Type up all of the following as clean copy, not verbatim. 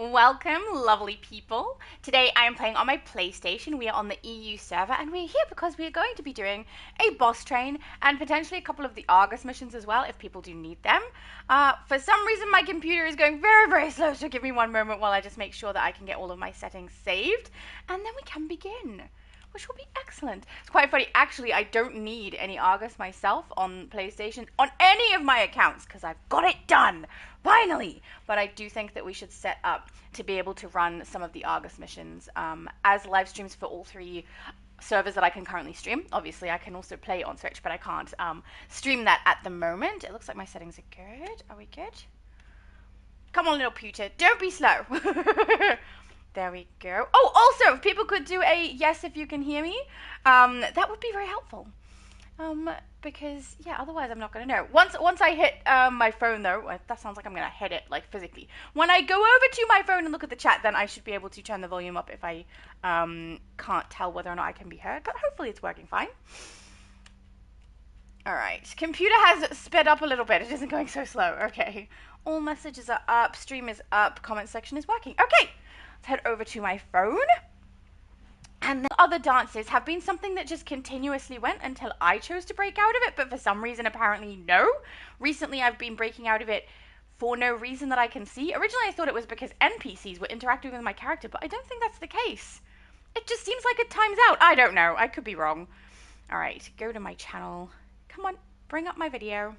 Welcome, lovely people. Today I am playing on my PlayStation. We are on the EU server and we're here because we are going to be doing a boss train and potentially a couple of the Argus missions as well if people do need them. For some reason my computer is going very, very slow, so give me one moment while I just make sure that I can get all of my settings saved and then we can begin, which will be excellent. It's quite funny. Actually, I don't need any Argus myself on PlayStation on any of my accounts because I've got it done, finally. But I do think that we should set up to be able to run some of the Argus missions as live streams for all three servers that I can currently stream. Obviously, I can also play on Switch, but I can't stream that at the moment. It looks like my settings are good. Are we good? Come on, little pewter. Don't be slow. There we go. Oh, also, if people could do a yes if you can hear me, that would be very helpful. Because, yeah, otherwise I'm not going to know. Once I hit my phone, though, that sounds like I'm going to hit it, like, physically. When I go over to my phone and look at the chat, then I should be able to turn the volume up if I can't tell whether or not I can be heard. But hopefully it's working fine. All right. Computer has sped up a little bit. It isn't going so slow. Okay. All messages are up. Stream is up. Comment section is working. Okay. Let's head over to my phone. And the other dances have been something that just continuously went until I chose to break out of it, but for some reason, apparently, no. Recently, I've been breaking out of it for no reason that I can see. Originally, I thought it was because NPCs were interacting with my character, but I don't think that's the case. It just seems like it times out. I don't know. I could be wrong. All right, go to my channel. Come on, bring up my video.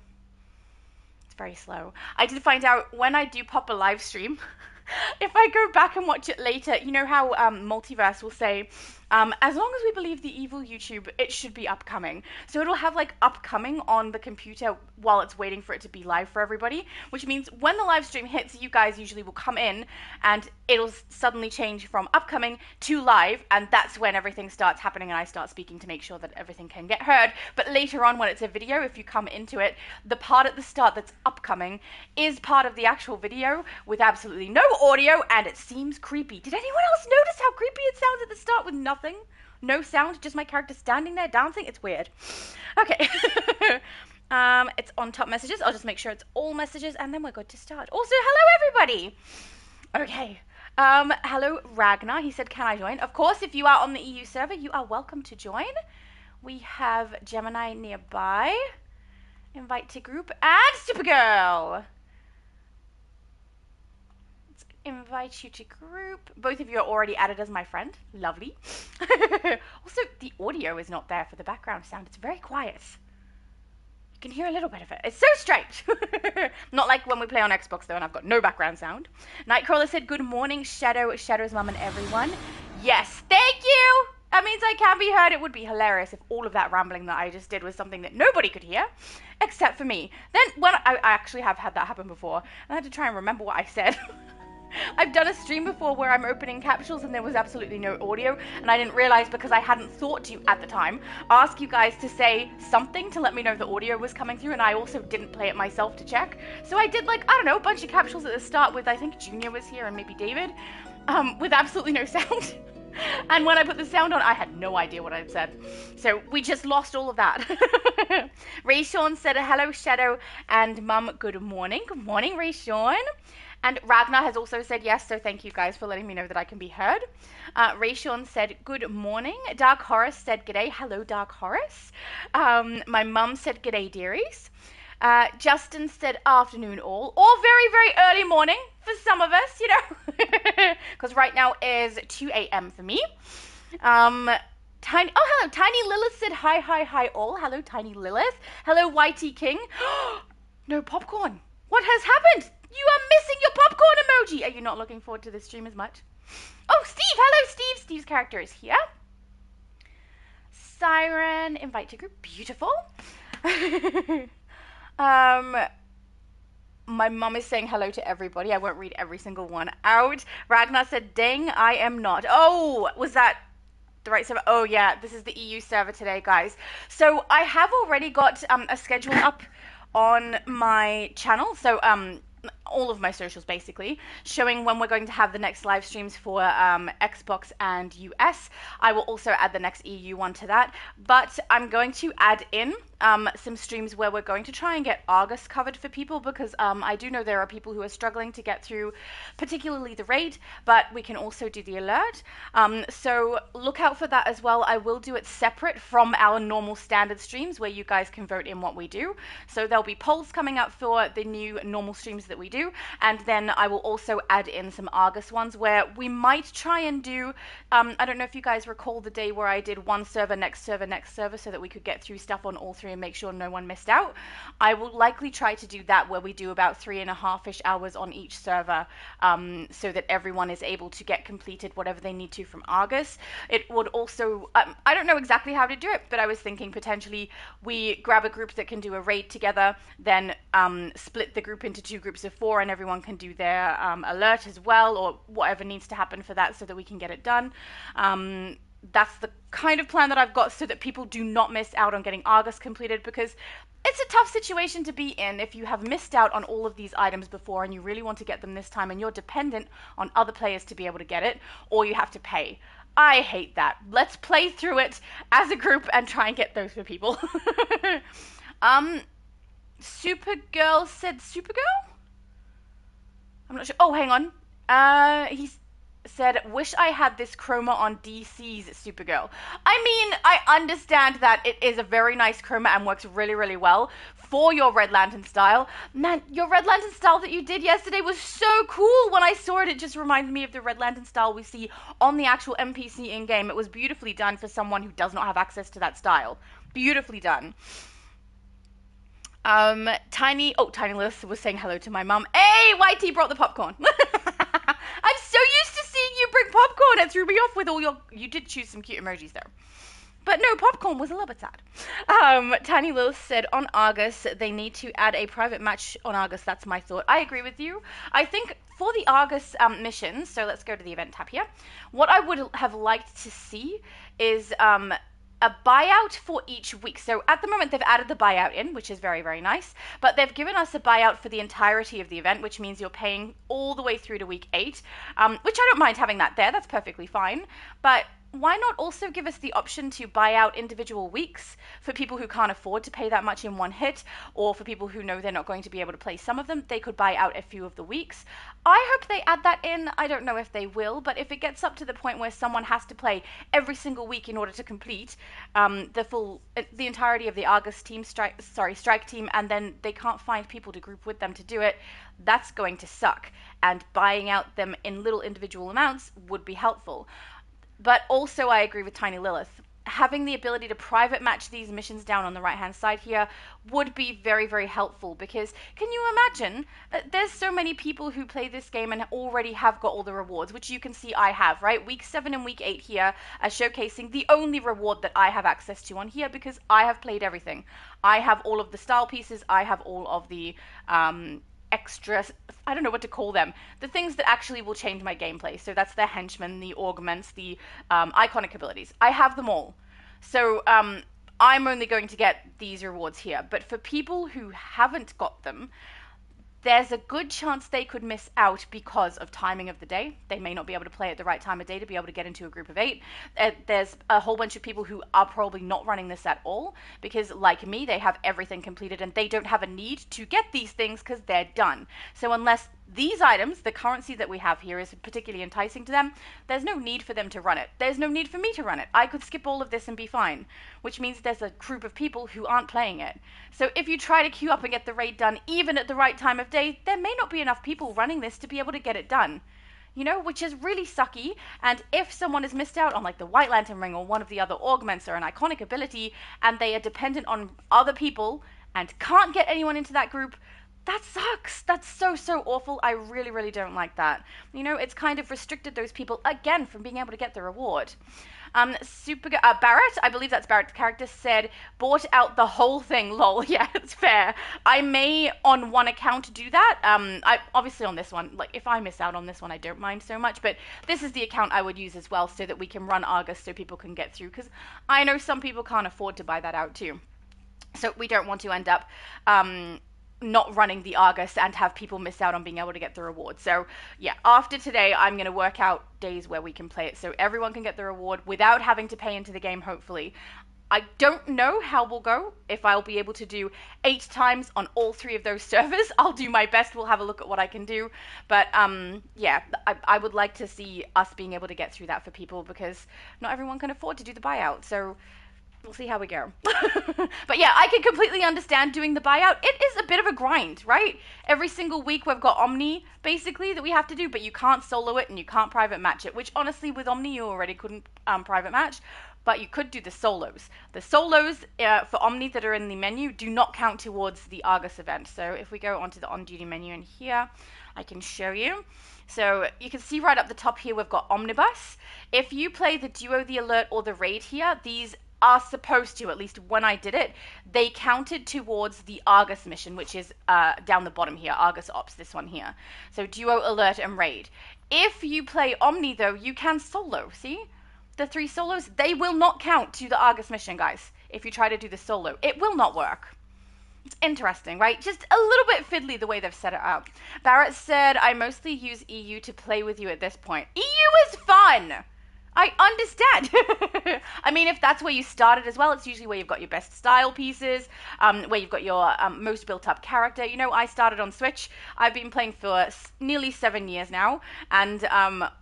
It's very slow. I did find out when I do pop a live stream, if I go back and watch it later, you know how Multiverse will say, as long as we believe the evil YouTube, it should be upcoming. So it'll have like upcoming on the computer while it's waiting for it to be live for everybody, which means when the live stream hits, you guys usually will come in and it'll suddenly change from upcoming to live, and that's when everything starts happening and I start speaking to make sure that everything can get heard. But later on when it's a video, if you come into it, the part at the start that's upcoming is part of the actual video with absolutely no audio, and it seems creepy. Did anyone else notice how creepy it sounds at the start with nothing? No sound, just my character standing there dancing? It's weird. Okay. It's on top messages. I'll just make sure it's all messages, and then we're good to start. Also, hello, everybody. Okay. Hello, Ragnar. He said, can I join? Of course, if you are on the EU server, you are welcome to join. We have Gemini nearby. Invite to group. And Supergirl. Invite you to group. Both of you are already added as my friend. Lovely. Also, the audio is not there for the background sound. It's very quiet. You can hear a little bit of it. It's so strange. Not like when we play on Xbox, though, and I've got no background sound. Nightcrawler said, good morning, Shadow's mum and everyone. Yes, thank you. That means I can be heard. It would be hilarious if all of that rambling that I just did was something that nobody could hear, except for me. Then, when I actually have had that happen before, and I had to try and remember what I said. I've done a stream before where I'm opening capsules and there was absolutely no audio, and I didn't realize because I hadn't thought to, at the time, ask you guys to say something to let me know the audio was coming through, and I also didn't play it myself to check. So I did, like, I don't know, a bunch of capsules at the start with, I think Junior was here and maybe David, with absolutely no sound. And when I put the sound on, I had no idea what I'd said. So we just lost all of that. Ray Sean said, hello, Shadow and Mum, good morning. Good morning, Ray Sean. And Ragnar has also said yes, so thank you guys for letting me know that I can be heard. Rayshon said, good morning. DarkHorus said, g'day. Hello, DarkHorus. My mum said, g'day, dearies. Justin said, afternoon all. Or very, very early morning for some of us, you know. Because right now is 2 a.m. for me. Hello. Tiny Lilith said, hi all. Hello, Tiny Lilith. Hello, YT King. No popcorn. What has happened? You are missing your popcorn emoji. Are you not looking forward to this stream as much? Oh, Steve. Hello, Steve. Steve's character is here. Siren. Invite to group. Beautiful. My mum is saying hello to everybody. I won't read every single one out. Ragnar said, dang, I am not. Oh, was that the right server? Oh, yeah. This is the EU server today, guys. So I have already got a schedule up on my channel. So, all of my socials basically, showing when we're going to have the next live streams for Xbox and US. I will also add the next EU one to that, but I'm going to add in some streams where we're going to try and get Argus covered for people, because I do know there are people who are struggling to get through particularly the raid, but we can also do the alert. So look out for that as well. I will do it separate from our normal standard streams where you guys can vote in what we do. So there'll be polls coming up for the new normal streams that we do, and then I will also add in some Argus ones where we might try and do, I don't know if you guys recall the day where I did one server, next server, next server, so that we could get through stuff on all three and make sure no one missed out. I will likely try to do that, where we do about 3.5-ish hours on each server, so that everyone is able to get completed whatever they need to from Argus. It would also, I don't know exactly how to do it, but I was thinking potentially we grab a group that can do a raid together, then split the group into 2 groups of 4, and everyone can do their alert as well, or whatever needs to happen for that so that we can get it done. That's the kind of plan that I've got, so that people do not miss out on getting Argus completed, because it's a tough situation to be in if you have missed out on all of these items before and you really want to get them this time, and you're dependent on other players to be able to get it, or you have to pay. I hate that. Let's play through it as a group and try and get those for people. Supergirl said Supergirl? I'm not sure. Oh, hang on. He's said, wish I had this chroma on DC's Supergirl. I mean, I understand that it is a very nice chroma and works really, really well for your Red Lantern style. Man, your Red Lantern style that you did yesterday was so cool. When I saw it, it just reminded me of the Red Lantern style we see on the actual NPC in-game. It was beautifully done for someone who does not have access to that style. Beautifully done. Tiny Lewis was saying hello to my mum. Hey, YT brought the popcorn. I'm so used to seeing you bring popcorn. It threw me off with all you did choose some cute emojis there. But no, popcorn was a little bit sad. Tiny Lewis said, on Argus, they need to add a private match on Argus. That's my thought. I agree with you. I think for the Argus missions, so let's go to the event tab here. What I would have liked to see is a buyout for each week. So at the moment they've added the buyout in, which is very, very nice, but they've given us a buyout for the entirety of the event, which means you're paying all the way through to week 8, which I don't mind having that there. That's perfectly fine. But why not also give us the option to buy out individual weeks for people who can't afford to pay that much in one hit, or for people who know they're not going to be able to play some of them, they could buy out a few of the weeks. I hope they add that in. I don't know if they will, but if it gets up to the point where someone has to play every single week in order to complete the entirety of the Argus team strike team, and then they can't find people to group with them to do it, that's going to suck. And buying out them in little individual amounts would be helpful. But also I agree with Tiny Lilith. Having the ability to private match these missions down on the right-hand side here would be very, very helpful, because can you imagine? There's so many people who play this game and already have got all the rewards, which you can see I have, right? Week 7 and week 8 here are showcasing the only reward that I have access to on here, because I have played everything. I have all of the style pieces. I have all of the extra, I don't know what to call them, the things that actually will change my gameplay. So that's the henchmen, the augments, the iconic abilities. I have them all. So I'm only going to get these rewards here. But for people who haven't got them, there's a good chance they could miss out because of timing of the day. They may not be able to play at the right time of day to be able to get into a group of 8. There's a whole bunch of people who are probably not running this at all, because like me, they have everything completed and they don't have a need to get these things because they're done. So unless these items, the currency that we have here, is particularly enticing to them, there's no need for them to run it. There's no need for me to run it. I could skip all of this and be fine, which means there's a group of people who aren't playing it. So if you try to queue up and get the raid done even at the right time of day, there may not be enough people running this to be able to get it done. You know, which is really sucky. And if someone has missed out on like the White Lantern ring or one of the other augments or an iconic ability, and they are dependent on other people and can't get anyone into that group, that sucks. That's so, so awful. I really, really don't like that. You know, it's kind of restricted those people, again, from being able to get the reward. Barrett, I believe that's Barrett's character, said, bought out the whole thing, lol. Yeah, it's fair. I may, on one account, do that. I obviously on this one, like, if I miss out on this one, I don't mind so much, but this is the account I would use as well, so that we can run Argus so people can get through, because I know some people can't afford to buy that out too. So we don't want to end up not running the Argus and have people miss out on being able to get the reward. So yeah, after today, I'm going to work out days where we can play it so everyone can get the reward without having to pay into the game, hopefully. I don't know how we'll go, if I'll be able to do 8 times on all 3 of those servers. I'll do my best. We'll have a look at what I can do. But yeah, I would like to see us being able to get through that for people, because not everyone can afford to do the buyout. So we'll see how we go. But yeah, I can completely understand doing the buyout. It is a bit of a grind, right? Every single week we've got Omni, basically, that we have to do, but you can't solo it and you can't private match it, which honestly, with Omni, you already couldn't private match. But you could do the solos. The solos for Omni that are in the menu do not count towards the Argus event. So if we go onto the on-duty menu in here, I can show you. So you can see right up the top here, we've got Omnibus. If you play the Duo, the Alert, or the Raid here, these are supposed to, at least when I did it, they counted towards the Argus mission, which is down the bottom here, Argus Ops, this one here. So Duo, Alert, and Raid. If you play Omni, though, you can solo, see? The 3 solos, they will not count to the Argus mission, guys. If you try to do the solo, it will not work. It's interesting, right? Just a little bit fiddly the way they've set it out. Barrett said, I mostly use EU to play with you at this point. EU is fun! I understand. I mean, if that's where you started as well, it's usually where you've got your best style pieces, where you've got your most built-up character. You know, I started on Switch. I've been playing for nearly 7 years now, and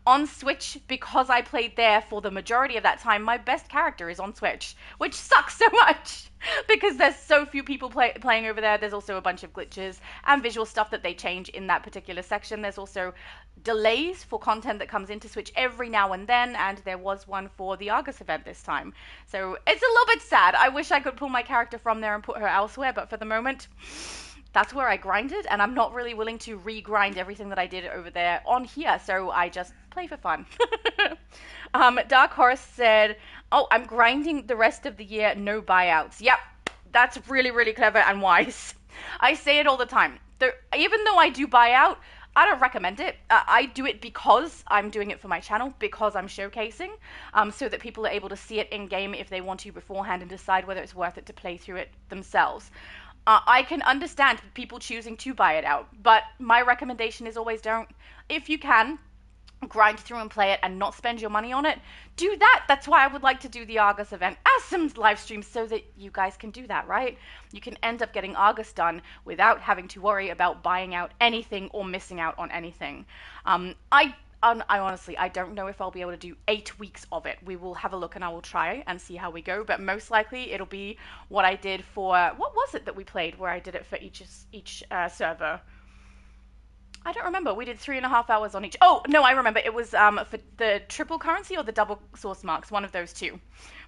on Switch, because I played there for the majority of that time, my best character is on Switch, which sucks so much. Because there's so few people playing over there. There's also a bunch of glitches and visual stuff that they change in that particular section. There's also delays for content that comes into Switch every now and then, and there was one for the Argus event this time. So it's a little bit sad. I wish I could pull my character from there and put her elsewhere, but for the moment, that's where I grinded, and I'm not really willing to re-grind everything that I did over there on here, so I just play for fun. DarkHorus said, oh, I'm grinding the rest of the year, no buyouts. Yep, that's really, really clever and wise. I say it all the time. Even though I do buyout, I don't recommend it. I do it because I'm doing it for my channel, because I'm showcasing, so that people are able to see it in-game if they want to beforehand and decide whether it's worth it to play through it themselves. I can understand people choosing to buy it out, but my recommendation is always don't. If you can, grind through and play it and not spend your money on it, do that. That's why I would like to do the Argus event as some live streams so that you guys can do that, right? You can end up getting Argus done without having to worry about buying out anything or missing out on anything. I honestly, I don't know if I'll be able to do 8 weeks of it. We will have a look and I will try and see how we go, but most likely it'll be what I did for, what was it that we played where I did it for each server? I don't remember. We did 3.5 hours on each. Oh, no, I remember. It was for the triple currency or the double source marks, one of those 2.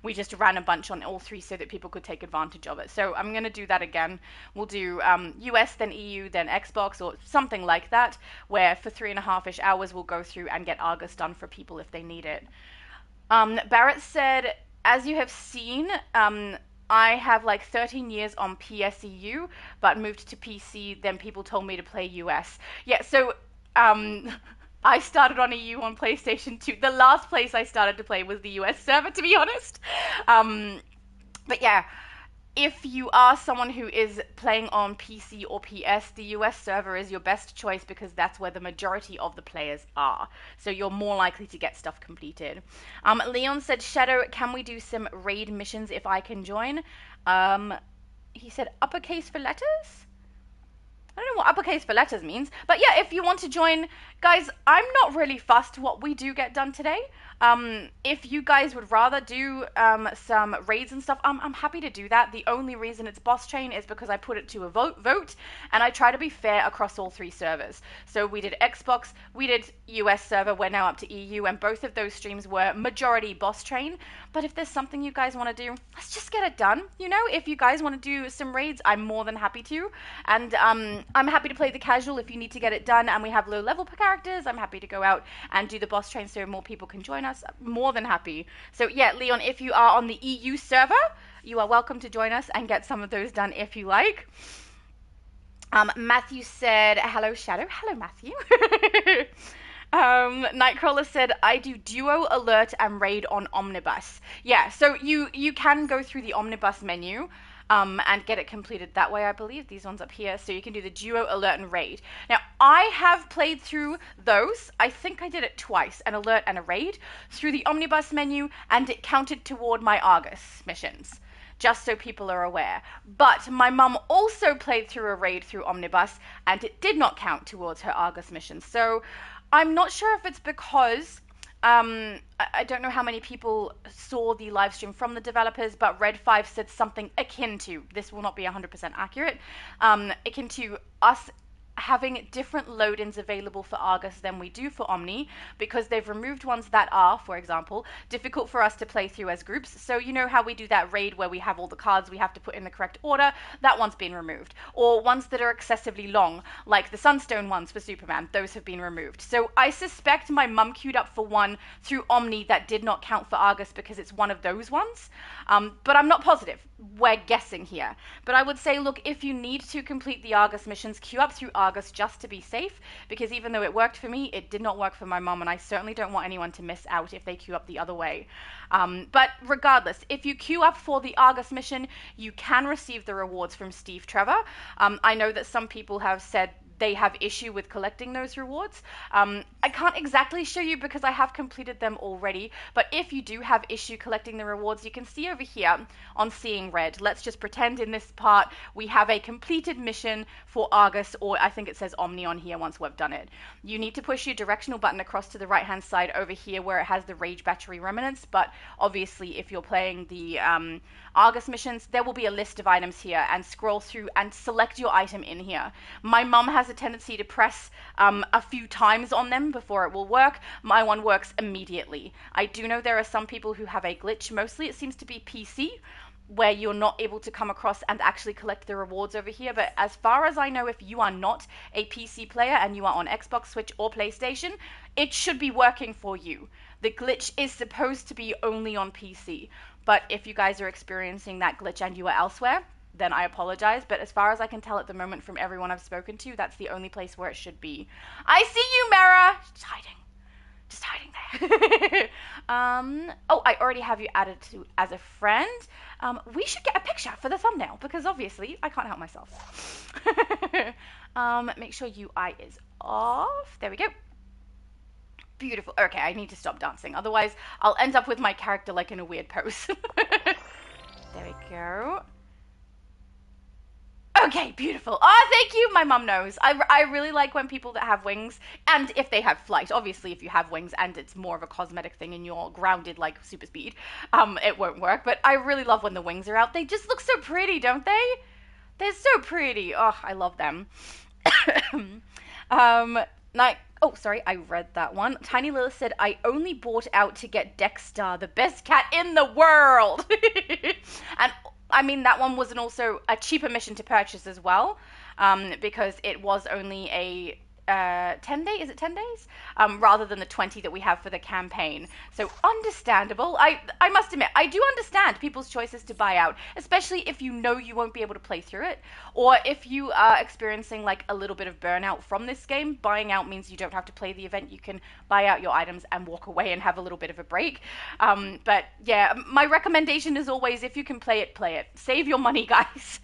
We just ran a bunch on all 3 so that people could take advantage of it. So I'm going to do that again. We'll do US, then EU, then Xbox, or something like that, where for 3.5-ish hours we'll go through and get Argus done for people if they need it. Barrett said, as you have seen, I have like 13 years on PSEU, but moved to PC, then people told me to play US. Yeah, so I started on EU on PlayStation 2. The last place I started to play was the US server, to be honest. But yeah, if you are someone who is playing on PC or PS, the US server is your best choice because that's where the majority of the players are. So you're more likely to get stuff completed. Leon said, Shadow, can we do some raid missions if I can join? He said, uppercase for letters? I don't know what uppercase for letters means, but yeah, if you want to join, guys, I'm not really fussed what we do get done today. If you guys would rather do some raids and stuff, I'm happy to do that. The only reason it's boss chain is because I put it to a vote, and I try to be fair across all 3 servers. So we did Xbox, we did US server, we're now up to EU, and both of those streams were majority boss train. But if there's something you guys want to do, let's just get it done. You know, if you guys want to do some raids, I'm more than happy to. And I'm happy to play the casual if you need to get it done, and we have low level characters. I'm happy to go out and do the boss train so more people can join us. More than happy. So yeah, Leon, if you are on the EU server, you are welcome to join us and get some of those done if you like. Matthew said, hello, Shadow. Hello, Matthew. Nightcrawler said, I do Duo, Alert, and Raid on Omnibus. Yeah, so you can go through the Omnibus menu. and get it completed that way, I believe. These ones up here. So you can do the duo, alert, and raid. Now, I have played through those. I think I did it twice, an alert and a raid, through the omnibus menu, and it counted toward my Argus missions, just so people are aware. But my mum also played through a raid through omnibus, and it did not count towards her Argus missions. So I'm not sure if it's because I don't know how many people saw the live stream from the developers, but Red5 said something akin to, this will not be 100% accurate, akin to us having different load-ins available for Argus than we do for Omni, because they've removed ones that are, for example, difficult for us to play through as groups. So you know how we do that raid where we have all the cards we have to put in the correct order? That one's been removed. Or ones that are excessively long, like the Sunstone ones for Superman, those have been removed. So I suspect my mum queued up for one through Omni that did not count for Argus because it's one of those ones. But I'm not positive. We're guessing here. But I would say, look, if you need to complete the Argus missions, queue up through Argus just to be safe, because even though it worked for me, it did not work for my mom, and I certainly don't want anyone to miss out if they queue up the other way. But regardless, if you queue up for the Argus mission, you can receive the rewards from Steve Trevor. I know that some people have said they have issue with collecting those rewards. I can't exactly show you because I have completed them already, but if you do have issue collecting the rewards, you can see over here on Seeing Red. Let's just pretend in this part we have a completed mission for Argus, or I think it says Omni on here once we've done it. You need to push your directional button across to the right hand side over here where it has the Rage Battery Remnants, but obviously if you're playing the Argus missions, there will be a list of items here, and scroll through and select your item in here. My mum has a tendency to press a few times on them before it will work. My one works immediately. I do know there are some people who have a glitch. Mostly it seems to be PC, where you're not able to come across and actually collect the rewards over here. But as far as I know, if you are not a PC player and you are on Xbox, Switch, or PlayStation, it should be working for you. The glitch is supposed to be only on PC. But if you guys are experiencing that glitch and you are elsewhere, then I apologize. But as far as I can tell at the moment from everyone I've spoken to, that's the only place where it should be. I see you, Mara! Just hiding. Just hiding there. Oh, I already have you added to as a friend. We should get a picture for the thumbnail, because obviously I can't help myself. Make sure UI is off. There we go. Beautiful. Okay, I need to stop dancing. Otherwise, I'll end up with my character like in a weird pose. There we go. Okay, beautiful. Oh, thank you. My mum knows. I really like when people that have wings, and if they have flight. Obviously, if you have wings and it's more of a cosmetic thing and you're grounded like super speed, it won't work. But I really love when the wings are out. They just look so pretty, don't they? They're so pretty. Oh, I love them. Oh, sorry, I read that one. Tiny Lilith said, I only bought out to get Dexter, the best cat in the world. And I mean, that one was also a cheaper mission to purchase as well, because it was only a 10 day, is it 10 days? Rather than the 20 that we have for the campaign. So understandable. I must admit, I do understand people's choices to buy out, especially if you know you won't be able to play through it, or if you are experiencing like a little bit of burnout from this game. Buying out means you don't have to play the event. You can buy out your items and walk away and have a little bit of a break. But yeah, my recommendation is always, if you can play it, play it. Save your money, guys.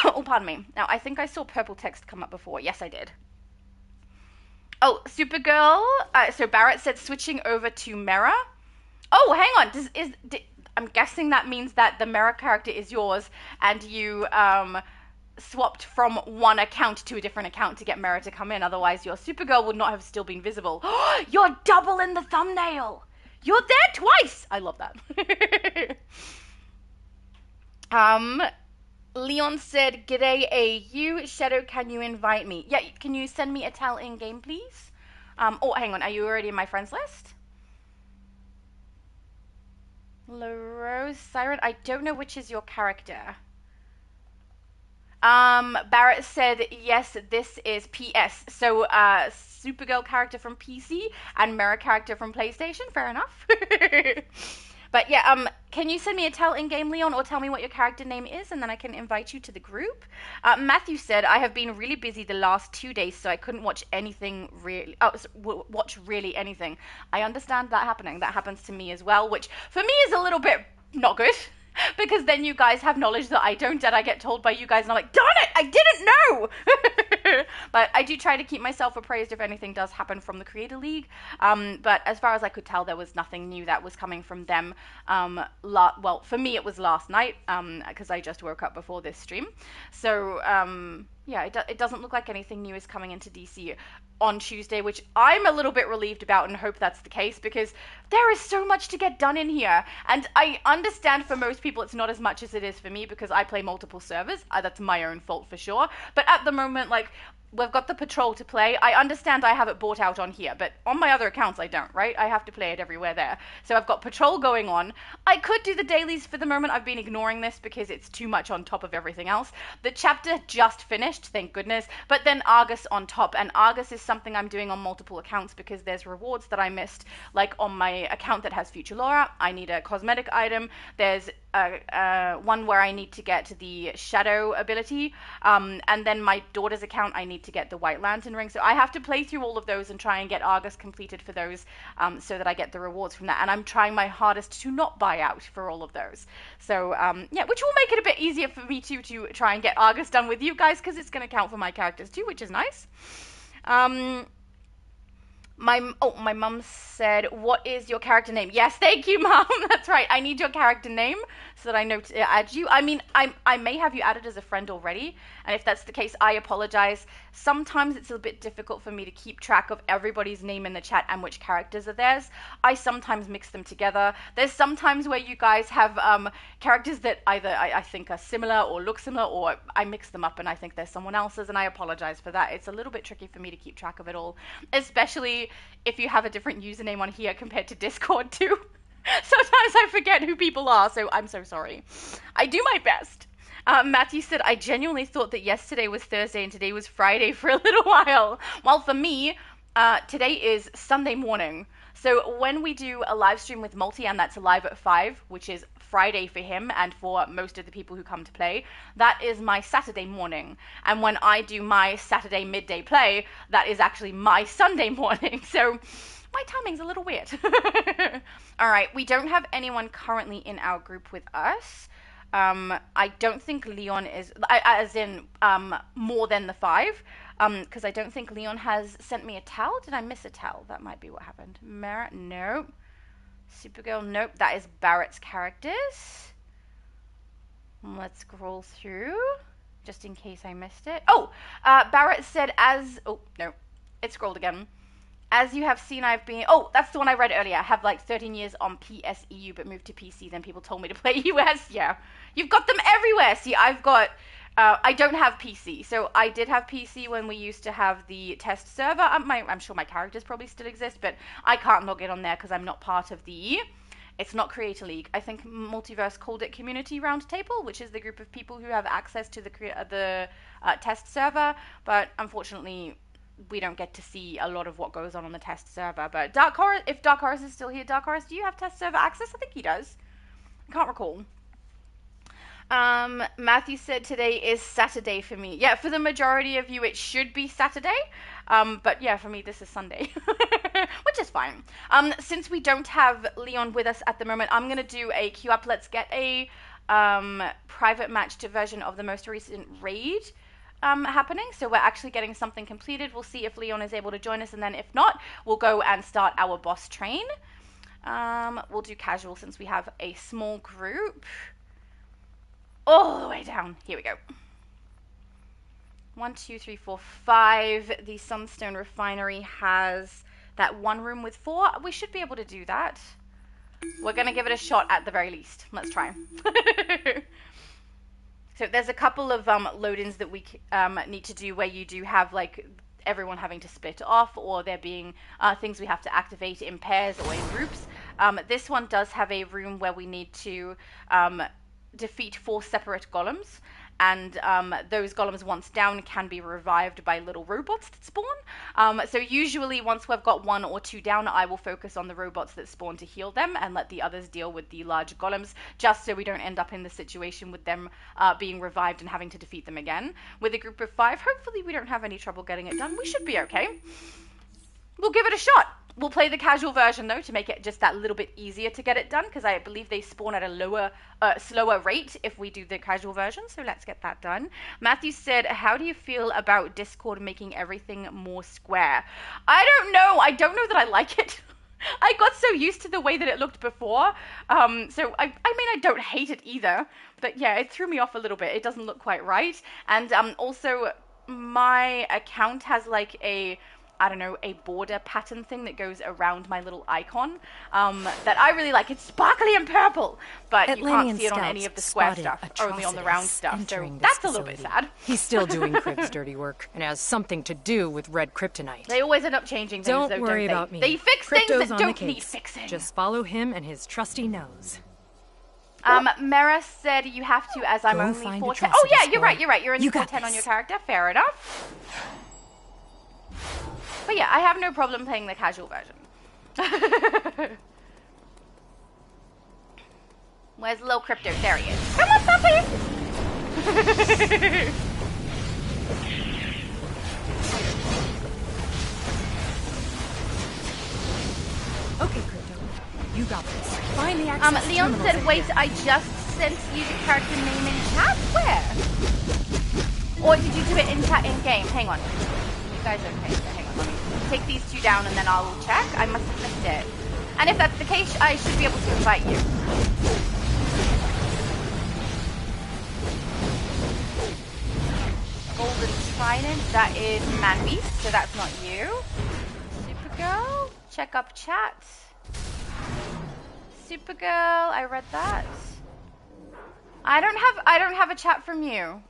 Oh, pardon me. Now, I think I saw purple text come up before. Yes, I did. Oh, Supergirl. So Barrett said switching over to Mera. Oh, hang on. I'm guessing that means that the Mera character is yours, and you swapped from one account to a different account to get Mera to come in. Otherwise, your Supergirl would not have still been visible. You're double in the thumbnail. You're there twice. I love that. Leon said, G'day AU, Shadow, can you invite me? Yeah, can you send me a tell in game, please? Oh, hang on, are you already in my friends list? LaRose Siren, I don't know which is your character. Barrett said, yes, this is PS. So, Supergirl character from PC and Mera character from PlayStation, fair enough. But yeah, can you send me a tell in-game, Leon, or tell me what your character name is, and then I can invite you to the group? Matthew said, I have been really busy the last 2 days, so I couldn't watch anything really, watch really anything. I understand that happening. That happens to me as well, which for me is a little bit not good. because then you guys have knowledge that I don't, and I get told by you guys, and I'm like, darn it, I didn't know. But I do try to keep myself appraised if anything does happen from the Creator League. But as far as I could tell, there was nothing new that was coming from them. Well, for me, it was last night, because I just woke up before this stream. So, yeah, it doesn't look like anything new is coming into DC on Tuesday, which I'm a little bit relieved about and hope that's the case, because there is so much to get done in here. And I understand for most people it's not as much as it is for me, because I play multiple servers. That's my own fault for sure. But at the moment, like, we've got the patrol to play. I understand I have it bought out on here, but on my other accounts I don't, right? I have to play it everywhere there. So I've got patrol going on. I could do the dailies for the moment. I've been ignoring this because it's too much on top of everything else. The chapter just finished, thank goodness, but then Argus on top, and Argus is something I'm doing on multiple accounts because there's rewards that I missed, like on my account that has Future Laura, I need a cosmetic item. There's one where I need to get the shadow ability, and then my daughter's account I need to get the White Lantern ring. So I have to play through all of those and try and get Argus completed for those, so that I get the rewards from that. And I'm trying my hardest to not buy out for all of those. So yeah, which will make it a bit easier for me to try and get Argus done with you guys, because it's going to count for my characters too, which is nice. My mum said, what is your character name? Yes, thank you, Mum. That's right. I need your character name so that I know to add you. I mean, I may have you added as a friend already, and if that's the case, I apologize. Sometimes it's a bit difficult for me to keep track of everybody's name in the chat and which characters are theirs. I sometimes mix them together. There's sometimes where you guys have characters that either I think are similar or look similar, or I mix them up and I think they're someone else's, and I apologize for that. It's a little bit tricky for me to keep track of it all, especially if you have a different username on here compared to Discord too. Sometimes I forget who people are, so I'm so sorry. I do my best. Matthew said, I genuinely thought that yesterday was Thursday and today was Friday for a little while. Well, for me, today is Sunday morning. So when we do a live stream with Multi, and that's live at 5, which is Friday for him and for most of the people who come to play, that is my Saturday morning. And when I do my Saturday midday play, that is actually my Sunday morning. So my timing's a little weird. All right, we don't have anyone currently in our group with us. I don't think Leon is, as in more than the 5, because I don't think Leon has sent me a towel. Did I miss a towel? That might be what happened. Mara, no. Supergirl, nope. That is Barrett's characters. Let's scroll through, just in case I missed it. Oh, Barrett said oh, no, it scrolled again. As you have seen, I've been... Oh, that's the one I read earlier. I have like 13 years on PSEU, but moved to PC. Then people told me to play US. Yeah. You've got them everywhere. See, I've got... I don't have PC. So I did have PC when we used to have the test server. I'm sure my characters probably still exist, but I can't log in on there because I'm not part of the... It's not Creator League. I think Multiverse called it Community Roundtable, which is the group of people who have access to the test server. But unfortunately... we don't get to see a lot of what goes on the test server. But DarkHorus, if DarkHorus is still here, DarkHorus, do you have test server access? I think he does. I can't recall. Matthew said today is Saturday for me. Yeah, for the majority of you, it should be Saturday. But yeah, for me, this is Sunday, which is fine. Since we don't have Leon with us at the moment, I'm going to do a queue up. Let's get a private matched version of the most recent raid happening, so we're actually getting something completed. We'll see if Leon is able to join us, and then if not, we'll go and start our boss train. We'll do casual since we have a small group. All the way down. Here we go. 1, 2, 3, 4, 5. The Sunstone Refinery has that one room with 4. We should be able to do that. We're going to give it a shot at the very least. Let's try. So there's a couple of load-ins that we need to do where you do have like everyone having to split off, or there being things we have to activate in pairs or in groups. This one does have a room where we need to defeat 4 separate golems, and those golems, once down, can be revived by little robots that spawn. So usually once we've got 1 or 2 down, I will focus on the robots that spawn to heal them and let the others deal with the large golems, just so we don't end up in the situation with them being revived and having to defeat them again. With a group of 5, hopefully we don't have any trouble getting it done. We should be okay. We'll give it a shot. We'll play the casual version though to make it just that little bit easier to get it done, because I believe they spawn at a slower rate if we do the casual version. So let's get that done. Matthew said, "How do you feel about Discord making everything more square?" I don't know. I don't know that I like it. I got so used to the way that it looked before. So I mean, I don't hate it either. But yeah, it threw me off a little bit. It doesn't look quite right. And also, my account has like a border pattern thing that goes around my little icon that I really like. It's sparkly and purple, but you can't see it on any of the square stuff, only on the round stuff. So that's a little bit sad. He's still doing Crib's dirty work, and has something to do with red kryptonite. They always end up changing things, don't worry about me. They fix Crypto's things that on don't the need case. fixing. Just follow him and his trusty nose. Mera said you have to, as I'm Go only find 410. Oh yeah, you're Atrocity right. You're in You got 410 on this. your character. Fair enough. But yeah, I have no problem playing the casual version. Where's Lil Crypto? There he is. Come on, puppy! Okay, Crypto. You got this. Find the access Leon terminals said, in wait, here. I just sent you the character name in chat? Where? Or did you do it in chat in game? Hang on. You guys okay? So hang on, let me take these two down and then I'll check. I must have missed it. And if that's the case, I should be able to invite you. Golden Trident, that is Man-Beast, so that's not you. Supergirl, check up chat. Supergirl, I read that. I don't have a chat from you.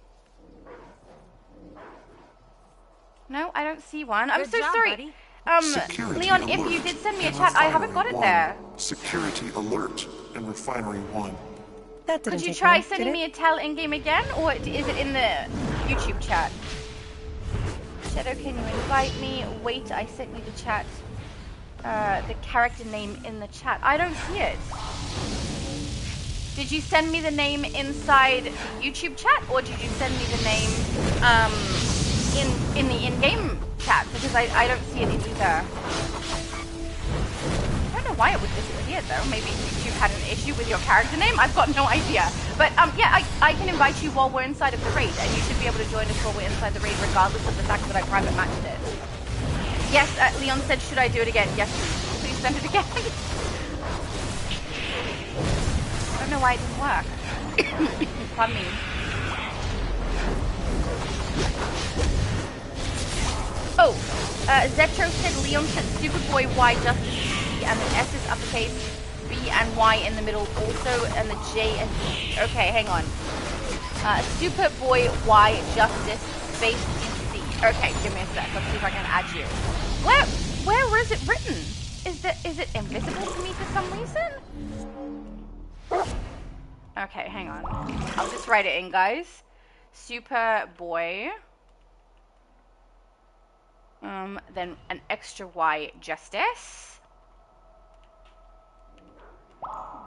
No, I don't see one. I'm Good so job, sorry. buddy. Security Leon, alert if you did send me a in chat, I haven't got Refinery it 1. there. Security alert in Refinery 1. That didn't Could you take try long, sending did me it? a tell in-game again, or is it in the YouTube chat? Shadow, can you invite me? Wait, I sent you the chat. The character name in the chat. I don't see it. Did you send me the name inside the YouTube chat, or did you send me the name in the in-game chat? Because I don't see it in either. I don't know why it would disappear though. Maybe YouTube had an issue with your character name. I've got no idea. But yeah, I can invite you while we're inside of the raid, and you should be able to join us while we're inside the raid, regardless of the fact that I private matched it. Yes, Leon said, should I do it again? Yes, please. Please send it again. I don't know why it didn't work. Pardon me. Oh, Zetro said Leon said Superboy Y Justice C, and the S is uppercase, B and Y in the middle also, and the J and D. Okay, hang on. Superboy Y Justice space in C. Okay, give me a sec. Let's see if I can add you. Where is it written? Is it invisible to me for some reason? Okay, hang on. I'll just write it in, guys. Superboy. Then an extra Y Justice.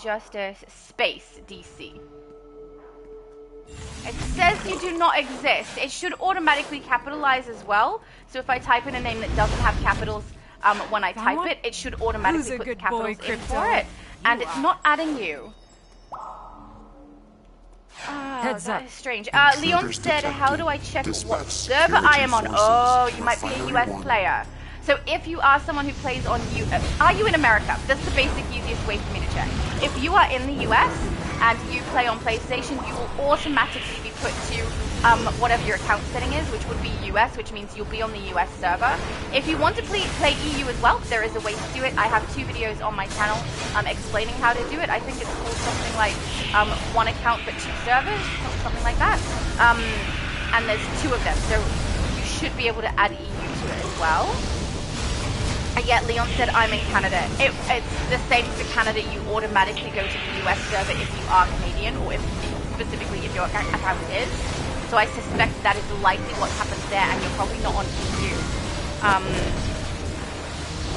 Justice space DC. It says you do not exist. It should automatically capitalize as well. So if I type in a name that doesn't have capitals when I type it, it should automatically put the capitals in for it. And it's not adding you. Heads that up. is strange. Leon said, how do I check what server I am on? Oh, you might be a US player. So if you are someone who plays on are you in America? That's the basic easiest way for me to check. If you are in the US and you play on PlayStation, you will automatically be put to whatever your account setting is, which would be US, which means you'll be on the US server. If you want to play EU as well, there is a way to do it. I have 2 videos on my channel explaining how to do it. I think it's called something like one account but 2 servers, something like that. And there's 2 of them, so you should be able to add EU to it as well. Yeah, Leon said I'm in Canada. It's the same for Canada. You automatically go to the US server if you are Canadian, or if specifically if your account is. So I suspect that is likely what happens there, and you're probably not on EU.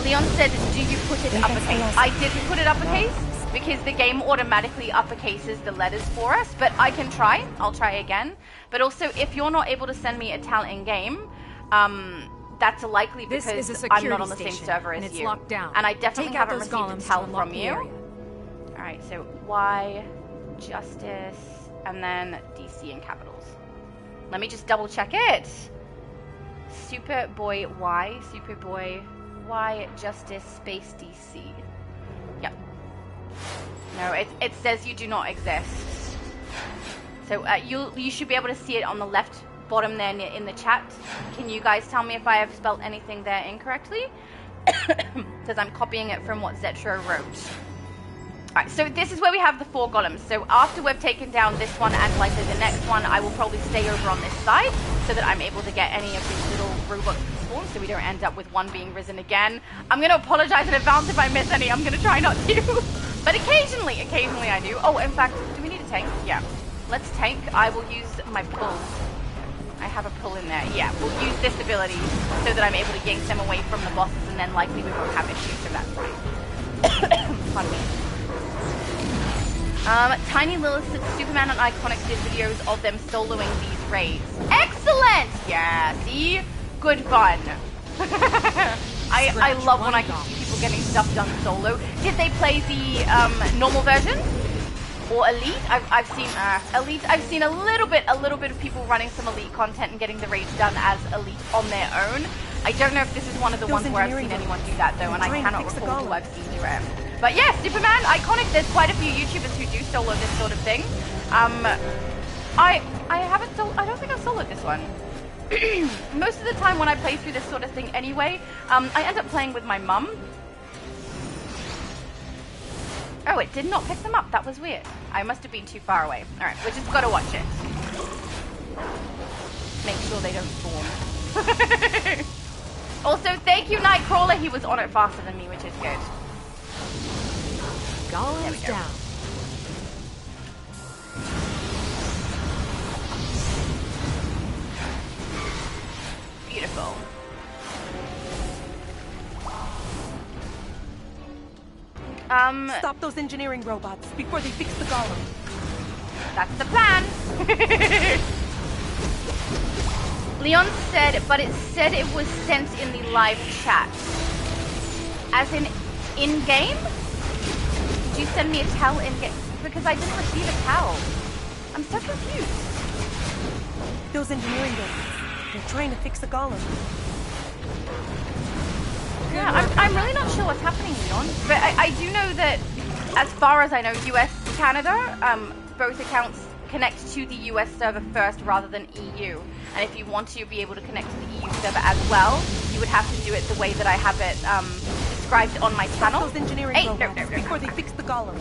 Leon said, do you put it uppercase? I didn't put it uppercase because the game automatically uppercases the letters for us, but I can try. I'll try again. But also, if you're not able to send me a talent in game, that's likely because This is a I'm security not on the same station, server and as it's you. locked down. And I definitely Take out haven't those received golems intel to unlock from the you. area. Alright, so Y, Justice, and then DC in capitals. Let me just double check it. Superboy Y, Justice, space DC. Yep. No, it says you do not exist. So you should be able to see it on the left bottom there in the chat. Can you guys tell me if I have spelled anything there incorrectly? Because I'm copying it from what Zetro wrote. Alright, so this is where we have the 4 golems. So after we've taken down this one and likely the next one, I will probably stay over on this side so that I'm able to get any of these little robots to spawn so we don't end up with one being risen again. I'm going to apologize in advance if I miss any. I'm going to try not to. But occasionally I do. Oh, in fact, do we need a tank? Yeah. Let's tank. I will use my pull. I have a pull in there. Yeah, we'll use this ability so that I'm able to yank them away from the bosses and then likely we won't have issues, so that's fine. Pardon me. Tiny Lilith said Superman and Iconic did videos of them soloing these raids. Excellent! Yeah, see? Good fun. I love when I can see people getting stuff done solo. Did they play the normal version? Or Elite? I've seen Elite. I've seen a little bit of people running some Elite content and getting the raids done as Elite on their own. I don't know if this is one of the ones where I've seen anyone do that though, and I cannot recall who I've seen do it. But yeah, Superman, Iconic, there's quite a few YouTubers who do solo this sort of thing. I don't think I've soloed this one. Most of the time when I play through this sort of thing anyway, I end up playing with my mum. Oh, it did not pick them up. That was weird. I must have been too far away. Alright, we just gotta watch it. Make sure they don't spawn. Also, thank you, Nightcrawler. He was on it faster than me, which is good. Golems down. Beautiful. Stop those engineering robots before they fix the golem. That's the plan. Leon said, but it said it was sent in the live chat. As in game? Did you send me a tell in game? Because I didn't receive a tell. I'm so confused. Those engineering robots. They're trying to fix the golem. Yeah, I'm really not sure what's happening, Leon. But I do know that, as far as I know, US, Canada, both accounts connect to the US server first rather than EU. And if you want to be able to connect to the EU server as well, you would have to do it the way that I have it described on my channel. Those engineering robots before they fix the golem.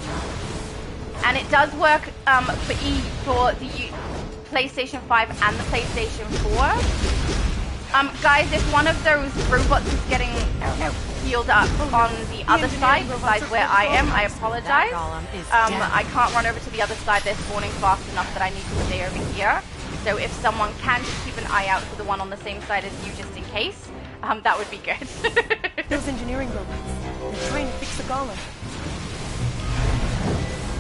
And it does work for the PlayStation 5 and the PlayStation 4. Guys, if one of those robots is getting healed up on the other side, besides where I am, I apologize. I can't run over to the other side. They're spawning fast enough that I need to stay over here. So if someone can just keep an eye out for the one on the same side as you, just in case, that would be good. Those engineering robots. They're trying to fix the golem.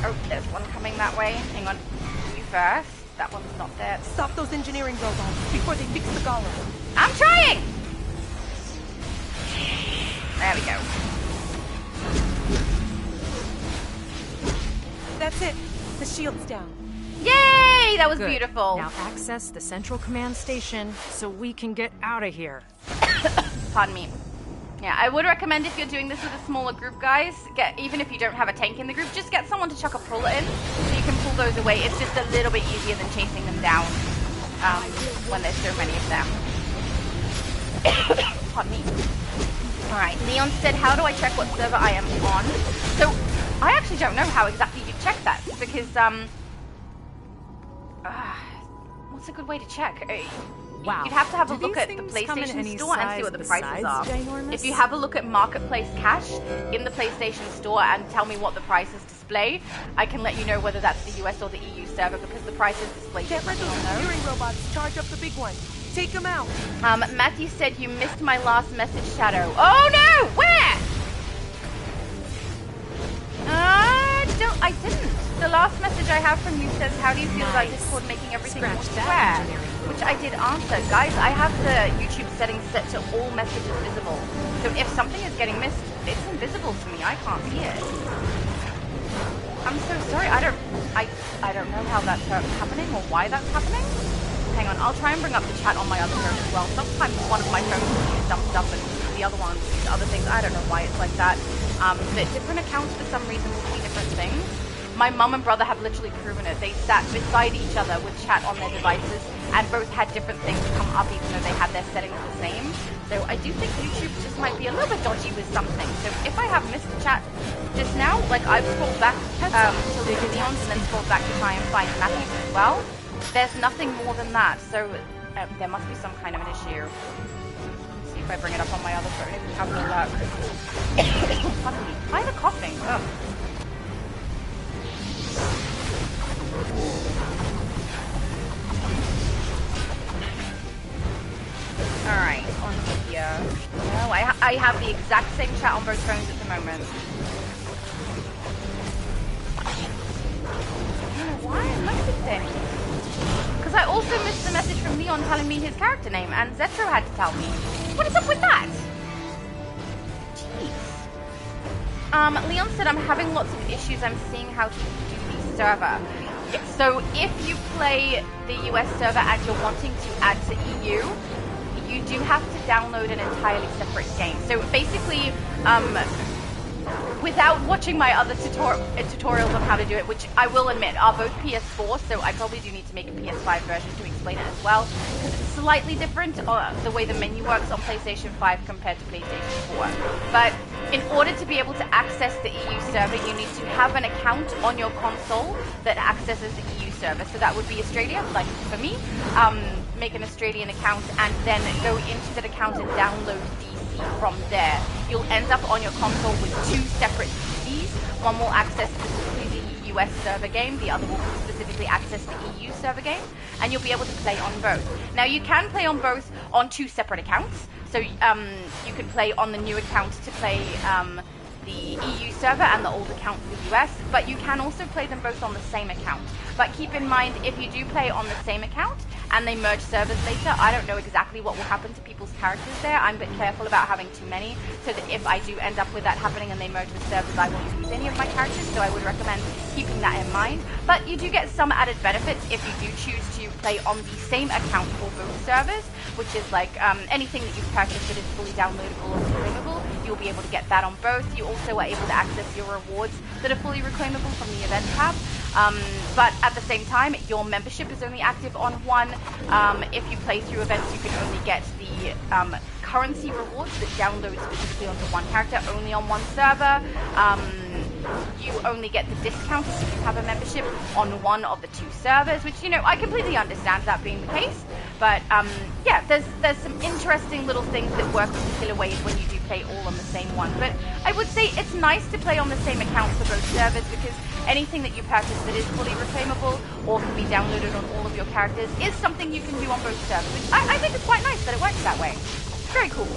Oh, there's one coming that way. Hang on. You first. That one's not there. Stop those engineering robots before they fix the golem. I'm trying! There we go. That's it. The shield's down. Yay! That was Good. beautiful. Now access the central command station so we can get out of here. Pardon me. Yeah, I would recommend if you're doing this with a smaller group, guys, even if you don't have a tank in the group, just get someone to chuck a puller in so you can pull those away. It's just a little bit easier than chasing them down when there's so many of them. Pardon me. Alright, Leon said, how do I check what server I am on? So, I actually don't know how exactly you check that, because, what's a good way to check? Wow. You'd have to have a Do look these at the things come in PlayStation any Store and see size what the prices are. besides ginormous? If you have a look at Marketplace Cash in the PlayStation Store and tell me what the prices display, I can let you know whether that's the US or the EU server, because the prices display Get rid differently of those on those. engineering robots. Charge up the big one. Take them out. Matthew said you missed my last message, Shadow. Oh no! Where? I didn't. The last message I have from you says, how do you feel about Discord making everything more square? Which I did answer. Guys, I have the YouTube settings set to all messages visible. So if something is getting missed, it's invisible to me. I can't see it. I'm so sorry. I don't know how that's happening or why that's happening. Hang on, I'll try and bring up the chat on my other phone as well. Sometimes one of my phones will use dumb stuff and the other one will use other things. I don't know why it's like that. But different accounts for some reason will see different things. My mum and brother have literally proven it. They sat beside each other with chat on their devices and both had different things come up even though they had their settings the same. So I do think YouTube just might be a little bit dodgy with something. So if I have missed the chat just now, like I've scrolled back to the Leon's and then scrolled back to try and find Matthew's as well. There's nothing more than that. So there must be some kind of an issue. Let's see if I bring it up on my other phone if we have any luck. Pardon me. Why the coughing? Ugh. Alright, on here. No, I have the exact same chat on both phones at the moment. I don't know why I'm missing things. Because I also missed the message from Leon telling me his character name, and Zetro had to tell me. What is up with that? Jeez. Leon said, I'm having lots of issues. I'm seeing how to do the server. So if you play the US server and you're wanting to add to EU, you do have to download an entirely separate game. So basically, without watching my other tutorials on how to do it, which I will admit are both PS4, so I probably do need to make a PS5 version to explain it as well, because it's slightly different the way the menu works on PlayStation 5 compared to PlayStation 4. But in order to be able to access the EU server, you need to have an account on your console that accesses the EU server. So that would be Australia, like for me. Make an Australian account and then go into that account and download DC from there. You'll end up on your console with two separate DCs. One will access specifically the US server game, the other will specifically access the EU server game, and you'll be able to play on both. Now you can play on both on two separate accounts. So you can play on the new account to play the EU server and the old account for the US, but you can also play them both on the same account. But keep in mind, if you do play on the same account and they merge servers later, I don't know exactly what will happen to people's characters there. I'm a bit careful about having too many, so that if I do end up with that happening and they merge with servers, I won't lose any of my characters, so I would recommend keeping that in mind. But you do get some added benefits if you do choose to play on the same account for both servers, which is like anything that you've purchased that is fully downloadable or reclaimable, you'll be able to get that on both. You also are able to access your rewards that are fully reclaimable from the event tab. But at the same time, your membership is only active on one. If you play through events, you can only get the currency rewards that download specifically onto one character, only on one server. You only get the discounts if you have a membership on one of the two servers, which, you know, I completely understand that being the case. But yeah, there's some interesting little things that work particular ways when you do play all on the same one. But I would say it's nice to play on the same account for both servers, because anything that you purchase that is fully reclaimable or can be downloaded on all of your characters is something you can do on both servers, which I think is quite nice that it works that way. Very cool.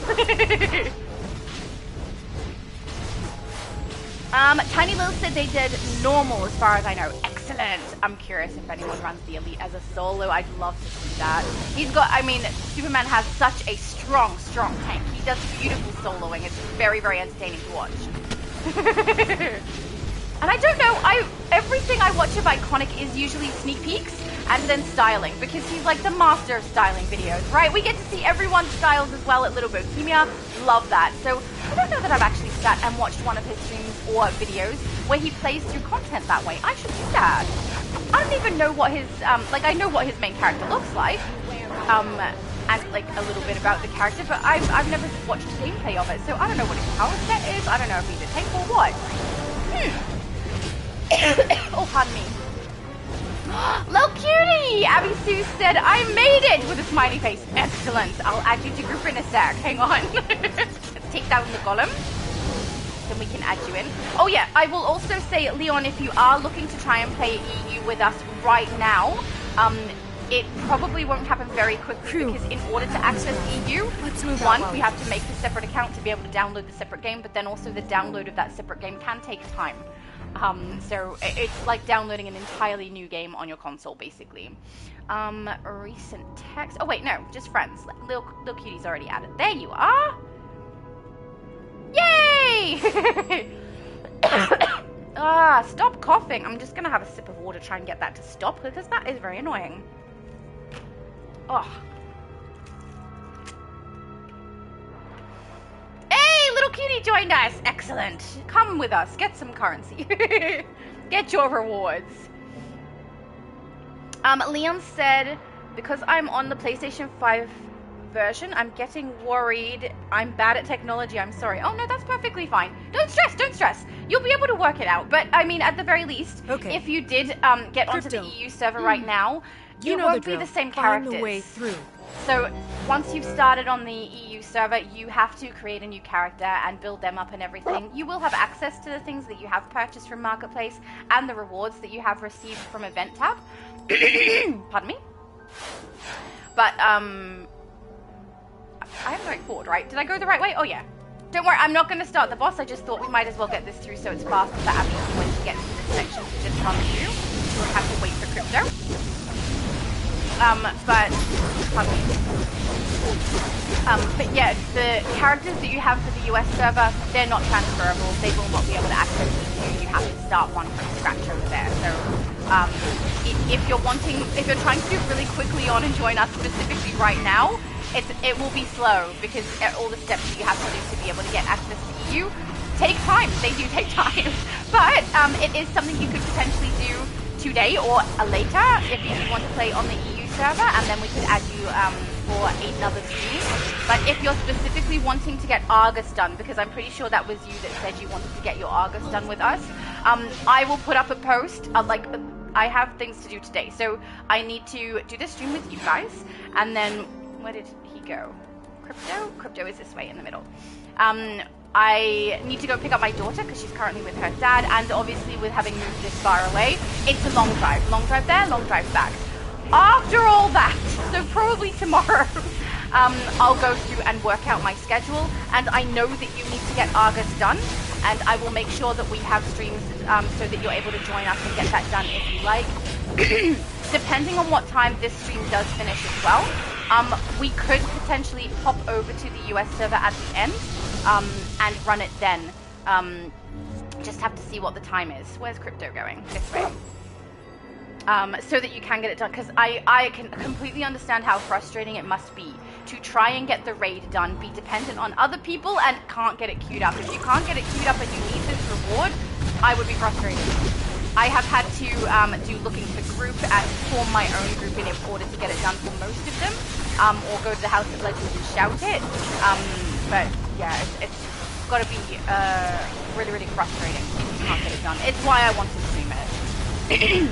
Tiny Lil said they did normal as far as I know. Excellent. I'm curious if anyone runs the Elite as a solo. I'd love to see that. He's got, I mean, Superman has such a strong tank. He does beautiful soloing. It's very, very entertaining to watch. And I don't know, everything I watch of Iconic is usually sneak peeks and then styling, because he's like the master of styling videos, right? We get to see everyone's styles as well at Little Bohemia. Love that. So I don't know that I've actually sat and watched one of his streams or videos where he plays through content that way. I should do that. I don't even know what his, like I know what his main character looks like, and like a little bit about the character, but I've never watched gameplay of it, so I don't know what his power set is. I don't know if he's a tank or what. Oh, pardon me. Little cutie! Abby Sue said, I made it! With a smiley face. Excellent. I'll add you to group in a sec. Hang on. Let's take down the golem. Then we can add you in. Oh yeah, I will also say, Leon, if you are looking to try and play EU with us right now, it probably won't happen very quickly, because in order to access EU, one, we have to make a separate account to be able to download the separate game, but then also the download of that separate game can take time. So it's like downloading an entirely new game on your console, basically. Recent text. Oh wait, no, just friends. Little cutie's already added. There you are. Yay! Stop coughing. I'm just gonna have a sip of water, try and get that to stop, because that is very annoying. Oh. Hey, little cutie joined us. Excellent. Come with us. Get some currency. Get your rewards. Leon said, because I'm on the PlayStation 5 version, I'm getting worried. I'm bad at technology. I'm sorry. Oh, no, that's perfectly fine. Don't stress. Don't stress. You'll be able to work it out. But, I mean, at the very least, if you did get onto the EU server right now, you won't be the same characters. Find the way through. So once you've started on the EU server, you have to create a new character and build them up and everything. You will have access to the things that you have purchased from Marketplace and the rewards that you have received from Event tab. Pardon me. But I'm going forward, right? Did I go the right way? Oh yeah. Don't worry, I'm not going to start the boss. I just thought we might as well get this through so it's faster for Abby when she gets to this section to just run through. She will have to wait for Crypto. But yeah, the characters that you have for the US server, they're not transferable. They will not be able to access you. You have to start one from scratch over there. So if you're trying to do it really quickly on and join us specifically right now, it will be slow because all the steps that you have to do to be able to get access to EU take time. They do take time. But it is something you could potentially do today or later if you want to play on the EU server, and then we could add you for another stream. But if you're specifically wanting to get Argus done, because I'm pretty sure that was you that said you wanted to get your Argus done with us, I will put up a post, I have things to do today, so I need to do this stream with you guys, and then, where did he go? Crypto is this way in the middle. I need to go pick up my daughter because she's currently with her dad, and obviously with having moved this far away, it's a long drive. Long drive there, long drive back. After all that, so probably tomorrow, I'll go through and work out my schedule, and I know that you need to get Argus done, and I will make sure that we have streams so that you're able to join us and get that done if you like. Depending on what time this stream does finish as well, we could potentially pop over to the US server at the end and run it then. Just have to see what the time is. Where's Crypto going? This way. So that you can get it done, because I can completely understand how frustrating it must be to try and get the raid done, be dependent on other people, and can't get it queued up. If you can't get it queued up and you need this reward, I would be frustrated. I have had to do looking for group and form my own group in order to get it done for most of them, or go to the House of Legends and shout it. But yeah, it's got to be really, really frustrating if you can't get it done. It's why I want to stream it.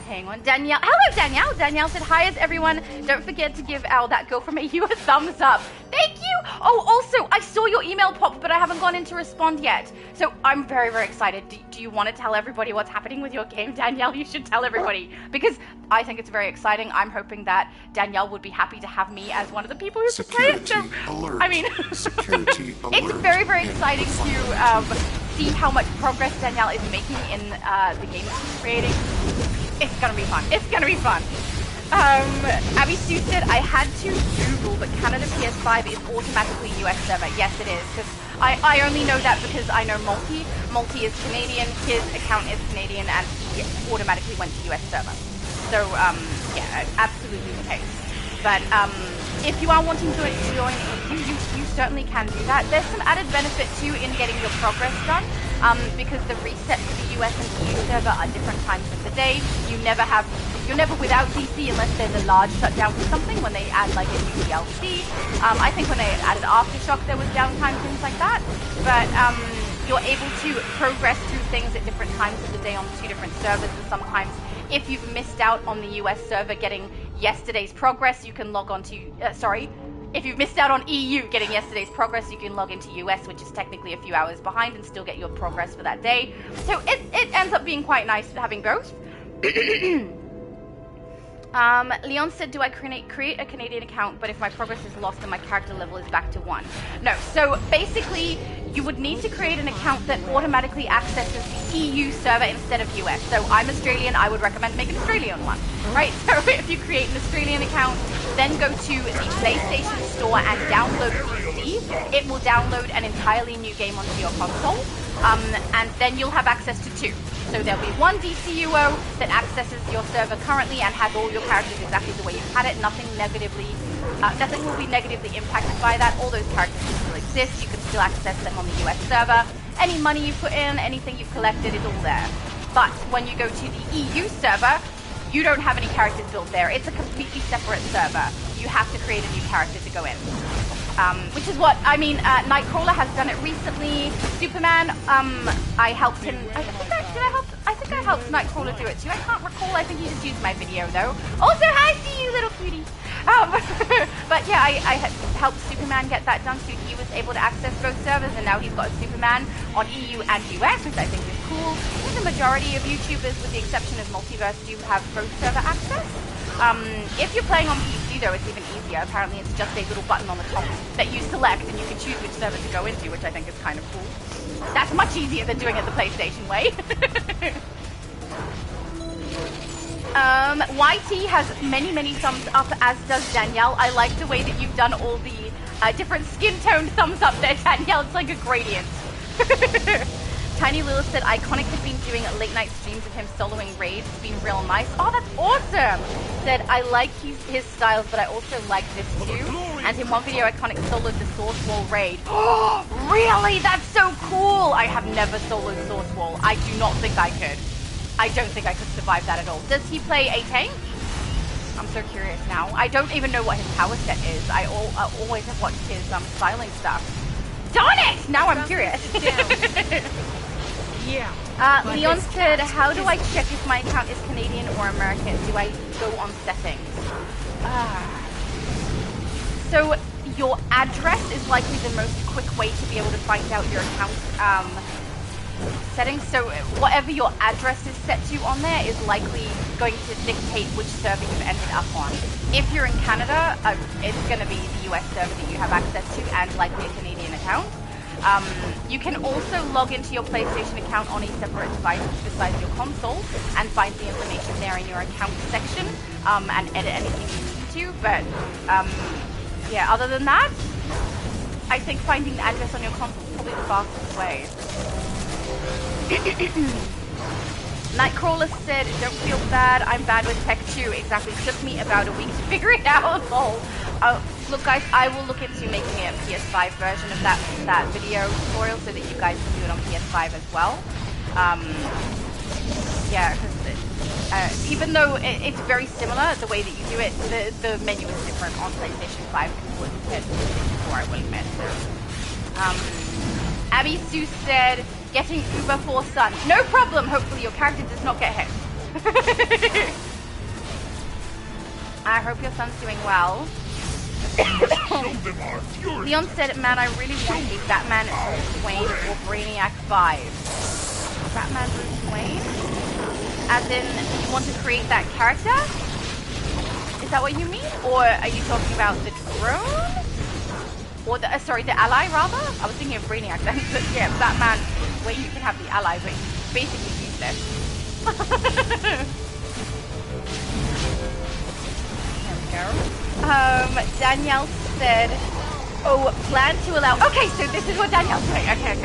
Hang on, Danielle. Hello, Danielle. Danielle said, hi, as everyone. Don't forget to give Al, that girl from AU, a thumbs up. Thank you. Oh, also, I saw your email pop, but I haven't gone in to respond yet. So I'm very, very excited. Do you want to tell everybody what's happening with your game, Danielle? You should tell everybody, because I think it's very exciting. I'm hoping that Danielle would be happy to have me as one of the people who could play it. So, alert. I mean, Security alert. It's very, very exciting to see how much progress Danielle is making in the game that she's creating. It's gonna be fun. It's gonna be fun. Abby Sue said, I had to Google, but Canada PS5 is automatically US server. Yes, it is, because I only know that because I know Multi. Multi is Canadian, his account is Canadian, and he automatically went to US server. So, yeah, absolutely the case. But, if you are wanting to join, you certainly can do that. There's some added benefit, too, in getting your progress done, because the reset for the US and EU server are different times of the day. You're never without DC unless there's a large shutdown for something, when they add, like, a new DLC. I think when they added Aftershock, there was downtime, things like that. But, you're able to progress through things at different times of the day on two different servers, and sometimes if you've missed out on the US server getting yesterday's progress, you can log on to, if you've missed out on EU getting yesterday's progress, you can log into US, which is technically a few hours behind, and still get your progress for that day. So it ends up being quite nice having both. Leon said, do I create a Canadian account, but if my progress is lost, then my character level is back to 1? No, so basically, you would need to create an account that automatically accesses the EU server instead of US. So I'm Australian, I would recommend make an Australian one, right? So if you create an Australian account, then go to the PlayStation Store and download PC, it will download an entirely new game onto your console, and then you'll have access to two. So there'll be one DCUO that accesses your server currently and has all your characters exactly the way you had it. Nothing will be negatively impacted by that. All those characters will still exist. You can still access them on the US server. Any money you put in, anything you've collected is all there. But when you go to the EU server, you don't have any characters built there. It's a completely separate server. You have to create a new character to go in. Which is what, I mean, Nightcrawler has done it recently. Supermann, I helped him, I think I helped Nightcrawler do it too. I can't recall, I think he just used my video though. Also, hi, see you little cutie. But yeah, I helped Supermann get that done so he was able to access both servers, and now he's got a Supermann on EU and US, which I think is cool. I think the majority of YouTubers, with the exception of Multiverse, do have both server access. If you're playing on PC though, it's even easier. Apparently it's just a little button on the top that you select and you can choose which server to go into, which I think is kind of cool. That's much easier than doing it the PlayStation way. YT has many thumbs up, as does Danielle. I like the way that you've done all the different skin tone thumbs up there, Danielle. It's like a gradient. Tiny Lilith said, Iconic has been doing late night streams of him soloing raids. It's been real nice. Oh, that's awesome. Said, I like his styles, but I also like this too. And in one video, Iconic soloed the Source Wall raid. Oh, really? That's so cool. I have never soloed Source Wall. I do not think I could. I don't think I could survive that at all. Does he play a tank? I'm so curious now. I don't even know what his power set is. I always have watched his styling stuff. Darn it! Now I'm curious. Yeah. Leon said, how do I check if my account is Canadian or American? Do I go on settings? So your address is likely the most quick way to be able to find out your account settings. So whatever your address is set to on there is likely going to dictate which server you've ended up on. If you're in Canada, it's going to be the US server that you have access to and likely a Canadian account. You can also log into your PlayStation account on a separate device besides your console and find the information there in your account section and edit anything you need to. But yeah, other than that, I think finding the address on your console is probably the fastest way. Nightcrawler said, don't feel bad, I'm bad with tech too. Exactly, it took me about a week to figure it out. Look guys, I will look into making a PS5 version of that video tutorial so that you guys can do it on PS5 as well. Yeah, because even though it's very similar, the way that you do it, the menu is different on PlayStation 5 compared to PS4, I will admit. Abby Sue said, getting Uber for Sun. No problem, hopefully your character does not get hit. I hope your son's doing well. Leon said, man, I really want a Batman Bruce Wayne or Brainiac 5. Batman Bruce Wayne? As in, you want to create that character? Is that what you mean? Or are you talking about the drone? Or the, sorry, the ally rather? I was thinking of Brainiac then, but yeah, Batman Bruce Wayne, you can have the ally, but he's basically useless. There we go. Danielle said, oh, plan to allow, okay, so this is what Danielle's saying, okay.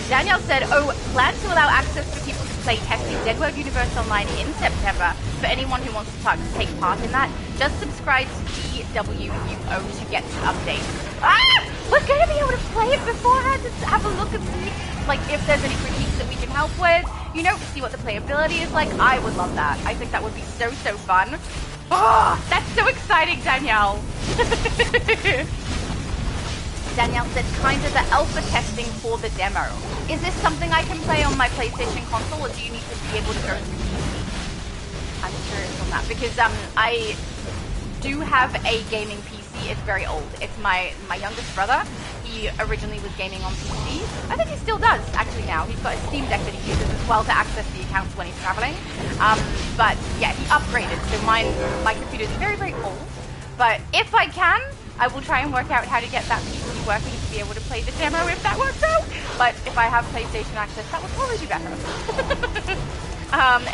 Danielle said, oh, plan to allow access for people to play testing Dead World Universe Online in September. For anyone who wants to take part in that, just subscribe to DCUO to get the update. We're going to be able to play it beforehand, just have a look and see, like, if there's any critiques that we can help with, you know, see what the playability is like. I would love that. I think that would be so fun. Oh, that's so exciting, Danielle. Danielle said, kind of the alpha testing for the demo. Is this something I can play on my PlayStation console, or do you need to be able to go through PC? I'm curious on that, because I do have a gaming PC. It's very old. It's my youngest brother. He originally was gaming on PC. I think he still does, actually, now. He's got a Steam Deck that he uses as well to access the accounts when he's traveling. But yeah, he upgraded. So my computer is very old. But if I can, I will try and work out how to get that PC working to be be able to play the demo if that works out. But if I have PlayStation access, that would probably be better.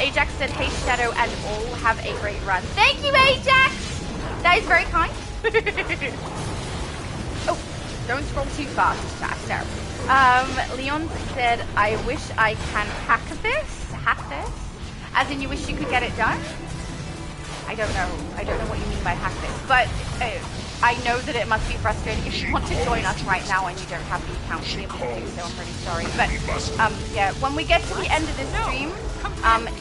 Ajax said, hey Shadow and all, have a great run. Thank you, Ajax! That is very kind. Oh, don't scroll too fast, faster. Leon said, I wish I can hack this. Hack this? As in you wish you could get it done? I don't know what you mean by hack this, but I know that it must be frustrating if you want to join us right now and you don't have the account to be able to do so. I'm really sorry. But yeah, when we get to the end of this stream,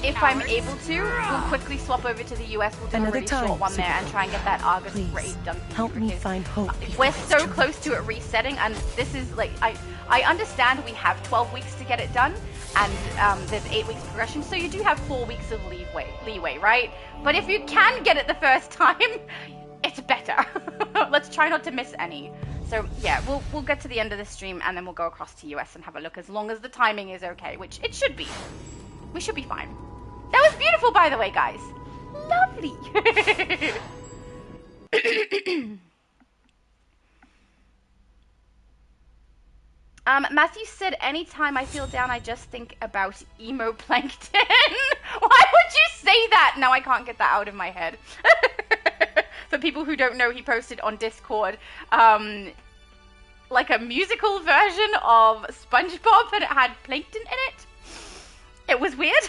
if I'm able to, we'll quickly swap over to the US. We'll do a really short one there and try and get that Argus raid done. Help me find hope. We're so close to it resetting, and this is like, I understand we have 12 weeks to get it done, and there's 8 weeks progression, so you do have 4 weeks of leeway, right? But if you can get it the first time, it's better. Let's try not to miss any. So yeah, we'll get to the end of the stream and then we'll go across to US and have a look, as long as the timing is okay, which it should be. We should be fine. That was beautiful, by the way, guys. Lovely. Matthew said, anytime I feel down, I just think about emo plankton. Why would you say that? Now I can't get that out of my head. For people who don't know, he posted on Discord like a musical version of SpongeBob, and it had plankton in it. It was weird.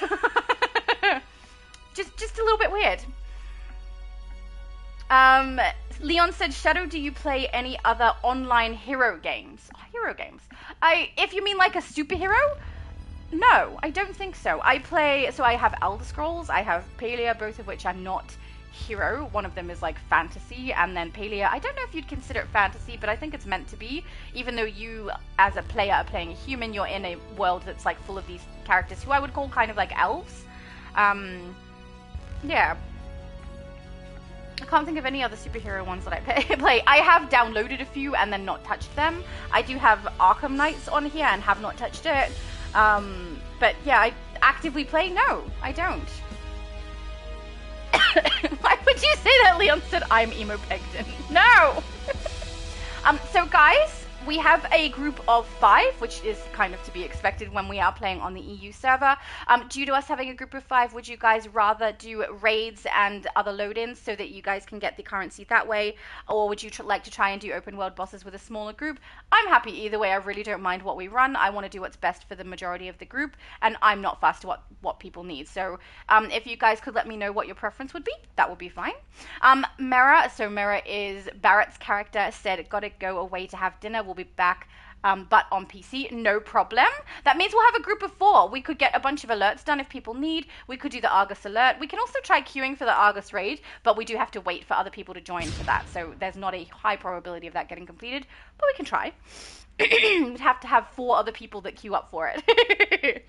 just a little bit weird. Leon said, Shadow, do you play any other online hero games? Oh, hero games. If you mean like a superhero, no, I don't think so. I have Elder Scrolls, I have Palia, both of which are not hero. One of them is like fantasy, and then Palia, I don't know if you'd consider it fantasy, but I think it's meant to be. Even though you, as a player, are playing a human, you're in a world that's like full of these characters who I would call kind of like elves. Yeah. I can't think of any other superhero ones that I play. I have downloaded a few and then not touched them. I do have Arkham Knights on here and have not touched it. But yeah, I actively play? No, I don't. Why would you say that? Leon said, I'm emo pegged in. No! So guys, we have a group of 5, which is kind of to be expected when we are playing on the EU server. Due to us having a group of 5, would you guys rather do raids and other load-ins so that you guys can get the currency that way? Or would you like to try and do open world bosses with a smaller group? I'm happy either way. I really don't mind what we run. I want to do what's best for the majority of the group, and I'm not fussed what people need. So if you guys could let me know what your preference would be, that would be fine. Mera is Barrett's character, said, gotta go away to have dinner. We'll be back, but on PC, no problem. That means we'll have a group of 4. We could get a bunch of alerts done if people need. We could do the Argus alert. We can also try queuing for the Argus raid, but we do have to wait for other people to join for that, so there's not a high probability of that getting completed, but we can try. We'd have to have 4 other people that queue up for it.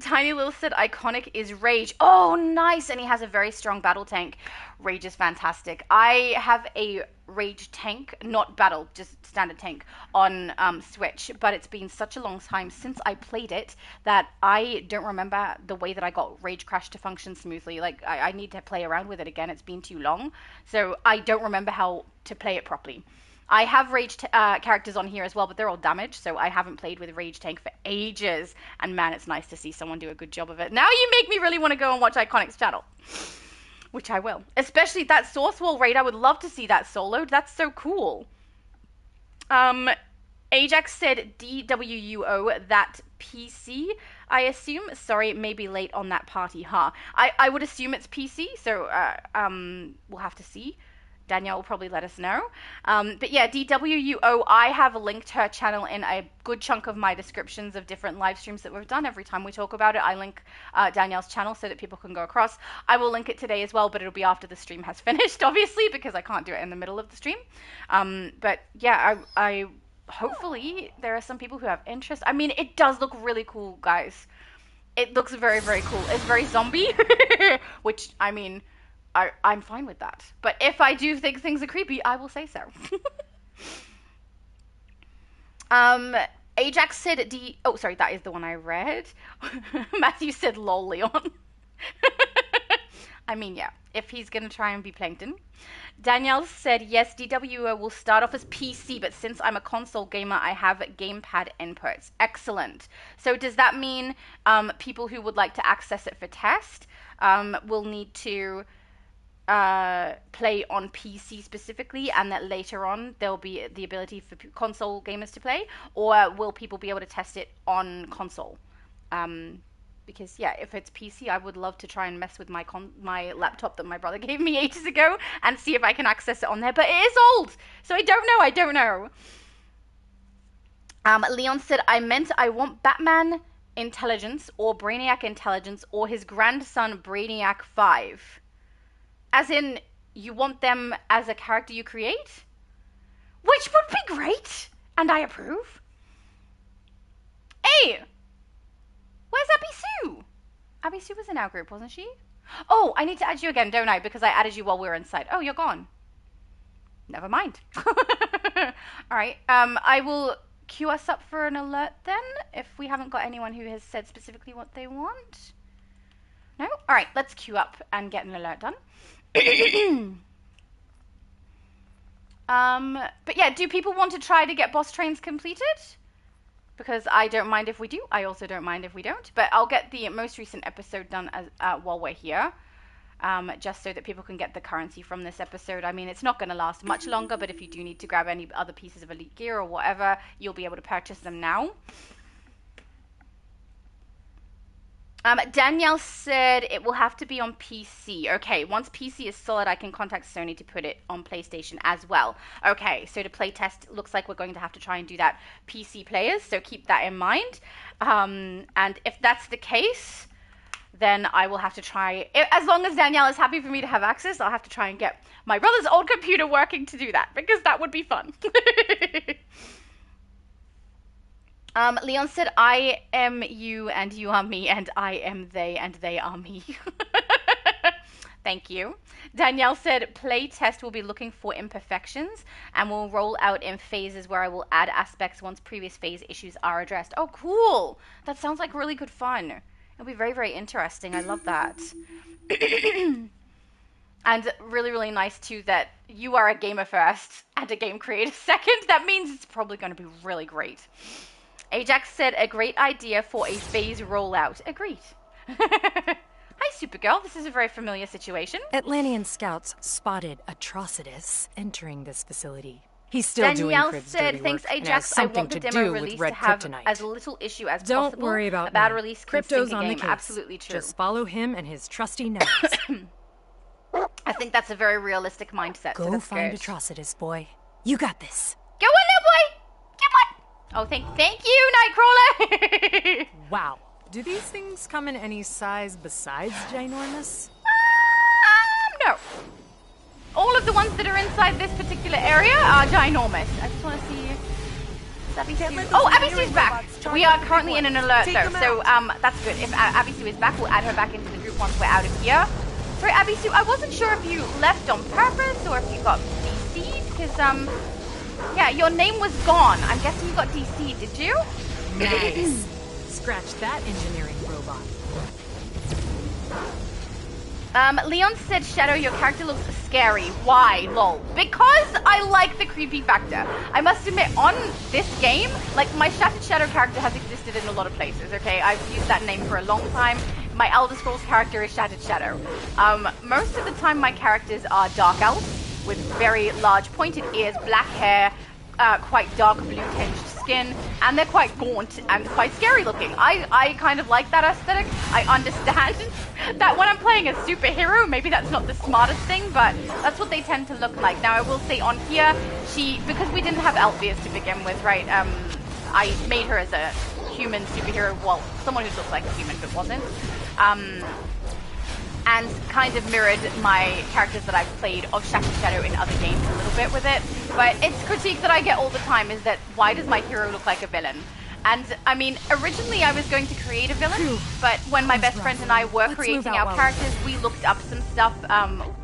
Tiny Lil said iconic is Rage. Oh, nice. And he has a very strong battle tank. Rage is fantastic. I have a Rage tank, not battle, just standard tank on Switch, but it's been such a long time since I played it that I don't remember the way that I got Rage Crash to function smoothly. Like, I need to play around with it again. It's been too long. So I don't remember how to play it properly. I have Rage characters on here as well, but they're all damaged, so I haven't played with Rage Tank for ages. And man, it's nice to see someone do a good job of it. Now you make me really want to go and watch Iconic's channel, which I will. Especially that Source Wall raid, I would love to see that soloed. That's so cool. Ajax said DWUO, that PC, I assume. Sorry, maybe late on that party, huh? I would assume it's PC, so we'll have to see. Danielle will probably let us know. But yeah, DWUO, I have linked her channel in a good chunk of my descriptions of different live streams that we've done. Every time we talk about it, I link Danielle's channel so that people can go across. I will link it today as well, but it'll be after the stream has finished, obviously, because I can't do it in the middle of the stream. But yeah, I hopefully there are some people who have interest. I mean, it does look really cool, guys. It looks very, very cool. It's very zombie, which, I mean, I'm fine with that. But if I do think things are creepy, I will say so. Ajax said oh, sorry, that is the one I read. Matthew said lol, Leon. I mean, yeah, if he's going to try and be Plankton. Danielle said, yes, DWO will start off as PC, but since I'm a console gamer, I have gamepad inputs. Excellent. So does that mean people who would like to access it for test will need to play on PC specifically, and that later on there'll be the ability for console gamers to play? Or will people be able to test it on console? Because yeah, if it's PC, I would love to try and mess with my laptop that my brother gave me ages ago and see if I can access it on there. But it is old, so I don't know. Leon said, I want Batman Intelligence or Brainiac Intelligence or his grandson Brainiac 5. As in, you want them as a character you create? Which would be great, and I approve. Hey! Where's Abby Sue? Abby Sue was in our group, wasn't she? Oh, I need to add you again, don't I? Because I added you while we were inside. Oh, you're gone. Never mind. All right. I will queue us up for an alert then, if we haven't got anyone who has said specifically what they want. No? All right, let's queue up and get an alert done. But yeah, do people want to try to get boss trains completed? Because I don't mind if we do. I also don't mind if we don't. But I'll get the most recent episode done while we're here. Just so that people can get the currency from this episode. I mean, it's not going to last much longer, but if you do need to grab any other pieces of Elite gear or whatever, you'll be able to purchase them now. Danielle said it will have to be on PC. Okay, once PC is solid, I can contact Sony to put it on PlayStation as well. Okay, so to play test, looks like we're going to have to try and do that PC players, so keep that in mind. And if that's the case, then I will have to try, as long as Danielle is happy for me to have access, I'll have to try and get my brother's old computer working to do that, because that would be fun. Leon said, I am you and you are me and I am they and they are me. Thank you. Danielle said, play test will be looking for imperfections and will roll out in phases where I will add aspects once previous phase issues are addressed. Oh, cool. That sounds like really good fun. It'll be very, very interesting. I love that. And really, really nice, too, that you are a gamer first and a game creator second. That means it's probably going to be really great. Ajax said, a great idea for a phase rollout. Agreed. Hi, Supergirl. This is a very familiar situation. Atlantean scouts spotted Atrocitus entering this facility. He's still Danielle doing Crib's said, dirty thanks, work and Ajax. has I something want the to demo do release with red to have kryptonite. as little issue as Don't possible. worry about a bad me. release can Crypto's sink a on the game. case. Absolutely true. Just follow him and his trusty nose. I think that's a very realistic mindset. Go so that's find good. Atrocitus, boy. You got this. Go on, little boy. Come on. Oh, thank you, Nightcrawler. Wow. Do these things come in any size besides ginormous? No. All of the ones that are inside this particular area are ginormous. I just want to see. Abby Sue. Oh, Abby Sue's back. We are currently in an alert though, so that's good. If Abby Sue is back, we'll add her back into the group once we're out of here. Sorry, Abby Sue, I wasn't sure if you left on purpose or if you got DC'd, because yeah, your name was gone. I'm guessing you got DC'd, did you? Nice. Scratch that engineering robot. Leon said, Shadow, your character looks scary. Why? Lol. Because I like the creepy factor. I must admit, on this game, like, my Shattered Shadow character has existed in a lot of places, okay? I've used that name for a long time. My Elder Scrolls character is Shattered Shadow. Most of the time, my characters are dark elves with very large pointed ears, black hair, quite dark blue tinged skin, and they're quite gaunt and quite scary looking. I kind of like that aesthetic. I understand that when I'm playing a superhero, maybe that's not the smartest thing, but that's what they tend to look like. Now, I will say on here, because we didn't have Alpheus to begin with, right, I made her as a human superhero, well, someone who looks like a human but wasn't, and kind of mirrored my characters that I've played of Shattered Shadow in other games a little bit with it. But it's critique that I get all the time is that, why does my hero look like a villain? And, I mean, originally I was going to create a villain, but when my best friend and I were creating our characters, we looked up some stuff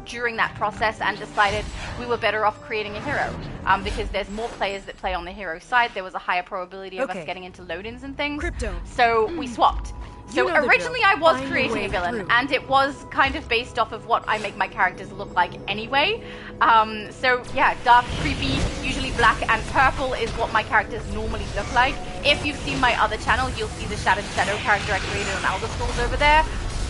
during that process and decided we were better off creating a hero. Because there's more players that play on the hero side, there was a higher probability of us getting into load-ins and things. Crypto. So we swapped. So You know the originally drill. I was Find your creating way a villain, through. and it was kind of based off of what I make my characters look like anyway. So yeah, dark, creepy, usually black and purple is what my characters normally look like. If you've seen my other channel, you'll see the Shattered Shadow character I created on Elder Scrolls over there.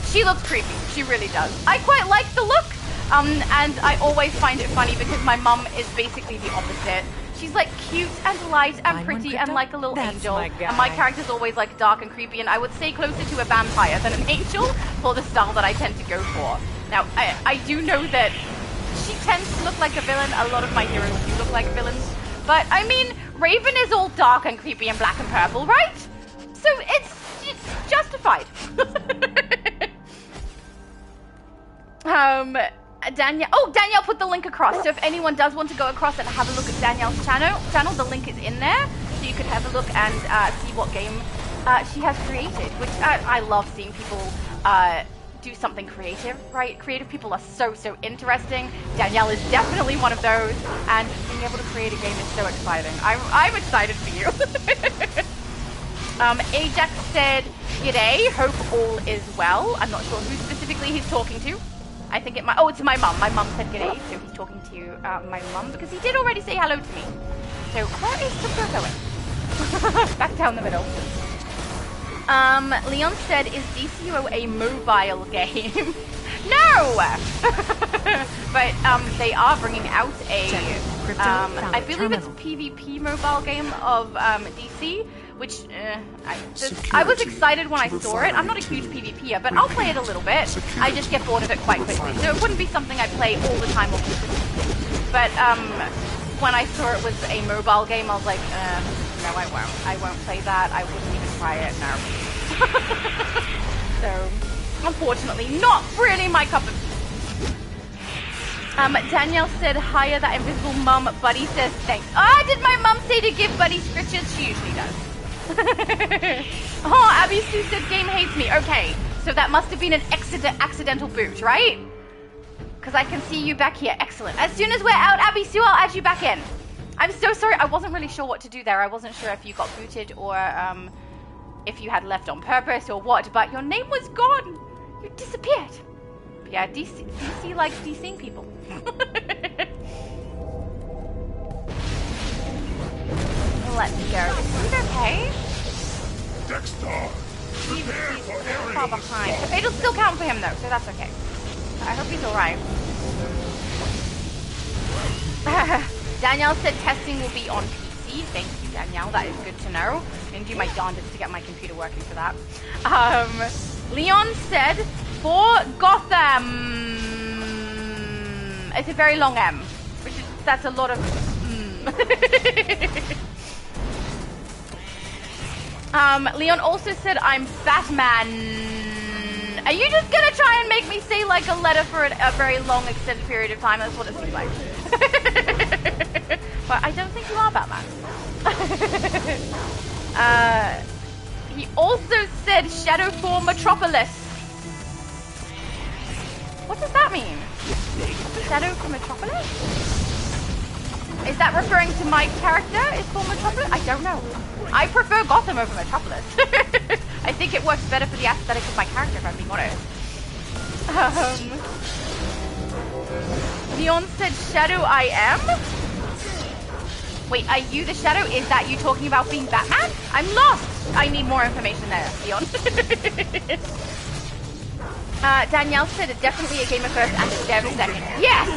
She looks creepy, she really does. I quite like the look, and I always find it funny because my mum is basically the opposite. She's like cute and light and Find one, pretty and Crypto? like a little That's angel. my guy. And my character's always like dark and creepy, and I would say closer to a vampire than an angel for the style that I tend to go for. Now, I do know that she tends to look like a villain. A lot of my heroes do look like villains. But I mean, Raven is all dark and creepy and black and purple, right? So it's justified. Danielle put the link across. So if anyone does want to go across and have a look at Danielle's channel, the link is in there, so you can have a look and see what game she has created. Which I love seeing people do something creative, right? Creative people are so interesting. Danielle is definitely one of those, and being able to create a game is so exciting. I'm excited for you. Ajax said, "G'day, hope all is well." I'm not sure who specifically he's talking to. I think it might. Oh, it's my mum. My mum said g'day, so he's talking to my mum because he did already say hello to me. So where is Super going? Back down the middle. Leon said, "Is DCUO a mobile game?" No, but they are bringing out a. I believe it's PvP mobile game of DC. Which, I was excited when I saw it. I'm not a huge PvPer, but I'll play it a little bit. I just get bored of it quite quickly. So it wouldn't be something I play all the time or consistently. But when I saw it was a mobile game, I was like, no, I won't. I won't play that. I wouldn't even try it, no. So, unfortunately, not really my cup of tea. Danielle said, "Hiya, that invisible mum." Buddy says, "Thanks." Ah, did my mum say to give Buddy scritches? She usually does. Oh, Abby Sue said, "Game hates me." Okay, so that must have been an accidental boot, right? Because I can see you back here. Excellent. As soon as we're out, Abby Sue, I'll add you back in. I'm so sorry. I wasn't really sure what to do there. I wasn't sure if you got booted or if you had left on purpose or what, but your name was gone. You disappeared. But yeah, DC likes DCing people. Let's go. Is he okay? Dexter, He's far behind. Okay, it'll still count for him though, so that's okay. I hope he's alright. Danielle said testing will be on PC. Thank you, Danielle. That is good to know. I'm going to do my darndest to get my computer working for that. Leon said, "For Gotham." It's a very long M, which is, that's a lot of Leon also said, "I'm Batman." Are you just gonna try and make me say like a letter for a very long extended period of time? That's what it seems like. But I don't think you are Batman. He also said, "Shadow for Metropolis." What does that mean? Shadow for Metropolis? Is that referring to my character? Is for Metropolis? I don't know. I prefer Gotham over Metropolis. I think it works better for the aesthetic of my character, if I'm being honest. Leon said, "Shadow I am?" Wait, are you the Shadow? Is that you talking about being Batman? I'm lost. I need more information there, Leon. Danielle said, "Definitely a gamer first and a dev second." Yes!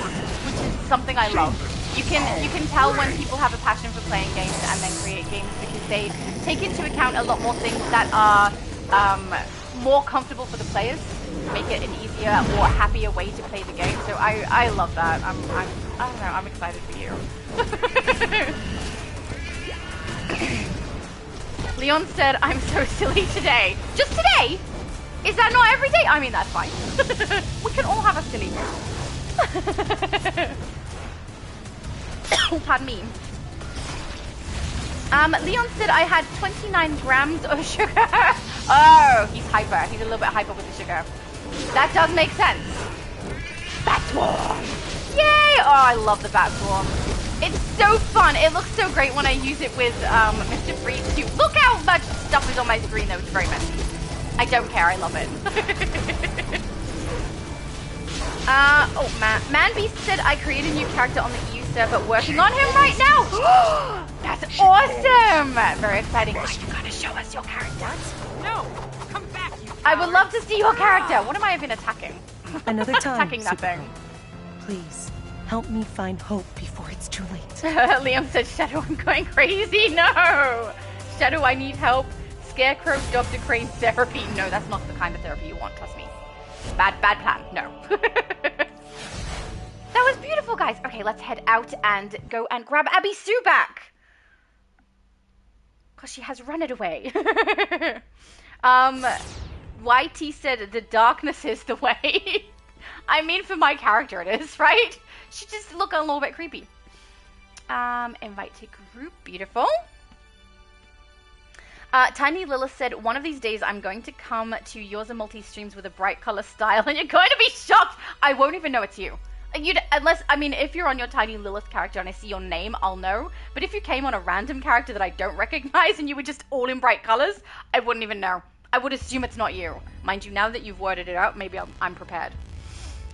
Which is something I love. You can tell when people have a passion for playing games and then create games because they take into account a lot more things that are more comfortable for the players, make it an easier or happier way to play the game. So I love that. I don't know, I'm excited for you. Leon said, "I'm so silly today." Just today? Is that not every day? I mean, that's fine. We can all have a silly day. Pardon me. Leon said, "I had 29 grams of sugar." Oh, he's hyper. He's a little bit hyper with the sugar. That does make sense. Bat Swarm. Yay! Oh, I love the Bat Swarm. It's so fun. It looks so great when I use it with Mr. Freeze too. Look how much stuff is on my screen though. It's very messy. I don't care, I love it. Manbeast said I created a new character on the EU server, working on him right now. That's awesome! Very exciting. Are you gonna show us your character? No! Come back, you I would love to see your character. What am I even attacking? Another time, Attacking that thing. Superman. Please, help me find hope before it's too late. Liam said, Shadow, I'm going crazy. No! Shadow, I need help. Scarecrow, Dr. Crane therapy. No, that's not the kind of therapy you want, trust me. Bad plan. No. That was beautiful, guys. Okay, let's head out and go and grab Abby Sue back. Because she has run it away. YT said the darkness is the way. I mean, for my character it is, right? She just look a little bit creepy. Invite to group. Beautiful. Tiny Lilith said, one of these days I'm going to come to yours and multi streams with a bright color style and you're going to be shocked. I won't even know it's you. If you're on your Tiny Lilith character and I see your name, I'll know. But if you came on a random character that I don't recognize and you were just all in bright colors, I wouldn't even know. I would assume it's not you. Mind you, now that you've worded it out, maybe I'm prepared.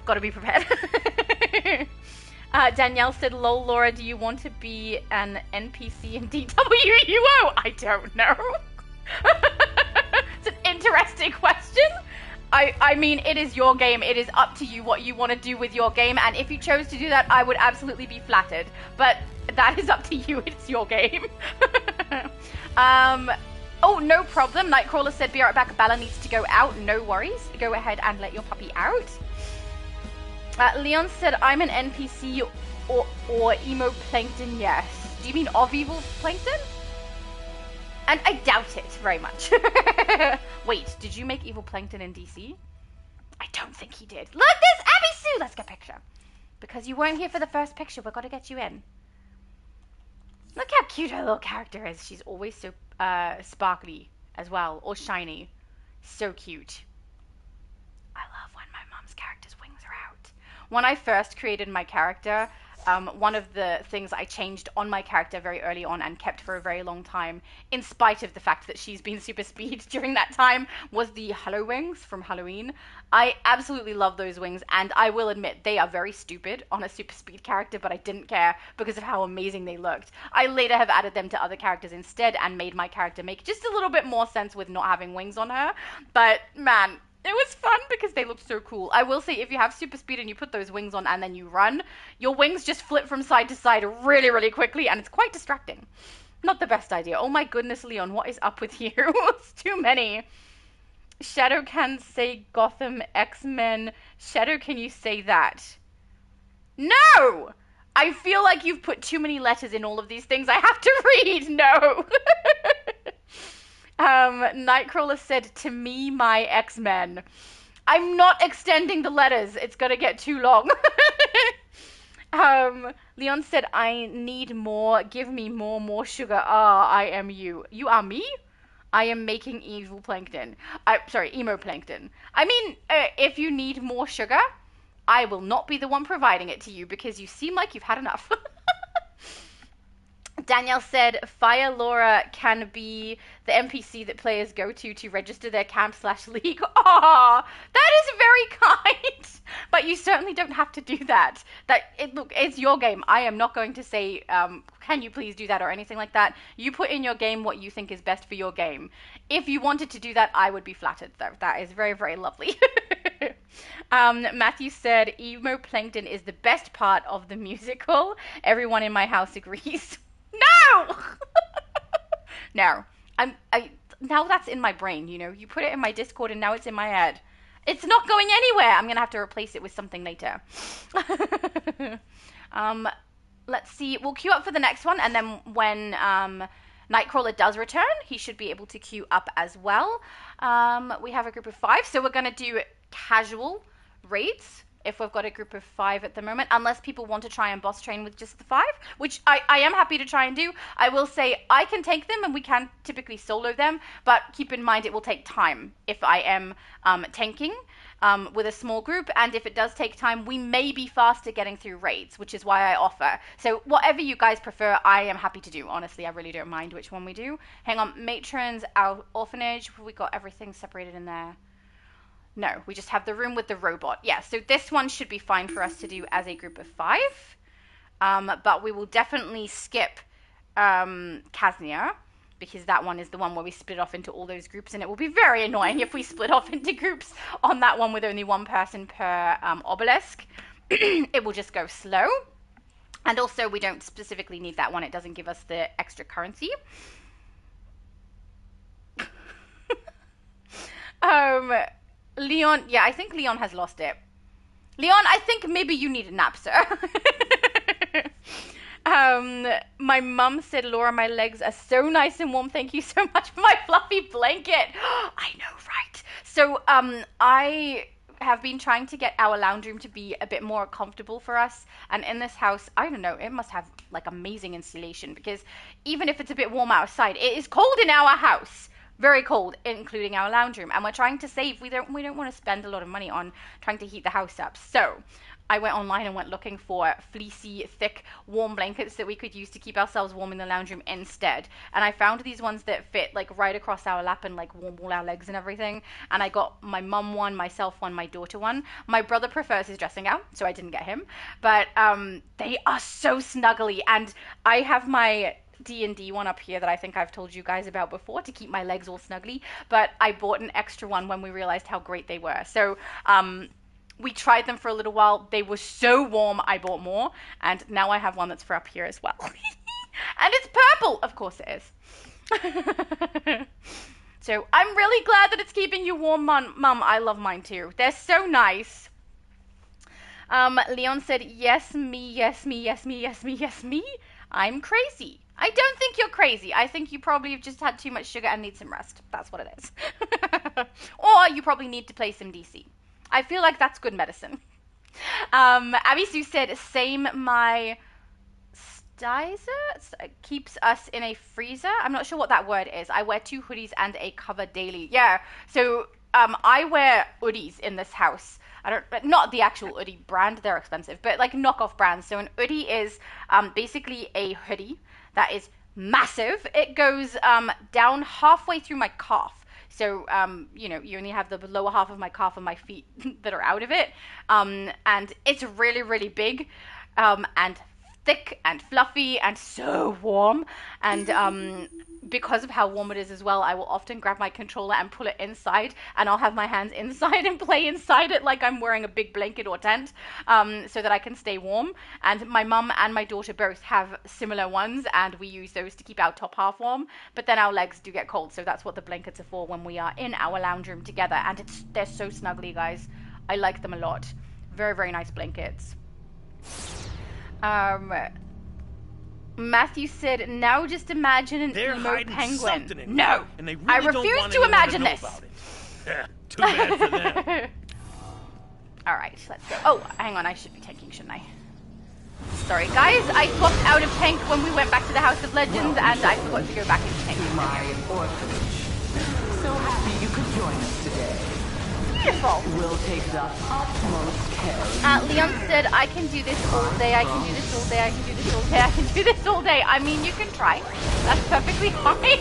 Gotta be prepared. Danielle said, lol, Laura, do you want to be an NPC in DCUO? I don't know. It's an interesting question. I mean, it is your game. It is up to you what you want to do with your game. And if you chose to do that, I would absolutely be flattered. But that is up to you. It's your game. Oh, no problem. Nightcrawler said, be right back. Bella needs to go out. No worries. Go ahead and let your puppy out. Leon said, I'm an NPC or emo plankton, yes. Do you mean of evil plankton? And I doubt it very much. Wait, did you make evil plankton in DC? I don't think he did. Look, there's Abby Sue! Let's get a picture. Because you weren't here for the first picture, we've got to get you in. Look how cute her little character is. She's always so sparkly as well, or shiny. So cute. I love when my mom's character's wings are out. When I first created my character, one of the things I changed on my character very early on and kept for a very long time, in spite of the fact that she's been super speed during that time, was the Hello Wings from Halloween. I absolutely love those wings, and I will admit they are very stupid on a super speed character, but I didn't care because of how amazing they looked. I later have added them to other characters instead and made my character make just a little bit more sense with not having wings on her. But man, it was fun because they looked so cool. I will say, if you have super speed and you put those wings on and then you run, your wings just flip from side to side really, really quickly, and it's quite distracting. Not the best idea. Oh my goodness, Leon, what is up with you? It's too many. Shadow can say Gotham, X-Men. Shadow, can you say that? No! I feel like you've put too many letters in all of these things I have to read. No! Nightcrawler said, to me, my X-Men. I'm not extending the letters. It's going to get too long. Leon said, I need more. Give me more sugar. Ah, I am you. You are me? I am making evil plankton. Emo plankton. I mean, if you need more sugar, I will not be the one providing it to you because you seem like you've had enough. Danielle said, Fire Laura can be the NPC that players go to register their camp/league. Aw, that is very kind. But you certainly don't have to do that. Look, it's your game. I am not going to say, can you please do that or anything like that. You put in your game what you think is best for your game. If you wanted to do that, I would be flattered, though. That is very, very lovely. Matthew said, Emo Plankton is the best part of the musical. Everyone in my house agrees. No! No. Now that's in my brain, you know. You put it in my Discord and now it's in my head. It's not going anywhere. I'm going to have to replace it with something later. Let's see. We'll queue up for the next one, and then when Nightcrawler does return, he should be able to queue up as well. We have a group of 5, so we're going to do casual raids if we've got a group of 5 at the moment, unless people want to try and boss train with just the 5, which I am happy to try and do. I will say I can take them and we can typically solo them, but keep in mind it will take time if I am tanking with a small group, and if it does take time, we may be faster getting through raids, which is why I offer. So whatever you guys prefer, I am happy to do. Honestly, I really don't mind which one we do. Hang on, matrons, our orphanage, we got everything separated in there. No, we just have the room with the robot. Yeah, so this one should be fine for us to do as a group of 5. But we will definitely skip Kaznia, because that one is the one where we split off into all those groups, and it will be very annoying if we split off into groups on that one with only 1 person per obelisk. It will just go slow. And also, we don't specifically need that one. It doesn't give us the extra currency. Leon, yeah, I think Leon has lost it. Leon, I think maybe you need a nap, sir. My mum said, Laura, my legs are so nice and warm. Thank you so much for my fluffy blanket. I know, right? So, I have been trying to get our lounge room to be a bit more comfortable for us. And in this house, I don't know, it must have like amazing insulation, because even if it's a bit warm outside, it is cold in our house. Very cold, including our lounge room, and we're trying to save. We don't want to spend a lot of money on trying to heat the house up. So I went online and went looking for fleecy, thick, warm blankets that we could use to keep ourselves warm in the lounge room instead. And I found these ones that fit like right across our lap and like warm all our legs and everything. And I got my mum one, myself one, my daughter one. My brother prefers his dressing gown, so I didn't get him. But they are so snuggly, and I have my D&D one up here that I think I've told you guys about before to keep my legs all snuggly, but I bought an extra one when we realized how great they were. So we tried them for a little while. They were so warm, I bought more, and now I have one that's for up here as well. And it's purple! Of course it is. So I'm really glad that it's keeping you warm, Mum. I love mine too. They're so nice. Leon said, yes, me, yes, me, yes, me, yes, me, yes, me. I'm crazy. I don't think you're crazy. I think you probably have just had too much sugar and need some rest. That's what it is. Or you probably need to play some DC. I feel like that's good medicine. Abby Sue said, same, my styzer keeps us in a freezer. I'm not sure what that word is. I wear 2 hoodies and a cover daily. Yeah, so I wear hoodies in this house. Not the actual hoodie brand, they're expensive, but like knockoff brands. So an hoodie is basically a hoodie that is massive. It goes down halfway through my calf. So, you know, you only have the lower half of my calf and my feet that are out of it. And it's really, really big and thick and fluffy and so warm. And because of how warm it is as well, I will often grab my controller and pull it inside, and I'll have my hands inside and play inside it like I'm wearing a big blanket or tent, so that I can stay warm. And my mum and my daughter both have similar ones, and we use those to keep our top half warm, but then our legs do get cold, so that's what the blankets are for when we are in our lounge room together. And they're so snuggly, guys. I like them a lot. Very, very nice blankets. Matthew said, now just imagine an emo penguin. No, and they really I refuse to imagine this. Yeah, too bad for them. All right, let's go. Oh, hang on, I should be tanking, shouldn't I? Sorry, guys, I swapped out of tank when we went back to the House of Legends, and I forgot to go back into tank. My orphanage. So happy you could join us today. Beautiful. We'll take the utmost care. Leon said, I can do this all day, I can do this all day, I can do this all day, I can do this all day. I mean, you can try. That's perfectly fine.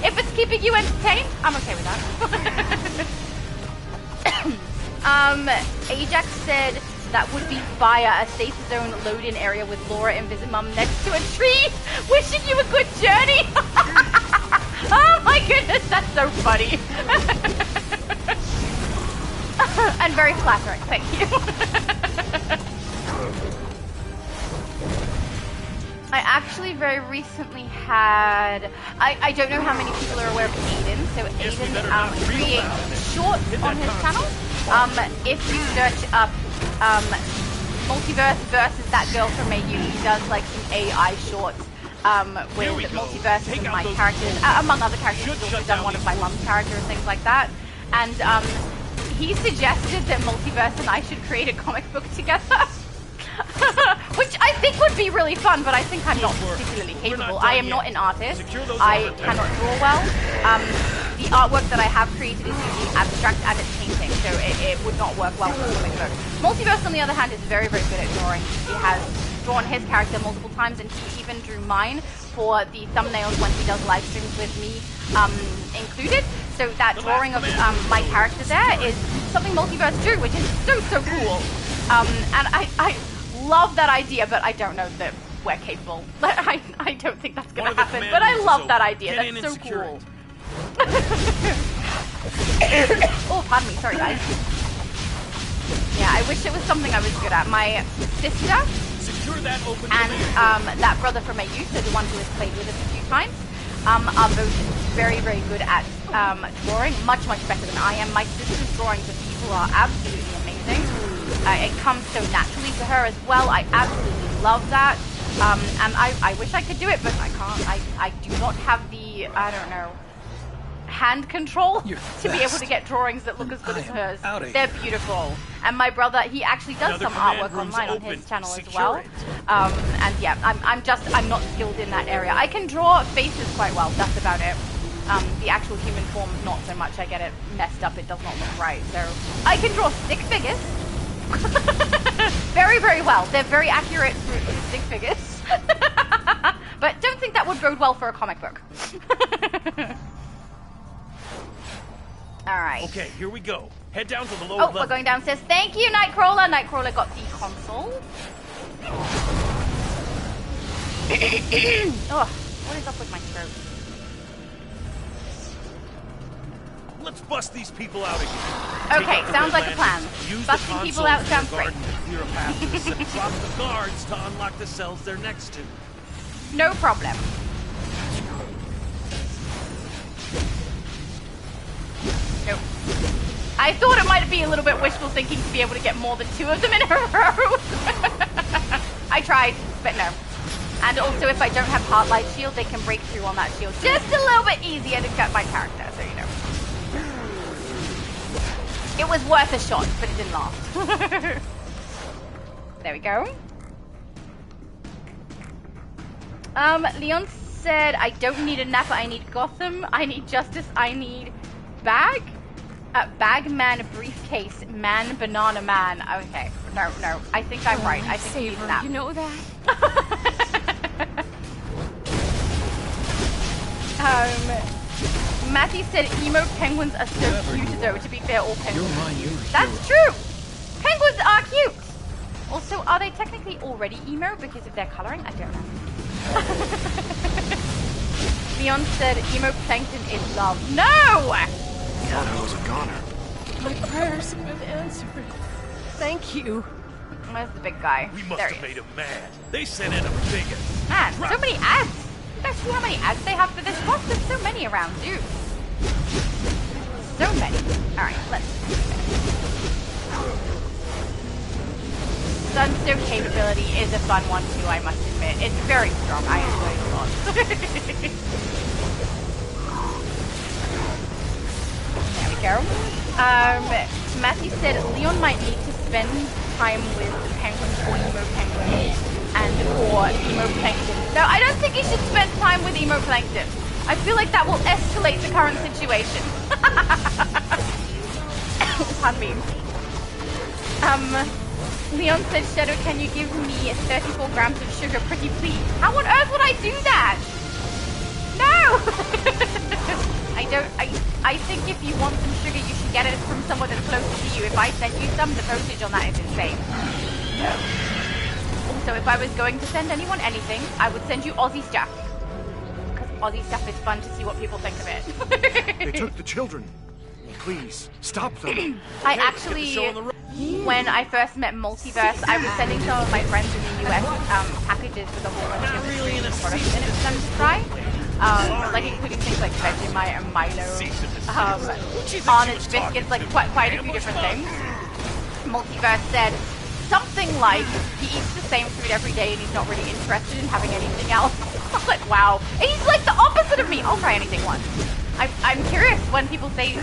If it's keeping you entertained, I'm okay with that. Ajax said, that would be fire, a safe zone load-in area with Laura and Visimum next to a tree. Wishing you a good journey. Oh my goodness, that's so funny. And very flattering, thank you. I actually very recently had, I don't know how many people are aware of Aiden, so Aiden creates shorts on his channel. If you search up Multiverse versus that girl from AU, he does like some AI shorts with Multiverse and my characters, among other characters. He's also done one of my mum's characters and things like that. And he suggested that Multiverse and I should create a comic book together. Which I think would be really fun, but I think I'm not particularly capable. I am not an artist. I cannot draw well. The artwork that I have created is usually abstract and it's painting, so it would not work well for a comic book. Multiverse, on the other hand, is very, very good at drawing. He has drawn his character multiple times, and he even drew mine for the thumbnails when he does live streams with me included. So that drawing of my character there is something Multiverse drew, which is so, so cool. And I love that idea, but I don't know that we're capable. I don't think that's going to happen, but I love that idea. That's so cool. Oh, pardon me. Sorry, guys. Yeah, I wish it was something I was good at. My sister and that brother from my youth, so the one who has played with us a few times, are both very, very good at drawing. Much, much better than I am. My sister's drawings of people are absolutely amazing. It comes so naturally to her as well. I absolutely love that. And I wish I could do it, but I can't. I do not have the, I don't know, hand control to be able to get drawings that look as good as hers. They're beautiful. And my brother, he actually does some artwork online on his channel as well. And yeah, I'm not skilled in that area. I can draw faces quite well, that's about it. The actual human form, not so much. I get it messed up, it does not look right. So I can draw stick figures. Very, very well. They're very accurate stick figures. But don't think that would bode well for a comic book. Alright. Okay, here we go. Head down to the lower level. We're going downstairs. Thank you, Nightcrawler. Nightcrawler got the console. Oh, what is up with my throat? Let's bust these people out again. Okay, sounds like a plan. Busting people out sounds great. Clear a path to the drop the guards to unlock the cells they're next to. No problem. Nope. I thought it might be a little bit wishful thinking to be able to get more than 2 of them in a row. I tried, but no. And also, if I don't have Heartlight Shield, they can break through on that shield just a little bit easier to cut my character, so you know. It was worth a shot, but it didn't last. There we go. Leon said, I don't need a Napa, I need Gotham, I need Justice, I need Bag? Bag Man, Briefcase, Man, Banana Man. Okay, no, I think I'm right. I think we need that. You know that? Matthew said emo penguins are so cute though, to be fair, all penguins. That's true! Penguins are cute! Also, are they technically already emo because of their coloring? I don't know. Leon said emo plankton is love. No! I thought I was a goner. My prayers have been answered. Thank you. Where's the big guy? We must have made him mad. They sent in a bigot. Man, so many ads! You guys see how many ads they have for this box? There's so many around, dude. So many. Alright, let's Sunstone capability is a fun one too, I must admit. It's very strong. I enjoy it a lot. There we go. Matthew said Leon might need to spend time with penguins or emo penguins or emo plankton. No, I don't think he should spend time with emo plankton. I feel like that will escalate the current situation. Pardon me. Leon said, Shadow, can you give me 34 grams of sugar, pretty please? How on earth would I do that? No! I think if you want some sugar, you should get it from someone that's closer to you. If I sent you some, the postage on that is insane. No. Also, if I was going to send anyone anything, I would send you Aussie stuff. Because Aussie stuff is fun to see what people think of it. They took the children. Please, stop them. I actually, when I first met Multiverse, I was sending some of my friends in the US packages with a whole bunch of products in it for them to try. Like including things like Vegemite and Milo, Arnott's biscuits, like quite a few different things. Multiverse said something like he eats the same food every day and he's not really interested in having anything else. I was like, wow. And he's like the opposite of me. I'll try anything once. I'm curious when people say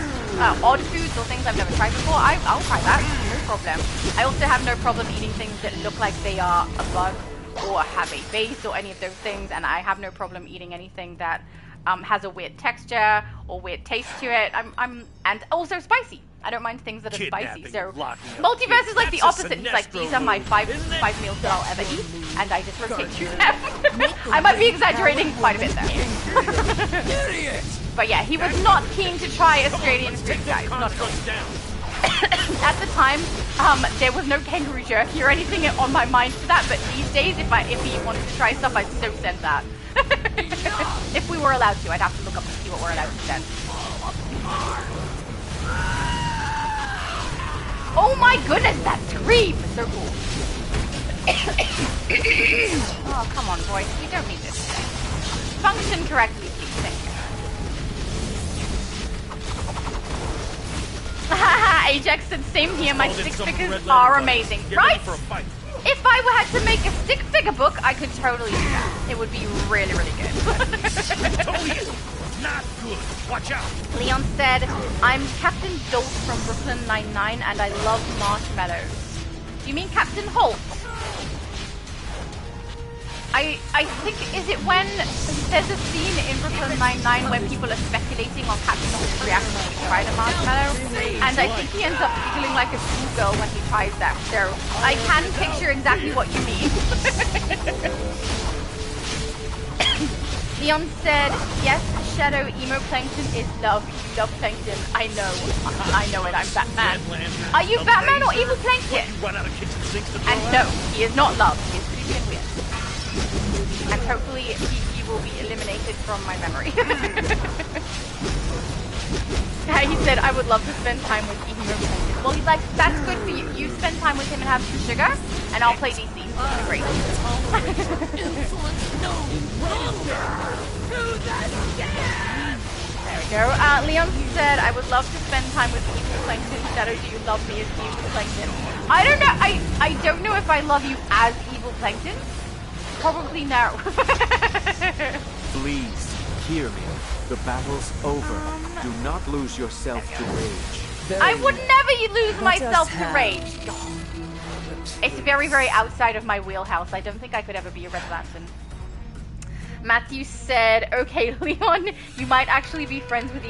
odd foods or things I've never tried before. I'll try that, no problem. I also have no problem eating things that look like they are a bug or have a base or any of those things, and I have no problem eating anything that has a weird texture or weird taste to it. And also spicy. I don't mind things that are spicy. So multiverse is like the opposite. It's like these are my five meals that I'll ever eat, and I just rotate through them. I might be exaggerating quite a bit there. But yeah, he was not keen to try Australian food, guys. Not at all. At the time, there was no kangaroo jerky or anything on my mind for that. But these days, if he wanted to try stuff, I'd so send that. If we were allowed to, I'd have to look up and see what we're allowed to send. Oh my goodness, that scream! So cool. Oh, come on, boys. We don't need this today. Function correctly, please. Thank you. Ajax said, same here. My stick figures are amazing. Right? If I had to make a stick figure book, I could totally do that. It would be really, really good. Not good. Watch out. Leon said, I'm Captain Dolt from Brooklyn Nine-Nine and I love marshmallows. Do you mean Captain Holt? I think, is it when there's a scene in Brooklyn Nine-Nine where people are speculating on Captain Holt's reaction when he tried a marshmallow? And I think he ends up feeling like a schoolgirl when he tries that. So I can picture exactly what you mean. Leon said, yes, Shadow Emo Plankton is love. You love Plankton. I know it. I'm Batman. Are you Batman or Evil Plankton? And no, he is not love. He is creepy and weird. And hopefully he will be eliminated from my memory. He said, I would love to spend time with Emo Plankton. Well, he's like, that's good for you. You spend time with him and have some sugar, and I'll play DC. Great. There we go. Leon said, I would love to spend time with Evil Plankton. Shadow, do you love me as Evil Plankton? I don't know. I don't know if I love you as Evil Plankton. Probably no. Please, hear me. The battle's over. Do not lose yourself to rage. I would never lose myself to rage. It's very, very outside of my wheelhouse. I don't think I could ever be a Red Lantern. Matthew said, okay, Leon, you might actually be friends with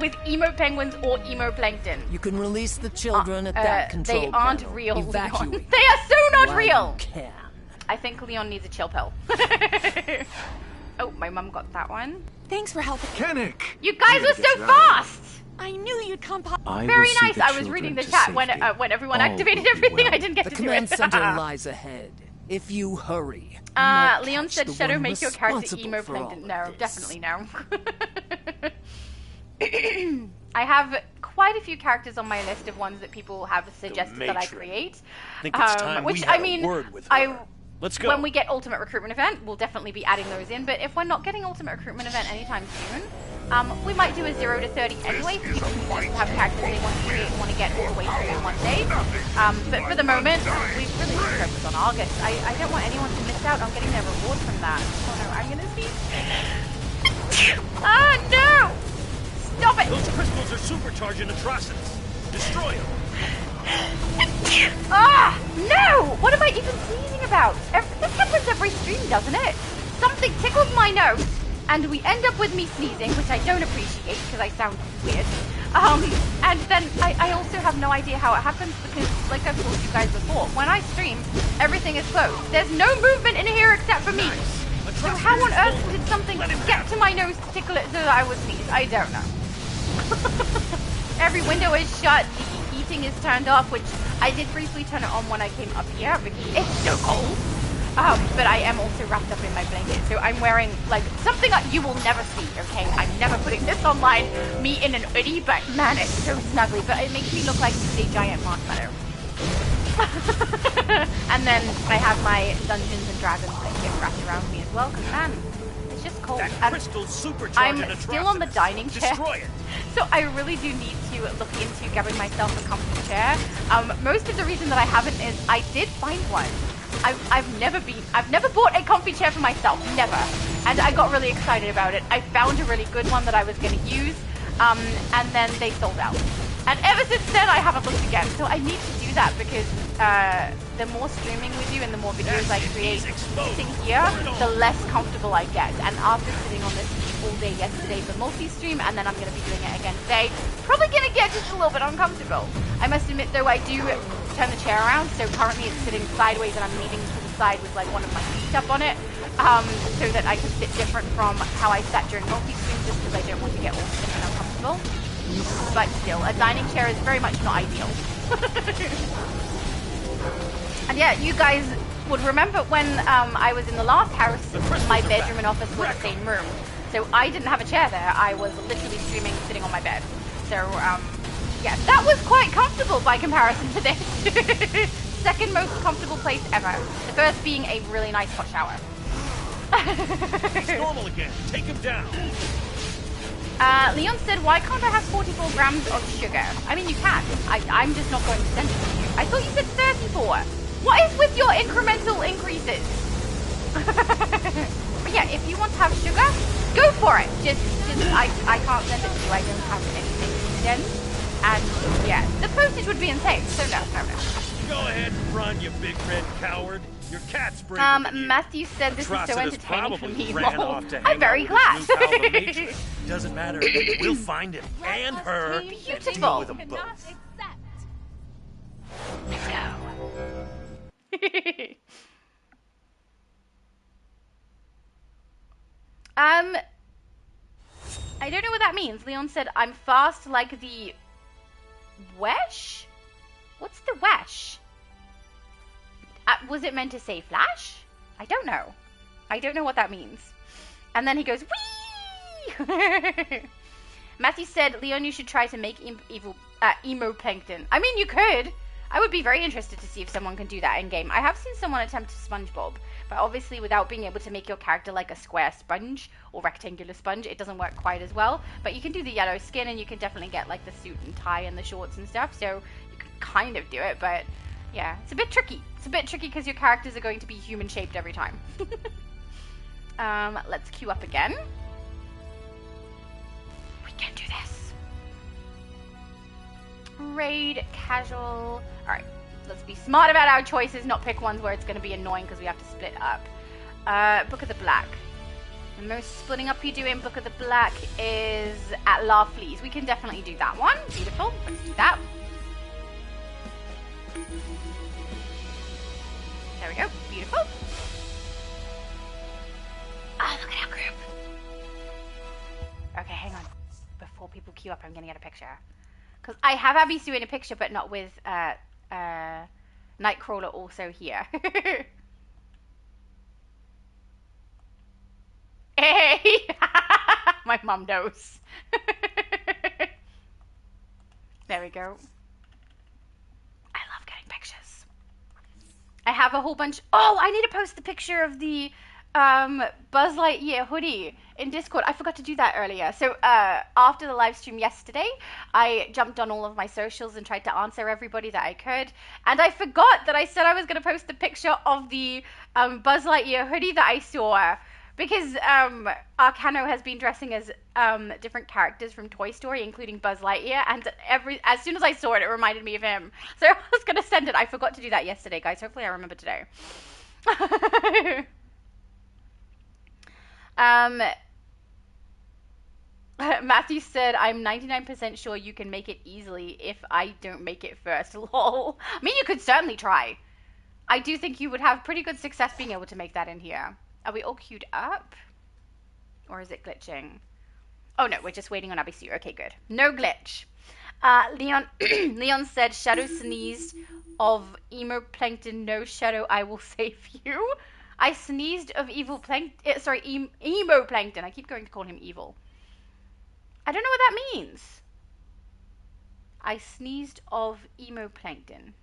with emo penguins or emo plankton. You can release the children at that control They aren't panel. real, Evacuate. Leon. They are so not While real. you can. I think Leon needs a chill pill. Oh, my mum got that one. Thanks for helping. Kennick! You guys were so fast! I knew you'd come. Very nice. I was reading the chat when everyone activated everything. I didn't get The to do command it. center lies ahead. If you hurry. Leon said, Shadow, make your character emo plankton. No, definitely no. I have quite a few characters on my list of ones that people have suggested that I create. I think it's time which, we had I mean, a word with her. Let's go. When we get Ultimate Recruitment Event, we'll definitely be adding those in. But if we're not getting Ultimate Recruitment Event anytime soon, we might do a 0 to 30 anyway. For people who have characters they want to create and want to get all the way through in one day. But for the moment, we really need to focus on August. I don't want anyone to miss out on getting their reward from that. Oh no, I'm gonna see. Ah no! Stop it! Those crystals are supercharging atrocities. Destroy them. Ah! No! What am I even sneezing about? This happens every stream, doesn't it? Something tickles my nose, and we end up with me sneezing, which I don't appreciate because I sound weird. And then I also have no idea how it happens because, like I've told you guys before, when I stream, everything is closed. There's no movement in here except for me. So how on earth did something get to my nose to tickle it so that I would sneeze? I don't know. Every window is shut. The heating is turned off, which I did briefly turn it on when I came up here because it's so cold. But I am also wrapped up in my blanket, so I'm wearing like something that you will never see. Okay, I'm never putting this online. Me in an hoodie, but man, it's so snuggly. But it makes me look like a giant marshmallow. And then I have my Dungeons and Dragons blanket wrapped around me as well, because man, it's just cold. That crystal supercharging I'm still on the dining chair. Destroy it. So I really do need to look into grabbing myself a comfy chair. Most of the reason that I haven't is I did find one. I've never bought a comfy chair for myself, never. and I got really excited about it. I found a really good one that I was going to use, and then they sold out. And ever since then, I haven't looked again. So I need to do that because the more streaming we do and the more videos I create sitting here, the less comfortable I get. And after sitting on this all day yesterday for multi-stream, and then I'm going to be doing it again today, probably going to get just a little bit uncomfortable. I must admit, though, I do turn the chair around. So currently it's sitting sideways and I'm leaning to the side with like one of my feet up on it, so that I can sit different from how I sat during multi-stream, just because I don't want to get all stiff and uncomfortable. But still, a dining chair is very much not ideal. And yeah, you guys would remember when I was in the last house, my bedroom and office were the same room. So I didn't have a chair there. I was literally streaming sitting on my bed. So yeah, that was quite comfortable by comparison to this. Second most comfortable place ever. The first being a really nice hot shower. He's normal again. Take him down. Leon said, why can't I have 44 grams of sugar? I mean, you can. I'm just not going to send it to you. I thought you said 34. What is with your incremental increases? But yeah, if you want to have sugar, go for it. Just I can't send it to you. I don't have anything to send. And yeah, the postage would be insane. So no. Go ahead and run, you big red coward. Your cat's braver than you. Matthew said this is so entertaining for me. I'm very glad. Doesn't matter. We'll find him and her. Beautiful. Deal with them both. No. I don't know what that means. Leon said, I'm fast like the Wesh? What's the Wesh? Was it meant to say Flash? I don't know. I don't know what that means. And then he goes, wee! Matthew said, Leon, you should try to make emo plankton. I mean, you could. I would be very interested to see if someone can do that in game. I have seen someone attempt SpongeBob, but obviously without being able to make your character like a square sponge or rectangular sponge, it doesn't work quite as well. But you can do the yellow skin, and you can definitely get like the suit and tie and the shorts and stuff, so you can kind of do it, but yeah, it's a bit tricky. It's a bit tricky because your characters are going to be human-shaped every time. Let's queue up again. We can do this. Raid, casual. Alright, let's be smart about our choices, not pick ones where it's going to be annoying because we have to split up. Book of the Black. The most splitting up you do in Book of the Black is at La Fleas. We can definitely do that one. Beautiful. Let's do that. There we go. Beautiful. Ah, look at our group. Okay, hang on. Before people queue up, I'm going to get a picture. Because I have Abisu in a picture, but not with Nightcrawler also here. Hey! My mum knows. There we go. I love getting pictures. I have a whole bunch. Oh, I need to post the picture of the Buzz Lightyear hoodie in Discord. I forgot to do that earlier. So after the live stream yesterday, I jumped on all of my socials and tried to answer everybody that I could. And I forgot that I said I was going to post the picture of the Buzz Lightyear hoodie that I saw. Because Arcano has been dressing as different characters from Toy Story, including Buzz Lightyear, and as soon as I saw it, it reminded me of him. So I was going to send it. I forgot to do that yesterday, guys. Hopefully I remember today. Matthew said, I'm 99% sure you can make it easily if I don't make it first. Lol. I mean, you could certainly try. I do think you would have pretty good success being able to make that in here. Are we all queued up? Or is it glitching? Oh no, we're just waiting on Abisu. Okay, good. No glitch. Leon said, Shadow sneezed of emo plankton. No, Shadow, I will save you. I sneezed of evil plankton. Sorry, emo plankton. I keep going to call him evil. I don't know what that means. I sneezed of emo plankton.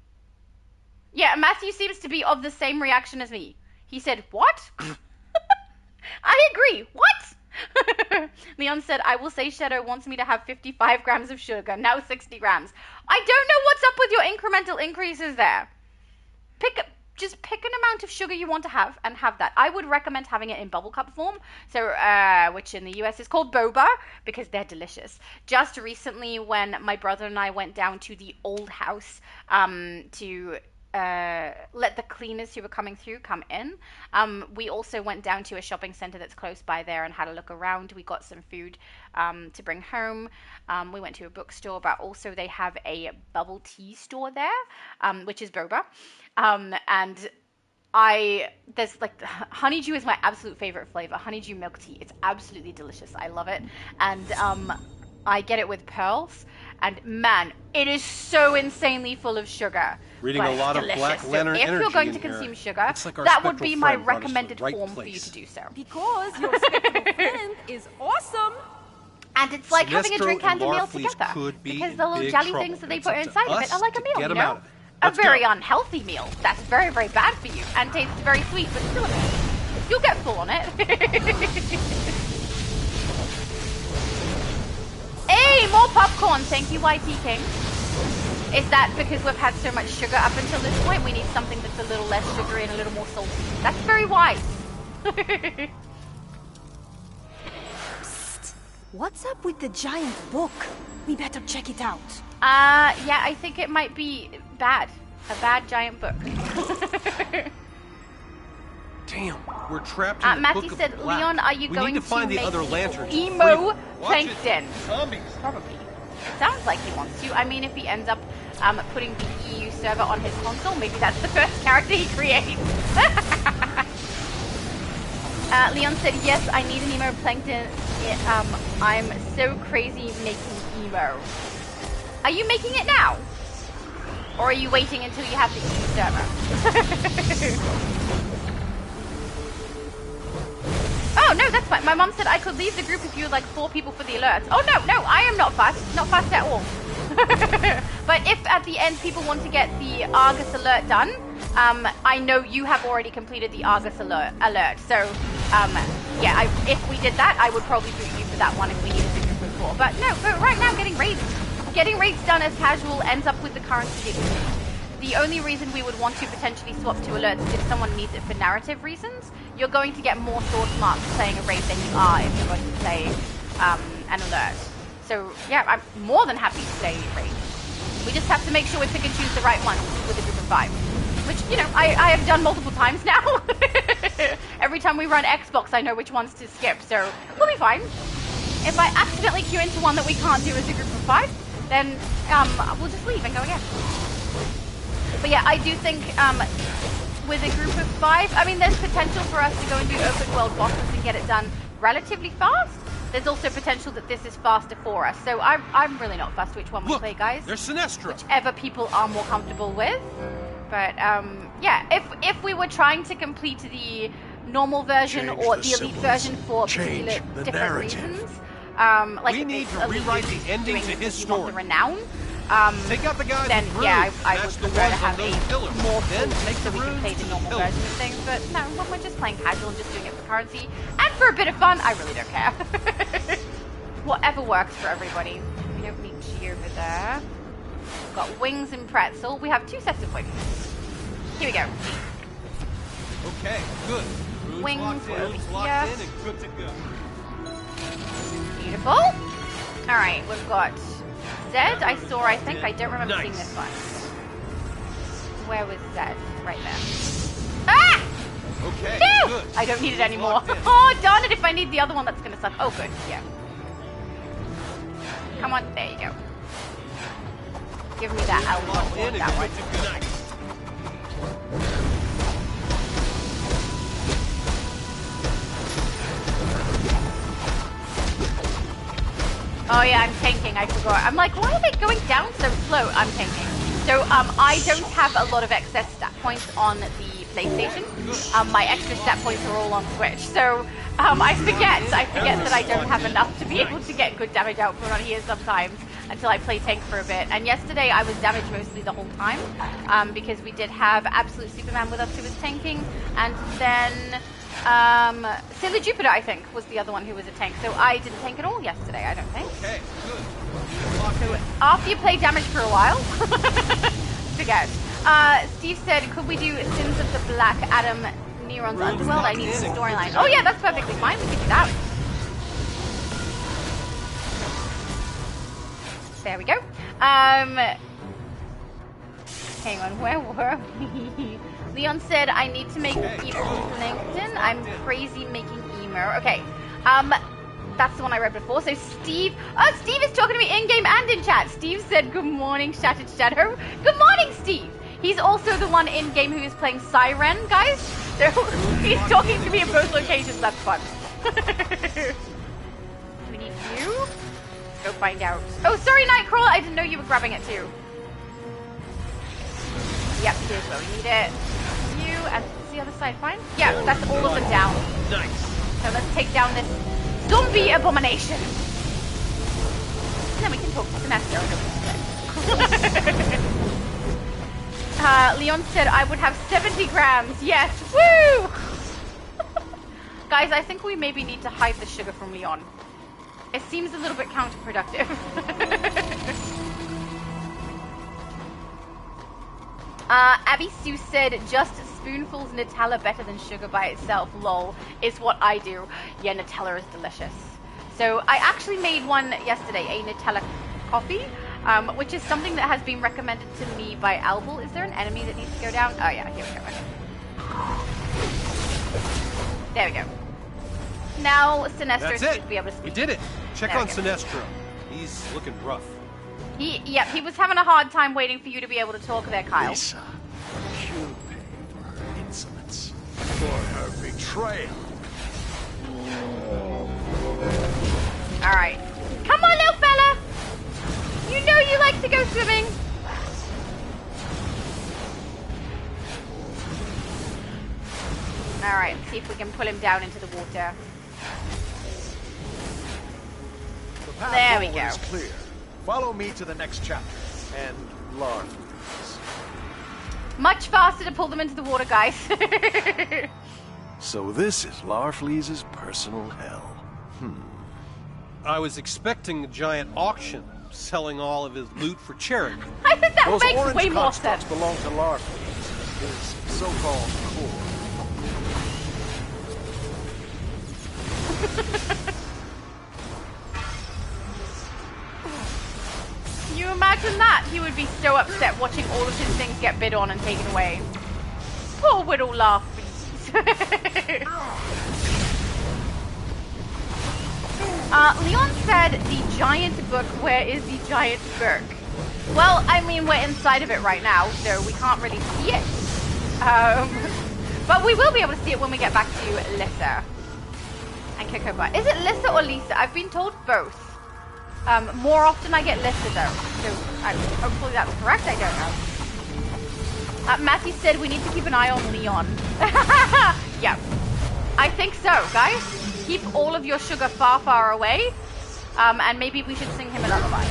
Yeah, Matthew seems to be of the same reaction as me. He said, what? I agree. What? Leon said, I will say Shadow wants me to have 55 grams of sugar. Now 60 grams. I don't know what's up with your incremental increases there. just pick an amount of sugar you want to have and have that. I would recommend having it in bubble cup form, so which in the US is called boba, because they're delicious. Just recently, when my brother and I went down to the old house to let the cleaners who were coming through come in, we also went down to a shopping center that's close by there and had a look around. We got some food to bring home. We went to a bookstore, but also they have a bubble tea store there, which is boba. And there's like, honeydew is my absolute favorite flavor. Honeydew milk tea. It's absolutely delicious. I love it. And I get it with pearls. And man, it is so insanely full of sugar. Reading but a lot of delicious. Black Lantern so if energy you're going in to here. consume sugar, It's like our that would spectral be my friend brought us to the recommended right form for you place. to do so. Because your spectral friend is awesome. And it's like having a Sinestro drink and a and meal Marfleece together. could be Because in the little big jelly trouble, things that and they it's put up to inside of it us are like a to meal, get you 'em know? out of it. A Let's very go. unhealthy meal. That's very, very bad for you and tastes very sweet, but still a meal. You'll get full on it. Hey, more popcorn. Thank you, YT King. Is that because we've had so much sugar up until this point? We need something that's a little less sugary and a little more salty. That's very wise. Psst. What's up with the giant book? We better check it out. Yeah, I think it might be bad. A bad giant book. Damn, we're trapped in the Matthew Book of said, Black. Leon, are you we going need to find the make other lanterns. emo Watch it. plankton? Zombies. Probably. Sounds like he wants to. I mean, if he ends up putting the EU server on his console, maybe that's the first character he creates. Leon said, yes, I need an emo plankton. I'm so crazy making emo. Are you making it now? Or are you waiting until you have the EU server? Oh, no, that's fine. My mom said I could leave the group if you would like 4 people for the alerts. Oh, no, I am not fast. Not fast at all. But if at the end people want to get the Argus alert done, I know you have already completed the Argus alert. So, yeah, if we did that, I would probably boot you for that one if we needed a group of 4. But no, but right now, getting raids done as casual ends up with the currency dignity. The only reason we would want to potentially swap to alerts is if someone needs it for narrative reasons. You're going to get more sword marks playing a raid than you are if you're going to play an alert. So yeah, I'm more than happy to play raid. We just have to make sure we pick and choose the right ones with a group of 5. Which, you know, I have done multiple times now. Every time we run Xbox, I know which ones to skip, so we'll be fine. If I accidentally queue into one that we can't do as a group of 5, then we'll just leave and go again. But yeah, I do think with a group of 5, I mean, there's potential for us to go and do open world bosses and get it done relatively fast. There's also potential that this is faster for us. So I'm really not fussed which one we play, guys. There's Sinestro. Whichever people are more comfortable with. But yeah, if we were trying to complete the normal version Change or the the elite symbols. version for Change particular the different narrative. reasons, like We if need it's to elite rewrite is the ending doing to because his you want story. the renown. Take out the guys Then with yeah, runes. I Match would the prefer to ones on have those a pillars. more Then full take so the we can runes play to the the normal pillars. version of things. But no, when we're just playing casual and just doing it for currency and for a bit of fun, I really don't care. Whatever works for everybody. We don't need G over there. We've got wings and pretzel. We have 2 sets of wings. Here we go. Okay, good. Runes Wings locked in, over runes locked here. in, and good to go. Beautiful. Alright, we've got Zed. I saw, I think. I don't remember seeing this one. Where was Zed? Right there. Ah! Okay, No! good. I don't need it Runes anymore. locked in. Oh, darn it. If I need the other one, that's going to suck. Oh, good. Yeah. Come on. There you go. Give me that Locked alcohol. in, and That one. good to good night. Oh yeah, I'm tanking. I forgot. I'm like, why are they going down so slow? I'm tanking. So I don't have a lot of excess stat points on the PlayStation. My extra stat points are all on Switch. So I forget that I don't have enough to be able to get good damage output on here sometimes until I play tank for a bit. And yesterday I was damaged mostly the whole time because we did have Absolute Superman with us who was tanking, and then Sailor Jupiter, I think, was the other one who was a tank. So I didn't tank at all yesterday, I don't think. Okay, good. Locked So in. after you play damage for a while, forget. Steve said, could we do Sins of the Black Adam Neurons Underworld? I need some storyline. Oh yeah, that's perfectly fine. We can do that. There we go. Hang on, where were we? Leon said, I need to make evil LinkedIn. I'm crazy making emo. Okay. That's the one I read before. So Steve is talking to me in-game and in chat. Steve said, good morning, Shattered Shadow. Good morning, Steve. He's also the one in-game who is playing Siren, guys. So he's talking to me in both locations. That's fun. We need you. Let's go find out. Oh, sorry, Nightcrawler. I didn't know you were grabbing it too. Yep, here's where we need it. You, and is the other side fine? Yeah, that's all of them down. Nice. So let's take down this zombie abomination. And then we can talk to Sinestro. Leon said I would have 70 grams. Yes, woo! Guys, I think we maybe need to hide the sugar from Leon. It seems a little bit counterproductive. Abby Sue said, just spoonfuls Nutella better than sugar by itself, lol, is what I do. Yeah, Nutella is delicious. So I actually made one yesterday, a Nutella coffee, which is something that has been recommended to me by Albel. Is there an enemy that needs to go down? Oh yeah, here we go. Okay. There we go. Now Sinestro should be able to speak. We did it. Check on Sinestro. He's looking rough. He was having a hard time waiting for you to be able to talk there, Kyle. Lisa, she'll pay for her insolence, for her betrayal. Alright. Come on, little fella! You know you like to go swimming. Alright, let's see if we can pull him down into the water. The path There we go. is clear. Follow me to the next chapter. And Larn. Much faster to pull them into the water, guys. So this is Larfleeze's personal hell. I was expecting a giant auction, selling all of his loot for charity. I think that Those makes orange way more constructs sense. belong to Larfleeze, his so-called core. Can you imagine that? He would be so upset watching all of his things get bid on and taken away. Poor little Larfleeze. Leon said, the giant book, where is the giant book? Well, I mean, we're inside of it right now, so we can't really see it. But we will be able to see it when we get back to Lissa and Kokoba. Is it Lissa or Lisa? I've been told both. More often I get Lissa though, so hopefully that's correct, I don't know. Matthew said we need to keep an eye on Leon. Yeah, I think so, guys. Keep all of your sugar far, far away, and maybe we should sing him a lullaby.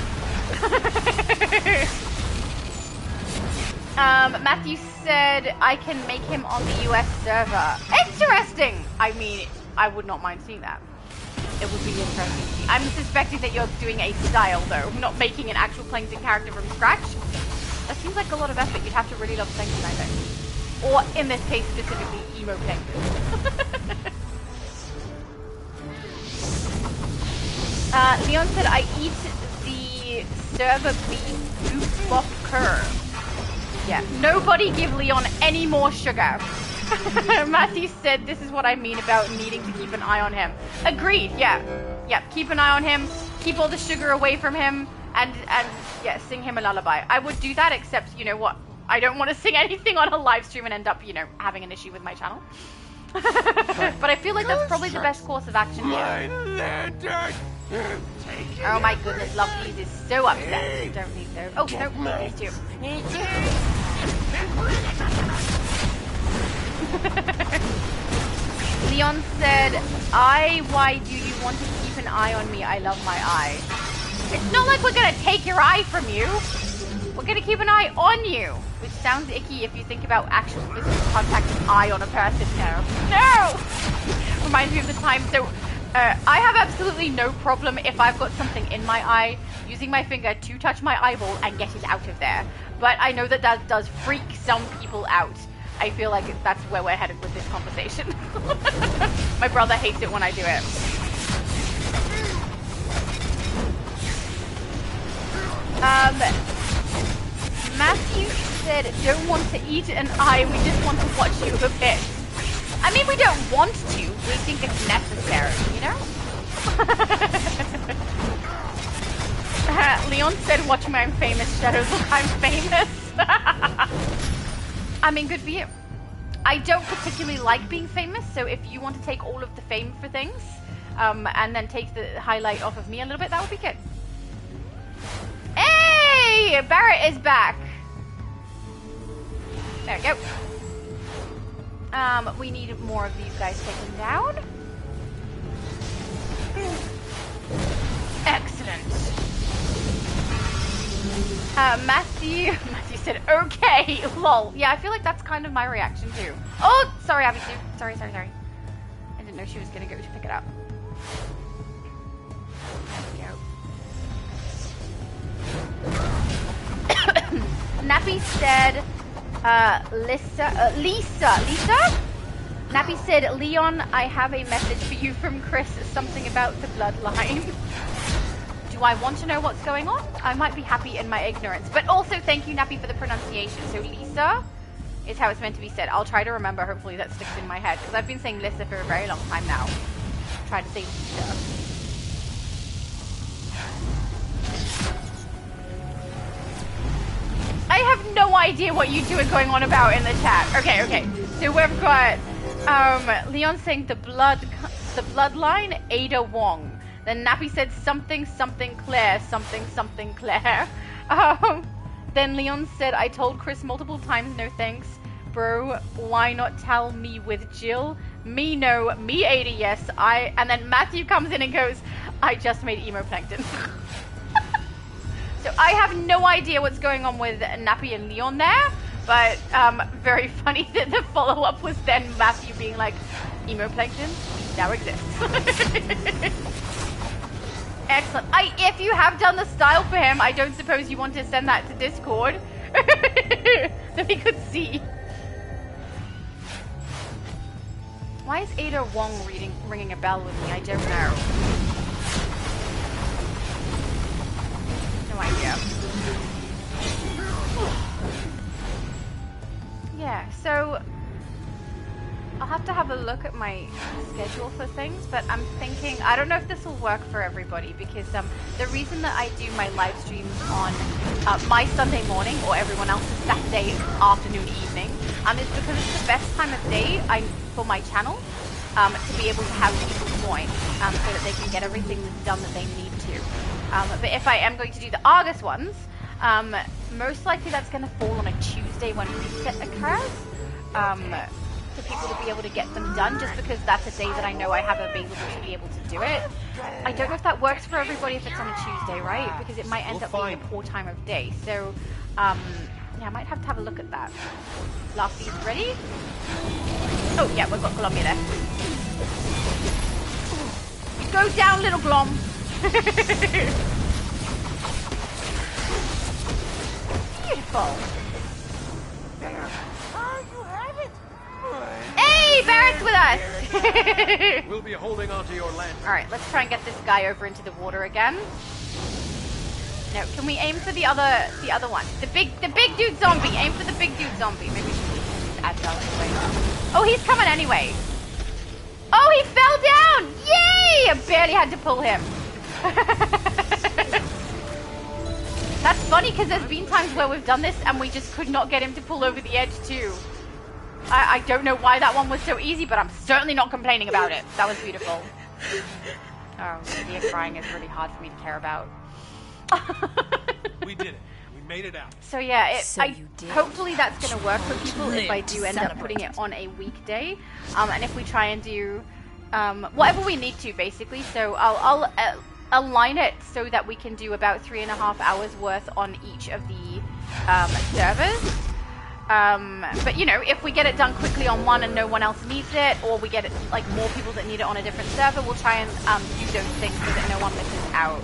Matthew said I can make him on the US server. Interesting! I mean, I would not mind seeing that. It would be interesting to see. I'm suspecting that you're doing a style, though, not making an actual Plankton character from scratch. That seems like a lot of effort. You'd have to really love Plankton, I think. Or, in this case, specifically, emo Plankton. Leon said, I eat the server beef goof bop curve. Yeah, nobody give Leon any more sugar. Matthew said, this is what I mean about needing to keep an eye on him. Agreed, yeah. Yeah, keep an eye on him, keep all the sugar away from him, and yeah, sing him a lullaby. I would do that, except, you know what, I don't want to sing anything on a live stream and end up, you know, having an issue with my channel. But I feel like that's probably the best course of action here. Oh my goodness, Lovelies is so upset. Don't need those. Oh, no, these two. Leon said, why do you want to keep an eye on me? I love my eye. It's not like we're gonna take your eye from you. We're gonna keep an eye on you. Which sounds icky if you think about actual physical contact of eye on a person. No. Reminds me of the time, so I have absolutely no problem if I've got something in my eye, using my finger to touch my eyeball and get it out of there. But I know that that does freak some people out. I feel like that's where we're headed with this conversation. My brother hates it when I do it. Matthew said, don't want to eat an eye, we just want to watch you a bit. I mean, we don't want to, we think it's necessary, you know? Leon said, watch me, I'm famous. Shadows, look, I'm famous. I mean, good for you. I don't particularly like being famous, so if you want to take all of the fame for things, and then take the highlight off of me a little bit, that would be good. Hey! Barrett is back. There we go. We need more of these guys taken down. Excellent. Matthew said, okay, lol. Yeah, I feel like that's kind of my reaction too. Oh, sorry, Abisu. Sorry. I didn't know she was gonna go to pick it up. There we go. Nappy said, Lisa? Nappy said, Leon, I have a message for you from Chris, something about the bloodline. Do I want to know what's going on? I might be happy in my ignorance. But also, thank you, Nappy, for the pronunciation. So Lisa is how it's meant to be said. I'll try to remember, hopefully that sticks in my head, because I've been saying Lisa for a very long time now. Try to say Lisa. I have no idea what you two are going on about in the chat. Okay. So we've got Leon saying the bloodline, Ada Wong. Then Nappy said something Claire, something Claire. Then Leon said, I told Chris multiple times, no thanks. Bro, why not tell me with Jill? Me no, me Ada yes. And then Matthew comes in and goes, I just made emo plankton. So I have no idea what's going on with Nappy and Leon there, but very funny that the follow-up was then Matthew being like, emo plankton now exists. Excellent. If you have done the style for him, I don't suppose you want to send that to Discord, that we could see. Why is Ada Wong ringing a bell with me? I don't know. No idea. Yeah, so I'll have to have a look at my schedule for things, but I'm thinking, I don't know if this will work for everybody, because the reason that I do my live streams on my Sunday morning, or everyone else's Saturday afternoon, evening, is because it's the best time of day for my channel to be able to have people join, so that they can get everything done that they need to. But if I am going to do the August ones, most likely that's going to fall on a Tuesday when reset occurs, for people to be able to get them done, just because that's a day that I know I have available to be able to do it. I don't know if that works for everybody if it's on a Tuesday, right? Because it might end up being a poor time of day. So, yeah, I might have to have a look at that. Last piece ready? Oh, yeah, we've got Columbia there. Go down, little Glom. Beautiful. Hey, Barrett's with us. We'll be holding onto your land. All right, let's try and get this guy over into the water again. No, can we aim for the other one? The big dude zombie. Aim for the big dude zombie. Maybe we should just add that anyway. Oh, he's coming anyway. Oh, he fell down! Yay! I barely had to pull him. That's funny, because there's been times where we've done this and we just could not get him to pull over the edge too. I don't know why that one was so easy, but I'm certainly not complaining about it. That was beautiful. Oh, Lydia crying is really hard for me to care about. We did it. We made it out. So yeah, hopefully that's going to work for people if I do end up putting it on a weekday. And if we try and do whatever we need to, basically. So I'll align it so that we can do about 3.5 hours worth on each of the servers. But you know, if we get it done quickly on one and no one else needs it, or we get it like more people that need it on a different server, we'll try and do those things so that no one misses out.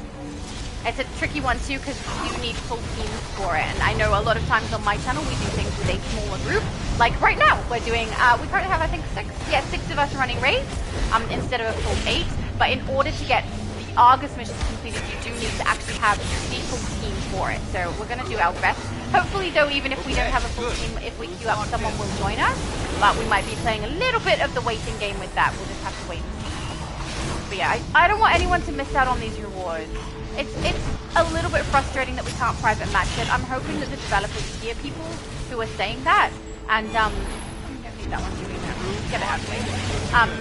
It's a tricky one too because you need full teams for it, and I know a lot of times on my channel we do things with a smaller group. Like right now, we're doing we currently have I think 6 of us running raids instead of a full 8. But in order to get the Argus missions completed, you do need to actually have a full team for it. So we're gonna do our best. Hopefully though, even if we don't have a full team, if we queue up, someone will join us. But we might be playing a little bit of the waiting game with that. We'll just have to wait and see. But yeah, I don't want anyone to miss out on these rewards. It's a little bit frustrating that we can't private match it. I'm hoping that the developers hear people who are saying that, and we don't need that one, do we? No, get it out of the way.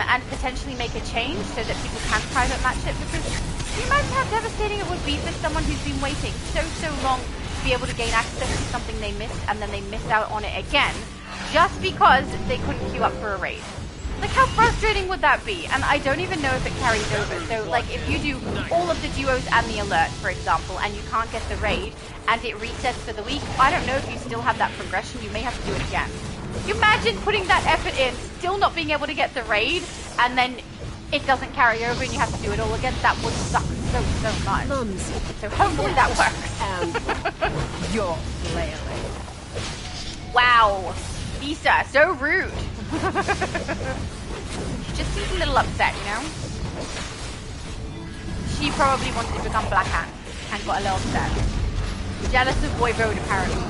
And potentially make a change so that people can private match it, because can you imagine how devastating it would be for someone who's been waiting so long to be able to gain access to something they missed, and then they miss out on it again just because they couldn't queue up for a raid. Like, how frustrating would that be? And I don't even know if it carries over. So, like, if you do all of the duos and the alert, for example, and you can't get the raid, and it resets for the week, I don't know if you still have that progression. You may have to do it again. You imagine putting that effort in, still not being able to get the raid, and then it doesn't carry over and you have to do it all again? That would suck so much. So hopefully that works. You're flailing. Wow. Lisa, so rude. She just seems a little upset, you know? She probably wanted to become Black Hand and got a little upset. Jealous of Voivode, apparently.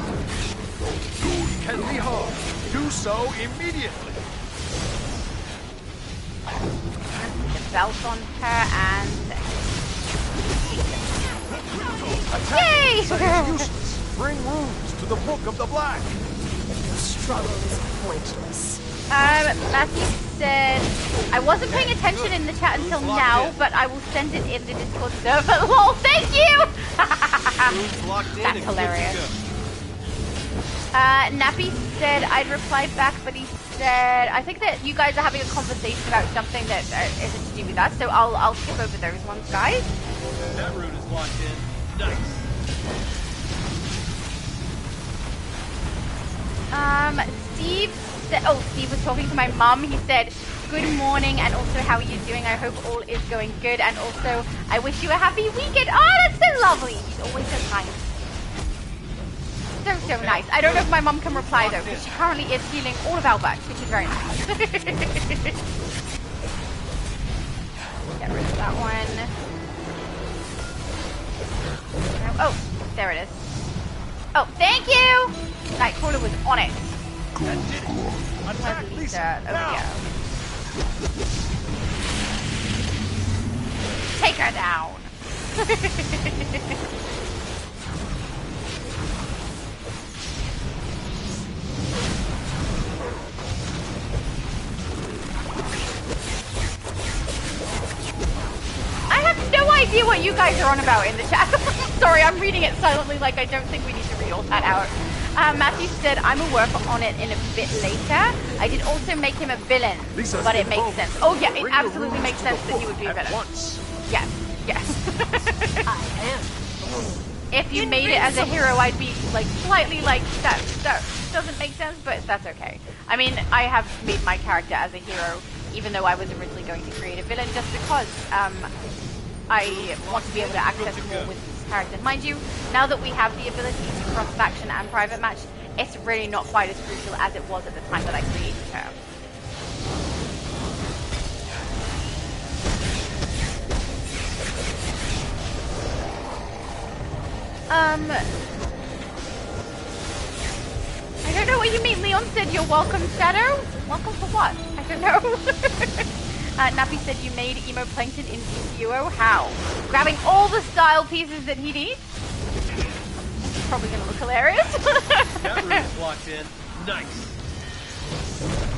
You can be harmed. Do so immediately. The belt on her and... Yay! It's useless. Bring runes to the Book of the Black. Your struggle is pointless. Matthew said, I wasn't paying attention in the chat until now, but I will send it in the Discord server. Lol, thank you! That's hilarious. Nappy said I'd reply back, but he said, I think that you guys are having a conversation about something that isn't to do with us, so I'll skip over those ones, guys. That route is locked in. Nice. Steve was talking to my mum. He said, good morning, and also how are you doing? I hope all is going good, and also I wish you a happy weekend. Oh, that's so lovely. He's always so kind. So nice. I don't know if my mum can reply though, because she currently is healing all of our backs, which is very nice. Get rid of that one. Oh, there it is. Oh, thank you! Nightcrawler was on it. Attack Lisa. There we go. Take her down. I have no idea what you guys are on about in the chat. Sorry, I'm reading it silently like I don't think we need to read all that out. Matthew said, I'm a work on it in a bit later. I did also make him a villain, but it makes sense. Oh yeah, it absolutely makes sense that he would be a villain. Yes, yes. I am. If you made it as a hero, I'd be like slightly like, that doesn't make sense, but that's okay. I mean, I have made my character as a hero, even though I was originally going to create a villain, just because I want to be able to access more with this character. Mind you, now that we have the ability to cross-faction and private match, it's really not quite as crucial as it was at the time that I created her. I don't know what you mean. Leon said you're welcome, Shadow. Welcome for what? I don't know. Nappy said you made Emo Plankton in DCUO. How? Grabbing all the style pieces that he needs? Probably gonna look hilarious. That room is locked in. Nice.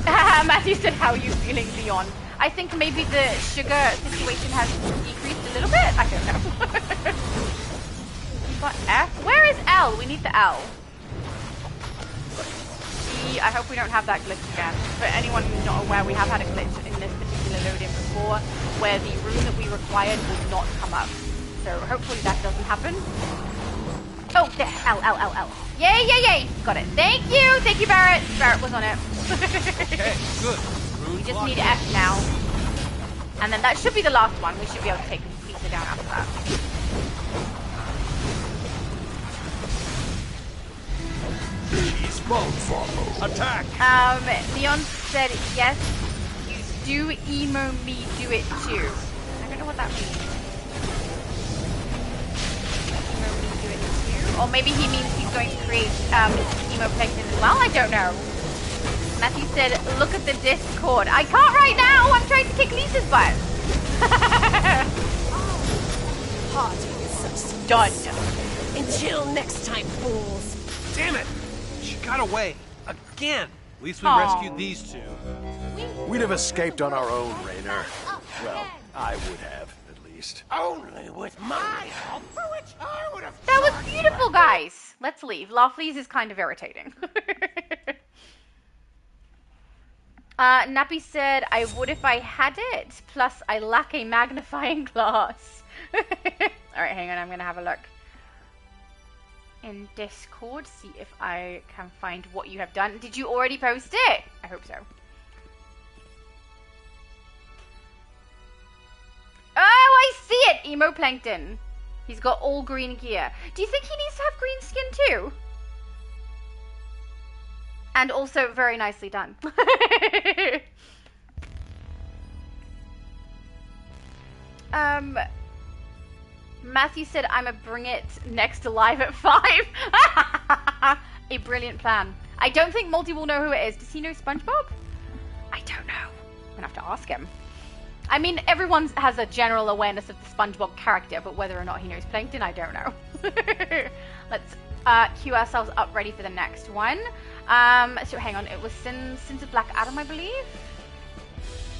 Matthew said, how are you feeling, Leon? I think maybe the sugar situation has decreased a little bit. I don't know. We've got F. Where is L? We need the L. E. I hope we don't have that glitch again. For anyone who's not aware, we have had a glitch in this particular load-in before where the room that we required would not come up. So hopefully that doesn't happen. Oh, there. L. Yay, yay, yay. Got it. Thank you, Barrett. Barrett was on it. Okay, good. We just need F now. And then that should be the last one. We should be able to take Lisa down after that. She's attack! Leon said, yes, you do emo me do it too. I don't know what that means. Emo me do it too? Or maybe he means he's going to create emo plankton as well? I don't know. Matthew said, look at the Discord. I can't right now! I'm trying to kick Lisa's butt! Done. Until next time, fools. Damn it! She got away. Again! At least we Aww. rescued these two. We'd have escaped on our own, Rainer. Well, I would have, at least. Only with my help, for which I would have. That was beautiful, guys! Let's leave. Laughlies is kind of irritating. Nappy said, I would if I had it, plus I lack a magnifying glass. Alright, hang on, I'm gonna have a look in Discord, see if I can find what you have done. Did you already post it? I hope so. Oh, I see it! Emo Plankton. He's got all green gear. Do you think he needs to have green skin too? And also very nicely done. Matthew said, I'm a bring it next live at 5. A brilliant plan. I don't think Multi will know who it is. Does he know SpongeBob? I don't know. I'm gonna have to ask him. I mean, everyone has a general awareness of the SpongeBob character, but whether or not he knows Plankton, I don't know. Let's queue ourselves up ready for the next one. So hang on, it was Sins of Black Adam, I believe,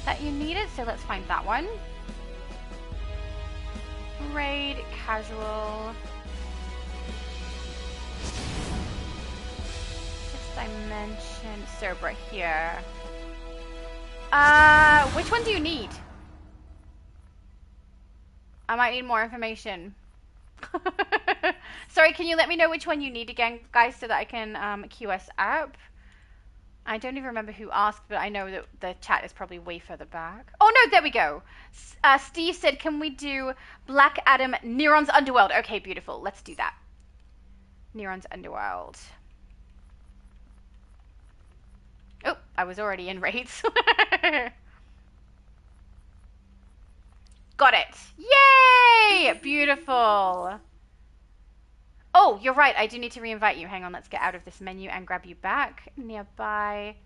that you needed, so let's find that one. Raid, casual. 6th dimension, Sober here. Which one do you need? I might need more information. Sorry, can you let me know which one you need again, guys, so that I can queue us up? I don't even remember who asked, but I know that the chat is probably way further back. Oh no, there we go. Steve said, can we do Black Adam, Neron's Underworld? Okay, beautiful. Let's do that. Neron's Underworld. Oh, I was already in raids. Got it. Yay! Beautiful. Oh, you're right. I do need to reinvite you. Hang on. Let's get out of this menu and grab you back. Nearby.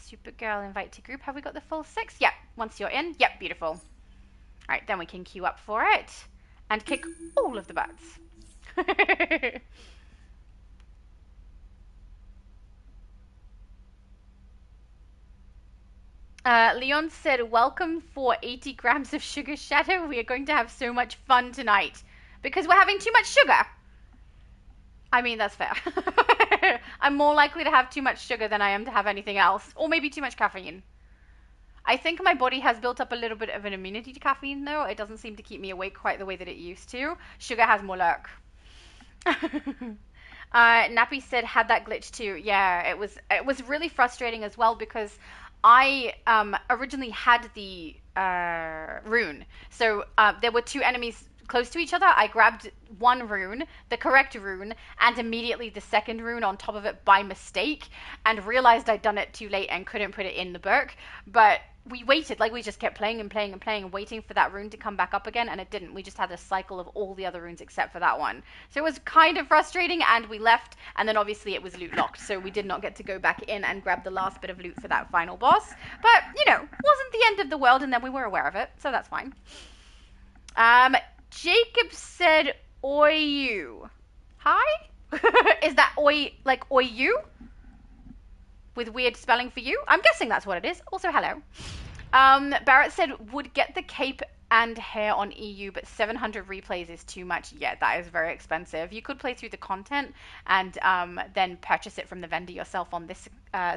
Supergirl, invite to group. Have we got the full 6? Yep. Once you're in. Yep. Beautiful. All right. Then we can queue up for it and kick all of the butts. Leon said, welcome for 80 grams of sugar shadow. We are going to have so much fun tonight because we're having too much sugar. I mean, that's fair. I'm more likely to have too much sugar than I am to have anything else, or maybe too much caffeine. I think my body has built up a little bit of an immunity to caffeine, though. It doesn't seem to keep me awake quite the way that it used to. Sugar has more luck. Nappy said, had that glitch too. Yeah, it was really frustrating as well because I originally had the rune. So there were two enemies close to each other. I grabbed one rune, the correct rune, and immediately the second rune on top of it by mistake, and realized I'd done it too late and couldn't put it in the book. But we waited, like we just kept playing and playing and playing and waiting for that rune to come back up again, and it didn't. We just had a cycle of all the other runes except for that one. So it was kind of frustrating, and we left, and then obviously it was loot locked, so we did not get to go back in and grab the last bit of loot for that final boss. But, you know, wasn't the end of the world, and then we were aware of it, so that's fine. Jacob said, oi you. Hi? Is that oi, like oi you? With weird spelling for you? I'm guessing that's what it is. Also, hello. Barrett said, would get the cape and hair on EU, but 700 replays is too much. Yeah, that is very expensive. You could play through the content and then purchase it from the vendor yourself on this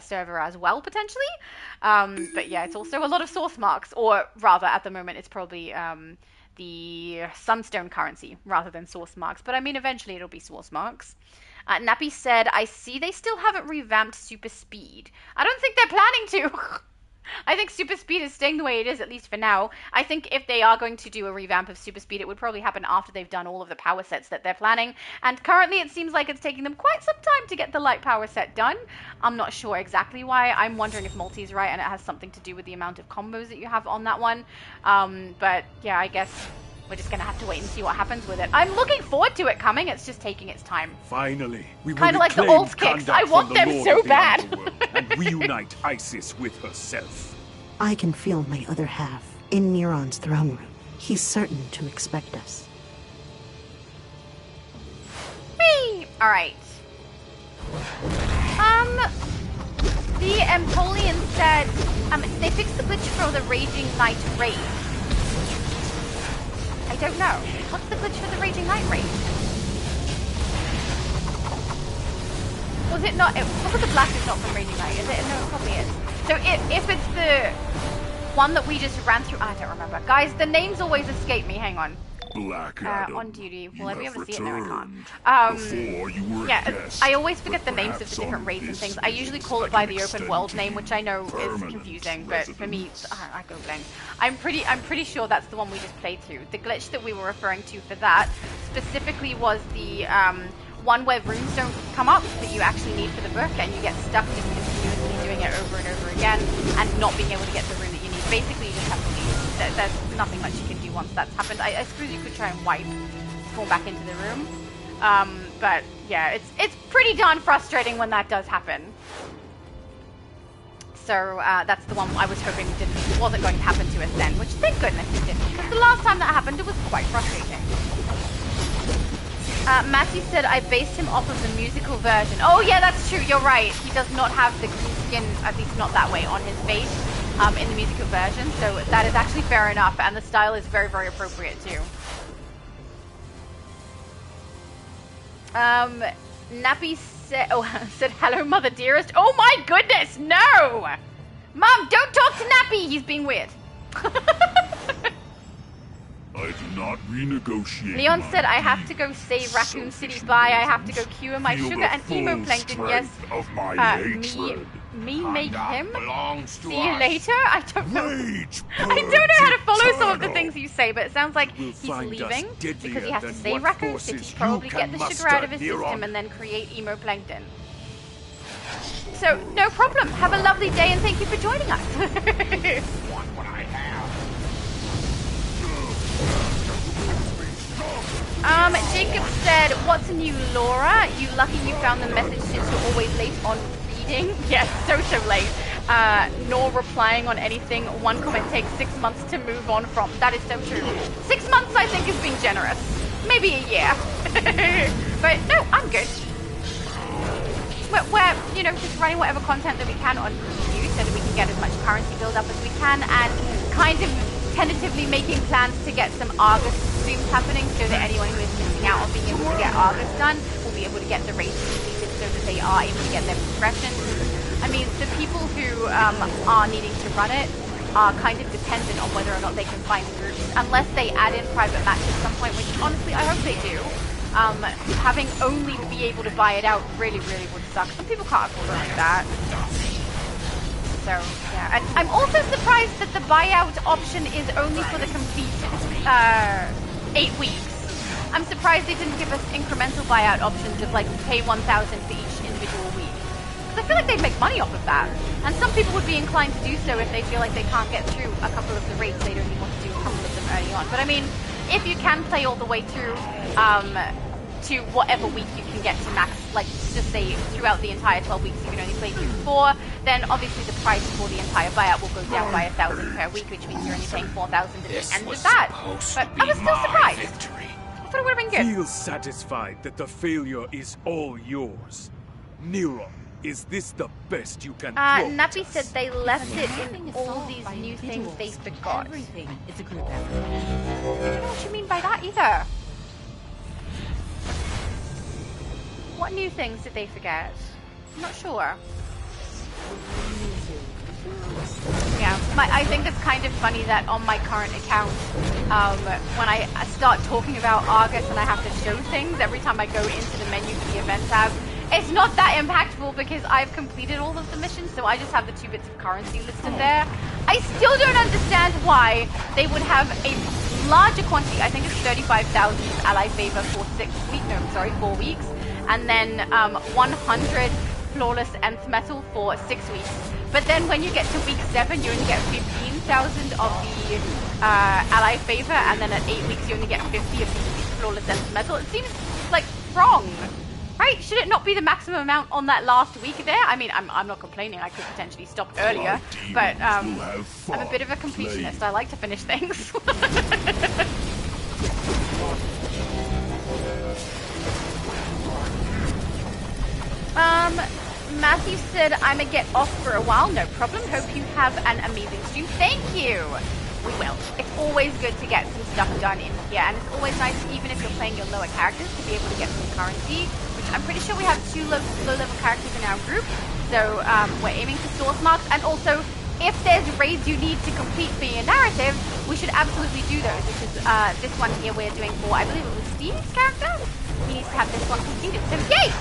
server as well, potentially. But yeah, it's also a lot of source marks, or rather, at the moment, it's probably the Sunstone currency rather than source marks. But I mean, eventually it'll be source marks. Nappy said, I see they still haven't revamped Super Speed. I don't think they're planning to. I think Super Speed is staying the way it is, at least for now. I think if they are going to do a revamp of Super Speed, it would probably happen after they've done all of the power sets that they're planning. And currently it seems like it's taking them quite some time to get the light power set done. I'm not sure exactly why. I'm wondering if Multi's right and it has something to do with the amount of combos that you have on that one. But yeah, I guess we're just going to have to wait and see what happens with it. I'm looking forward to it coming. It's just taking its time. Finally, we will kind of like the old kicks. I want them so bad. And reunite Isis with herself. I can feel my other half in Neuron's throne room. He's certain to expect us. Whee! All right. The Empoleon said they fixed the glitch for the Raging Knight raid. I don't know. What's the glitch for the Raging Knight raid? Was it not? Probably the black is not from Raging Knight, is it? No, it probably is. So if it's the one that we just ran through, I don't remember. Guys, the names always escape me. Hang on. Black Adam, on duty. Will I be able to see it? No, I can't. Before you were yeah, guest, I always forget the names of the different raids and things. I usually call it by the open world name, which I know is confusing, but for me, I go blank. I'm pretty sure that's the one we just played through. The glitch that we were referring to for that specifically was the one where runes don't come up that you actually need for the book, and you get stuck just continuously doing it over and over again and not being able to get the rune that you need. Basically, you just have to leave. There's nothing much you can do once that's happened. I suppose you could try and wipe, spawn back into the room. But yeah, it's pretty darn frustrating when that does happen. So that's the one I was hoping wasn't going to happen to us then, which thank goodness it didn't. Because the last time that happened, it was quite frustrating. Matthew said I based him off of the musical version. Oh yeah, that's true. You're right. He does not have the green skin, at least not that way, on his face. In the musical version, so that is actually fair enough, and the style is very, very appropriate too. Nappy said, said hello, mother dearest. Oh my goodness, no! Mom, don't talk to Nappy. He's being weird. I do not renegotiate. Leon said, I have to go save Raccoon City. Bye. I have to go cure my sugar and emo plankton. Yes. Me make him? See you later? I don't know. I don't know how to follow some of the things you say, but it sounds like he's leaving because he has to save Raccoon City, probably get the sugar out of his system, and then create emo plankton. So, no problem. Have a lovely day, and thank you for joining us. Jacob said, what's new, Laura? You lucky you found the message since you're always late on reading. Yes, so late. Nor replying on anything. One comment takes 6 months to move on from. That is so true. 6 months, I think, is being generous. Maybe a year. But no, I'm good. We're, you know, just running whatever content that we can on review so that we can get as much currency build up as we can, and kind of tentatively making plans to get some Argus streams happening so that anyone who is missing out on being able to get Argus done will be able to get the race completed so that they are able to get their progression. I mean, the people who are needing to run it are kind of dependent on whether or not they can find groups, unless they add in private matches at some point, which honestly I hope they do. Having only be able to buy it out really, really would suck. Some people can't afford it like that. So, yeah. And I'm also surprised that the buyout option is only for the complete 8 weeks. I'm surprised they didn't give us incremental buyout options of like pay 1,000 for each individual week. Because I feel like they'd make money off of that. And some people would be inclined to do so if they feel like they can't get through a couple of the raids. They'd only want to do a couple of them early on. But I mean, if you can play all the way through to whatever week you can get to max, like just say throughout the entire 12 weeks you can only play through 4, then obviously the price for the entire buyout will go down by 1,000 per week, which means you're only paying 4,000 at the end of that. But I was still surprised. I thought it would have been good. Feel satisfied that the failure is all yours. Neuron, is this the best you can Nappy said they left it in all these new things they forgot. Everything is a group effort. I don't know what you mean by that either. What new things did they forget? I'm not sure. Yeah, I think it's kind of funny that on my current account, when I start talking about Argus and I have to show things every time I go into the menu for the event tab, it's not that impactful because I've completed all of the missions, so I just have the 2 bits of currency listed there. I still don't understand why they would have a larger quantity, I think it's 35,000 ally favor for 4 weeks, and then 100 flawless nth metal for 6 weeks. But then when you get to week 7, you only get 15,000 of the ally favor, and then at 8 weeks you only get 50 of the flawless nth metal. It seems like wrong. Right? Should it not be the maximum amount on that last week there? I mean, I'm not complaining. I could potentially stop earlier, but I'm a bit of a completionist. I like to finish things. Matthew said, I'm gonna get off for a while. No problem. Hope you have an amazing stream. Thank you. We will. It's always good to get some stuff done in here, and it's always nice, even if you're playing your lower characters, to be able to get some currency. I'm pretty sure we have 2 low-level characters in our group, so we're aiming for source marks. And also, if there's raids you need to complete for your narrative, we should absolutely do those, which is this one here we're doing for, I believe it was Steve's character. He needs to have this one completed, so yay!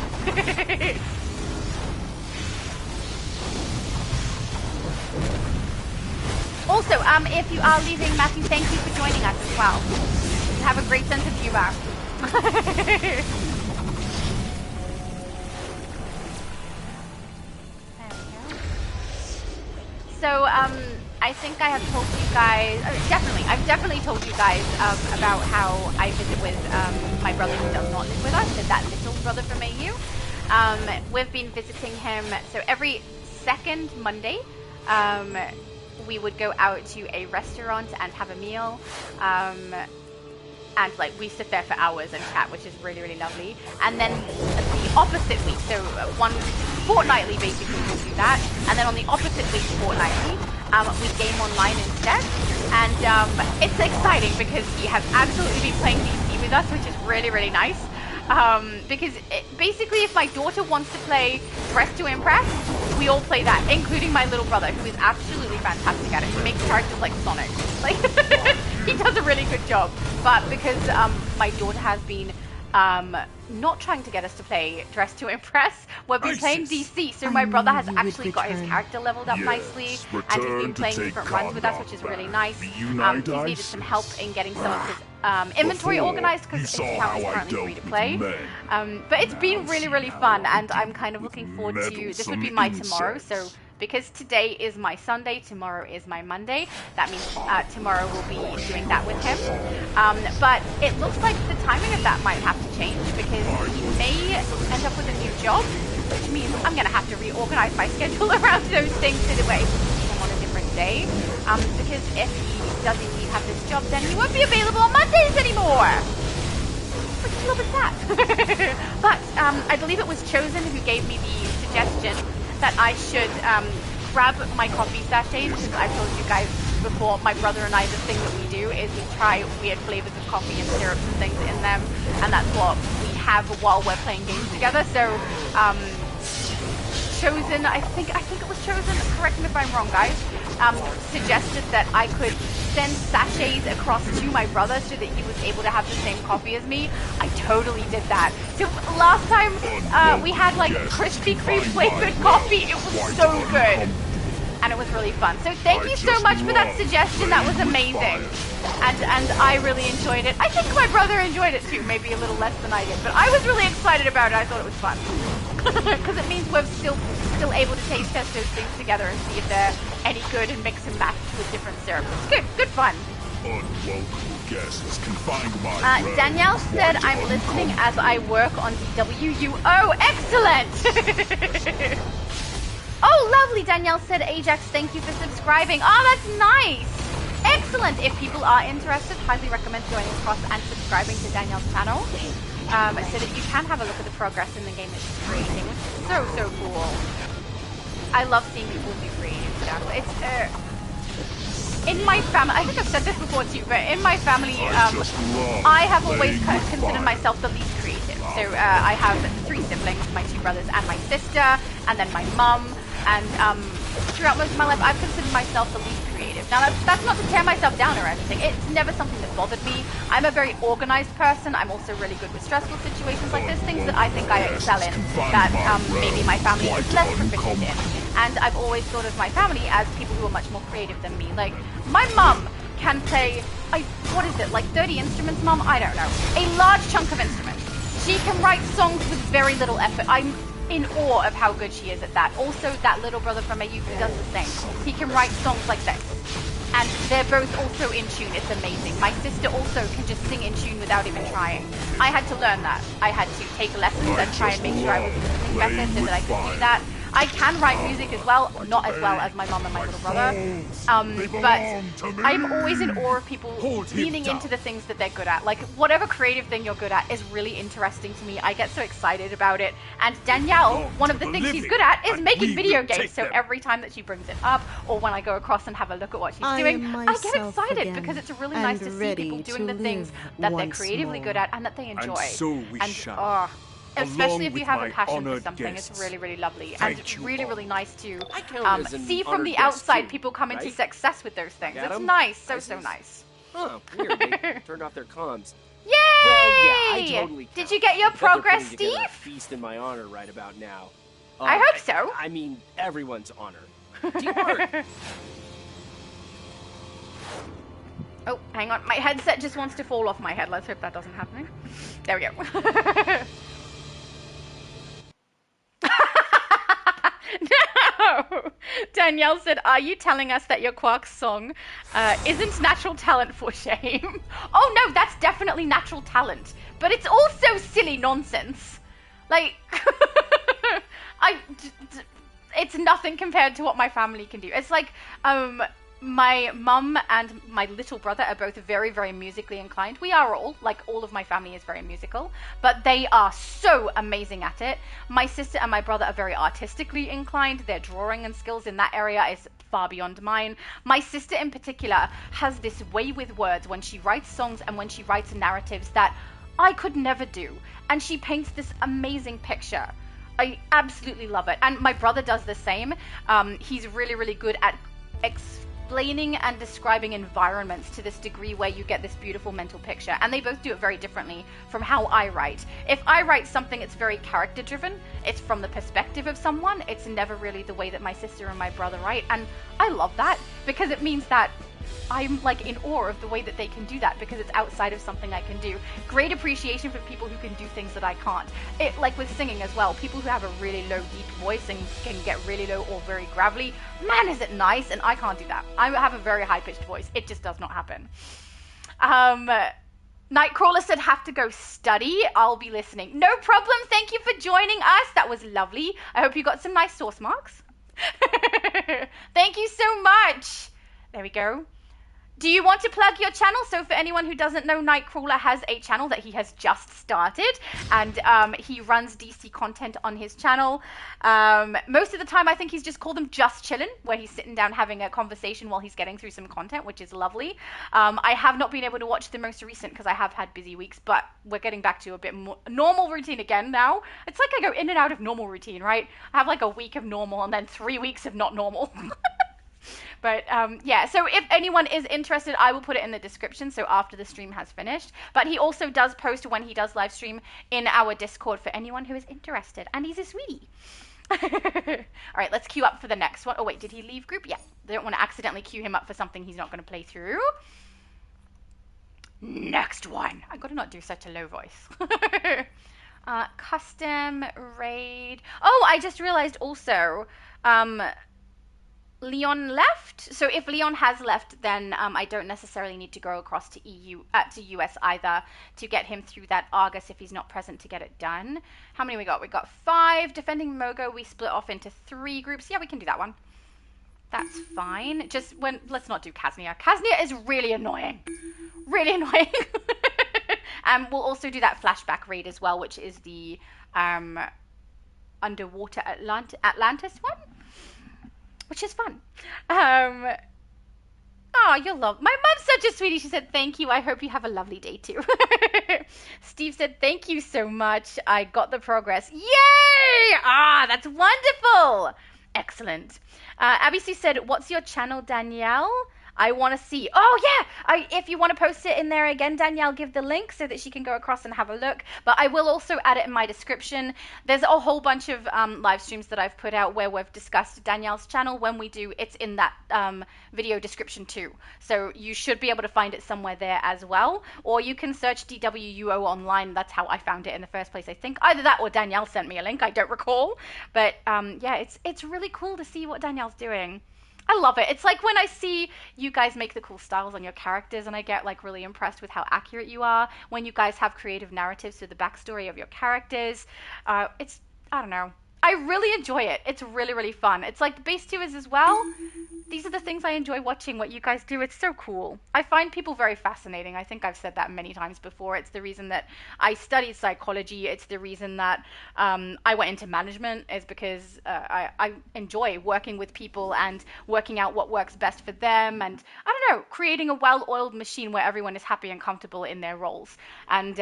Also, if you are leaving, Matthew, thank you for joining us as well. You have a great sense of humor. So, I think I have told you guys, I've definitely told you guys about how I visit with my brother who does not live with us, that little brother from AU. We've been visiting him, so every second Monday, we would go out to a restaurant and have a meal. And like we sit there for hours and chat, which is really, really lovely. And then the opposite week, so fortnightly basically we'll do that. And then on the opposite week fortnightly, we game online instead. And it's exciting because he has absolutely been playing DC with us, which is really, really nice. Because basically if my daughter wants to play Dress to Impress, we all play that, including my little brother, who is absolutely fantastic at it. He makes characters like Sonic. Like, he does a really good job. But because my daughter has been not trying to get us to play Dress to Impress, we've been playing DC, so my brother has actually got his character leveled up nicely, and he's been playing different runs with us, which is really nice. He's needed some help in getting some of his inventory organized, because his account is currently free to play. But it's been really, really fun, and I'm kind of looking forward to, this would be my tomorrow, so because today is my Sunday, tomorrow is my Monday, that means tomorrow we'll be doing that with him. But it looks like the timing of that might have to change, because he may end up with a new job, which means I'm going to have to reorganize my schedule around those things so that we're able to see him on a different day. Because if he does indeed have this job, then he won't be available on Mondays anymore! Which is a little bit sad. But I believe it was Chosen who gave me the suggestion that I should grab my coffee sachets, because I've told you guys before, my brother and I, the thing that we do is we try weird flavors of coffee and syrups and things in them, and that's what we have while we're playing games together. So Chosen, I think it was Chosen, correct me if I'm wrong guys, suggested that I could send sachets across to my brother so that he was able to have the same coffee as me. I totally did that. So last time we had like Krispy Kreme flavored coffee. It was so good. And it was really fun. So thank you so much for that suggestion. That was amazing. And I really enjoyed it. I think my brother enjoyed it too, maybe a little less than I did. But I was really excited about it. I thought it was fun. Because it means we're still able to taste test those things together and see if they're any good and mix and match with different syrups. It's good fun. Unwelcome guests can find my Danielle said I'm listening as I work on DCUO. Excellent! Oh, lovely. Danielle said, Ajax, thank you for subscribing. Oh, that's nice. Excellent. If people are interested, highly recommend joining across and subscribing to Danielle's channel. So that you can have a look at the progress in the game that she's creating, which is so cool. I love seeing people do creative stuff. It's in my family, I think I've said this before too, but in my family, I have always kind of considered myself the least creative. So I have 3 siblings, my 2 brothers and my sister, and then my mum. And throughout most of my life, I've considered myself the least creative. Now, that's not to tear myself down or anything. It's never something that bothered me. I'm a very organized person. I'm also really good with stressful situations. Like, there's things that I think I excel in that maybe my family is less proficient in. And I've always thought of my family as people who are much more creative than me. Like, my mum can play, what is it, like 30 instruments, Mum? I don't know. A large chunk of instruments. She can write songs with very little effort. I'm in awe of how good she is at that. Also, that little brother from my youth does the same. He can write songs like this. And they're both also in tune. It's amazing. My sister also can just sing in tune without even trying. I had to learn that. I had to take lessons and try and make sure I was listening better so that I could do that. I can write music as well, not as well as my mum and my little brother, but I'm always in awe of people leaning into the things that they're good at. Like, whatever creative thing you're good at is really interesting to me. I get so excited about it. And Danielle, one of the things she's good at is making video games. So every time that she brings it up, or when I go across and have a look at what she's doing, I get excited because it's really nice to see people doing the things that they're creatively good at and that they enjoy. And so we shall. Especially if you have a passion for something, it's really, really lovely. And it's really, really nice to see from the outside people come into success with those things. It's nice, so nice. Oh, weird. They turned off their comms. Yay! Well, yeah, I totally Did you get your progress, Steve? A feast in my honor right about now. I hope so. I mean, everyone's honor. Teamwork. Oh, hang on. My headset just wants to fall off my head. Let's hope that doesn't happen. There we go. No! Danielle said, are you telling us that your Quark's song isn't natural talent for shame? Oh no, that's definitely natural talent. But it's also silly nonsense. Like, it's nothing compared to what my family can do. It's like, my mum and my little brother are both very, very musically inclined. We are all, like all of my family is very musical, but they are so amazing at it. My sister and my brother are very artistically inclined. Their drawing and skills in that area is far beyond mine. My sister in particular has this way with words when she writes songs and when she writes narratives that I could never do. And she paints this amazing picture. I absolutely love it. And my brother does the same. He's really, really good at explaining and describing environments to this degree where you get this beautiful mental picture, and they both do it very differently from how I write. If I write something, it's very character driven, it's from the perspective of someone, it's never really the way that my sister and my brother write, and I love that because it means that I'm like in awe of the way that they can do that because it's outside of something I can do. Great appreciation for people who can do things that I can't. It, like with singing as well, people who have a really low deep voice and can get really low or very gravelly, man is it nice, and I can't do that. I have a very high pitched voice. It just does not happen. Nightcrawler said have to go study. I'll be listening. No problem. Thank you for joining us. That was lovely. I hope you got some nice source marks. Thank you so much. There we go. Do you want to plug your channel? So for anyone who doesn't know, Nightcrawler has a channel that he has just started, and he runs DC content on his channel. Most of the time, I think he's just called them Just Chillin', where he's sitting down having a conversation while he's getting through some content, which is lovely. I have not been able to watch the most recent because I have had busy weeks, but we're getting back to a bit more normal routine again now. It's like I go in and out of normal routine, right? I have like a week of normal and then 3 weeks of not normal. But yeah, so if anyone is interested, I will put it in the description, so after the stream has finished. But he also does post when he does live stream in our Discord for anyone who is interested, and he's a sweetie. All right, let's queue up for the next one. Oh wait, did he leave group? Yeah, they don't want to accidentally queue him up for something he's not going to play through. Next one. I've got to not do such a low voice. Custom raid. Oh, I just realized also, Leon left. So if Leon has left, then I don't necessarily need to go across to to US either to get him through that Argus if he's not present to get it done. How many we got? We got 5. Defending Mogo, we split off into 3 groups. Yeah, we can do that one. That's fine. Just let's not do Kaznia. Kaznia is really annoying. Really annoying. And we'll also do that flashback raid as well, which is the underwater Atlantis one, which is fun. Oh, you'll love. My mom's such a sweetie. She said, thank you. I hope you have a lovely day too. Steve said, thank you so much. I got the progress. Yay! Ah, that's wonderful. Excellent. Abby Sue said, what's your channel, Danielle? I want to see. Oh, yeah. If you want to post it in there again, Danielle, give the link so that she can go across and have a look. But I will also add it in my description. There's a whole bunch of live streams that I've put out where we've discussed Danielle's channel. When we do, it's in that video description too. So you should be able to find it somewhere there as well. Or you can search DCUO online. That's how I found it in the first place, I think. Either that or Danielle sent me a link. I don't recall. But yeah, it's really cool to see what Danielle's doing. I love it. It's like when I see you guys make the cool styles on your characters and I get like really impressed with how accurate you are. When you guys have creative narratives to the backstory of your characters. I don't know. I really enjoy it. It's really, really fun. It's like the base tubers as well. These are the things I enjoy watching, what you guys do. It's so cool. I find people very fascinating. I think I've said that many times before. It's the reason that I studied psychology. It's the reason that I went into management, is because I enjoy working with people and working out what works best for them. And I don't know, creating a well-oiled machine where everyone is happy and comfortable in their roles. And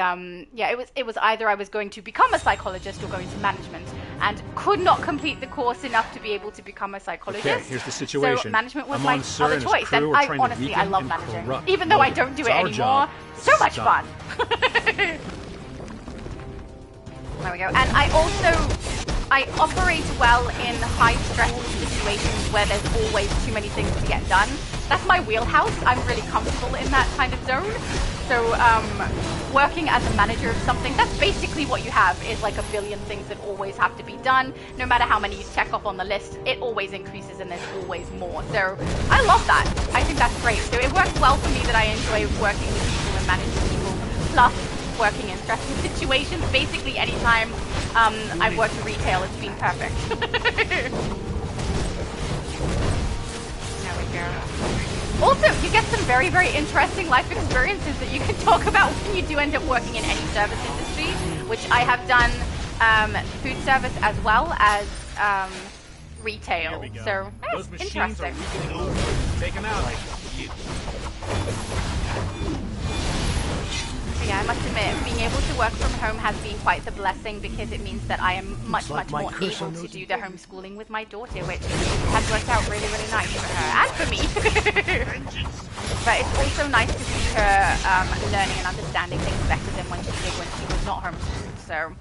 yeah, it was either I was going to become a psychologist or go into management, and could not complete the course enough to be able to become a psychologist. Okay, here's the situation. So management was my other choice, and I honestly, I love managing. Even though I don't do it anymore, so much fun. There we go. And I operate well in high stressful situations where there's always too many things to get done. That's my wheelhouse. I'm really comfortable in that kind of zone. So working as a manager of something, that's basically what you have, is like a billion things that always have to be done. No matter how many you check off on the list, it always increases and there's always more. So I love that. I think that's great. So it works well for me that I enjoy working with people and managing people, plus working in stressful situations. Basically anytime I've worked in retail, it's been perfect. There we go. Also, you get some very, very interesting life experiences that you can talk about when you do end up working in any service industry, which I have done food service as well as retail. So, Those machines interesting. are take them out. Yeah, I must admit, being able to work from home has been quite the blessing, because it means that I am much more able to do the homeschooling with my daughter, which has worked out really, really nice for her and for me. But it's also nice to see her learning and understanding things better than when she was not homeschooled. So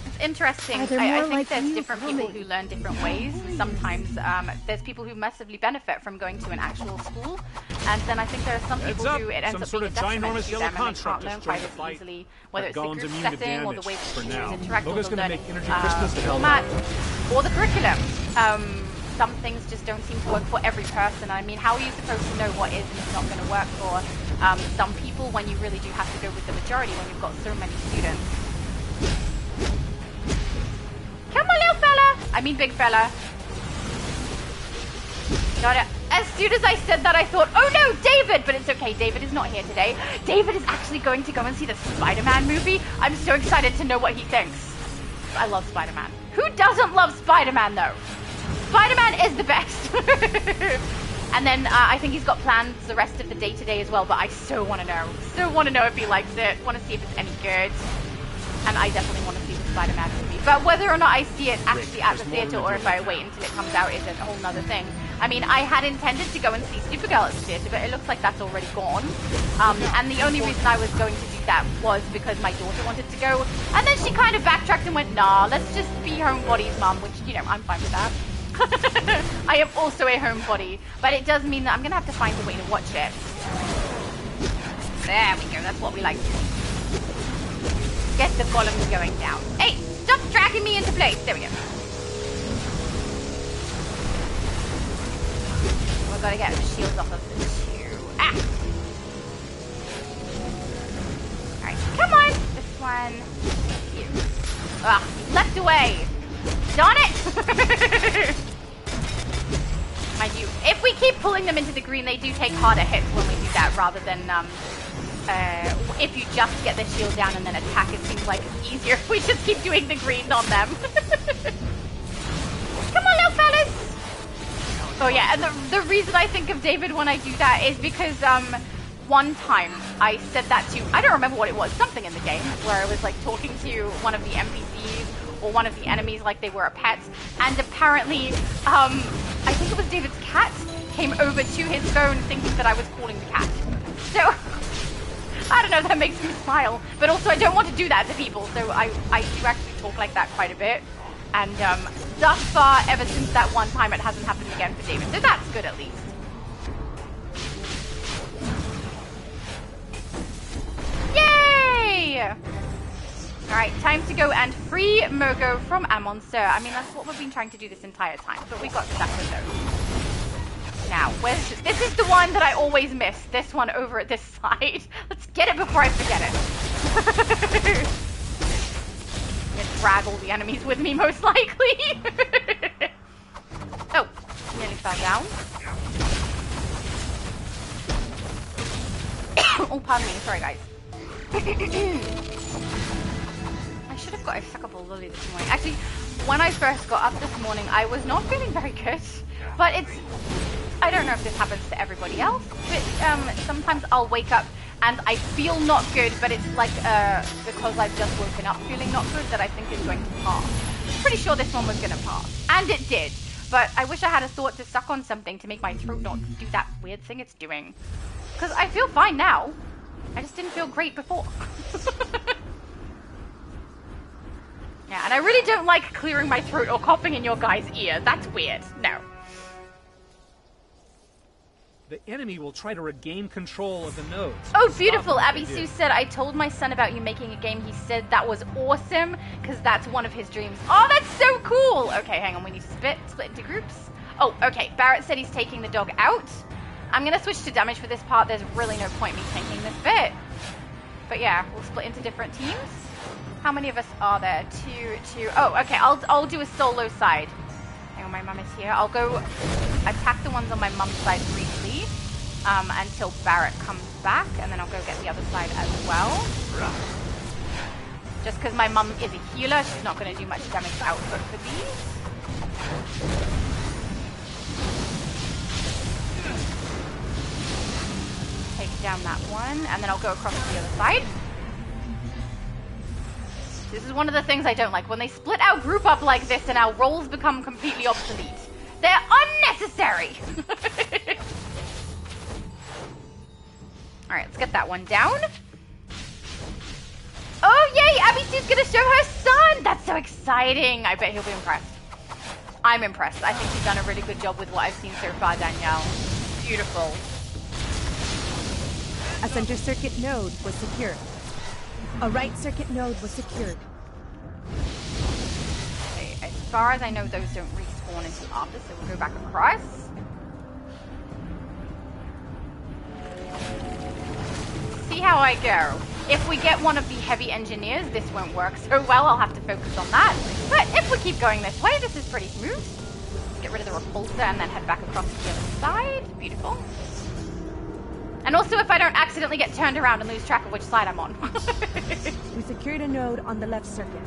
it's interesting. I think there's different people who learn different ways. Sometimes there's people who massively benefit from going to an actual school, and then I think there are some people who it ends up being a detriment to them and they can't learn quite as easily, whether it's the group setting or the way that students interact with the learning format or the curriculum. Some things just don't seem to work for every person. I mean, how are you supposed to know what is and is not going to work for some people when you really do have to go with the majority when you've got so many students? Come on, little fella. I mean, big fella. Got it. As soon as I said that, I thought, oh no, David! But it's okay, David is not here today. David is actually going to go and see the Spider-Man movie. I'm so excited to know what he thinks. I love Spider-Man. Who doesn't love Spider-Man, though? Spider-Man is the best. And then I think he's got plans the rest of the day today as well, but I so want to know. So want to know if he likes it. Want to see if it's any good. And I definitely want to see the Spider-Man movie. But whether or not I see it actually at the theatre or if I wait until it comes out is a whole nother thing. I mean, I had intended to go and see Supergirl at the theatre, but it looks like that's already gone. And the only reason I was going to do that was because my daughter wanted to go. And then she kind of backtracked and went, nah, let's just be homebodies, Mum, which, you know, I'm fine with that. I am also a homebody, but it does mean that I'm going to have to find a way to watch it. There we go, that's what we like to see. Get the columns going down. Hey, stop dragging me into place. There we go. We've got to get the shields off of the two. Ah! Alright, come on. This one. Here. Ah, left away. Darn it! Mind you, if we keep pulling them into the green, they do take harder hits when we do that, rather than if you just get the shield down and then attack. It seems like it's easier if we just keep doing the greens on them. Come on, little fellas! Oh yeah, and the reason I think of David when I do that is because one time I said that to, I don't remember what it was, something in the game, where I was like talking to one of the NPCs or one of the enemies like they were a pet. And apparently, I think it was David's cat came over to his phone thinking that I was calling the cat. So, I don't know, that makes me smile. But also, I don't want to do that to people, so I do actually talk like that quite a bit. And thus far, ever since that one time, it hasn't happened again for David. So that's good, at least. Yay! Alright, time to go and free Mogo from Amon, sir. I mean, that's what we've been trying to do this entire time, but we got stuck with those. Now, this is the one that I always miss. This one over at this side. Let's get it before I forget it. I'm gonna drag all the enemies with me, most likely. Oh, nearly fell down. Oh, pardon me. Sorry, guys. I should have got a suckable lily this morning. Actually, when I first got up this morning, I was not feeling very good. But it's... I don't know if this happens to everybody else, but sometimes I'll wake up and I feel not good, but it's like because I've just woken up feeling not good that I think it's going to pass. I'm pretty sure this one was going to pass. And it did. But I wish I had a thought to suck on something to make my throat not do that weird thing it's doing. Because I feel fine now. I just didn't feel great before. Yeah, and I really don't like clearing my throat or coughing in your guy's ear. That's weird. No. The enemy will try to regain control of the nodes. Oh, beautiful. Abby Sue said, I told my son about you making a game. He said that was awesome because that's one of his dreams. Oh, that's so cool. Okay, hang on. We need to split into groups. Oh, okay. Barrett said he's taking the dog out. I'm going to switch to damage for this part. There's really no point me tanking this bit. But yeah, we'll split into different teams. How many of us are there? Two. Oh, okay. I'll do a solo side. Hang on, my mum is here. I'll go attack the ones on my mum's side briefly until Barrett comes back, and then I'll go get the other side as well. Just because my mum is a healer, she's not going to do much damage output for these. Take down that one, and then I'll go across to the other side. This is one of the things I don't like. When they split our group up like this and our roles become completely obsolete. They're unnecessary! Alright, let's get that one down. Oh, yay! Abby Sue's gonna show her son! That's so exciting! I bet he'll be impressed. I'm impressed. I think you've done a really good job with what I've seen so far, Danielle. Beautiful. A center circuit node was secured. A right circuit node was secured. Okay, as far as I know, those don't respawn until after, so we'll go back across. See how I go. If we get one of the heavy engineers, this won't work so well. I'll have to focus on that. But if we keep going this way, this is pretty smooth. Let's get rid of the repulsor and then head back across to the other side. Beautiful. And also if I don't accidentally get turned around and lose track of which side I'm on. We secured a node on the left circuit.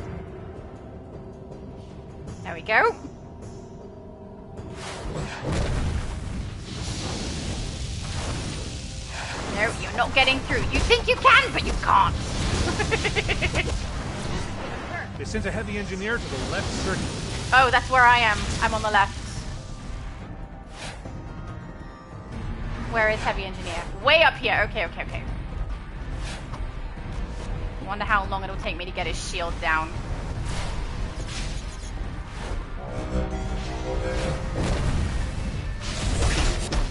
There we go. No, you're not getting through. You think you can, but you can't. They sent a heavy engineer to the left circuit. Oh, that's where I am. I'm on the left. Where is heavy engineer? Way up here. Okay. I wonder how long it'll take me to get his shield down.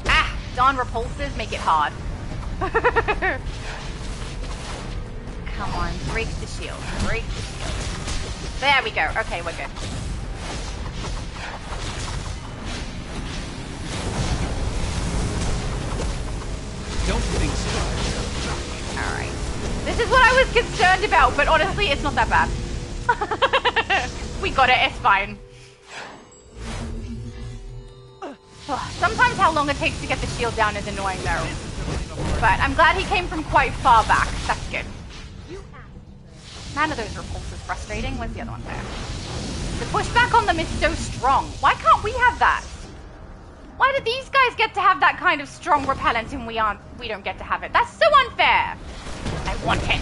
Ah! Darn repulsors make it hard. Come on, break the shield. Break the shield. There we go. Okay, we're good. Don't think so. Alright. This is what I was concerned about, but honestly, it's not that bad. We got it, it's fine. Sometimes how long it takes to get the shield down is annoying though. But I'm glad he came from quite far back. That's good. Man, are those repulsors frustrating? Where's the other one there? The pushback on them is so strong. Why can't we have that? Why do these guys get to have that kind of strong repellent and we don't get to have it? That's so unfair. I want it.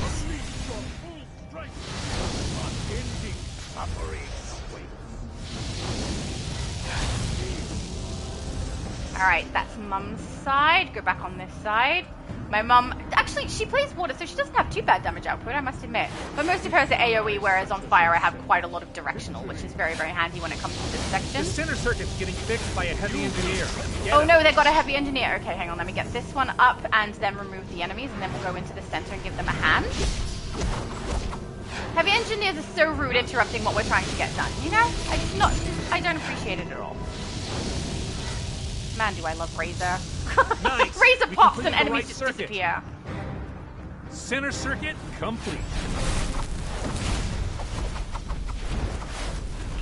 Alright, that's Mum's side. Go back on this side. My mum, actually, she plays water, so she doesn't have too bad damage output, I must admit. But most of hers are AoE, whereas on fire I have quite a lot of directional, which is very, very handy when it comes to this section. The center circuit's getting fixed by a heavy engineer. Oh no, they've got a heavy engineer. Okay, hang on, let me get this one up and then remove the enemies, and then we'll go into the center and give them a hand. Heavy engineers are so rude interrupting what we're trying to get done, you know? I don't appreciate it at all. Man, do I love Razor. Nice. Razor We pops completed and the enemies right just circuit. disappear. Center circuit complete.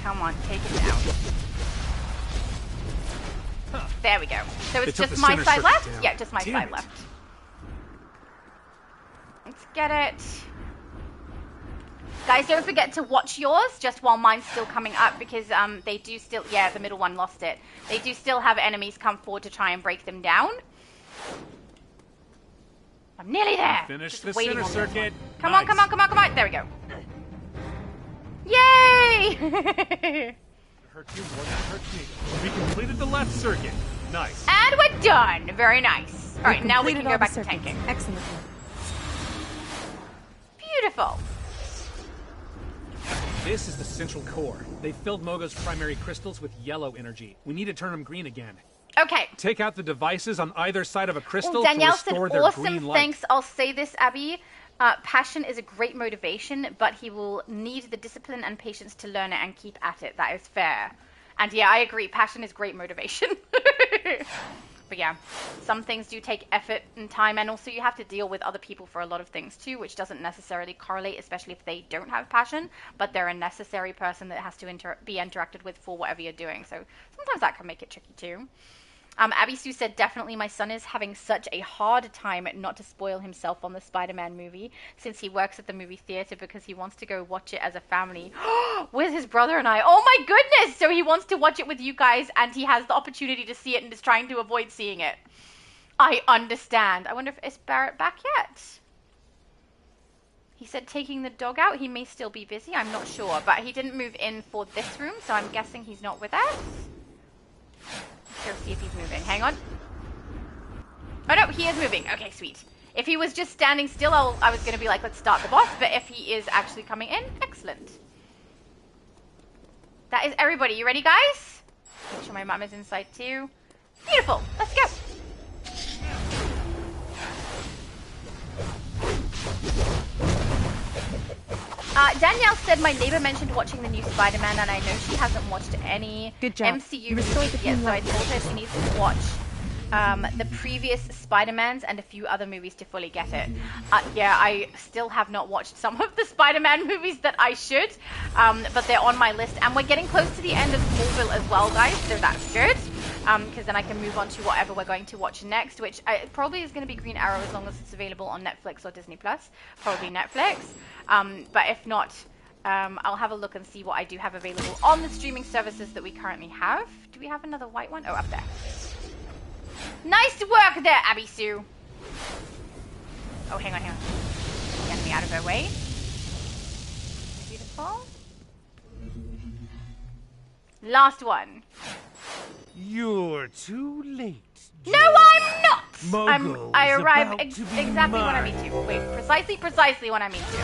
Come on, take it down. Huh. There we go. So They it's took just the my center side circuit left? down. Yeah, just my Damn side it. left. Let's get it. Guys, don't forget to watch yours just while mine's still coming up, because they do still, yeah, the middle one lost it. They do still have enemies come forward to try and break them down. I'm nearly there. Finish Just the waiting center on this circuit. one. Come Nice. on, come on, come on, come on. There we go. Yay! Hurt you more than it hurts me. We completed the left circuit. Nice. And we're done. Very nice. All right, now we can Completed go all back the to circuits. tanking. Excellent work. Beautiful. This is the central core. They filled Mogo's primary crystals with yellow energy. We need to turn them green again. Okay. Take out the devices on either side of a crystal Danielle to said, restore their awesome, green light. thanks. I'll say this, Abby. Passion is a great motivation, but he will need the discipline and patience to learn it and keep at it. That is fair. And yeah, I agree. Passion is great motivation. But yeah, some things do take effort and time, and also you have to deal with other people for a lot of things too, which doesn't necessarily correlate, especially if they don't have passion, but they're a necessary person that has to be interacted with for whatever you're doing. So sometimes that can make it tricky too. Abby Sue said, definitely my son is having such a hard time not to spoil himself on the Spider-Man movie, since he works at the movie theater, because he wants to go watch it as a family with his brother and I. Oh my goodness! So he wants to watch it with you guys, and he has the opportunity to see it and is trying to avoid seeing it. I understand. I wonder if is Barrett back yet? He said taking the dog out. He may still be busy. I'm not sure, but he didn't move in for this room, so I'm guessing he's not with us. Let's go see if he's moving. Hang on. Oh no, he is moving. Okay, sweet. If he was just standing still, I was going to be like, let's start the boss. But if he is actually coming in, excellent. That is everybody. You ready, guys? Make sure my mom is inside too. Beautiful. Let's go. Danielle said my neighbor mentioned watching the new Spider-Man, and I know she hasn't watched any Good job. MCU You restored the movies yet, green so I light. told her she needs to watch the previous Spider-Mans and a few other movies to fully get it. Yeah, I still have not watched some of the Spider-Man movies that I should, but they're on my list, and we're getting close to the end of Smallville as well, guys, so that's good. Because then I can move on to whatever we're going to watch next, which probably is going to be Green Arrow as long as it's available on Netflix or Disney+. Probably Netflix. But if not, I'll have a look and see what I do have available on the streaming services that we currently have. Do we have another white one? Oh, up there. Nice work there, Abby Sue. Oh, hang on, hang on. Get me out of her way. Beautiful. Last one. You're too late. No, I'm not! Mogul I is arrive about to be exactly when I mine. mean to. Wait, precisely when I mean to.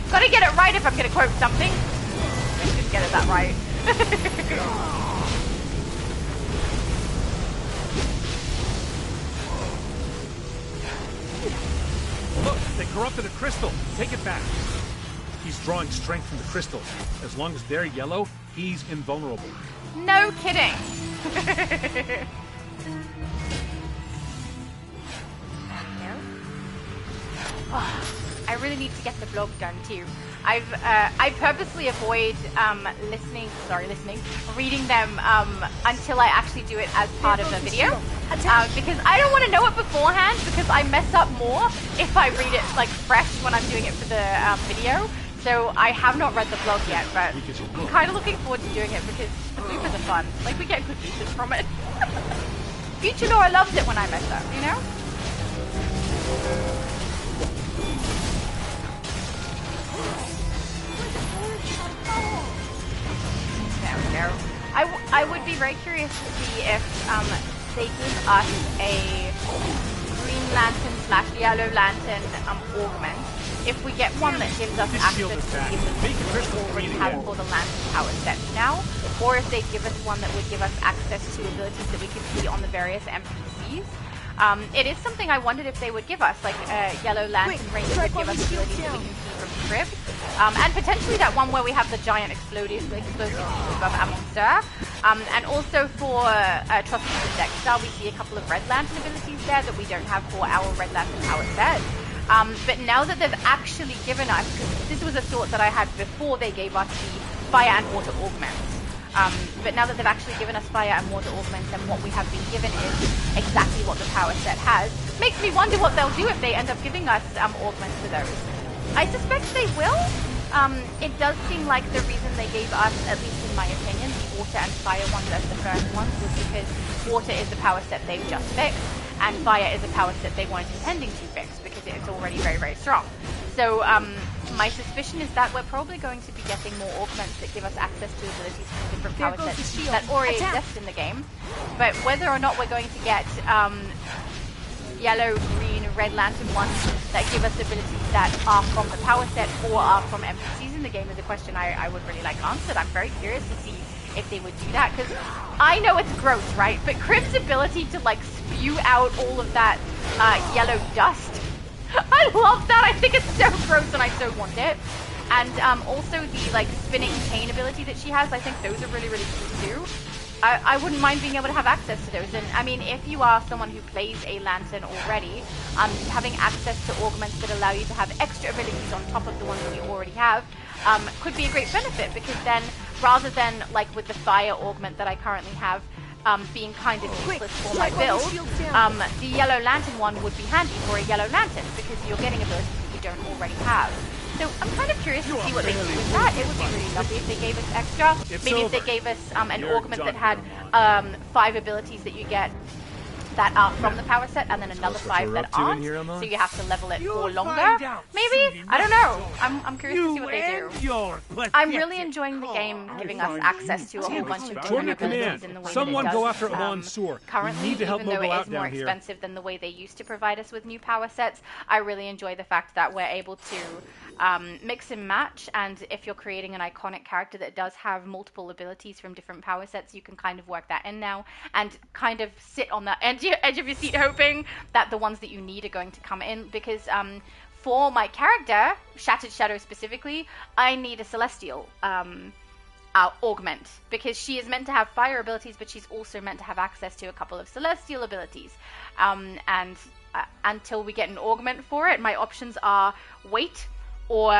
Gotta get it right if I'm gonna quote something. I didn't get it that right. Look, they corrupted a crystal. Take it back. He's drawing strength from the crystals. As long as they're yellow, he's invulnerable. No kidding. Oh, I really need to get the vlog done too. I purposely avoid reading them until I actually do it as part of the video, because I don't want to know it beforehand, because I mess up more if I read it like fresh when I'm doing it for the video. So I have not read the vlog yet, but I'm kind of looking forward to doing it because the bloopers are fun. Like, we get good bloopers from it. Future Laura loves it when I mess up, you know? There we go. I would be very curious to see if they give us a Green Lantern / Yellow Lantern augment. If we get one that gives us access to the abilities that we already have for the Lantern power sets now, or if they give us one that would give us access to abilities that we can see on the various NPCs. It is something I wondered if they would give us, like Yellow Lantern Ranger would give us abilities that we can see from Crib, and potentially that one where we have the giant explosive piece of Ammonster, and also for Trustees and Dexter, we see a couple of Red Lantern abilities there that we don't have for our Red Lantern power set. But now that they've actually given us, because this was a thought that I had before they gave us the Fire and Water augments, but now that they've actually given us Fire and Water augments and what we have been given is exactly what the power set has, makes me wonder what they'll do if they end up giving us augments for those. I suspect they will. It does seem like the reason they gave us, at least in my opinion, the Water and Fire ones as the first ones was because Water is the power set they've just fixed, and Fire is a power set they weren't intending to fix because it's already very, very strong. So my suspicion is that we're probably going to be getting more augments that give us access to abilities from different power sets that already exist in the game. But whether or not we're going to get Yellow, Green, Red Lantern ones that give us abilities that are from the power set or are from NPCs in the game is a question I would really like answered. I'm very curious to see if they would do that, because I know it's gross, right? But Crib's ability to like spew out all of that yellow dust, I love that. I think it's so gross and I so want it. And also the like spinning chain ability that she has, I think those are really, really cool too. I wouldn't mind being able to have access to those. And I mean, if you are someone who plays a Lantern already, having access to augments that allow you to have extra abilities on top of the ones that you already have could be a great benefit, because then rather than like with the Fire augment that I currently have being kind of useless for my build, the Yellow Lantern one would be handy for a Yellow Lantern because you're getting abilities that you don't already have. So I'm kind of curious to see what they do with that. It would be really lovely if they gave us extra. Maybe if they gave us an augment that had 5 abilities that you get that are from the power set, and then another 5 that aren't, so you have to level it for longer. Maybe? I don't know. I'm curious to see what they do. I'm really enjoying the game giving us access to a whole bunch of different abilities in the way Someone that it does. go after Mansoor. Currently, need to help even though Mogo it out is more down here. expensive than the way they used to provide us with new power sets, I really enjoy the fact that we're able to mix and match, and if you're creating an iconic character that does have multiple abilities from different power sets, you can kind of work that in now and kind of sit on that edge of your seat hoping that the ones that you need are going to come in, because for my character, Shattered Shadow specifically, I need a Celestial augment, because she is meant to have Fire abilities, but she's also meant to have access to a couple of Celestial abilities, and until we get an augment for it, my options are wait or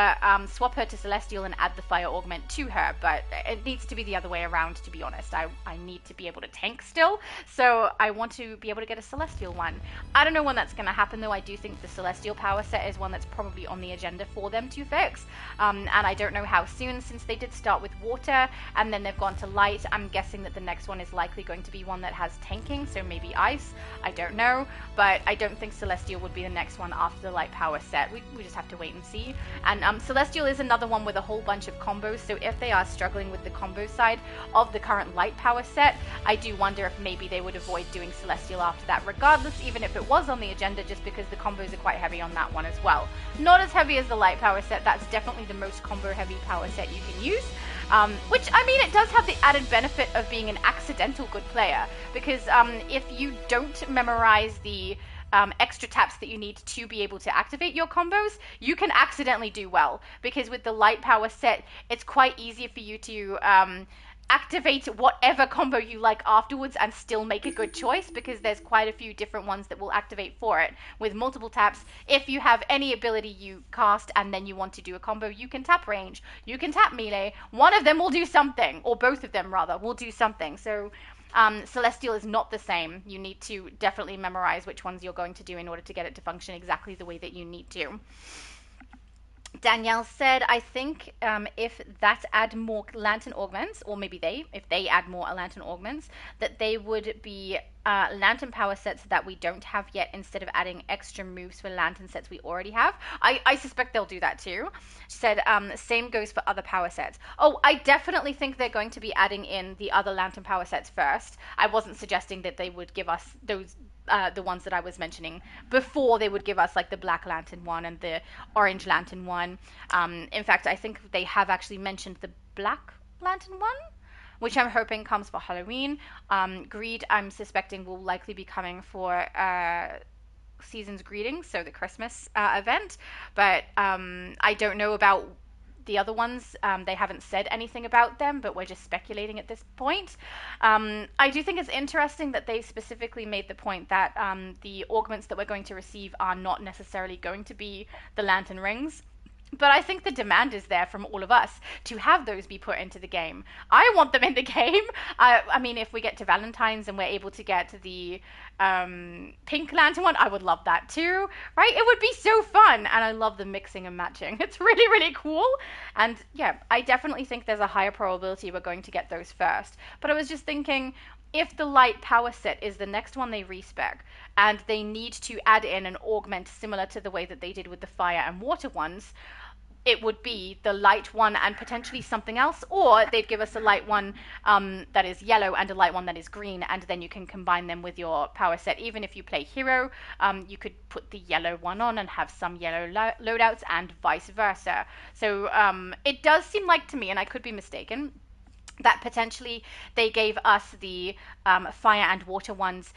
swap her to Celestial and add the Fire augment to her, but it needs to be the other way around, to be honest. I need to be able to tank still, so I want to be able to get a Celestial one. I don't know when that's going to happen, though. I do think the Celestial power set is one that's probably on the agenda for them to fix, and I don't know how soon, since they did start with Water, and then they've gone to Light. I'm guessing that the next one is likely going to be one that has tanking, so maybe Ice. I don't know, but I don't think Celestial would be the next one after the Light power set. We just have to wait and see. And Celestial is another one with a whole bunch of combos, so if they are struggling with the combo side of the current Light power set, I do wonder if maybe they would avoid doing Celestial after that regardless, even if it was on the agenda, just because the combos are quite heavy on that one as well. Not as heavy as the Light power set. That's definitely the most combo heavy power set you can use, which, I mean, it does have the added benefit of being an accidental good player, because if you don't memorize the extra taps that you need to be able to activate your combos, you can accidentally do well, because with the Light power set, it's quite easy for you to activate whatever combo you like afterwards and still make a good choice, because there's quite a few different ones that will activate for it with multiple taps. If you have any ability you cast and then you want to do a combo, you can tap range, you can tap melee, one of them will do something, or both of them rather will do something. So Celestial is not the same. You need to definitely memorize which ones you're going to do in order to get it to function exactly the way that you need to. Danielle said, I think if that add more Lantern augments, or maybe if they add more Lantern augments, that they would be lantern power sets that we don't have yet instead of adding extra moves for lantern sets we already have. I suspect they'll do that too. She said, same goes for other power sets. Oh, I definitely think they're going to be adding in the other lantern power sets first. I wasn't suggesting that they would give us those, the ones that I was mentioning before they would give us like the black lantern one and the orange lantern one. In fact, I think they have actually mentioned the black lantern one, which I'm hoping comes for Halloween. Greed, I'm suspecting, will likely be coming for Season's Greetings, so the Christmas event. But I don't know about the other ones. They haven't said anything about them, but we're just speculating at this point. I do think it's interesting that they specifically made the point that the augments that we're going to receive are not necessarily going to be the lantern rings. But I think the demand is there from all of us to have those be put into the game. I want them in the game. I mean, if we get to Valentine's and we're able to get the pink lantern one, I would love that too, right? It would be so fun. And I love the mixing and matching. It's really, really cool. And yeah, I definitely think there's a higher probability we're going to get those first. But I was just thinking, if the light power set is the next one they respec, and they need to add in an augment similar to the way that they did with the fire and water ones, it would be the light one and potentially something else, or they'd give us a light one that is yellow and a light one that is green, and then you can combine them with your power set. Even if you play hero, you could put the yellow one on and have some yellow loadouts and vice versa. So it does seem like to me, and I could be mistaken, that potentially they gave us the fire and water ones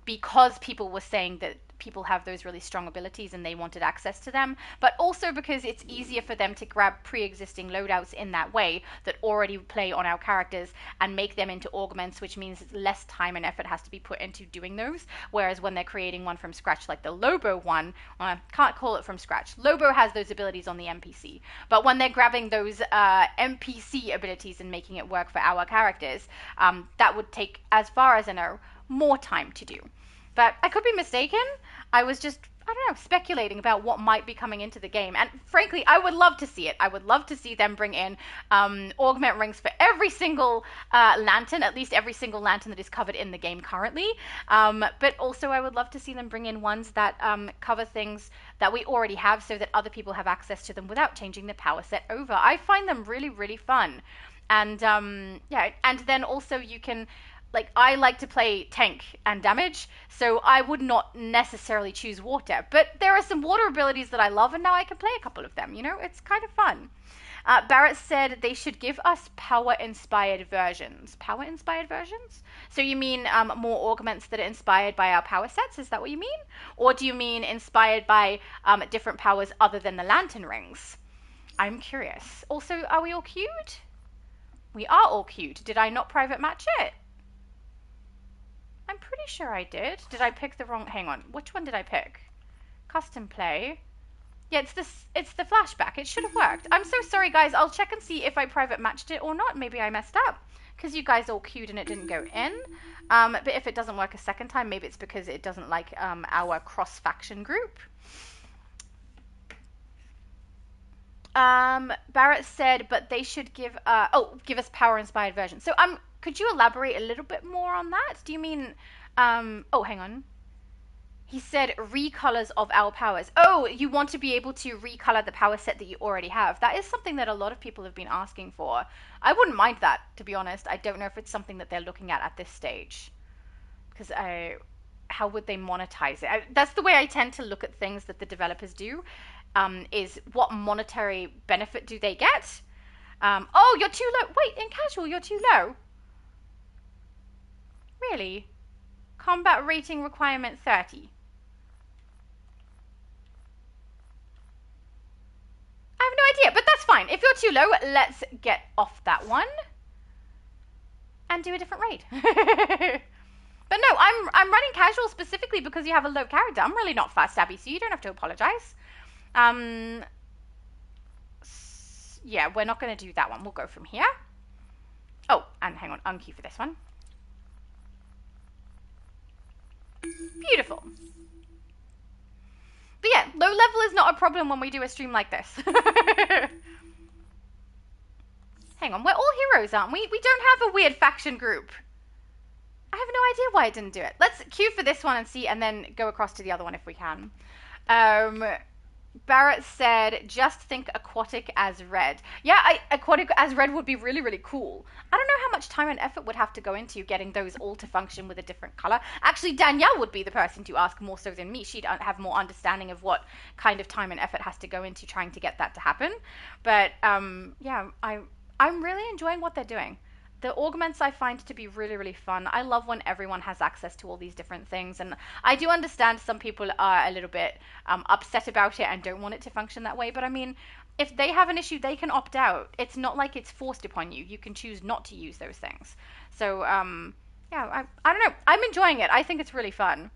because people were saying that people have those really strong abilities and they wanted access to them, but also because it's easier for them to grab pre-existing loadouts in that way that already play on our characters and make them into augments, which means less time and effort has to be put into doing those. Whereas when they're creating one from scratch, like the Lobo one, I can't call it from scratch. Lobo has those abilities on the NPC, but when they're grabbing those NPC abilities and making it work for our characters, that would take, as far as I know, more time to do. But I could be mistaken. I was just, I don't know, speculating about what might be coming into the game. And frankly, I would love to see it. I would love to see them bring in augment rings for every single lantern, at least every single lantern that is covered in the game currently. But also I would love to see them bring in ones that cover things that we already have so that other people have access to them without changing the power set over. I find them really, really fun. And yeah, and then also you can, like, I like to play tank and damage, so I would not necessarily choose water. But there are some water abilities that I love, and now I can play a couple of them, you know? It's kind of fun. Barrett said they should give us power-inspired versions. Power-inspired versions? So you mean more augments that are inspired by our power sets? Is that what you mean? Or do you mean inspired by different powers other than the lantern rings? I'm curious. Also, are we all queued? We are all queued. Did I not private match it? I'm pretty sure I did. Did I pick the wrong... Hang on. Which one did I pick? Custom play. Yeah, it's the flashback. It should have worked. I'm so sorry, guys. I'll check and see if I private matched it or not. Maybe I messed up because you guys all queued and it didn't go in. But if it doesn't work a second time, maybe it's because it doesn't like our cross-faction group. Barrett said, but they should give... give us power-inspired versions. So could you elaborate a little bit more on that? Do you mean... oh, hang on. He said recolors of our powers. Oh, you want to be able to recolor the power set that you already have. That is something that a lot of people have been asking for. I wouldn't mind that, to be honest. I don't know if it's something that they're looking at this stage. Because how would they monetize it? That's the way I tend to look at things that the developers do, is what monetary benefit do they get? Oh, you're too low. Wait, in casual, you're too low. Really? Combat rating requirement 30. I have no idea, but that's fine. If you're too low, let's get off that one and do a different raid. But no, I'm running casual specifically because you have a low character. I'm really not fast stabby, so you don't have to apologize. Yeah, we're not going to do that one. We'll go from here. Oh, and hang on, unqueue for this one. Beautiful. But yeah, low level is not a problem when we do a stream like this. Hang on, we're all heroes, aren't we? We don't have a weird faction group. I have no idea why it didn't do it. Let's queue for this one and see, and then go across to the other one if we can. Barrett said, just think aquatic as red. Yeah, aquatic as red would be really, really cool. I don't know how much time and effort would have to go into getting those all to function with a different color. Actually, Danielle would be the person to ask more so than me. She'd have more understanding of what kind of time and effort has to go into trying to get that to happen. But yeah, I'm really enjoying what they're doing. The augments I find to be really, really fun. I love when everyone has access to all these different things. And I do understand some people are a little bit upset about it and don't want it to function that way. But I mean, if they have an issue, they can opt out. It's not like it's forced upon you. You can choose not to use those things. So, yeah, I don't know. I'm enjoying it. I think it's really fun.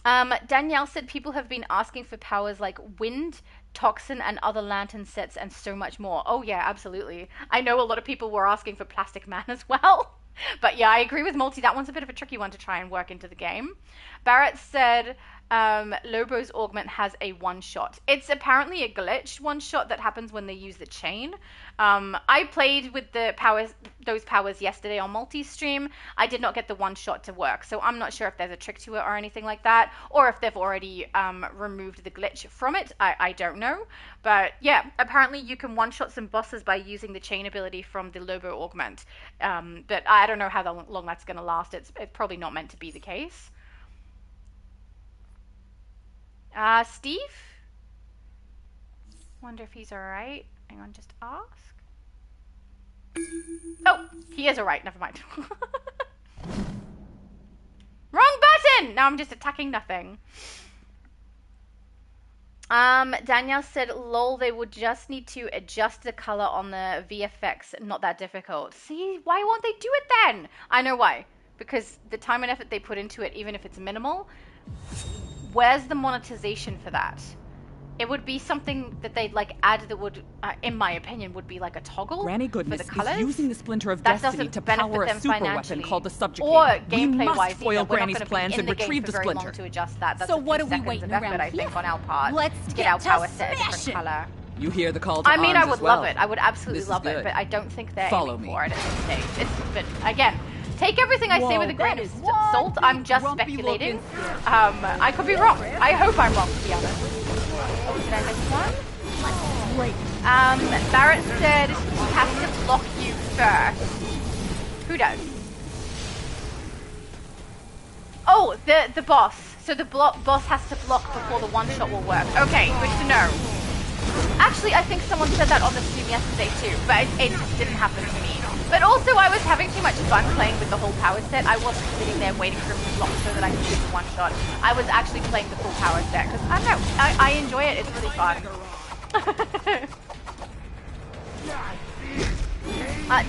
Danielle said people have been asking for powers like wind, toxin, and other lantern sets, and so much more. Oh yeah, absolutely. I know a lot of people were asking for Plastic Man as well. But yeah, I agree with Multi. That one's a bit of a tricky one to try and work into the game. Barrett said Lobo's augment has a one-shot. It's apparently a glitched one-shot that happens when they use the chain. I played with those powers yesterday on Multi's stream. I did not get the one-shot to work, so I'm not sure if there's a trick to it or anything like that, or if they've already removed the glitch from it. I don't know. But yeah, apparently you can one-shot some bosses by using the chain ability from the Lobo augment. But I don't know how long that's going to last. It's probably not meant to be the case. Steve? Wonder if he's alright. Hang on, just ask. Oh, he is alright. Never mind. Wrong button! Now I'm just attacking nothing. Danielle said, lol, they would just need to adjust the color on the VFX. Not that difficult. See, why won't they do it then? I know why. Because the time and effort they put into it, even if it's minimal, where's the monetization for that? It would be something that they'd like add that would, in my opinion, would be like a toggle Granny Goodness for the colors. is using the Splinter of That Destiny to power a super weapon called the Subjugate. Or We gameplay-wise, must foil we're not Granny's gonna be plans in and the game retrieve for the very long Splinter. to adjust that. That's So a few what are we seconds waiting of effort, around I think, here on our part. Let's to get our to power set a different smashing. color. You hear the call to I mean, arms I would as well. love it. I would absolutely This is love it, good. but I don't think they're Follow aiming me. for it at this stage. But again, take everything I say with a grain of salt. I'm just speculating. I could be wrong. I hope I'm wrong, to be honest. Oh, did I miss one? Great. Barrett said he has to block you first. Who does? Oh, the boss. So the boss has to block before the one-shot will work. Okay, good to know. Actually, I think someone said that on the stream yesterday too, but it didn't happen to me. But also, I was having too much fun playing with the whole power set. I wasn't sitting there waiting for him to block so that I could do the one-shot. I was actually playing the full power set, because I don't know, I enjoy it. It's really fun.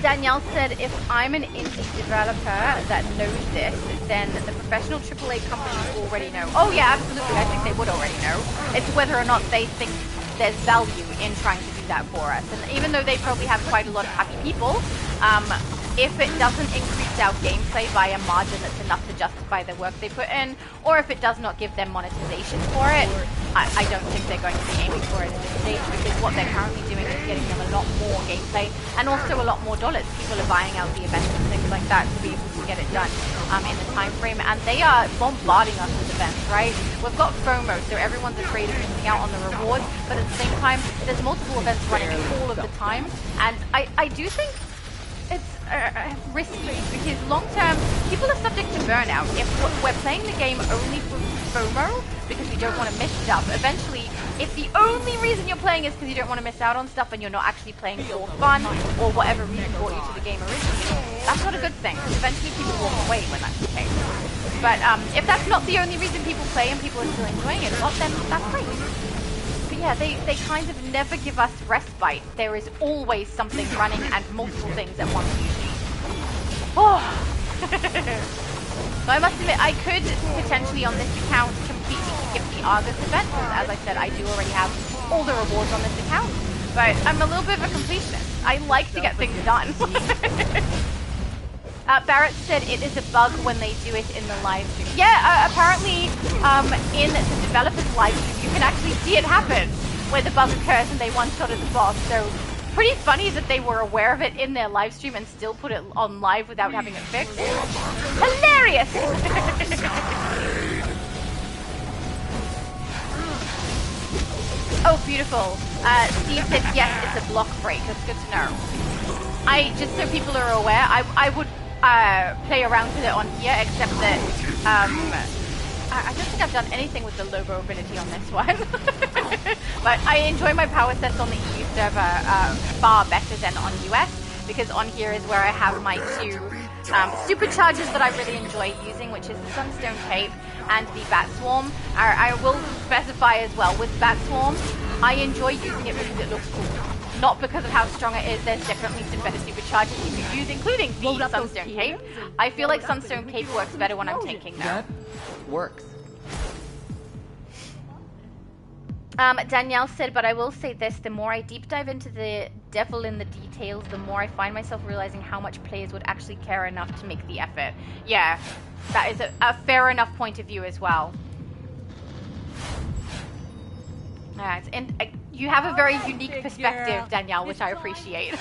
Danielle said, if I'm an indie developer that knows this, then the professional AAA companies already know. Oh yeah, absolutely. I think they would already know. It's whether or not they think there's value in trying to do that for us. And even though they probably have quite a lot of happy people, if it doesn't increase our gameplay by a margin that's enough to justify the work they put in, or if it does not give them monetization for it, I don't think they're going to be aiming for it at this stage, because what they're currently doing is getting them a lot more gameplay and also a lot more dollars. People are buying out the events and things like that to be able to get it done in the time frame, and they are bombarding us with events, right? We've got FOMO, so everyone's afraid of missing out on the rewards, but at the same time, there's multiple events running all of the time, and I do think it's risky, because long term, people are subject to burnout. If we're playing the game only for FOMO, because we don't want to miss stuff, eventually, if the only reason you're playing is because you don't want to miss out on stuff and you're not actually playing for fun, or whatever reason brought you to the game originally, that's not a good thing, because eventually people walk away when that's the case. But if that's not the only reason people play and people are still enjoying it a lot, then that's great. But yeah, they kind of never give us respite. There is always something running and multiple things at once usually. Oh. So I must admit, I could potentially on this account completely skip the Argus event, because as I said, I do already have all the rewards on this account. But I'm a little bit of a completionist. I like to get things done. Barrett said it is a bug when they do it in the live stream. Yeah, apparently in the developer's live stream, you can actually see it happen, where the bug occurs and they one-shotted the boss. So pretty funny that they were aware of it in their live stream and still put it on live without having it fixed. Hilarious! Oh, beautiful. Steve said yes, it's a block break. That's good to know. Just so people are aware, I would play around with it on here, except that I don't think I've done anything with the logo ability on this one. But I enjoy my power sets on the EU server far better than on US, because on here is where I have my two superchargers that I really enjoy using, which is the Sunstone Cape and the Bat Swarm. I will specify as well, with Bat Swarm, I enjoy using it because it looks cool. Not because of how strong it is. There's definitely some better superchargers you can use, including the Sunstone Cape. I feel like Sunstone Cape works better when I'm tanking though. That works. Danielle said, but I will say this, the more I deep dive into the devil in the details, the more I find myself realizing how much players would actually care enough to make the effort. Yeah, that is a fair enough point of view as well. You have a very unique perspective, Danielle, which I appreciate.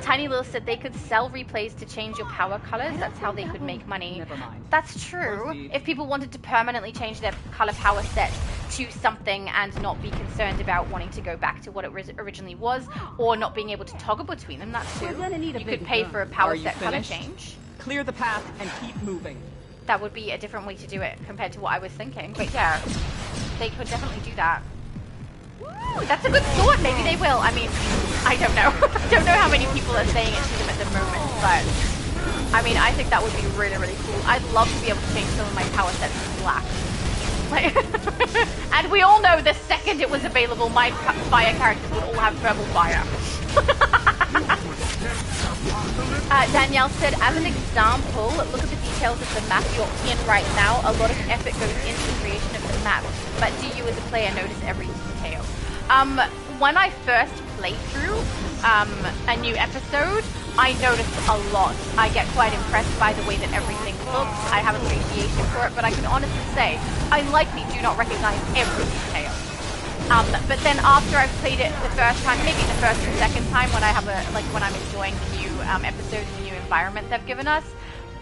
Tiny Lil said they could sell replays to change your power colors. That's how they could make money. Never mind. That's true. If people wanted to permanently change their color power set to something and not be concerned about wanting to go back to what it originally was, or not being able to toggle between them, that's true. You could pay for a power set color change. Clear the path and keep moving. That would be a different way to do it compared to what I was thinking. But yeah, they could definitely do that. Ooh, that's a good thought. Maybe they will. I mean, I don't know. I don't know how many people are saying it to them at the moment, but I mean, I think that would be really, really cool. I'd love to be able to change some of my power sets to black. Like, and we all know the second it was available, my fire characters would all have purple fire. Danielle said, as an example, look at the details of the map you're in right now. A lot of effort goes into the creation of the map, but do you as a player notice every detail? When I first play through a new episode, I notice a lot. I get quite impressed by the way that everything looks. I have appreciation for it, but I can honestly say I likely do not recognize every detail. But then after I've played it the first time, maybe the first and second time when I have when I'm enjoying the new episodes, the new environment they've given us,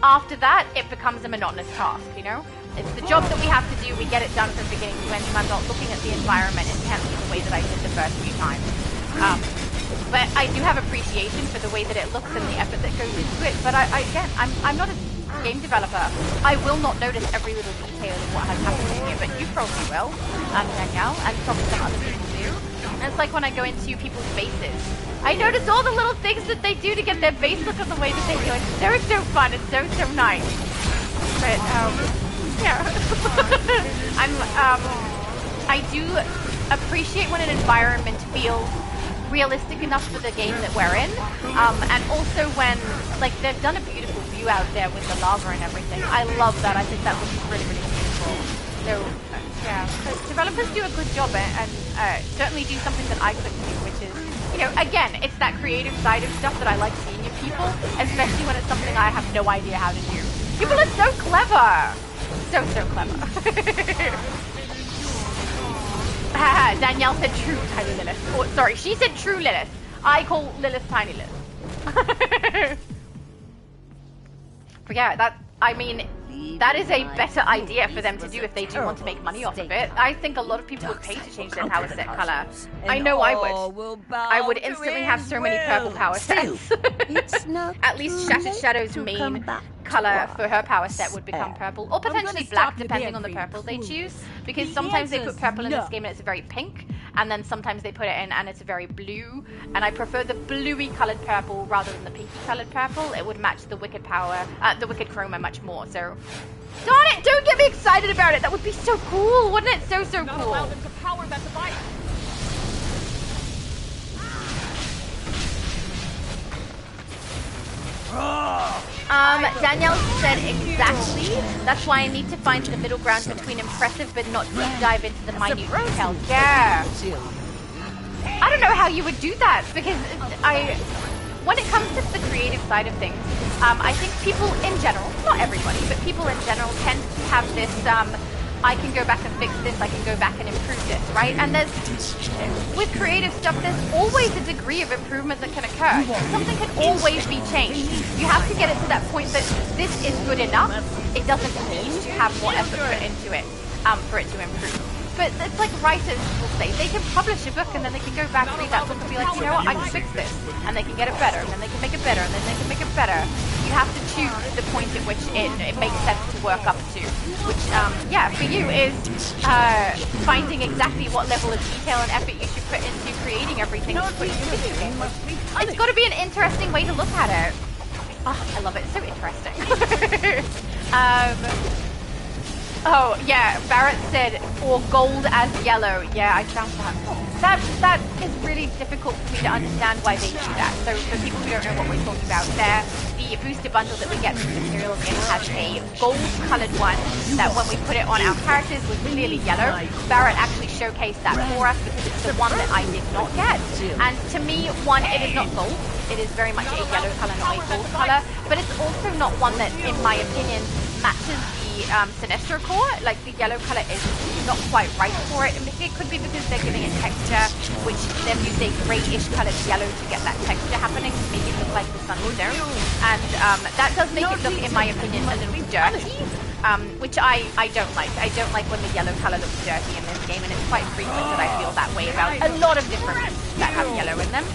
after that it becomes a monotonous task, you know? It's the job that we have to do, we get it done from beginning to end, and I'm not looking at the environment intensely the way that I did the first few times. But I do have appreciation for the way that it looks and the effort that goes into it, but again, I'm not a game developer. I will not notice every little detail of what has happened in here, but you probably will, Danielle, and probably some other people do. And it's like when I go into people's bases. I notice all the little things that they do to get their base look of the way that they do it. It's so fun, it's so nice. But, yeah. I do appreciate when an environment feels realistic enough for the game that we're in, and also when, like, they've done a beautiful view out there with the lava and everything. I love that. I think that looks really, really beautiful. So, yeah, developers do a good job and certainly do something that I couldn't do, which is, you know, again, it's that creative side of stuff that I like seeing in people, especially when it's something I have no idea how to do. People are so clever! So clever. Danielle said true Tiny Lilith. Oh, sorry, she said true Lilith. I call Lilith Tiny Lilith. But yeah, I mean, that is a better idea for them to do if they do want to make money off of it. I think a lot of people would pay to change their power set color. I know I would. I would instantly have so many purple power sets. At least Shattered Shadow's main color for her power set would become purple, or potentially black, depending on the purple they choose, because sometimes they put purple in this game and it's very pink, and then sometimes they put it in and it's very blue, and I prefer the bluey colored purple rather than the pinky colored purple. It would match the Wicked power, the Wicked chroma much more. So darn it, don't get me excited about it. That would be so cool, wouldn't it? So cool. Not allow them to power that device. Danielle said exactly. That's why I need to find the middle ground between impressive but not deep dive into the minute details. Yeah. I don't know how you would do that, because when it comes to the creative side of things, I think people in general, not everybody, but people in general tend to have this I can go back and fix this, I can go back and improve this, right? And there's, with creative stuff, there's always a degree of improvement that can occur. Something can always be changed. You have to get it to that point that this is good enough. It doesn't need to have more effort put into it for it to improve. But it's like writers will say, they can publish a book and then they can go back, read that book and be like, you know what, I can fix this. And they can get it better, and then they can make it better, and then they can make it better. You have to choose the point at which it makes sense to work up to. Which, yeah, for you is finding exactly what level of detail and effort you should put into creating everything to put into a video game. It's got to be an interesting way to look at it. Oh, I love it. It's so interesting. Oh, yeah, Barrett said, or gold as yellow. Yeah, I found that. That is really difficult for me to understand why they do that. So for people who don't know what we're talking about, the booster bundle that we get from materials, it has a gold-colored one that when we put it on our characters was clearly yellow. Barrett actually showcased that for us because it's the one that I did not get. And to me, one, it is not gold. It is very much a yellow color, not a gold color. But it's also not one that, in my opinion, matches the Sinestro core. Like, the yellow color is not quite right for it. It could be because they're giving it texture, which they've used a grayish colored yellow to get that texture happening to make it look like the Sunstone. And that does make it look, in my opinion, a little dirty, which I don't like. I don't like when the yellow color looks dirty in this game, and it's quite frequent that I feel that way about a lot of different pieces that have yellow in them.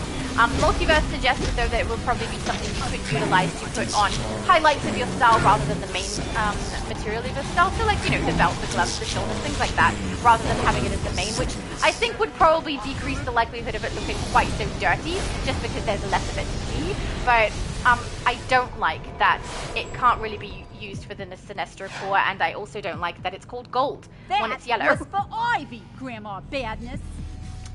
Multiverse suggested, though, that it will probably be something you could utilize to put on highlights of your style rather than the main material of your style. So, like, you know, the belt, the gloves, the shoulders, things like that, rather than having it as the main, which I think would probably decrease the likelihood of it looking quite so dirty, just because there's less of it to see. But I don't like that it can't really be used for the Sinestro core, and I also don't like that it's called gold when it's yellow. Was for Ivy, Grandma Badness.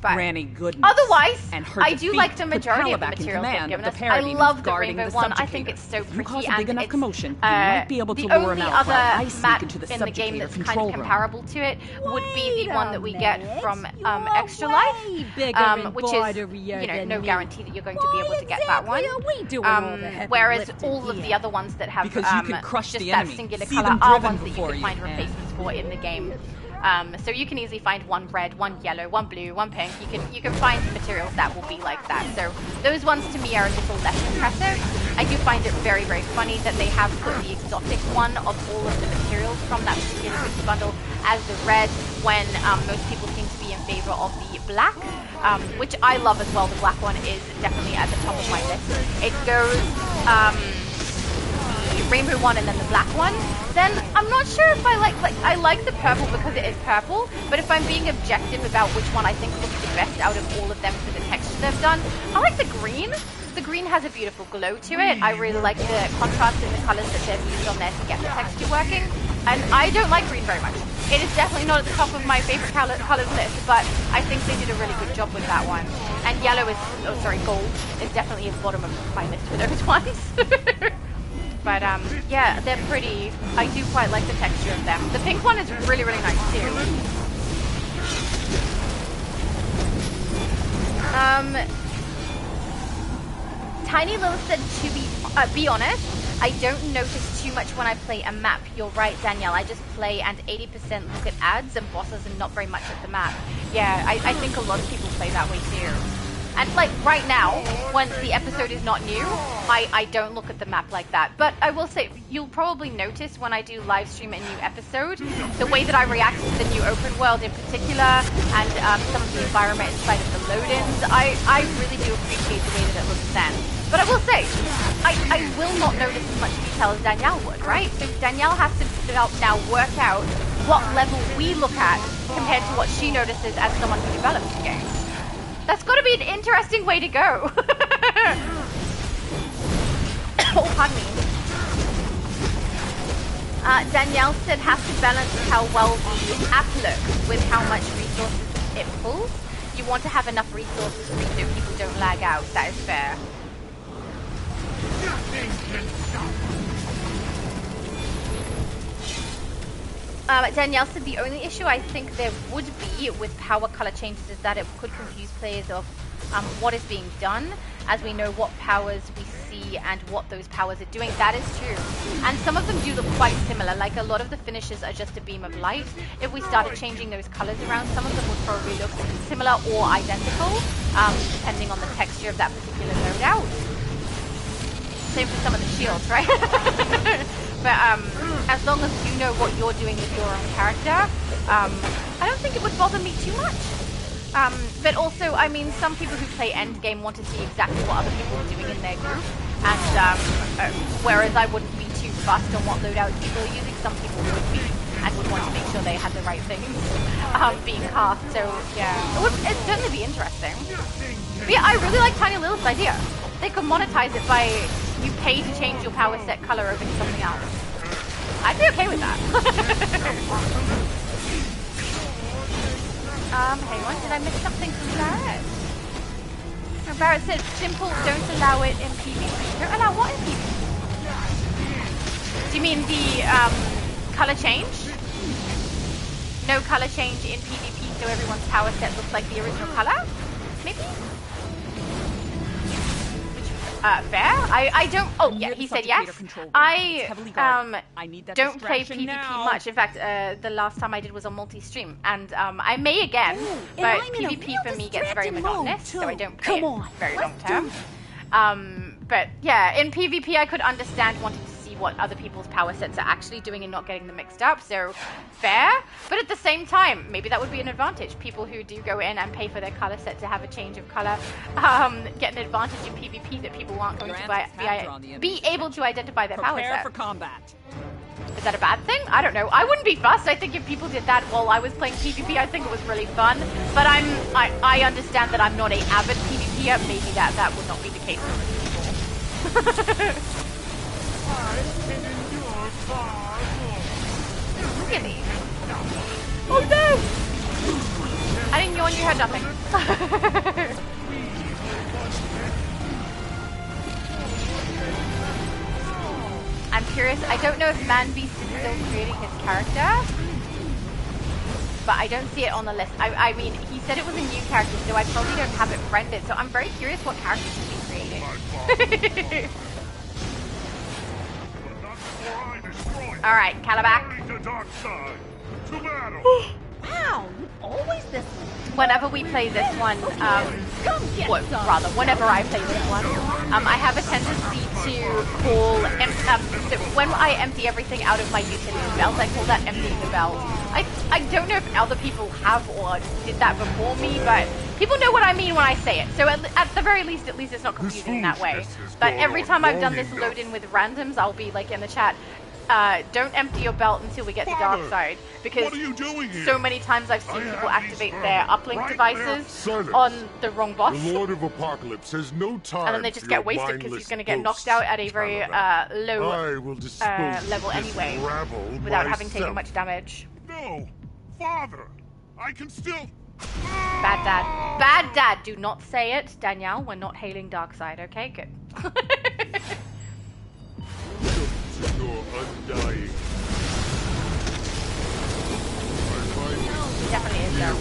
But Granny Goodness. Otherwise, and her I do like the majority of the materials they've given us. I love the rainbow one. I think it's so pretty, and it's the only other map in the game that's kind of comparable to it would be the one that we get from Extra Life, which is, you know, no guarantee that you're going to be able to get that one. Whereas all of the other ones that have just that singular color are ones that you can find replacements for in the game. So you can easily find one red, one yellow, one blue, one pink. You can find materials that will be like that. So those ones to me are a little less impressive. I do find it very, very funny that they have put the exotic one of all of the materials from that particular booster bundle as the red, when most people seem to be in favor of the black, which I love as well. The black one is definitely at the top of my list. It goes the rainbow one and then the black one. Then I'm not sure if I like the purple because it is purple, but if I'm being objective about which one I think looks the best out of all of them for the texture they've done, I like the green. The green has a beautiful glow to it. I really like the contrast in the colors that they've used on there to get the texture working, and I don't like green very much. It is definitely not at the top of my favorite colors list, but I think they did a really good job with that one. And yellow is, gold is definitely at the bottom of my list for those ones. But yeah, they're pretty. I do quite like the texture of them. The pink one is really, really nice too. Tiny Lil said, to be honest, I don't notice too much when I play a map. You're right, Danielle. I just play and 80% look at ads and bosses and not very much at the map. Yeah, I think a lot of people play that way too. And like right now, when the episode is not new, I don't look at the map like that. But I will say, you'll probably notice when I do live stream a new episode, the way that I react to the new open world in particular, and some of the environment inside of the load-ins, I really do appreciate the way that it looks then. But I will say, I will not notice as much detail as Danielle would, right? So Danielle has to now work out what level we look at compared to what she notices as someone who develops the game. That's got to be an interesting way to go. Oh, pardon me. Danielle said, has to balance how well the app looks with how much resources it pulls. You want to have enough resources so people don't lag out. That is fair. Danielle said the only issue I think there would be with power color changes is that it could confuse players of what is being done, as we know what powers we see and what those powers are doing. That is true. And some of them do look quite similar. Like a lot of the finishes are just a beam of light. If we started changing those colors around, some of them would probably look similar or identical, depending on the texture of that particular loadout. Same for some of the shields, right? But as long as you know what you're doing with your own character, I don't think it would bother me too much. But also, I mean, some people who play endgame want to see exactly what other people are doing in their group, and whereas I wouldn't be too fussed on what loadouts people are using, some people would be, and would want to make sure they had the right things being cast. So yeah, it'd certainly be interesting. But yeah, I really like Tiny Lilith's idea. They could monetize it by you pay to change your power set color over to something else. I'd be okay with that. Hang on, did I miss something from Barrett? No, Barrett said, simple, don't allow it in PvP. Don't allow what in PvP? Do you mean the color change? No color change in PvP, so everyone's power set looks like the original color? Maybe? Fair? I don't... Oh, yeah, he said yes. I don't play PvP much. In fact, the last time I did was on multi-stream. And I may again, but PvP for me gets very monotonous, so I don't play it very long term. But yeah, in PvP I could understand wanting to see what other people's power sets are actually doing and not getting them mixed up, so fair. But at the same time, maybe that would be an advantage. People who do go in and pay for their color set to have a change of color get an advantage in PvP that people aren't going to be able to identify their power set. For combat. Is that a bad thing? I don't know. I wouldn't be fussed. I think if people did that while I was playing PvP, I think it was really fun. But I understand that I'm not an avid PvPer. Maybe that would not be the case for people. Look at me. Oh no! I didn't yawn, you heard nothing. I'm curious, I don't know if Manbeast is still creating his character, but I don't see it on the list. I mean, he said it was a new character, so I probably don't have it friended, so I'm very curious what characters he's been creating. Alright, Calabac. Wow, always this one. Whenever we play this one, whenever I play this one, I have a tendency to call, so when I empty everything out of my utility belt, I call that emptying the belt. I don't know if other people have or did that before me, but people know what I mean when I say it. So at the very least, at least it's not confusing in that way. But every time I've done this load in with randoms, I'll be like in the chat, don't empty your belt until we get to dark side, because so many times I've seen people activate their uplink devices on the wrong boss, the Lord of Apocalypse has no time, and then they just get wasted because he's going to get knocked out at a very low level anyway, without having taken much damage. No, Father, I can still. Bad dad. Bad dad. Do not say it, Danielle. We're not hailing Darkseid. Okay, good. You're undying. Definitely is though.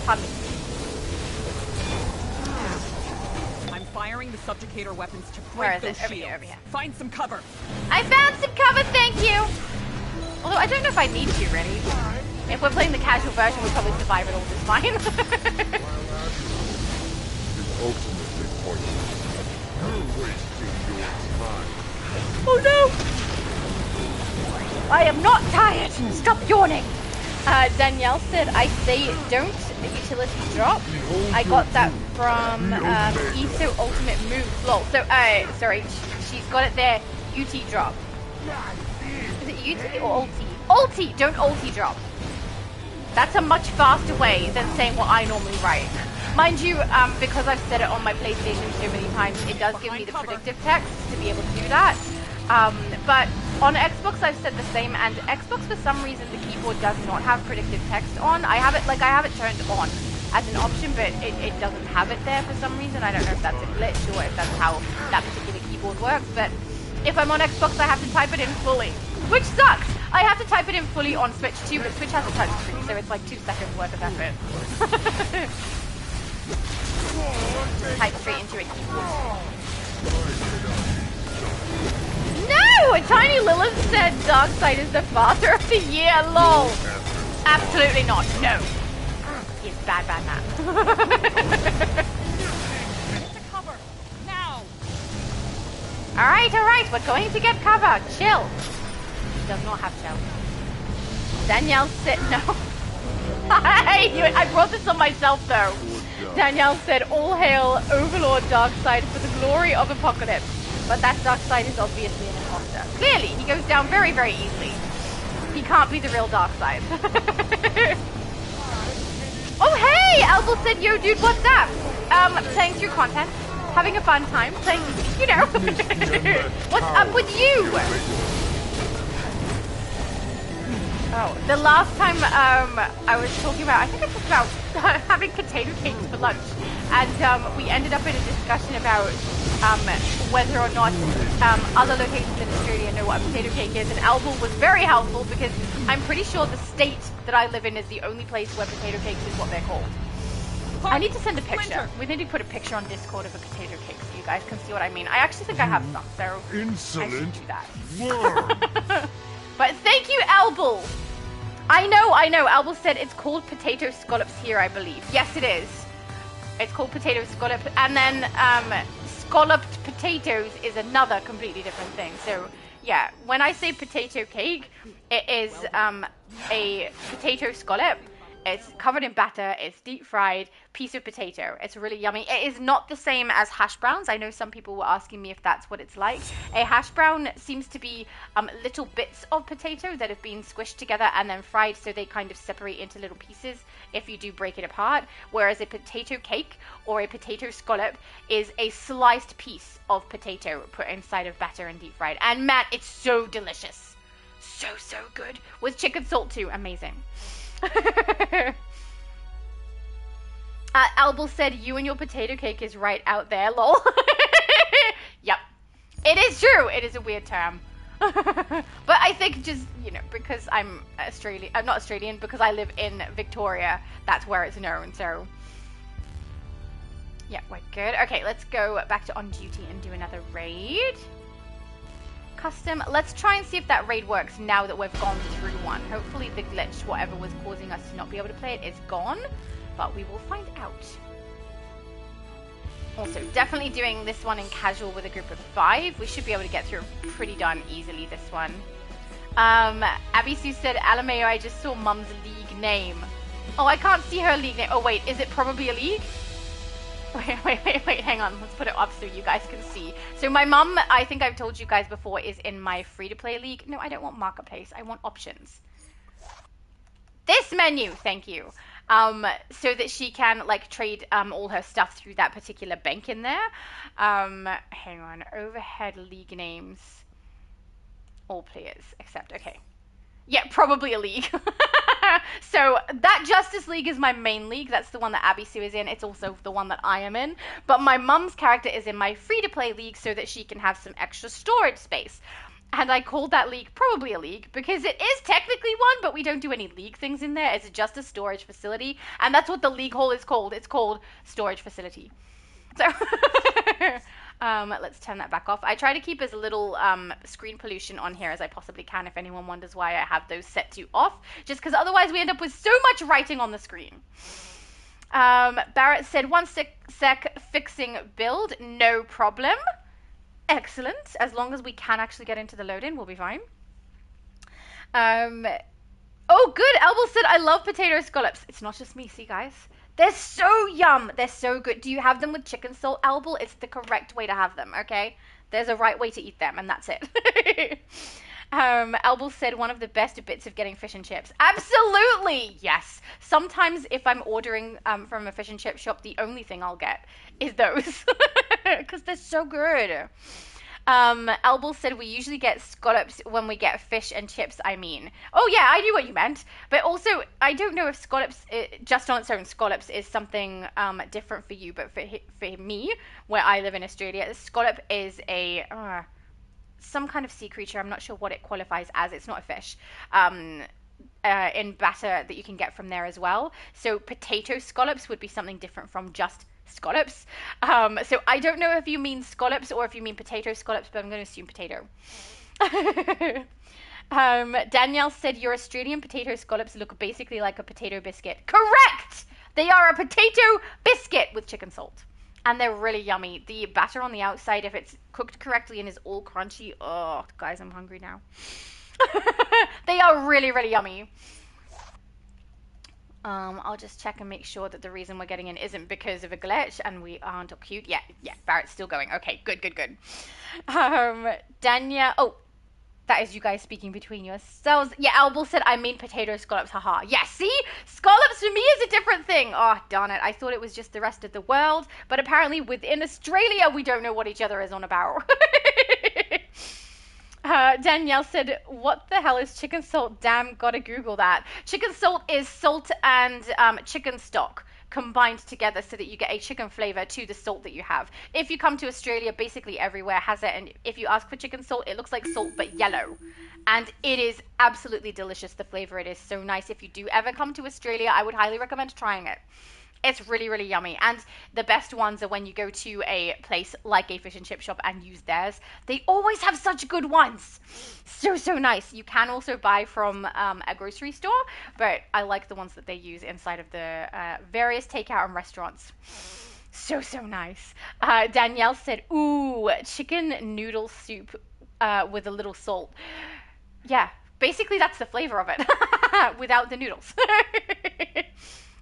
Pardon me. I'm firing the subjugator weapons to Where break is those it? shields. Over here. Find some cover. I found some cover, thank you! Although I don't know if I need to, really. If we're playing the casual version, we'll probably survive it all just fine. Ultimately pointless. You're wasting your time. Oh no! I am not tired! Stop yawning! Danielle said, I say don't utility drop. I got that from ESO Ultimate Move. Lol. So, sorry, she's got it there. UT drop. Is it UT or ulti? Ulti! Don't ulti drop. That's a much faster way than saying what I normally write. Mind you, because I've said it on my PlayStation so many times, it does give me the predictive text to be able to do that. But on Xbox I've said the same, and Xbox for some reason the keyboard does not have predictive text on. I have it turned on as an option, but it doesn't have it there for some reason. I don't know if that's a glitch or if that's how that particular keyboard works, but if I'm on Xbox I have to type it in fully, which sucks! I have to type it in fully on Switch too, but Switch has a touchscreen, so it's like 2 seconds worth of effort. Type straight into a keyboard. Tiny Lilith said Darkseid is the father of the year, lol. Absolutely not, no. He's bad man. Get to cover, now! Alright, we're going to get cover. Chill. He does not have chill. Danielle said, no. I brought this on myself though. Danielle said, all hail Overlord Darkseid for the glory of Apocalypse. But that Darkseid is obviously an imposter. Clearly, he goes down very, very easily. He can't be the real Darkseid. Oh hey! Albel said, yo dude, what's up? Playing through content. Having a fun time. Playing, you know. What's up with you? Oh, the last time I was talking about, I think I talked about having potato cakes for lunch, and we ended up in a discussion about whether or not other locations in Australia know what a potato cake is, and Albel was very helpful because I'm pretty sure the state that I live in is the only place where potato cakes is what they're called. I need to send a picture. We need to put a picture on Discord of a potato cake so you guys can see what I mean. I actually think I have some, so I should do that. But thank you, Albel. I know. Albel said it's called potato scallops here, I believe. Yes, it is. It's called potato scallop, and then scalloped potatoes is another completely different thing. So yeah, when I say potato cake, it is a potato scallop. It's covered in batter, it's deep fried, piece of potato. It's really yummy. It is not the same as hash browns. I know some people were asking me if that's what it's like. A hash brown seems to be little bits of potato that have been squished together and then fried, so they kind of separate into little pieces if you do break it apart. Whereas a potato cake or a potato scallop is a sliced piece of potato put inside of batter and deep fried. And man, it's so delicious. So good. With chicken salt too. Amazing. Albel said, you and your potato cake is right out there, lol. Yep. It is true. It is a weird term. But I think just, you know, because I'm not Australian, because I live in Victoria, that's where it's known, so. Yeah, we're good. Okay, let's go back to on duty and do another raid. Custom. Let's try and see if that raid works now that we've gone through one. Hopefully the glitch, whatever was causing us to not be able to play it, is gone, but we will find out. Also, definitely doing this one in casual with a group of 5. We should be able to get through pretty darn easily this one. Abby Sue said, Alameo, I just saw Mum's league name. Oh, I can't see her league name. Oh wait, is it probably a league? Wait, hang on. Let's put it up so you guys can see. So my mum, I think I've told you guys before, is in my free-to-play league. No, I don't want marketplace. I want options. This menu, thank you. So that she can, like, trade all her stuff through that particular bank in there. Hang on. Overhead league names. All players, except, okay. Yeah, probably a league. So that Justice League is my main league. That's the one that Abby Sue is in. It's also the one that I am in. But my mum's character is in my free-to-play league so that she can have some extra storage space. And I called that league probably a league because it is technically one, but we don't do any league things in there. It's just a storage facility. And that's what the league hole is called. It's called storage facility. So let's turn that back off. I try to keep as little screen pollution on here as I possibly can if anyone wonders why I have those set to off. Just because otherwise we end up with so much writing on the screen. Barrett said, 1 sec fixing build, no problem. Excellent. As long as we can actually get into the load-in, we'll be fine. Oh, good. Albel said, I love potato scallops. It's not just me, see, guys? They're so yum. They're so good. Do you have them with chicken salt, Albel? It's the correct way to have them, okay? There's a right way to eat them, and that's it. Albel said, one of the best bits of getting fish and chips. Absolutely, yes. Sometimes if I'm ordering from a fish and chip shop, the only thing I'll get is those. Because they're so good. Albel said we usually get scallops when we get fish and chips, I mean. Oh yeah, I knew what you meant. But also, I don't know if scallops, just on its own, scallops is something different for you. But for me, where I live in Australia, a scallop is a some kind of sea creature. I'm not sure what it qualifies as. It's not a fish. In batter that you can get from there as well. So potato scallops would be something different from just scallops. So I don't know if you mean scallops or if you mean potato scallops, but I'm going to assume potato. Danielle said your Australian potato scallops look basically like a potato biscuit. Correct! They are a potato biscuit with chicken salt. And they're really yummy. The batter on the outside, if it's cooked correctly and is all crunchy, oh, guys, I'm hungry now. They are really, really yummy. I'll just check and make sure that the reason we're getting in isn't because of a glitch and we aren't cute. Yeah, Barrett's still going. Okay, good. Danya, oh, that is you guys speaking between yourselves. Yeah, Albel said, I mean potato scallops, haha. Yeah, see? Scallops for me is a different thing. Oh, darn it. I thought it was just the rest of the world, but apparently within Australia, we don't know what each other is on about. Danielle said, what the hell is chicken salt? Damn, gotta Google that. Chicken salt is salt and chicken stock combined together so that you get a chicken flavor to the salt that you have. If you come to Australia, basically everywhere has it, and if you ask for chicken salt, it looks like salt but yellow. And it is absolutely delicious. The flavor, it is so nice. If you do ever come to Australia, I would highly recommend trying it. It's really, really yummy. And the best ones are when you go to a place like a fish and chip shop and use theirs. They always have such good ones. So nice. You can also buy from a grocery store, but I like the ones that they use inside of the various takeout and restaurants. So nice. Danielle said, ooh, chicken noodle soup with a little salt. Yeah, basically that's the flavor of it without the noodles.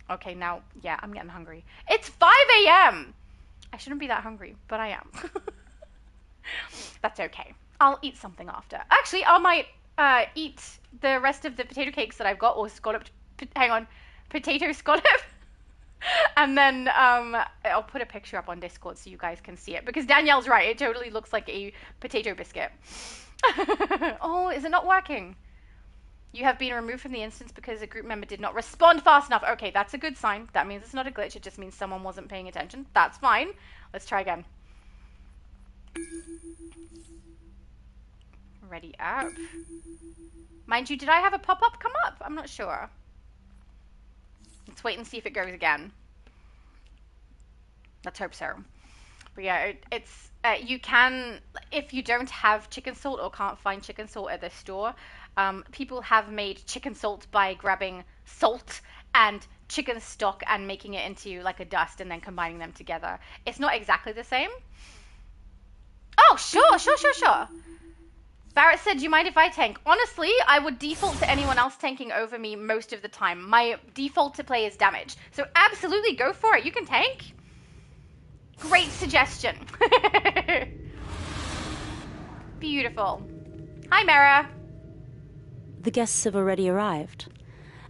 Okay, now, yeah, I'm getting hungry. It's 5 a.m. I shouldn't be that hungry, but I am. That's okay. I'll eat something after. Actually, I might eat the rest of the potato cakes that I've got, or scalloped, potato scallop. And then I'll put a picture up on Discord so you guys can see it. Because Danielle's right, it totally looks like a potato biscuit. Oh, is it not working? You have been removed from the instance because a group member did not respond fast enough. Okay, that's a good sign. That means it's not a glitch. It just means someone wasn't paying attention. That's fine. Let's try again. Ready up. Mind you, did I have a pop-up come up? I'm not sure. Let's wait and see if it goes again. Let's hope so. But yeah, it's you can, if you don't have chicken salt or can't find chicken salt at the store, people have made chicken salt by grabbing salt and chicken stock and making it into like a dust and then combining them together. It's not exactly the same. Oh, sure. Barrett said, do you mind if I tank? Honestly, I would default to anyone else tanking over me most of the time. My default to play is damage. So absolutely go for it. You can tank. Great suggestion. Beautiful. Hi, Mara. The guests have already arrived.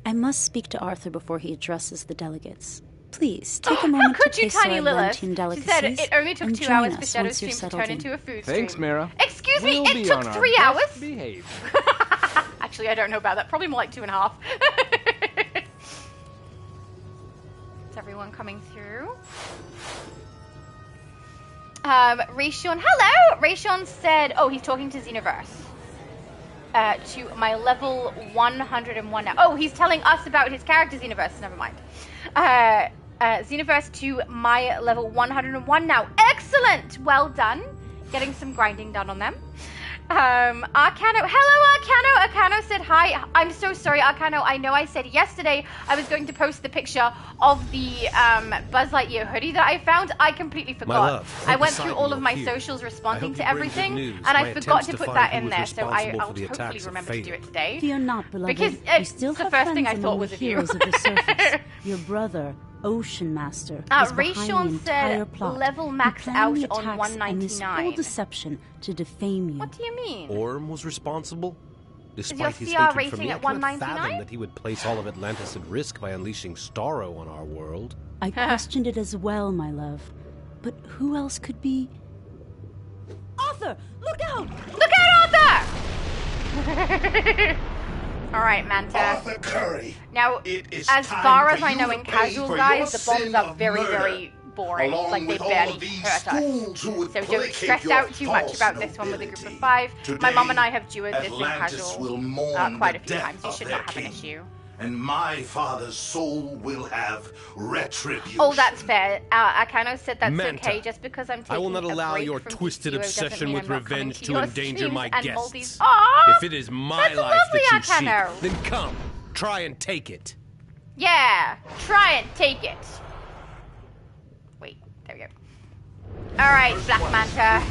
I must speak to Arthur before he addresses the delegates. Please, take a moment to taste our Lentine delicacies. She said it only took 2 hours for Shadow Stream to turn into a food stream. Thanks, Mara. Excuse me, it took 3 hours? Actually, I don't know about that. Probably more like 2.5. Is everyone coming through? Rayshawn, hello! Rayshawn said, oh, he's talking to Xenoverse. To my level 101 now. Oh, he's telling us about his character, Xenoverse. Never mind. Xenoverse to my level 101 now. Excellent! Well done. Getting some grinding done on them. Arcano, hello Arcano! Arcano said hi. I'm so sorry, Arcano. I know I said yesterday I was going to post the picture of the Buzz Lightyear hoodie that I found. I completely forgot. I went through all of my socials responding to everything, and I forgot to put that in there, so I'll hopefully remember to do it today. Fear not, beloved. Because it's the first thing I thought was of you. Of the surface. Your brother, Ocean Master, is behind the entire plot. Level max out on and 199. this whole deception to defame you. What do you mean? Orm was responsible? Despite his CR hatred rating for me, at I can't 199? fathom that he would place all of Atlantis at risk by unleashing Starro on our world. I questioned it as well, my love. But who else could be... Arthur! Look out! Look out, Arthur! Alright, Manta. Arthur Curry. Now, as far as I know in casual guys, the bombs are very, very boring. Like, they barely hurt us. So don't stress out too much about this one with a group of 5. My mom and I have duoed this in casual quite a few times. You should not have an issue. and my father's soul will have retribution. Oh, that's fair. I kind of said that's okay just because I'm taking I will not allow your twisted obsession with revenge to endanger my guests. If it is my life that you seek, then come, try and take it. Yeah, try and take it. Wait, there we go. Alright, Black Manta.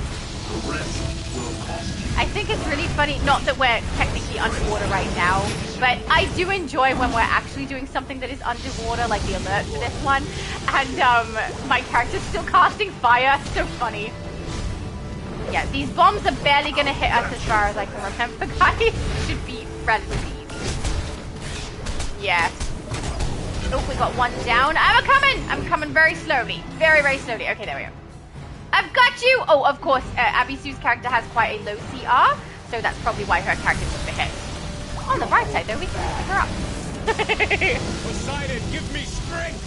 I think it's really funny, not that we're technically underwater right now, but I do enjoy when we're actually doing something that is underwater, like the alert for this one, and my character's still casting fire. So funny. Yeah, these bombs are barely gonna hit us as far as I can remember, guys. Should be relatively easy. Yeah. Oh, we got one down. I'm coming very slowly. Very, very slowly. Okay, there we go. I've got you! Oh, of course, Abby Sue's character has quite a low CR, so that's probably why her character took the hit. On the bright side, though, we can pick her up. Poseidon, give me strength!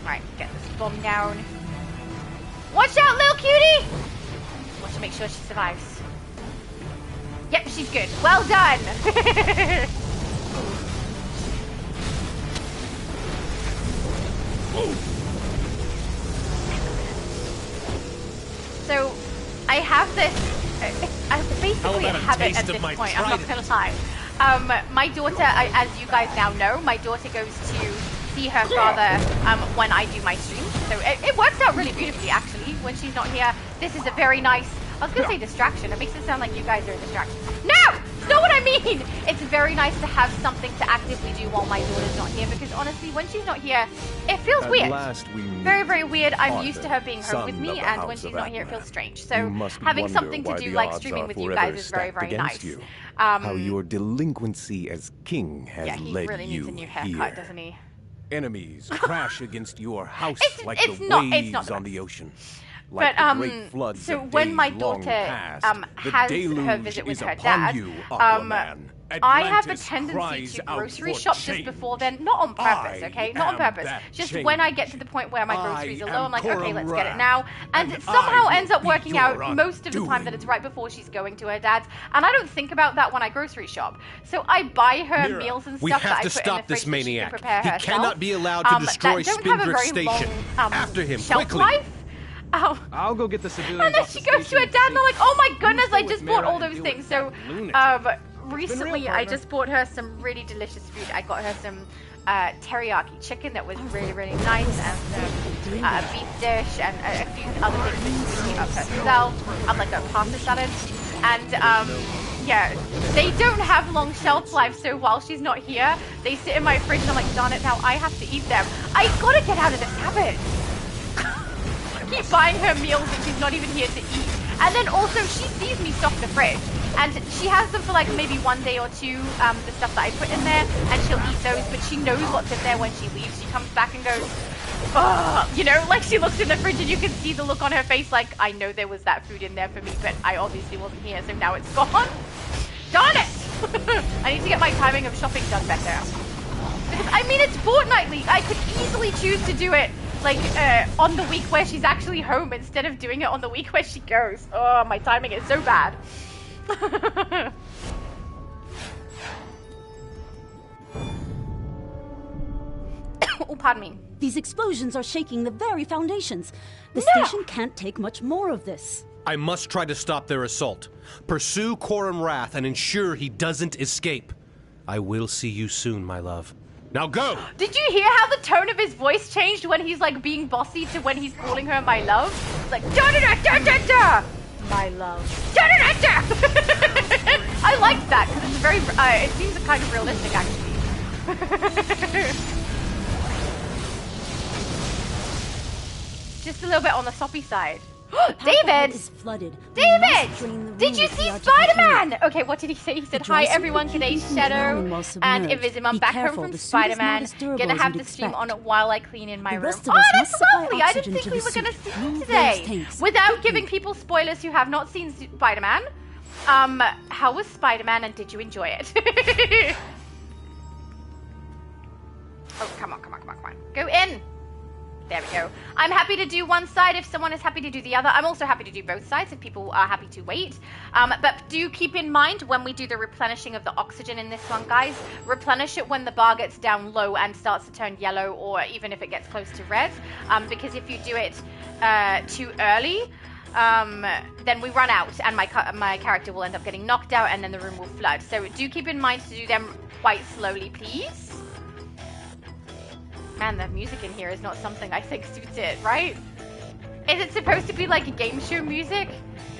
Alright, get this bomb down. Watch out, little cutie! Want to make sure she survives. Yep, she's good. Well done! So, I have this, I basically have it at this point, I'm not gonna lie. My daughter, as you guys now know, my daughter goes to see her father when I do my streams. So it works out really beautifully, actually, when she's not here. This is a very nice, I was gonna say distraction. It makes it sound like you guys are a distraction. No! It's not what I mean! It's very nice to have something to actively do while my daughter's not here, because honestly, when she's not here, it feels weird. Very, very weird. I'm used to her being home with me, and when she's not here, it feels strange. So having something to do, like streaming with you guys, is very, very nice. How your delinquency as king has led you here. Yeah, he really needs a new haircut, doesn't he? Enemies crash against your house like the waves on the ocean. Like but the great floods so when my daughter has her visit with her dad, I have a tendency to grocery shop just before then, not on purpose, okay? Not on purpose. Just when I get to the point where my groceries are low, I'm like, okay, let's get it now. And it somehow ends up working out most of the time that it's right before she's going to her dad's. And I don't think about that when I grocery shop. So I buy her meals and stuff that I put in the fridge so she can prepare herself. He cannot be allowed to destroy Spindrift Station. After him, quickly. I'll go get the civilians. And then she goes to her dad and I'm like, oh my goodness, I just bought all those things. So recently I just bought her some really delicious food. I got her some teriyaki chicken that was really, really nice, and a beef dish, and a few other things that she heat up herself. I'm like a pasta salad. And yeah, they don't have long shelf life, so while she's not here, they sit in my fridge and I'm like, darn it, now I have to eat them. I gotta get out of this habit. Keep buying her meals and she's not even here to eat. And then also she sees me stock the fridge and she has them for like maybe 1 day or two, the stuff that I put in there, and she'll eat those, but she knows what's in there when she leaves. She comes back and goes, oh, you know, like she looks in the fridge and you can see the look on her face like, I know there was that food in there for me, but I obviously wasn't here, so now it's gone. Darn it! I need to get my timing of shopping done better. Because, I mean, it's fortnightly. I could easily choose to do it like on the week where she's actually home instead of doing it on the week where she goes. Oh, my timing is so bad. Oh, pardon me. These explosions are shaking the very foundations. The station can't take much more of this. I must try to stop their assault. Pursue Coram Wrath and ensure he doesn't escape. I will see you soon, my love. Now go! Did you hear how the tone of his voice changed when he's like being bossy to when he's calling her my love? It's like da-da-da-da-da-da! My love. Da-da-da-da! I liked that because it's very, it seems kind of realistic actually. Just a little bit on the soppy side. David! Is flooded. David! Did you see Spider-Man? Okay, what did he say? He said, hi everyone, today's Shadow and Invisible. I'm back home from Spider-Man. Gonna have the stream on while I clean in my room. Oh, that's lovely! I didn't think we were gonna see you today. Without giving people spoilers who have not seen Spider-Man, how was Spider-Man and did you enjoy it? Oh, come on. Go in! There we go. I'm happy to do one side if someone is happy to do the other. I'm also happy to do both sides if people are happy to wait. But do keep in mind when we do the replenishing of the oxygen in this one, guys, replenish it when the bar gets down low and starts to turn yellow, or even if it gets close to red. Because if you do it too early, then we run out and my character will end up getting knocked out and then the room will flood. So do keep in mind to do them quite slowly, please. Man, the music in here is not something I think suits it, right? Is it supposed to be like a game show music?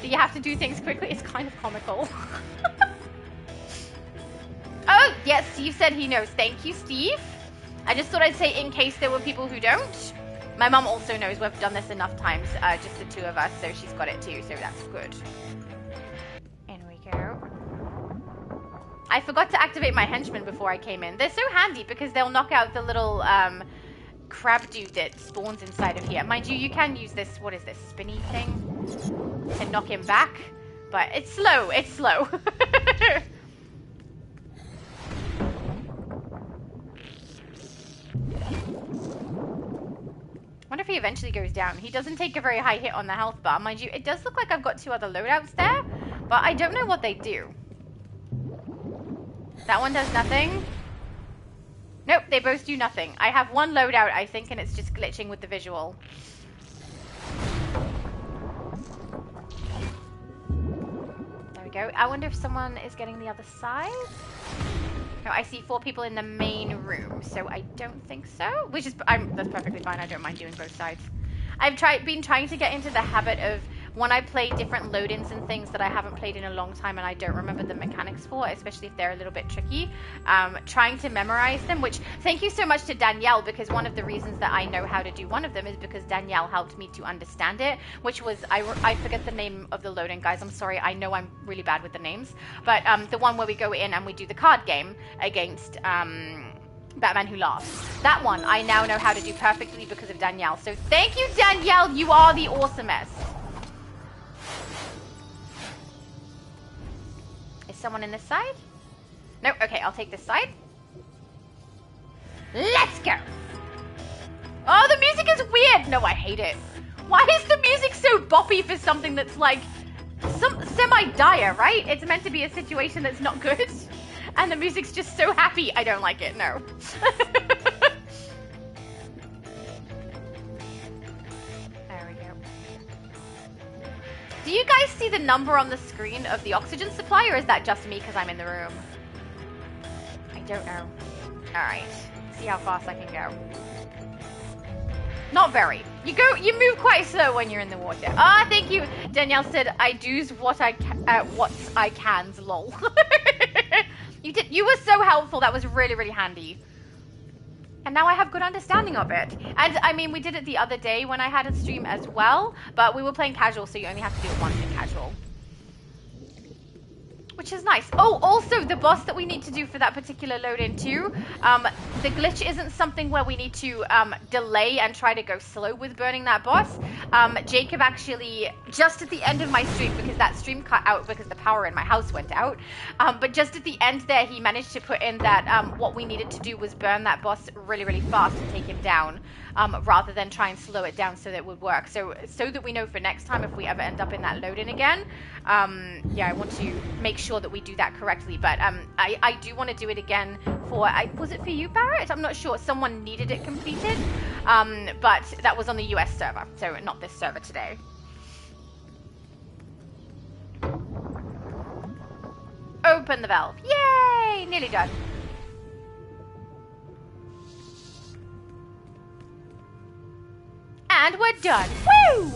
Do you have to do things quickly? It's kind of comical. Oh, yes, Steve said he knows. Thank you, Steve. I just thought I'd say in case there were people who don't. My mom also knows. We've done this enough times, just the two of us, so she's got it too, so that's good. In we go. I forgot to activate my henchmen before I came in. They're so handy because they'll knock out the little crab dude that spawns inside of here. Mind you, you can use this, what is this, spinny thing to knock him back, but it's slow, it's slow. Wonder if he eventually goes down. He doesn't take a very high hit on the health bar. Mind you, it does look like I've got 2 other loadouts there, but I don't know what they do. That one does nothing. Nope, they both do nothing. I have 1 loadout, I think, and it's just glitching with the visual. There we go. I wonder if someone is getting the other side? No, I see 4 people in the main room, so I don't think so. Which is, that's perfectly fine. I don't mind doing both sides. I've been trying to get into the habit of when I play different load-ins and things that I haven't played in a long time and I don't remember the mechanics for, especially if they're a little bit tricky, trying to memorize them, which thank you so much to Danielle, because one of the reasons that I know how to do one of them is because Danielle helped me to understand it, which was, I forget the name of the load-in, guys, I'm sorry, I know I'm really bad with the names, but the one where we go in and we do the card game against Batman Who Laughs. That one I now know how to do perfectly because of Danielle, so thank you, Danielle, you are the awesomest. Someone in this side? No, okay, I'll take this side. Let's go! Oh, the music is weird! No, I hate it. Why is the music so boppy for something that's like semi-dire, right? It's meant to be a situation that's not good. And the music's just so happy. I don't like it, no. Do you guys see the number on the screen of the oxygen supply, or is that just me because I'm in the room? I don't know. Alright. See how fast I can go. Not very. You move quite slow when you're in the water. Ah, thank you. Danielle said, I do's what I can's, lol. You were so helpful. That was really, really handy. And now I have good understanding of it. And, I mean, we did it the other day when I had a stream as well, but we were playing casual, so you only have to do it once in casual. Which is nice. Oh, also, the boss that we need to do for that particular load-in too, the glitch isn't something where we need to delay and try to go slow with burning that boss. Jacob actually, just at the end of my stream, because that stream cut out because the power in my house went out, but just at the end there, he managed to put in that what we needed to do was burn that boss really, really fast and take him down, rather than try and slow it down so that it would work. So that we know for next time if we ever end up in that load-in again, yeah, I want to make sure that we do that correctly, but I do want to do it again for, was it for you, Barrett? I'm not sure. Someone needed it completed, but that was on the US server, so not this server today. Open the valve. Yay! Nearly done. And we're done. Woo!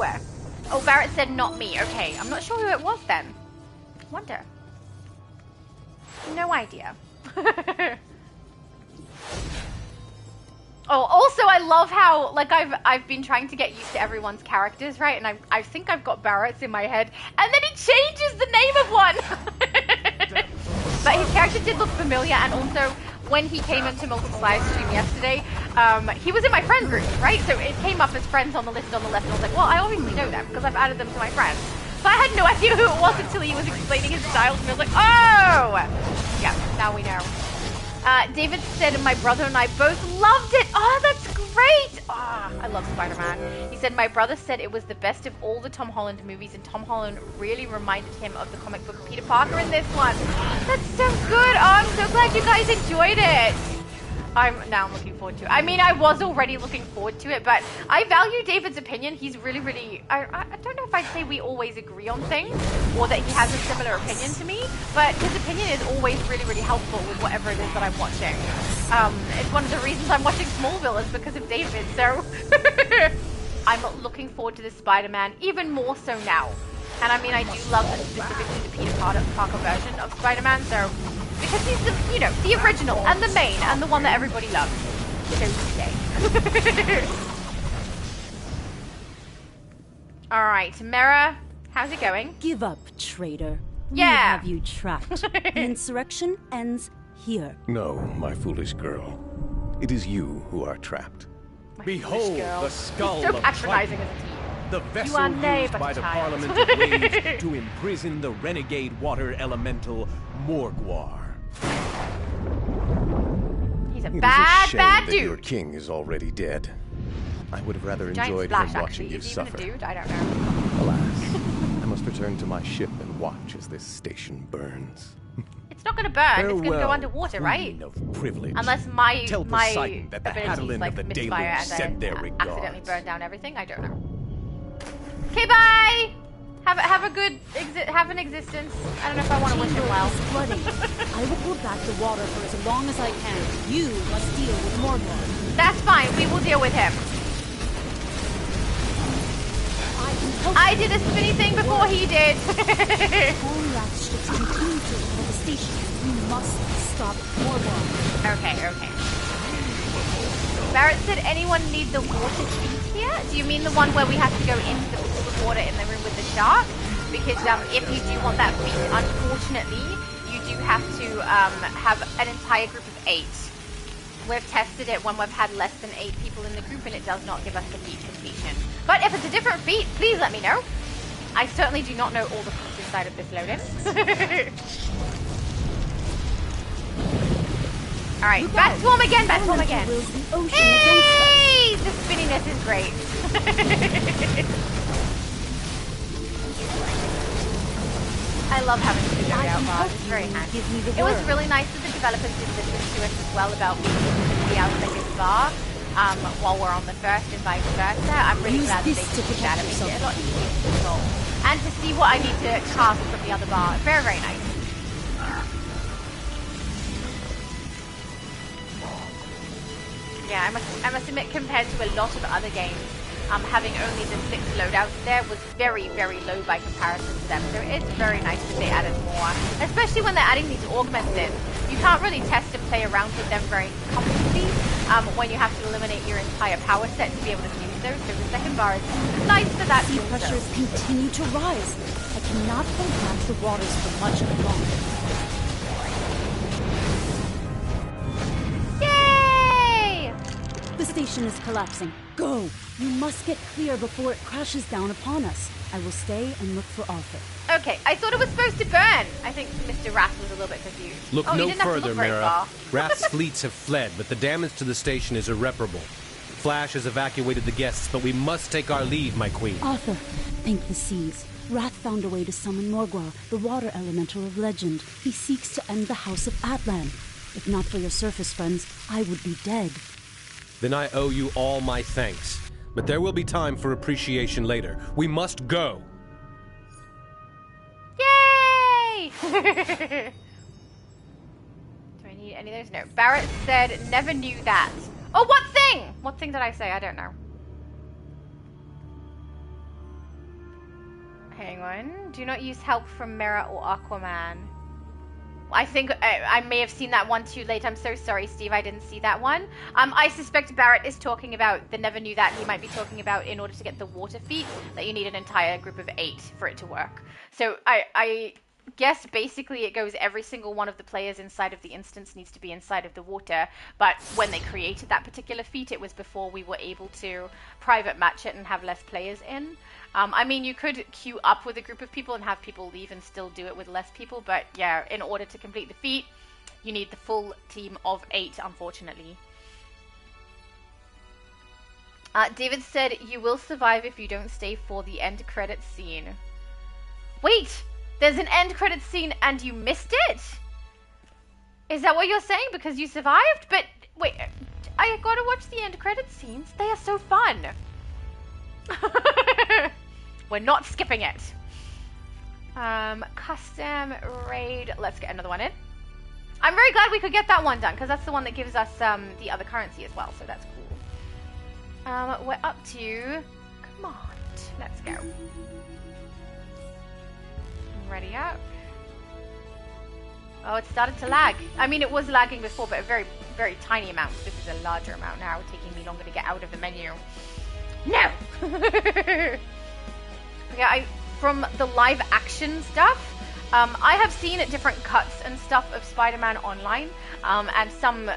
Oh, Barrett said not me. Okay, I'm not sure who it was then. Wonder. No idea. Oh, also I love how, like, I've been trying to get used to everyone's characters, right? And I think I've got Barrett's in my head, and then he changes the name of one. But his character did look familiar, and also when he came into Multiple's live stream yesterday, he was in my friend group, right? So it came up as friends on the list on the left, and I was like, well, I obviously know them because I've added them to my friends. But I had no idea who it was until he was explaining his style to me. I was like, oh! Yeah, now we know. David said my brother and I both loved it. Oh, that's great! Ah, I love Spider-Man. He said, my brother said it was the best of all the Tom Holland movies, and Tom Holland really reminded him of the comic book Peter Parker in this one. That's so good! Oh, I'm so glad you guys enjoyed it! I'm looking forward to it. I mean, I was already looking forward to it, but I value David's opinion. He's really, I don't know if I'd say we always agree on things, or that he has a similar opinion to me, but his opinion is always really helpful with whatever it is that I'm watching. It's one of the reasons I'm watching Smallville is because of David, so I'm looking forward to the Spider-Man even more so now. And I mean, I do love specifically the Peter Parker version of Spider-Man, so because he's the, you know, the original and the main and the one that everybody loves. So you say. All right, Mera, how's it going? Give up, traitor. Yeah. We have you trapped. The insurrection ends here. No, my foolish girl. It is you who are trapped. Behold the skull so of patronizing Titan, as a team. the vessel used by the Parliament of Waves to imprison the renegade water elemental Morgwar. He's a It is bad, a shame bad that dude. your king is already dead. I would have rather Giant enjoyed splash, him watching actually. you Is he suffer. even a dude? I don't know. Alas, I must return to my ship and watch as this station burns. It's not going to burn. It's going to go Farewell, underwater, right? queen of privilege. Unless my Tell Poseidon that the abilities Hadelin like of the misfire Deluge and send their accidentally regards. burn down everything. I don't know. Okay, bye. Have a good have an existence. I don't know if I want to wish him well. I will pull back the water for as long as I can. You must deal with Morgwar. That's fine. We will deal with him. I did a spinny thing before he did. All Wrath ships continue to hold the station. You must stop Morgwar. Okay. Barrett said, anyone need the water feet here? Do you mean the one where we have to go into the pool of water in the room with the shark? Because if you do want that feat, unfortunately, you do have to have an entire group of 8. We've tested it when we've had less than 8 people in the group, and it does not give us the feat completion. But if it's a different feat, please let me know. I certainly do not know all the feats inside of this load-in. Alright, bat swarm again, bat swarm again. Hey! The spinniness is great. I love having the loadout bars. It's very handy. It was really nice that the developers did listen to us as well about being able to see our second bar while we're on the first and vice versa. I'm really glad that they did that. It makes it a lot easier to control. And to see what I need to cast from the other bar. Very, very nice. Yeah, I must admit, compared to a lot of other games, having only the 6 loadouts there was very, very low by comparison to them. So it's very nice that they added more, especially when they're adding these augments in. You can't really test and play around with them very comfortably when you have to eliminate your entire power set to be able to use those. So the second bar is nice for that. Sea pressures continue to rise. I cannot hold back the waters for much longer. The station is collapsing. Go! You must get clear before it crashes down upon us. I will stay and look for Arthur. Okay, I thought it was supposed to burn. I think Mr. Wrath was a little bit confused. Look no further, Mera. Far. Wrath's fleets have fled, but the damage to the station is irreparable. Flash has evacuated the guests, but we must take our leave, my queen. Arthur, thank the seas. Wrath found a way to summon Morgwar, the water elemental of legend. He seeks to end the House of Atlan. If not for your surface friends, I would be dead. Then I owe you all my thanks. But there will be time for appreciation later. We must go. Yay! Do I need any of those? No. Barrett said, never knew that. Oh, what thing? What thing did I say? I don't know. Hang on. Do not use help from Mera or Aquaman. I think I may have seen that one too late. I'm so sorry, Steve. I didn't see that one. I suspect Barrett is talking about the never knew that. He might be talking about in order to get the water feat that you need an entire group of 8 for it to work. So I guess basically it goes every single one of the players inside of the instance needs to be inside of the water. But when they created that particular feat, it was before we were able to private match it and have less players in. I mean, you could queue up with a group of people and have people leave and still do it with less people, but yeah, in order to complete the feat, you need the full team of 8, unfortunately. David said, you will survive if you don't stay for the end credits scene. Wait! There's an end credits scene and you missed it? Is that what you're saying? Because you survived? But, wait, I gotta watch the end credits scenes. They are so fun. We're not skipping it. Custom raid. Let's get another one in. I'm very glad we could get that one done, because that's the one that gives us the other currency as well, so that's cool. We're up to command. Let's go. Ready up. Oh, it started to lag. I mean, it was lagging before, but a very, very tiny amount. This is a larger amount now, taking me longer to get out of the menu. No! Yeah, from the live action stuff, I have seen different cuts and stuff of Spider-Man online, and some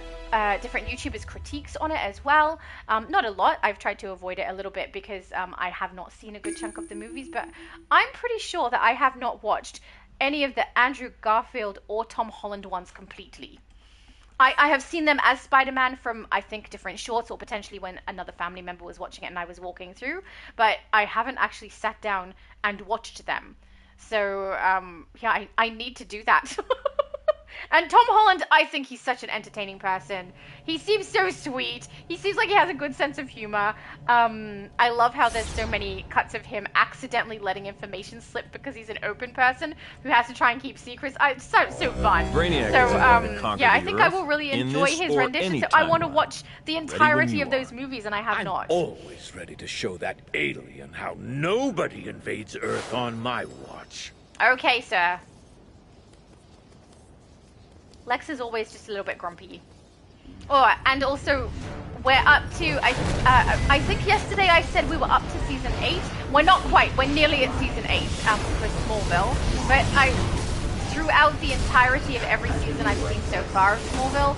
different YouTubers' critiques on it as well. Not a lot. I've tried to avoid it a little bit because I have not seen a good chunk of the movies, but I'm pretty sure that I have not watched any of the Andrew Garfield or Tom Holland ones completely. I have seen them as Spider-Man from, I think, different shorts, or potentially when another family member was watching it and I was walking through, but I haven't actually sat down and watched them. So, yeah, I need to do that. And Tom Holland, I think he's such an entertaining person. He seems so sweet. He seems like he has a good sense of humor. I love how there's so many cuts of him accidentally letting information slip because he's an open person who has to try and keep secrets. It's so fun. Brainiac so, yeah, I think I will really enjoy his rendition. So I want to watch the entirety of those movies, and I have not. Always ready to show that alien how nobody invades Earth on my watch. Okay, sir. Lex is always just a little bit grumpy. Oh, and also, we're up to, I think yesterday I said we were up to season 8. We're not quite, we're nearly at season 8 for Smallville. But throughout the entirety of every season I've seen so far of Smallville,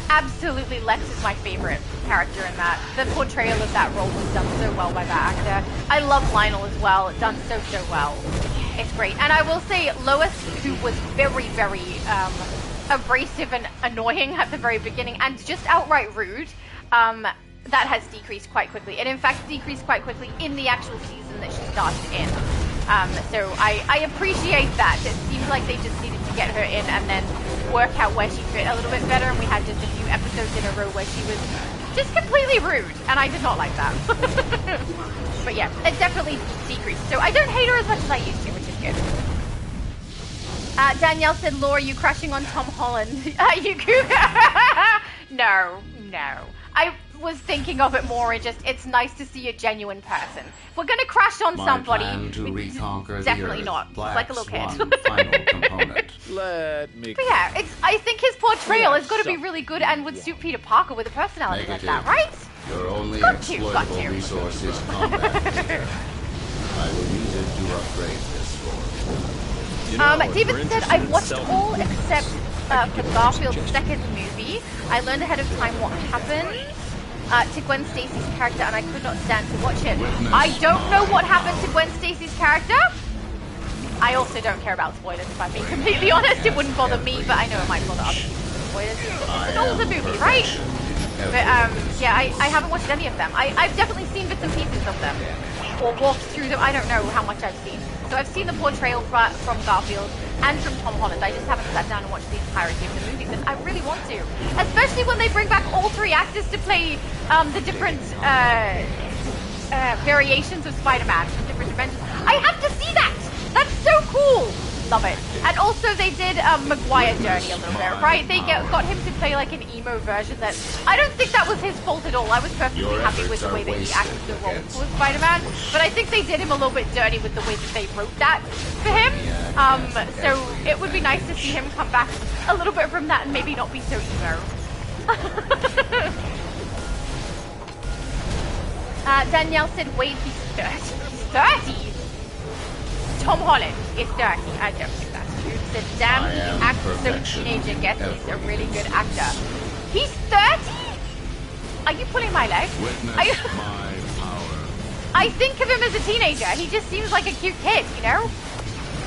absolutely Lex is my favorite character in that. The portrayal of that role was done so well by that actor. I love Lionel as well, done so well. It's great. And I will say, Lois, who was very, very, abrasive and annoying at the very beginning and just outright rude, that has decreased quite quickly, and in fact decreased quite quickly in the actual season that she started in. So I appreciate that. It seems like they just needed to get her in and then work out where she fit a little bit better, and we had just a few episodes in a row where she was just completely rude, and I did not like that. But yeah, it definitely decreased. So I don't hate her as much as I used to, which is good. Danielle said, Laura, you crashing on Tom Holland? No. I was thinking of it more and just, it's nice to see a genuine person. If we're going to crash on somebody, definitely not. He's like a little kid. Let me... But yeah, I think his portrayal has got to be really good and would suit Peter Parker with a personality like that, right? Your only exploitable resource is combat. I will use it to upgrade this form. David said, I've watched all except for Garfield's second movie. I learned ahead of time what happened to Gwen Stacy's character, and I could not stand to watch it. I don't know what happened to Gwen Stacy's character. I also don't care about spoilers, if I'm being completely honest. It wouldn't bother me, but I know it might bother other people with spoilers. It's an older movie, right? But yeah, I haven't watched any of them. I've definitely seen bits and pieces of them, or walked through them. I don't know how much I've seen. So I've seen the portrayal from Garfield and from Tom Holland. I just haven't sat down and watched the entirety of the movies, and I really want to. Especially when they bring back all three actors to play the different variations of Spider-Man from different dimensions. I have to see that! That's so cool! Love it. And also they did Maguire dirty a little bit, right? They got him to play like an emo version that... I don't think that was his fault at all. I was perfectly happy with the way that he acted the role for Spider-Man. But I think they did him a little bit dirty with the way that they wrote that for him. So it would be nice to see him come back a little bit from that and maybe not be so emo. Danielle said, wait, he's 30. He's 30? Tom Holland is 30. I don't think that's true. The damn, he acts so teenager. Guess he's a really good actor. He's 30? Are you pulling my leg? I think of him as a teenager. He just seems like a cute kid, you know?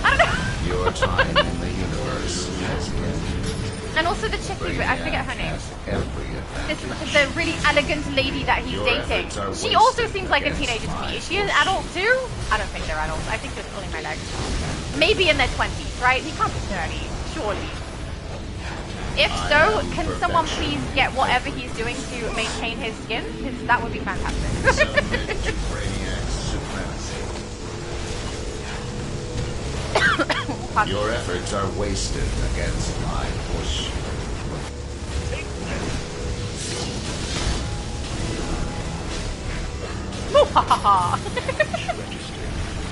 I don't know. Your time in the universe has ended. And also the chick who, I forget her name. The really elegant lady that he's dating. She also seems like a teenager to me. Is she an adult too? I don't think they're adults. I think they're pulling my leg. Maybe in their 20s, right? He can't be 30, surely. If so, can someone please get whatever he's doing to maintain his skin? Because that would be fantastic. Your efforts are wasted against my push.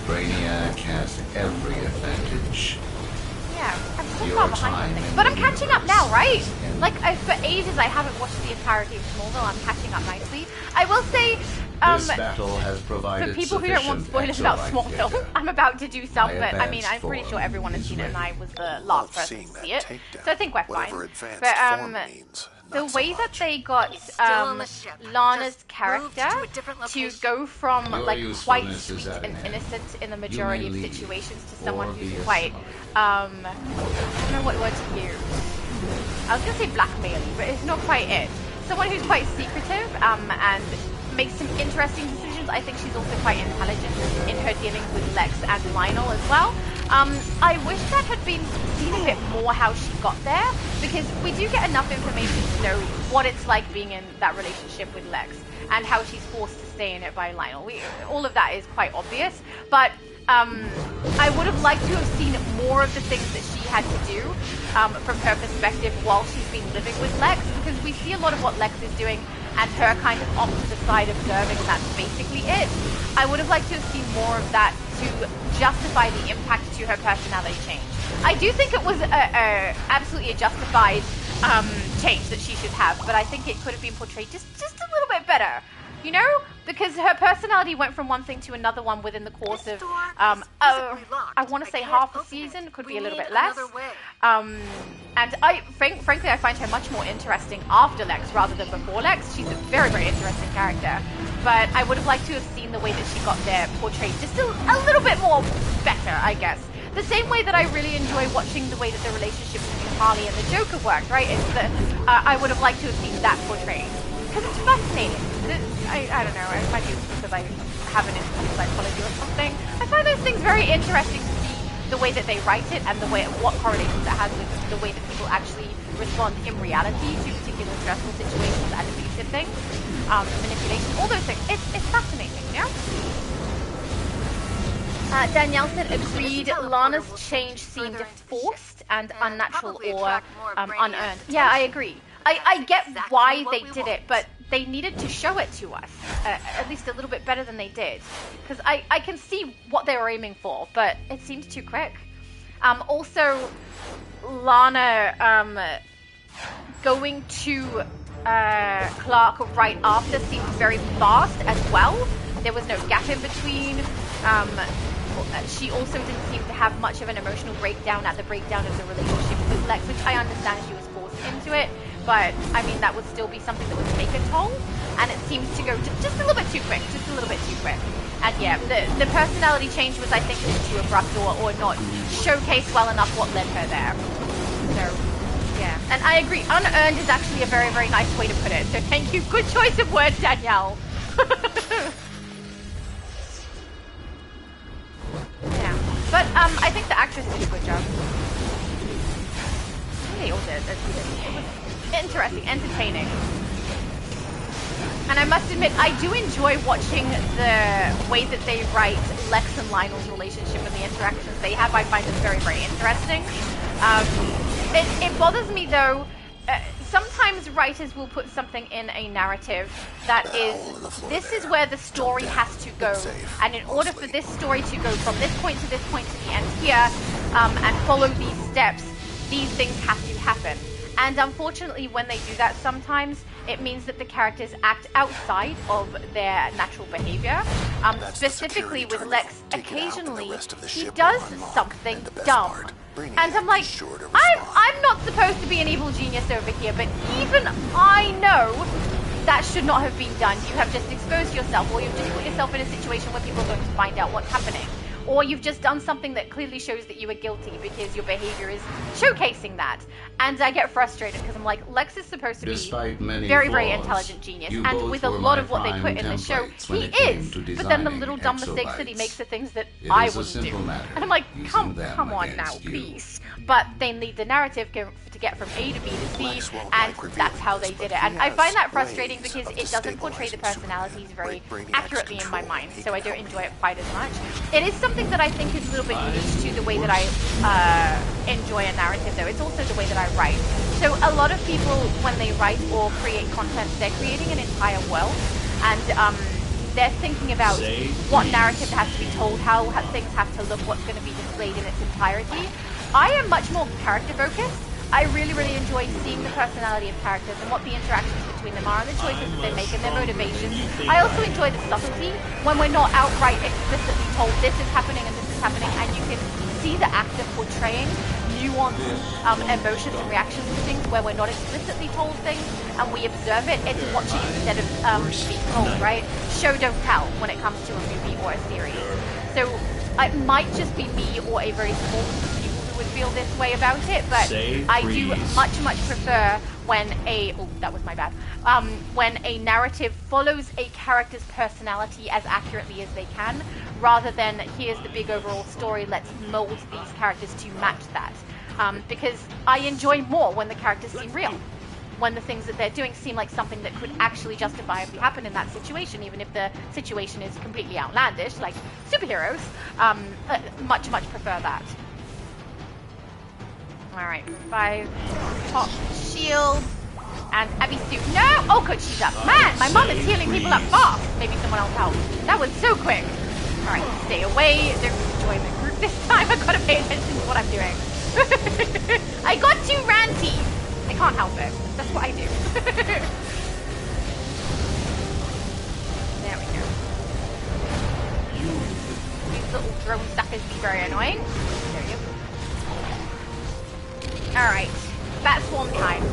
Brainiac has every advantage. Yeah, I'm so far behind on things. But I'm catching up now, right? Like, for ages I haven't watched the entirety of Smallville. I'm catching up nicely. I will say, this battle has provided for people who don't want spoilers about Smallville, I'm about to do some, but I mean, I'm pretty sure everyone has seen it, and I was the last person to see it. So I think we're fine. But, the way that they got Lana's character to go from like quite sweet and innocent in the majority of situations to someone who's quite I don't know what word to use. I was gonna say blackmailing, but it's not quite it. Someone who's quite secretive and makes some interesting decisions. I think she's also quite intelligent in her dealings with Lex and Lionel as well. I wish that had been seen a bit more how she got there, because we do get enough information to know what it's like being in that relationship with Lex and how she's forced to stay in it by Lionel. All of that is quite obvious, but I would have liked to have seen more of the things that she had to do from her perspective while she's been living with Lex, because we see a lot of what Lex is doing and her kind of off to the side observing, and that's basically it. I would have liked to have seen more of that to justify the impact to her personality change. I do think it was absolutely a justified change that she should have, but I think it could have been portrayed just a little bit better, you know? Because her personality went from one thing to another one within the course of, I want to say half a season, could be a little bit less. And frankly, I find her much more interesting after Lex rather than before Lex. She's a very, very interesting character. But I would have liked to have seen the way that she got there portrayed just a little bit more better, I guess. The same way that I really enjoy watching the way that the relationship between Harley and the Joker worked, right? It's that I would have liked to have seen that portrayed. Because it's fascinating. I don't know, it might be because I have an interest in psychology or something. I find those things very interesting to see the way that they write it and the way what correlations it has with the way that people actually respond in reality to particular stressful situations and abusive things, manipulation, all those things. It's fascinating, you know? Danielle said, agreed, Lana's change seemed forced and unnatural or unearned. Yeah, I agree. I get why they did it, but they needed to show it to us, at least a little bit better than they did. Because I can see what they were aiming for, but it seemed too quick. Also, Lana going to Clark right after seemed very fast as well. There was no gap in between. She also didn't seem to have much of an emotional breakdown at the breakdown of the relationship with Lex, which I understand she was forced into it, but I mean that would still be something that would take a toll, and it seems to go just a little bit too quick, And yeah, the personality change was, I think, just too abrupt or not showcased well enough what led her there. So yeah, and I agree, unearned is actually a very, very nice way to put it, so thank you. Good choice of words, Danielle. Yeah, but I think the actress did a good job. They all did. It was interesting, entertaining. And I must admit, I do enjoy watching the way that they write Lex and Lionel's relationship and the interactions they have. I find it very, very interesting. It bothers me, though. Sometimes writers will put something in a narrative that is, this is where the story has to go, and in order for this story to go from this point to the end here, and follow these steps, these things have to happen. And unfortunately, when they do that, sometimes it means that the characters act outside of their natural behavior. Specifically with Lex, occasionally he does something dumb. And I'm like, I'm not supposed to be an evil genius over here, but even I know that should not have been done. You have just exposed yourself, or you've just put yourself in a situation where people are going to find out what's happening. or you've just done something that clearly shows that you are guilty because your behavior is showcasing that. And I get frustrated because I'm like, Lex is supposed to be very intelligent genius, and with a lot of what they put in the show, he is. But then the little dumb mistakes that he makes are things that I wouldn't do. And I'm like, come on now, please. But they need the narrative to get from A to B to C, and that's how they did it. And I find that frustrating because it doesn't portray the personalities very accurately in my mind, so I don't enjoy it quite as much. It is something that I think is a little bit niche to the way that I enjoy a narrative, though. It's also the way that I write. So a lot of people, when they write or create content, they're creating an entire world, and they're thinking about what narrative has to be told, how things have to look, what's going to be displayed in its entirety. I am much more character-focused. I really, really enjoy seeing the personality of characters and what the interactions between them are and the choices that they make and their motivations. I also enjoy the subtlety when we're not outright explicitly told this is happening and this is happening, and you can see the actor portraying nuanced emotions and reactions to things where we're not explicitly told things and we observe it. It's watching instead of being told, right? Show don't tell when it comes to a movie or a series. So it might just be me or a very small group of people who would feel this way about it, but I do much prefer when when a narrative follows a character's personality as accurately as they can, rather than here's the big overall story, let's mold these characters to match that. Because I enjoy more when the characters seem real, when the things that they're doing seem like something that could actually justifiably happen in that situation, even if the situation is completely outlandish, like superheroes. Much prefer that. Alright, 5 top shield and Abby suit. No! Oh good, she's up. Man, my mom is healing people up fast. Maybe someone else help. That was so quick. Alright, stay away. Don't join the group this time. I've got to pay attention to what I'm doing. I got too ranty. I can't help it. That's what I do. There we go. These little drone suckers be very annoying. There you go. Alright. Bat swarm time.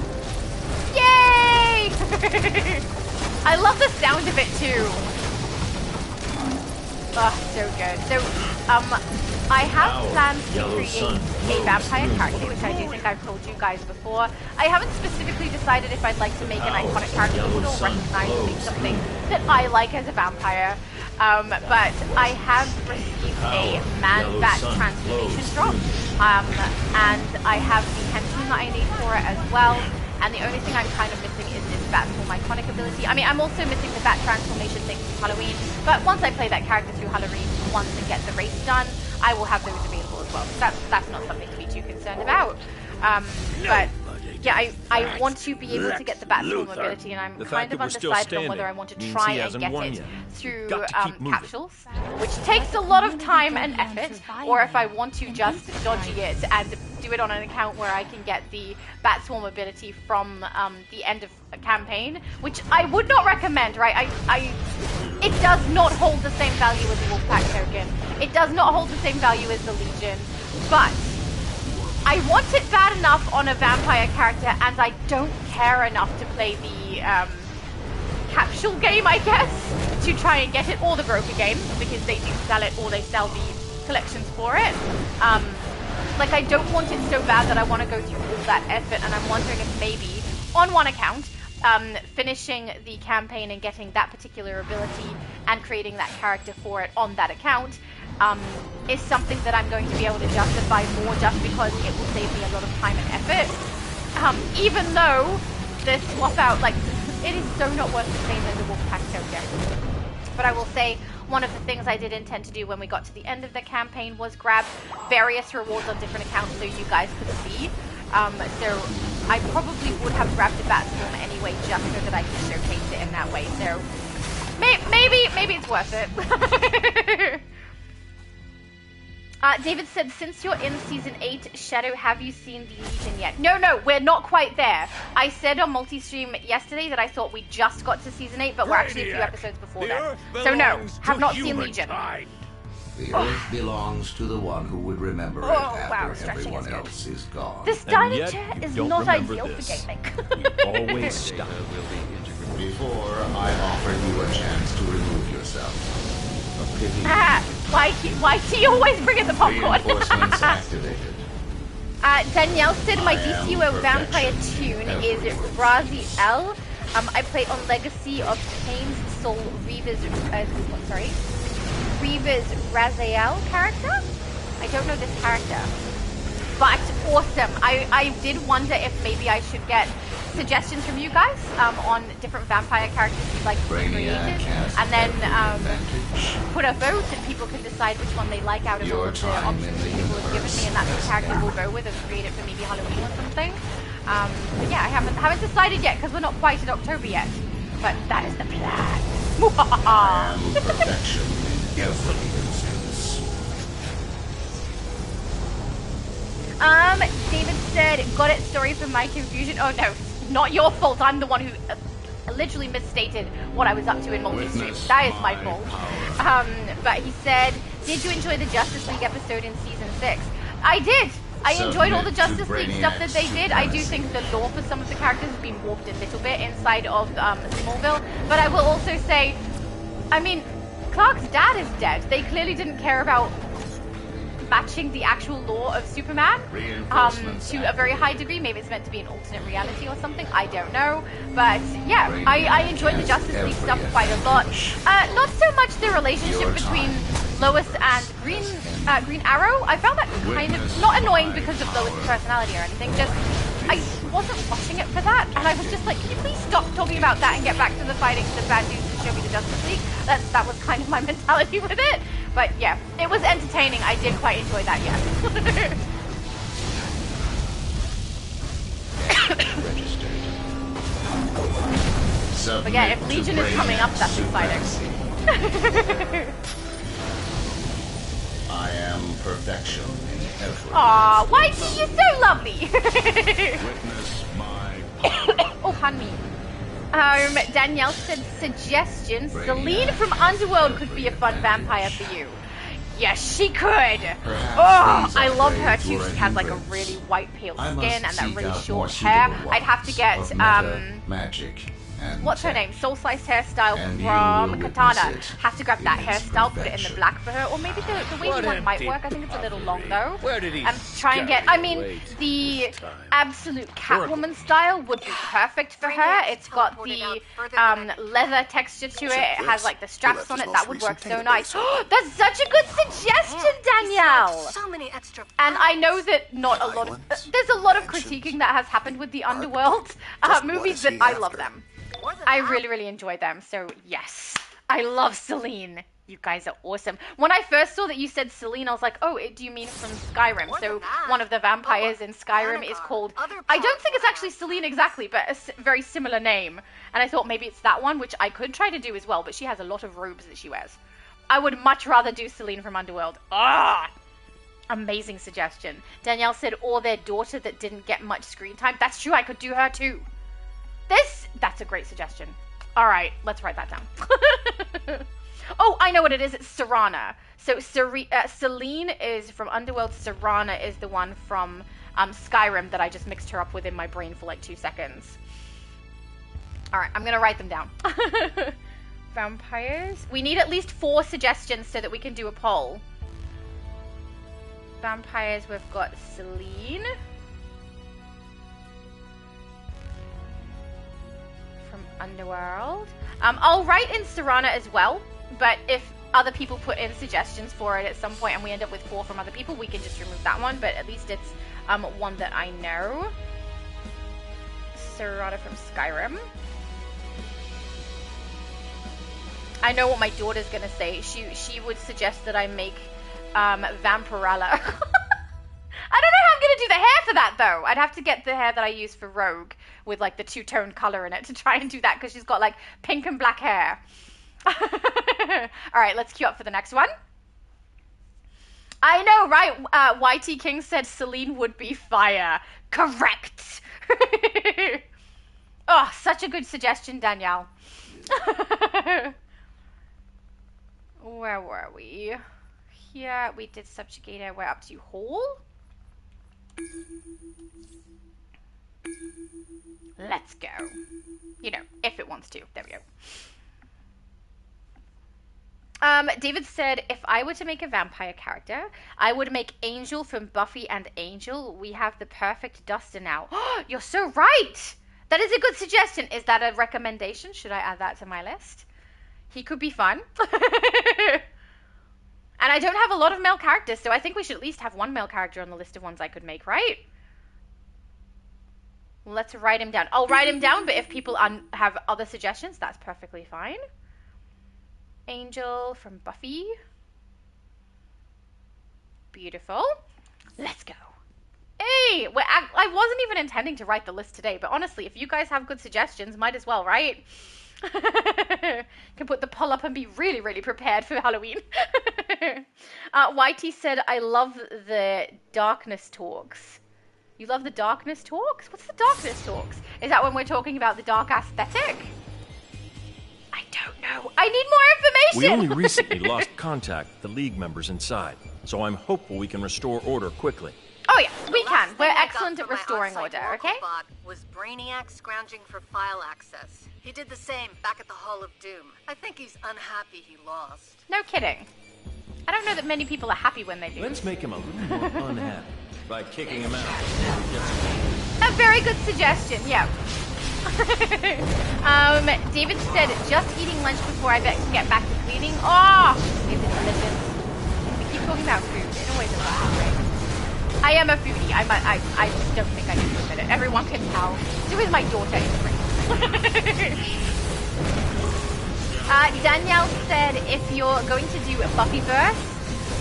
Yay! I love the sound of it too. Oh, so good. So, I have plans to create a vampire character, which I do think I've told you guys before. I haven't specifically decided if I'd like to make an iconic character that would all recognize and make something that I like as a vampire. But I have received a man-bat transformation drop, and I have the henchman that I need for it as well. And the only thing I'm kind of missing is this Batform iconic ability. I mean, I'm also missing the bat transformation thing from Halloween, but once I play that character through Halloween once and get the race done, I will have those available as well. So that's not something to be too concerned about. But yeah, I want to be able to get the Batform ability, and I'm kind of undecided on whether I want to try and get it through capsules, which takes a lot of time and effort, or if I want to just dodgy it and do it on an account where I can get the Batswarm ability from the end of a campaign, which I would not recommend, right? It does not hold the same value as the Wolfpack token. It does not hold the same value as the Legion, but I want it bad enough on a vampire character, and I don't care enough to play the capsule game, I guess, to try and get it, or the broker game, because they do sell it, or they sell the collections for it. Like, I don't want it so bad that I want to go through all that effort, and I'm wondering if maybe, on one account, finishing the campaign and getting that particular ability and creating that character for it on that account is something that I'm going to be able to justify more, just because it will save me a lot of time and effort. Even though the swap out, like, it is so not worth the same as a Wolfpack token. But I will say, one of the things I did intend to do when we got to the end of the campaign was grab various rewards on different accounts so you guys could see. So I probably would have grabbed the Batswarm anyway, just so that I could showcase it in that way. So maybe it's worth it. David said, since you're in Season 8, Shadow, have you seen the Legion yet? No, we're not quite there. I said on multi-stream yesterday that I thought we just got to Season 8, but we're actually a few episodes before that. So no, have not seen Legion. The Earth belongs to the one who would remember it after everyone else is gone. This dining chair is not ideal for gaming. Always stop. Before I offered you a chance to remove yourself. A pity YT always bringing the popcorn. Reinforcements activated. Danielle said my DCUO vampire tune is Raziel. I play on Legacy of Kane's Soul Reva's Raziel character. I don't know this character, but awesome. I did wonder if maybe I should get suggestions from you guys on different vampire characters you'd like to be created, and then put a vote and people can decide which one they like out of all of the options that people have given me, and that's the character we'll go with and create it for maybe Halloween or something. But yeah, I haven't decided yet because we're not quite in October yet, but that is the plan. I am perfection in every instance. David said, got it, sorry for my confusion. Oh no, not your fault. I'm the one who literally misstated what I was up to in multi-stream. That is my fault. But he said, did you enjoy the Justice League episode in Season 6? I did. I enjoyed all the Justice League stuff that they did. I do think the lore for some of the characters has been warped a little bit inside of Smallville. But I will also say, I mean, Clark's dad is dead. They clearly didn't care about matching the actual lore of Superman to a very high degree. Maybe it's meant to be an alternate reality or something. I don't know. But yeah, I enjoyed the Justice League stuff quite a lot. Not so much the relationship between Lois and Green Arrow. I found that kind of not annoying because of Lois' personality or anything. Just I wasn't watching it for that, and I was just like, can you please stop talking about that and get back to the fighting the bad dudes and show me the Justice League? That was kind of my mentality with it. But yeah, it was entertaining. I did quite enjoy that, yes. But yeah, if Legion is coming up, that's exciting. I am perfection in every. Aw, Whitey, you're so lovely. Witness my power. Oh, pardon me. Danielle said, suggestion, Celine from Underworld could be a fun vampire for you. Yes, she could. I love her too. She has like a really white pale skin and that really short hair. I'd have to get magic. What's her name? Soul Sliced hairstyle from Katana. Have to grab that hairstyle, put it in the black for her, or maybe the wavy one might work. I think it's a little long though. Try and get. I mean, the absolute Catwoman style would be perfect for her. It's got the leather texture to it. It has like the straps on it. That would work so nice. That's such a good suggestion, Danielle. So many extra. And I know that not a lot of there's a lot of critiquing that has happened with the Underworld movies, but I love them. I really, really enjoyed them. So yes, I love Celine. You guys are awesome. When I first saw that you said Celine, I was like, oh, do you mean from Skyrim? So one of the vampires in Skyrim is called, I don't think it's actually Celine exactly, but a very similar name. And I thought maybe it's that one, which I could try to do as well, but she has a lot of robes that she wears. I would much rather do Celine from Underworld. Ah! Amazing suggestion. Danielle said, or their daughter that didn't get much screen time. That's true, I could do her too. That's a great suggestion. All right, let's write that down. Oh, I know what it is. It's Serana. So Celine is from Underworld. Serana is the one from Skyrim that I just mixed her up with in my brain for like 2 seconds. All right, I'm going to write them down. Vampires. We need at least 4 suggestions so that we can do a poll. Vampires, we've got Celine. Underworld. I'll write in Serana as well, but if other people put in suggestions for it at some point and we end up with 4 from other people, we can just remove that one, but at least it's one that I know. Serana from Skyrim. I know what my daughter's gonna say. She would suggest that I make Vampirella. I don't know how I'm going to do the hair for that, though. I'd have to get the hair that I use for Rogue with, like, the 2-tone color in it to try and do that, because she's got, like, pink and black hair. All right, let's queue up for the next one. I know, right? YT King said Celine would be fire. Correct. Oh, such a good suggestion, Danielle. Where were we? Here, we did Subjugator. We're up to Hall. Let's go. You know, if it wants to. There we go. David said, if I were to make a vampire character, I would make Angel from Buffy and Angel. We have the perfect Duster now. You're so right! That is a good suggestion. Is that a recommendation? Should I add that to my list? He could be fun. And I don't have a lot of male characters, so I think we should at least have one male character on the list of ones I could make, right? Let's write him down. I'll write him down, but if people have other suggestions, that's perfectly fine. Angel from Buffy. Beautiful. Let's go. Hey, I wasn't even intending to write the list today, but honestly, if you guys have good suggestions, might as well, right? Can put the poll up and be really, really prepared for Halloween. YT said, I love the darkness talks. You love the darkness talks? What's the darkness talks? Is that when we're talking about the dark aesthetic? I don't know. I need more information. We only recently lost contact with the League members inside, so I'm hopeful we can restore order quickly. Oh yeah, we can. We're excellent at restoring order, okay? Was Brainiac scrounging for file access. He did the same back at the Hall of Doom. I think he's unhappy he lost. No kidding. I don't know that many people are happy when they do. Let's make him a little more unhappy by kicking him out. A very good suggestion, yeah. David said, just eating lunch before I can get back to cleaning. Oh, it's delicious. We keep talking about food. It always is right? I am a foodie. I just don't think I need to admit it. Everyone can tell. So is my daughter. Danielle said, if you're going to do a Buffyverse,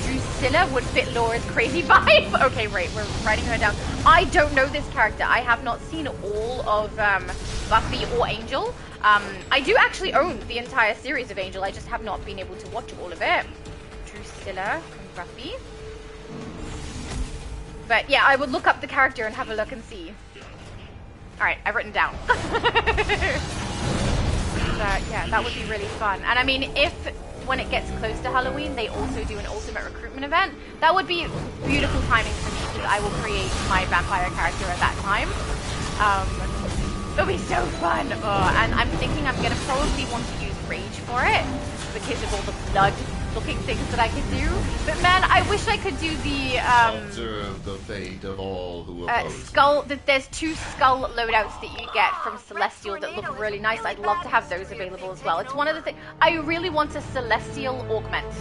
Drusilla would fit Laura's crazy vibe. Okay, right. We're writing her down. I don't know this character. I have not seen all of Buffy or Angel. I do actually own the entire series of Angel. I just have not been able to watch all of it. Drusilla from Buffy. But yeah, I would look up the character and have a look and see. Alright, I've written down. Yeah, that would be really fun. And I mean, if when it gets close to Halloween, they also do an ultimate recruitment event, that would be beautiful timing for me because I will create my vampire character at that time. It'll be so fun. Oh, and I'm thinking I'm going to probably want to use Rage for it because of all the blood looking things that I can do. But man, I wish I could do the observe the fate of all who skull. There's 2 skull loadouts that you get from Celestial that look really nice. I'd love to have those available as well. It's one of the things I really want a Celestial augment,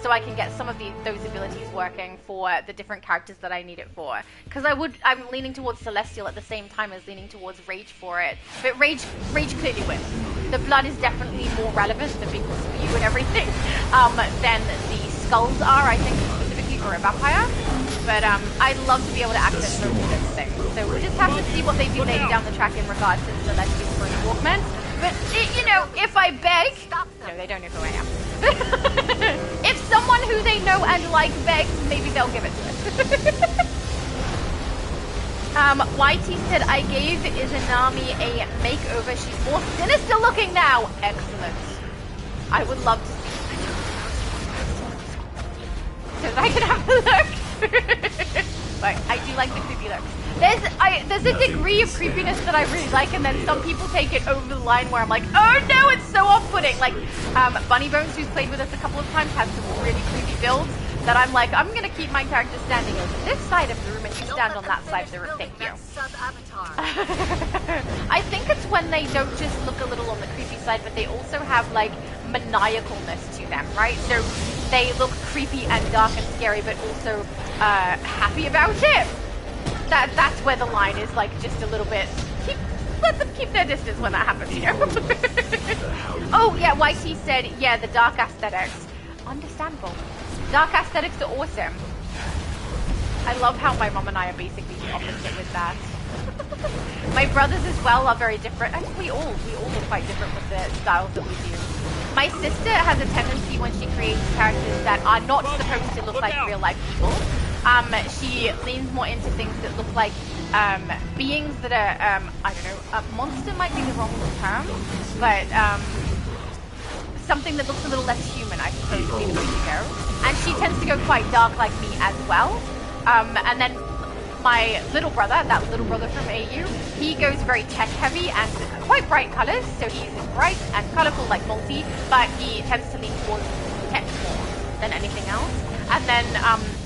so I can get some of those abilities working for the different characters that I need it for. Because I'm leaning towards Celestial at the same time as leaning towards Rage for it. But Rage clearly wins. The blood is definitely more relevant, the big spew and everything, than the skulls are, I think, specifically for a vampire. But I'd love to be able to access both of those things. So we'll just have to see what they do later down the track in regards to Celestial for an augment. But, you know, if I beg... No, they don't know who I am. If someone who they know and like begs, maybe they'll give it to us. YT said, I gave Izanami a makeover. She's more sinister looking now. Excellent. I would love to see. So that I can have a look. But I do like the creepy look. There's a degree of creepiness that I really like, and then some people take it over the line where I'm like, oh no, it's so off-putting. Like, Bunny Bones, who's played with us a couple of times, has some really creepy builds that I'm like, I'm gonna keep my character standing over this side of the room and you stand on that side of the room. Thank you. I think it's when they don't just look a little on the creepy side, but they also have like maniacalness to them, right? So they look creepy and dark and scary, but also happy about it. That's where the line is like just a little bit. Let them keep their distance when that happens, you know. Oh yeah, YT said, yeah, the dark aesthetics. Understandable. Dark aesthetics are awesome. I love how my mom and I are basically the opposite with that. My brothers as well are very different. I think we all look quite different with the styles that we do. My sister has a tendency when she creates characters that are not supposed to look like real life people. She leans more into things that look like beings that are, I don't know, a monster might be the wrong term, but something that looks a little less human, I suppose, would be the way to go. And she tends to go quite dark like me as well. And then my little brother, that little brother from AU, he goes very tech heavy and quite bright colors. So he's bright and colorful like Multi, but he tends to lean towards than anything else. And then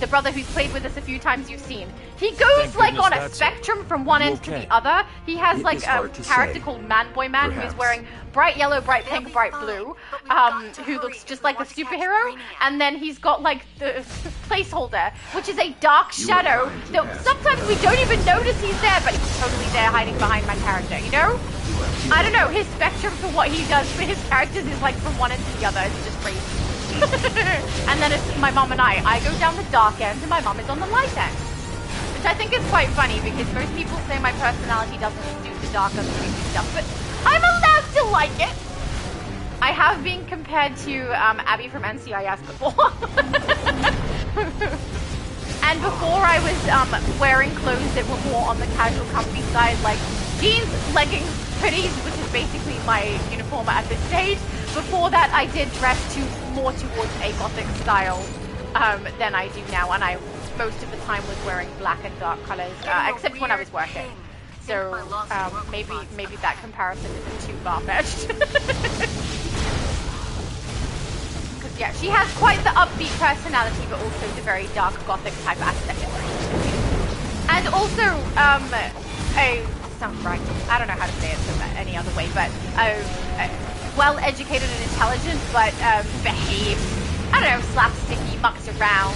the brother who's played with us a few times you've seen, he goes like on a spectrum from one end to the other. He has like a character called Boy Man who is wearing bright yellow, bright pink, bright blue, who looks just like a superhero. And then he's got like the placeholder, which is a dark shadow that sometimes we don't even notice he's there, but he's totally there hiding behind my character, you know? I don't know, his spectrum for what he does for his characters is like from one end to the other. It's just crazy. And then it's my mom and I go down the dark end and my mom is on the light end. Which I think is quite funny because most people say my personality doesn't suit the dark and the creepy stuff, but I'm allowed to like it. I have been compared to Abby from NCIS before. And before I was wearing clothes that were more on the casual comfy side, like jeans, leggings, hoodies, which is basically my uniform at this stage. Before that, I did dress more towards a gothic style than I do now, and I most of the time was wearing black and dark colors, except when I was working. So maybe that comparison isn't too far-fetched. Because yeah, she has quite the upbeat personality, but also the very dark gothic type aesthetic. And also, sounds right. I don't know how to say it any other way, but well-educated and intelligent, but behaves, I don't know, slapsticky, mucks around,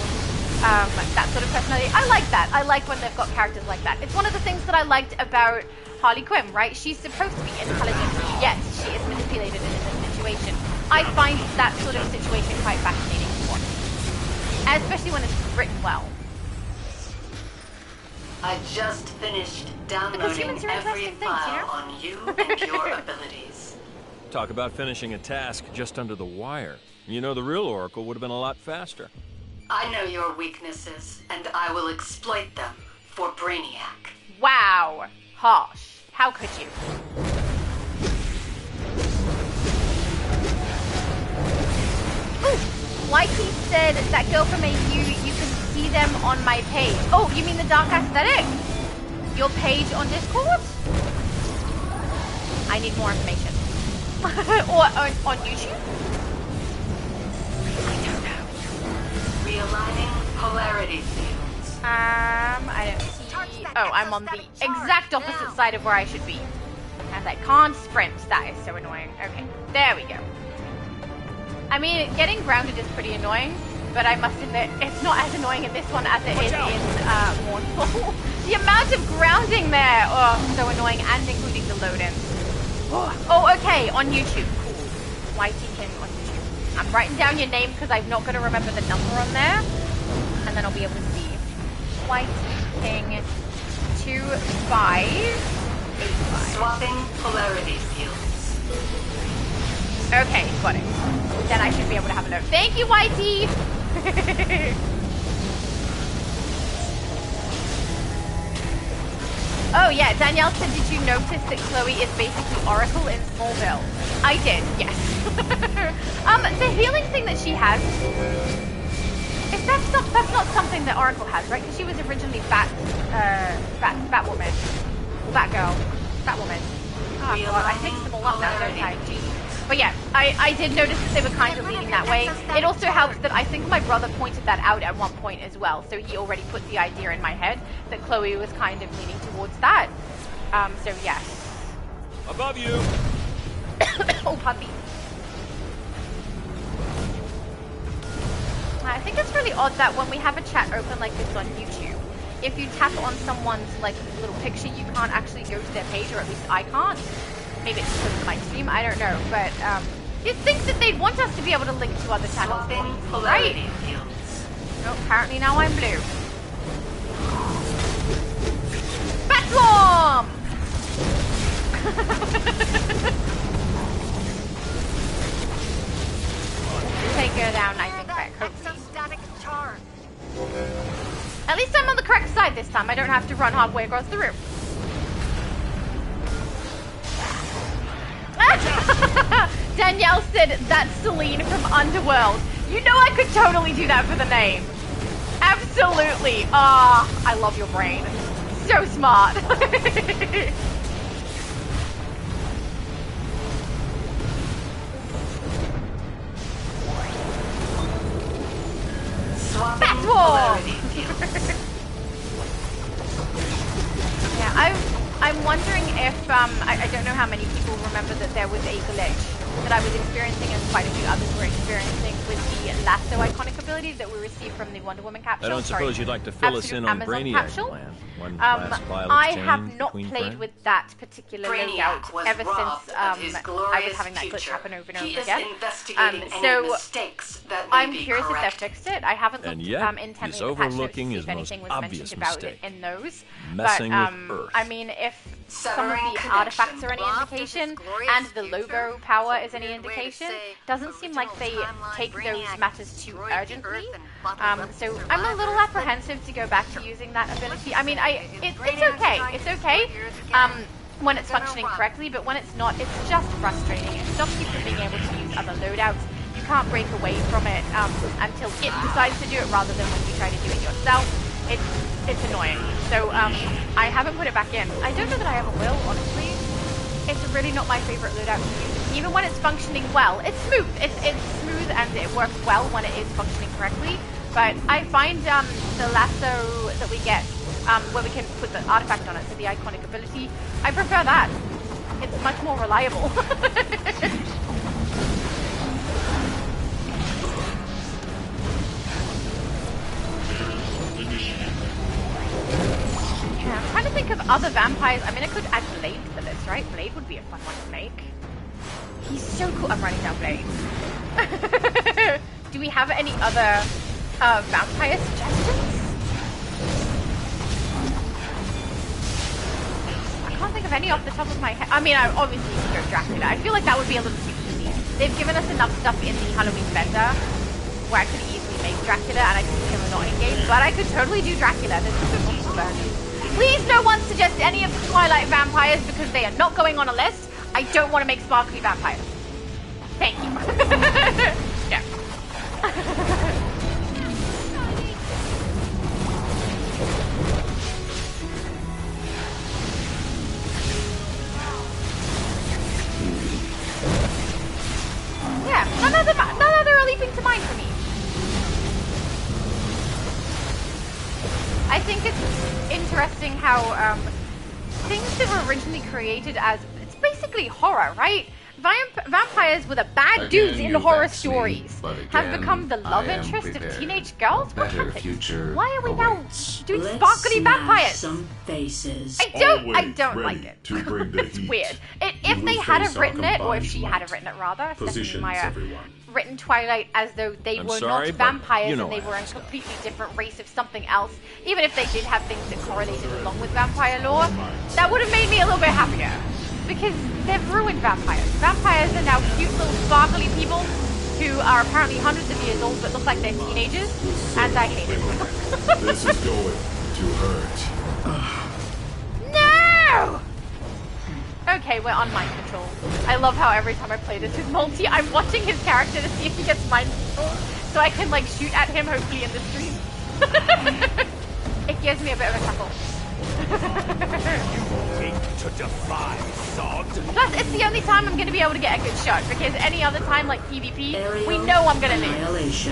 that sort of personality. I like that. I like when they've got characters like that. It's one of the things that I liked about Harley Quinn, right? She's supposed to be intelligent, yet she is manipulated in this situation. I find that sort of situation quite fascinating to watch, especially when it's written well. I just finished downloading every file on you and your abilities. Talk about finishing a task just under the wire. You know, the real Oracle would have been a lot faster. I know your weaknesses, and I will exploit them for Brainiac. Wow. Harsh. How could you? Ooh. Whitey said, that girl from AU, you can see them on my page. Oh, you mean the Dark Aesthetic? Your page on Discord? I need more information. Or on YouTube? I don't know. Realigning polarity fields. I don't see. Oh, I'm on the exact opposite side of where I should be. And I can't sprint. That is so annoying. Okay, there we go. I mean, getting grounded is pretty annoying, but I must admit, it's not as annoying in this one as it is in Mournful. The amount of grounding there, oh, so annoying, and including the load-ins. Oh, okay, on YouTube. Cool. Whitey King on YouTube. I'm writing down your name because I'm not going to remember the number on there. And then I'll be able to see. Whitey King 2585. Swapping polarity fields. Okay, got it. Then I should be able to have a look. Thank you, Whitey! Oh yeah, Danielle said, did you notice that Chloe is basically Oracle in Smallville? I did, yes. The healing thing that she has, that's not something that Oracle has, right? Because she was originally Batwoman. Batgirl. Batwoman. Oh god, I mixed them all up now, don't I? Jeez. But yeah, I did notice that they were kind of leaning that way. It also helps that I think my brother pointed that out at one point as well. So he already put the idea in my head that Chloe was kind of leaning towards that. So yes. Above you. Oh, puppy. I think it's really odd that when we have a chat open like this on YouTube, if you tap on someone's like little picture, you can't actually go to their page, or at least I can't. Maybe it's because of my stream, I don't know, but you'd think that they'd want us to be able to link to other channels more easily, right? No, apparently now I'm blue. Batswarm! Take her down, I think, right? At least I'm on the correct side this time. I don't have to run halfway across the room. Danielle said, that's Celine from Underworld. You know I could totally do that for the name. Absolutely. Ah, I love your brain. So smart. Bat War! Yeah, I'm wondering if, I don't know how many people remember that there was a glitch that I was experiencing and quite a few others were experiencing with the lasso iconic ability that we received from the Wonder Woman capsule. I don't suppose you'd like to fill us in on Brainiac's plan? One last vial I exchange have not between played friends? with that particular layout ever since I was having that glitch future. happen over and He over is again. investigating any So mistakes that may I'm be curious if corrected. they've fixed it. I haven't looked And yet, intently he's at the patch notes to overlooking see his if most anything was obvious mentioned about mistake. it in those. Messing but, with Earth. I mean, if some of Severing the connection. artifacts are any Loft indication, is glorious and the future. logo power It's is a any weird way to indication, say doesn't seem like they timeline take those Brainiac matters too destroyed the urgently. Earth and bottled up So the I'm a little survivors, apprehensive to go back to using that ability. I mean, it's Brainiac okay. tried It's to okay. destroy the Earth again. When it's functioning correctly, but when it's not, it's just frustrating. It stops you from being able to use other loadouts. You can't break away from it until it decides to do it, rather than when you try to do it yourself. It's annoying. So I haven't put it back in. I don't know that I ever will, honestly. It's really not my favorite loadout to use. Even when it's functioning well, it's smooth. It's smooth and it works well when it is functioning correctly. But I find the lasso that we get, where we can put the artifact on it, so the iconic ability, I prefer that. It's much more reliable. Yeah, I'm trying to think of other vampires. I mean, I could add Blade to the list, right? Blade would be a fun one to make. He's so cool. I'm writing down Blade. Do we have any other vampire suggestions? I can't think of any off the top of my head. I mean, I obviously could go Dracula. I feel like that would be a little too easy. They've given us enough stuff in the Halloween Bender where I could easily make Dracula and I could kill him not in game, but I could totally do Dracula. There's a bit more to learn. Please no one suggest any of the Twilight vampires because they are not going on a list. I don't want to make sparkly vampires. Thank you. Yeah. Yeah, none other are leaping to mind for me. I think it's interesting how things that were originally created as, it's basically horror, right? Vampires were the bad dudes in horror stories have become the love interest of teenage girls. What happened? Why are we now doing sparkly vampires? Some faces. I don't like it. It's weird. If they had have written it, or if she had have written it rather, Stephanie Meyer, written Twilight as though they were not vampires and they were a completely different race of something else, even if they did have things that correlated along with vampire lore, that would have made me a little bit happier. Because they've ruined vampires. Vampires are now cute little sparkly people who are apparently hundreds of years old but look like they're teenagers, and I hate it. This is going to hurt. No! Okay, we're on mind control. I love how every time I play this with Multi, I'm watching his character to see if he gets mind control, so I can like shoot at him hopefully in the stream. It gives me a bit of a chuckle. To defy Sod. Plus, it's the only time I'm going to be able to get a good shot, because any other time, like PvP, we know I'm going to lose.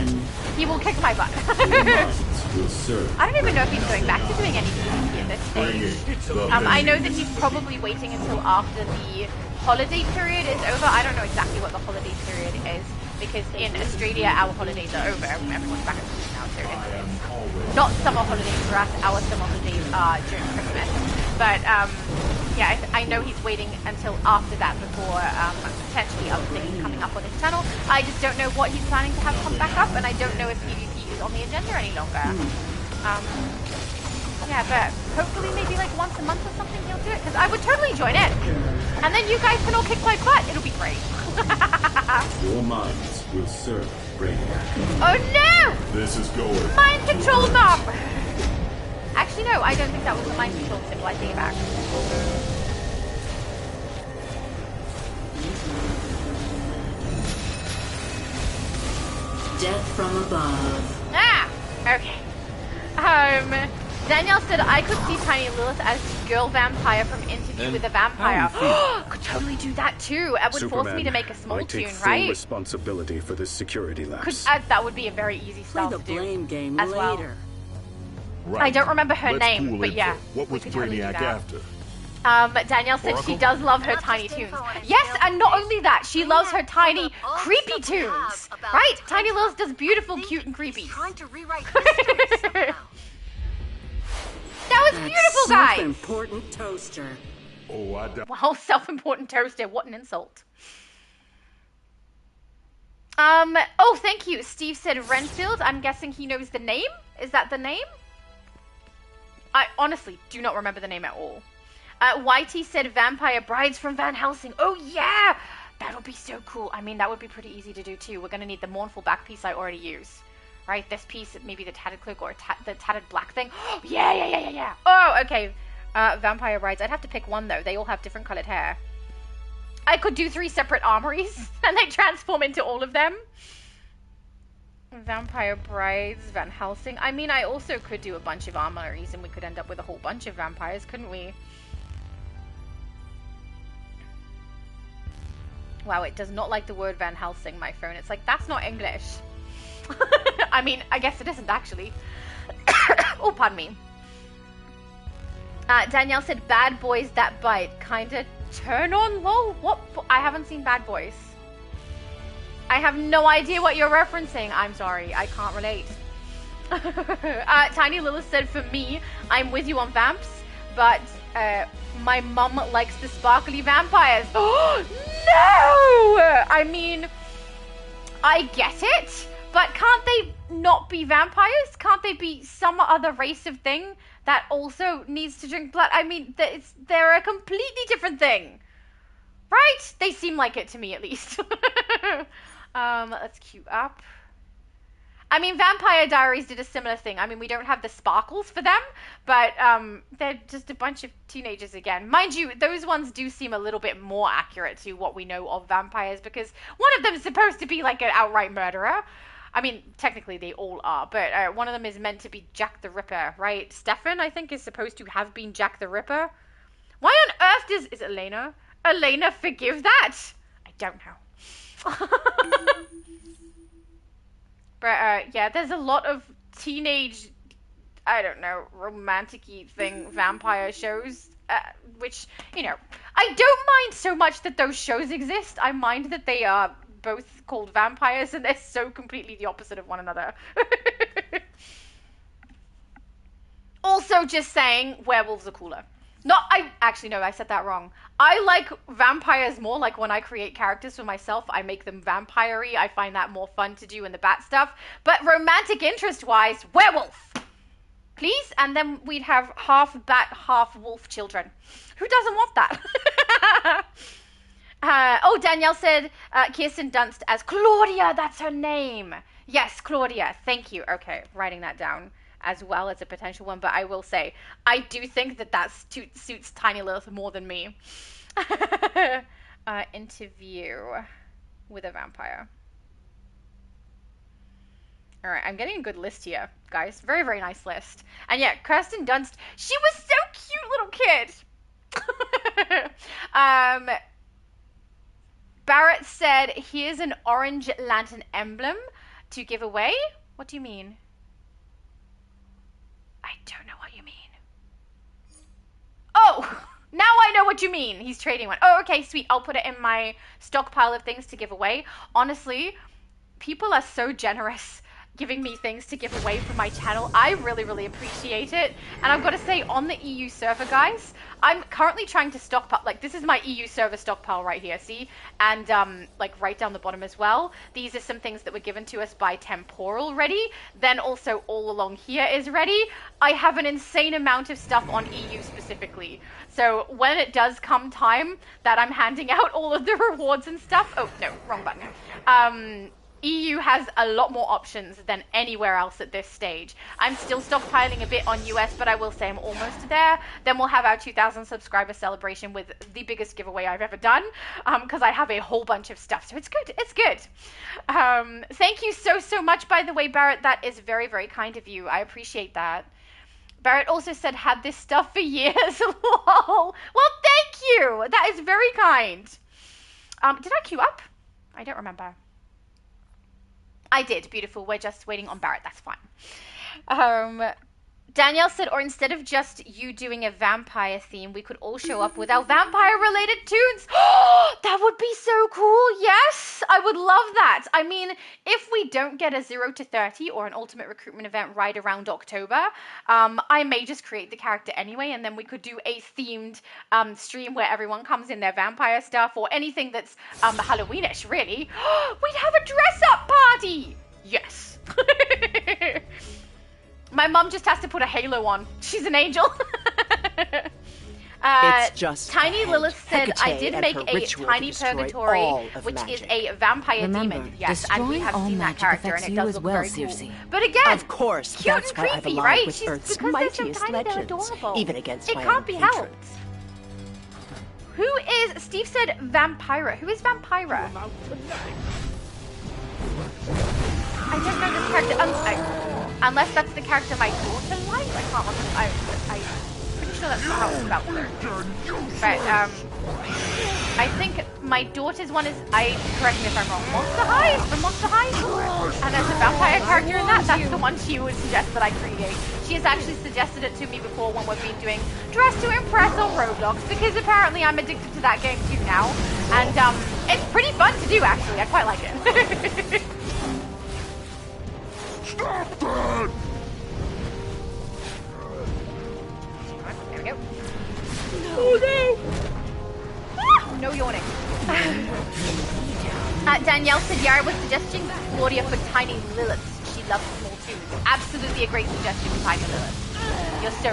He will kick my butt. I don't even know if he's going back to doing any PvP at this stage. I know that he's probably waiting until after the holiday period is over. I don't know exactly what the holiday period is, because in Australia, our holidays are over. Everyone's back at school now, so it's not summer holidays for us. Our summer holidays are during Christmas. But, yeah, I know he's waiting until after that before potentially other things coming up on his channel. I just don't know what he's planning to have come back up, and I don't know if PvP is on the agenda any longer. Yeah, but hopefully maybe like once a month or something he'll do it, because I would totally join in. And then you guys can all kick my butt. It'll be great. Your minds will serve Brainiac. Oh no! This is going. Mind control mob! Actually, no, I don't think that was the mind control symbol. I take it back. Death from above. Ah! Okay. Danielle said I could see Tiny Lilith as girl vampire from Interview with a Vampire. Could totally do that too. It would force me to make a small tune, right? Full responsibility for this security lapse. That would be a very easy style to do. Play the blame game as later. Well. Right. I don't remember her Let's name, cool but yeah. What was Brainiac after? Danielle said she does love her tiny tunes. Yes, and not only that, she loves her tiny, creepy tunes. Right? Tiny Lilith does beautiful, cute, and creepy. Trying to rewrite history somehow. That was beautiful, guys. Self-important toaster. Oh, I don't. Wow, self-important toaster. What an insult. Oh, thank you. Steve said Renfield. I'm guessing he knows the name. Is that the name? I honestly do not remember the name at all. Whitey said Vampire Brides from Van Helsing. Oh, yeah! That would be so cool. I mean, that would be pretty easy to do, too. We're going to need the mournful back piece I already use. Right? This piece, maybe the tattered cloak or the tattered black thing. Yeah. Oh, okay. Vampire Brides. I'd have to pick one, though. They all have different colored hair. I could do 3 separate armories, and they transform into all of them. Vampire Brides, Van Helsing. I mean, I also could do a bunch of armories, and we could end up with a whole bunch of vampires, couldn't we? Wow, it does not like the word Van Helsing, my phone. It's like, that's not English. I mean, I guess it isn't, actually. Oh, pardon me. Danielle said, Bad Boys That Bite. Kinda turn on, lol. What? I haven't seen Bad Boys. I have no idea what you're referencing. I'm sorry, I can't relate. Tiny Lilith said, for me, I'm with you on vamps, but my mum likes the sparkly vampires. Oh, no! I mean, I get it, but can't they not be vampires? Can't they be some other race of thing that also needs to drink blood? I mean, they're a completely different thing. Right? They seem like it to me, at least. Let's queue up. I mean, Vampire Diaries did a similar thing. I mean, we don't have the sparkles for them, but they're just a bunch of teenagers again. Mind you, those ones do seem a little bit more accurate to what we know of vampires, because one of them is supposed to be like an outright murderer. I mean, technically they all are, but one of them is meant to be Jack the Ripper, right? Stefan, I think, is supposed to have been Jack the Ripper. Why on earth is Elena forgive that? I don't know. But yeah, there's a lot of teenage, I don't know, romantic-y thing vampire shows, which, you know, I don't mind so much that those shows exist. I mind that they are both called vampires and they're so completely the opposite of one another. Also, just saying, werewolves are cooler. I said that wrong. I like vampires more, like when I create characters for myself, I make them vampire-y. I find that more fun to do in the bat stuff. But romantic interest-wise, werewolf! Please? And then we'd have half bat, half wolf children. Who doesn't want that? Oh, Danielle said Kirsten Dunst as Claudia. That's her name. Yes, Claudia. Thank you. Okay, writing that down as well as a potential one, but I will say, I do think that suits Tiny Lilith more than me. Interview with a vampire. Alright, I'm getting a good list here, guys. Very, very nice list. And yeah, Kirsten Dunst, she was so cute, little kid! Barrett said, here's an orange lantern emblem to give away. What do you mean? I don't know what you mean. Oh, now I know what you mean. He's trading one. Oh, okay, sweet. I'll put it in my stockpile of things to give away. Honestly, people are so generous giving me things to give away from my channel. I really, really appreciate it. And I've got to say, on the EU server, guys, I'm currently trying to stockpile, like, this is my EU server stockpile right here, see? And, like, right down the bottom as well. These are some things that were given to us by Temporal ready. Then also all along here is ready. I have an insane amount of stuff on EU specifically. So when it does come time that I'm handing out all of the rewards and stuff, oh, no, wrong button. EU has a lot more options than anywhere else at this stage. I'm still stockpiling a bit on US, but I will say I'm almost there. Then we'll have our 2,000 subscriber celebration with the biggest giveaway I've ever done, because I have a whole bunch of stuff. So it's good. It's good. Thank you so much, by the way, Barrett. That is very, very kind of you. I appreciate that. Barrett also said, had this stuff for years. Well, thank you. That is very kind. Did I queue up? I don't remember. I did. Beautiful. We're just waiting on Barrett. That's fine. Danielle said, or instead of just you doing a vampire theme, we could all show up with our vampire-related tunes. That would be so cool. Yes, I would love that. I mean, if we don't get a 0 to 30 or an ultimate recruitment event right around October, I may just create the character anyway, and then we could do a themed stream where everyone comes in their vampire stuff or anything that's Halloweenish, really. We'd have a dress-up party. Yes. My mum just has to put a halo on. She's an angel. It's just Tiny Lilith said, I did make a tiny purgatory, which is a vampire demon. Yes, and we have seen that character, and it does look very cool. But again, of course, cute that's and why I've creepy, aligned right? with She's, Earth's because they're so mightiest tiny, they're legends, adorable. even against it my can't own be hatred. helped. Who is, Steve said Vampira. Who is Vampira? I don't know this character, unless that's the character my daughter likes. I can't remember, I'm pretty sure that's how it's spelled. But, I think my daughter's one is, correct me if I'm wrong, Monster High? Is from Monster High? And there's a vampire character in that's the one she would suggest that I create. She has actually suggested it to me before when we've been doing Dress to Impress on Roblox, because apparently I'm addicted to that game too now. And, it's pretty fun to do, actually. I quite like it. Stop that! There we go. Oh no! No yawning. Danielle said Yara was suggesting Claudia for Tiny Lilith. She loves small tunes. Absolutely a great suggestion for Tiny Lilith. You're so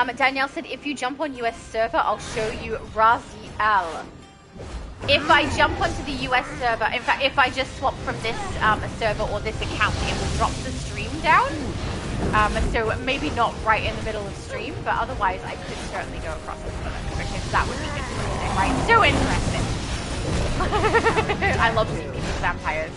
right. Danielle said, if you jump on US server, I'll show you Raziel. If I jump onto the US server, in fact, if I just swap from this server or this account, it will drop the stream down. So maybe not right in the middle of stream, but otherwise I could certainly go across the server, because that would be interesting, right? So interesting. I love seeing people's vampires.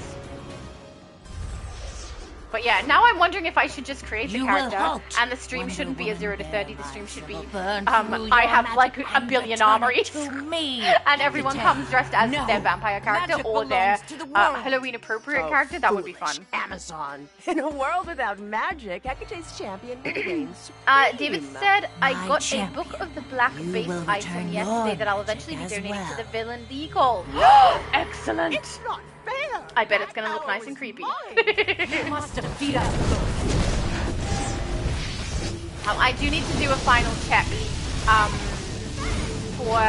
But yeah, now I'm wondering if I should just create the character, and the stream shouldn't be a 0 to 30, the stream should be, I have like a billion armories, and everyone comes dressed as their vampire character, or their Halloween appropriate character. That would be fun. Amazon. In a world without magic, Hecate's champion will reign supreme. David said, I got a book of the black base item yesterday that I'll eventually be donating to the Villain Legal. Excellent! It's not fair! I bet it's gonna look nice and creepy. You must defeat us. I do need to do a final check for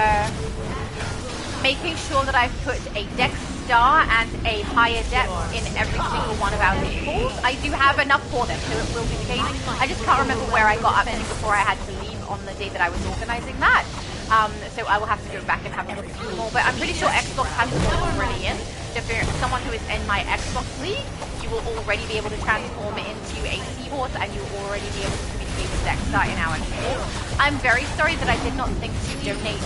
making sure that I've put a Dex star and a higher depth in every single one of our league pools. I do have enough for them, so it will be the case. I just can't remember where I got up to before I had to leave on the day that I was organizing that. So I will have to go back and have a look at them all. But I'm pretty sure Xbox has them all already in. So if you're someone who is in my Xbox league, you will already be able to transform into a seahorse, and you'll already be able to communicate with Dexter in our pool. I'm very sorry that I did not think to donate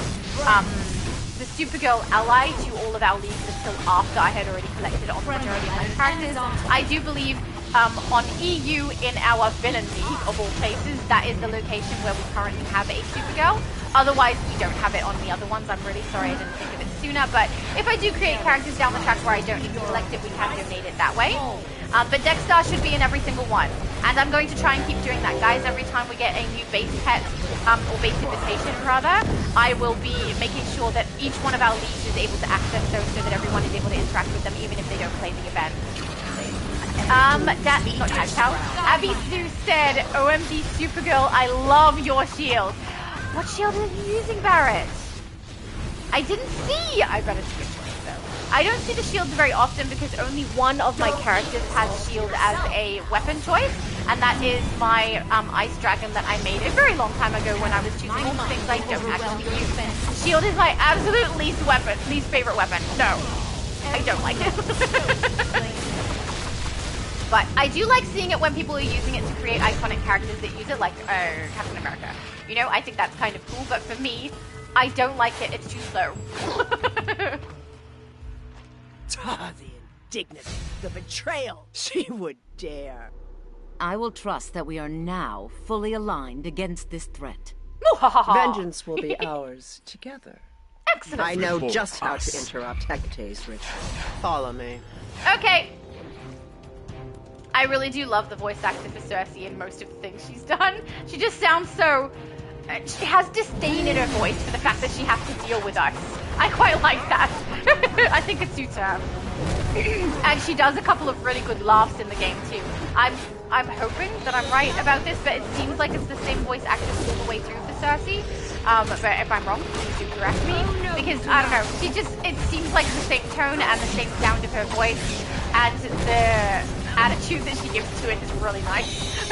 the Supergirl ally to all of our leagues until after I had already collected on the majority of my characters. I do believe on EU in our villain league, of all places, that is the location where we currently have a Supergirl. Otherwise, we don't have it on the other ones. I'm really sorry I didn't think of it sooner, but if I do create characters down the track where I don't need to collect it, we can donate it that way. But Dexter should be in every single one. And I'm going to try and keep doing that, guys. Every time we get a new base pet, or base invitation, rather, I will be making sure that each one of our leagues is able to access those so that everyone is able to interact with them, even if they don't play the event. Not Abby Sue said, OMG Supergirl, I love your shield. What shield are you using, Barrett? I didn't see. I bet it's a good choice, though. I don't see the shields very often because only one of my characters has shield as a weapon choice, and that is my Ice Dragon that I made a very long time ago when I was choosing all the things I don't actually use. Shield is my absolute least favorite weapon. No, I don't like it. But I do like seeing it when people are using it to create iconic characters that use it, like Captain America. You know, I think that's kind of cool, but for me, I don't like it. It's too slow. The indignity, the betrayal. She would dare. I will trust that we are now fully aligned against this threat. Vengeance will be ours together. Excellent. I know just how to interrupt Hecate's ritual. Follow me. Okay. I really do love the voice actor for Cersei in most of the things she's done. She just sounds so... she has disdain in her voice for the fact that she has to deal with us. I quite like that. I think it suits her. And she does a couple of really good laughs in the game too. I'm hoping that I'm right about this, but it seems like it's the same voice actress all the way through for Cersei. But if I'm wrong, please do correct me. Because, I don't know, it seems like the same tone and the same sound of her voice. And the attitude that she gives to it is really nice.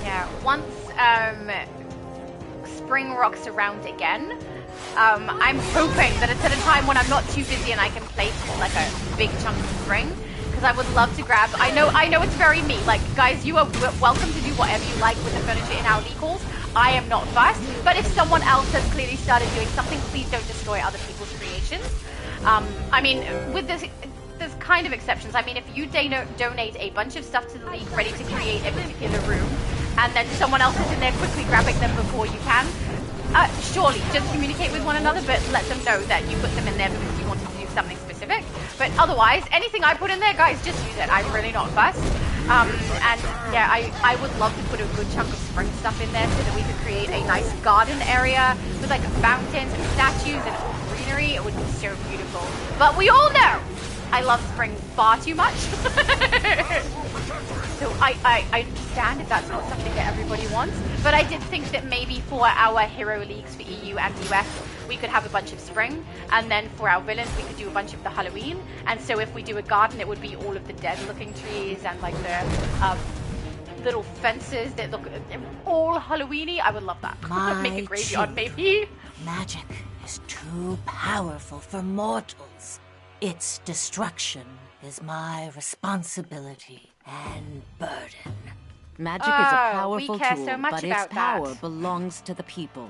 Yeah, once spring rocks around again, I'm hoping that it's at a time when I'm not too busy and I can play through like a big chunk of spring. Because I would love to grab. I know it's very me. Like, guys, you are welcome to do whatever you like with the furniture in our decals. I am not fussed. But if someone else has clearly started doing something, please don't destroy other people's creations. I mean, with this, there's kind of exceptions. I mean, if you donate a bunch of stuff to the league ready to create a particular room, and then someone else is in there quickly grabbing them before you can, surely just communicate with one another, but let them know that you put them in there because you wanted to do something specific. But otherwise, anything I put in there, guys, just use it. I'm really not fussed. And yeah, I would love to put a good chunk of spring stuff in there so that we could create a nice garden area with like fountains and statues and all greenery. It would be so beautiful. But we all know I love spring far too much. So I understand if that's not something that everybody wants. But I did think that maybe for our hero leagues for EU and US, we could have a bunch of spring, and then for our villains we could do a bunch of the Halloween. And so if we do a garden, it would be all of the dead looking trees and like the little fences that look all Halloweeny. I would love that. Make a graveyard maybe. Magic is too powerful for mortals. Its destruction is my responsibility and burden. Magic is a powerful we care tool, so much but about its power that. belongs to the people.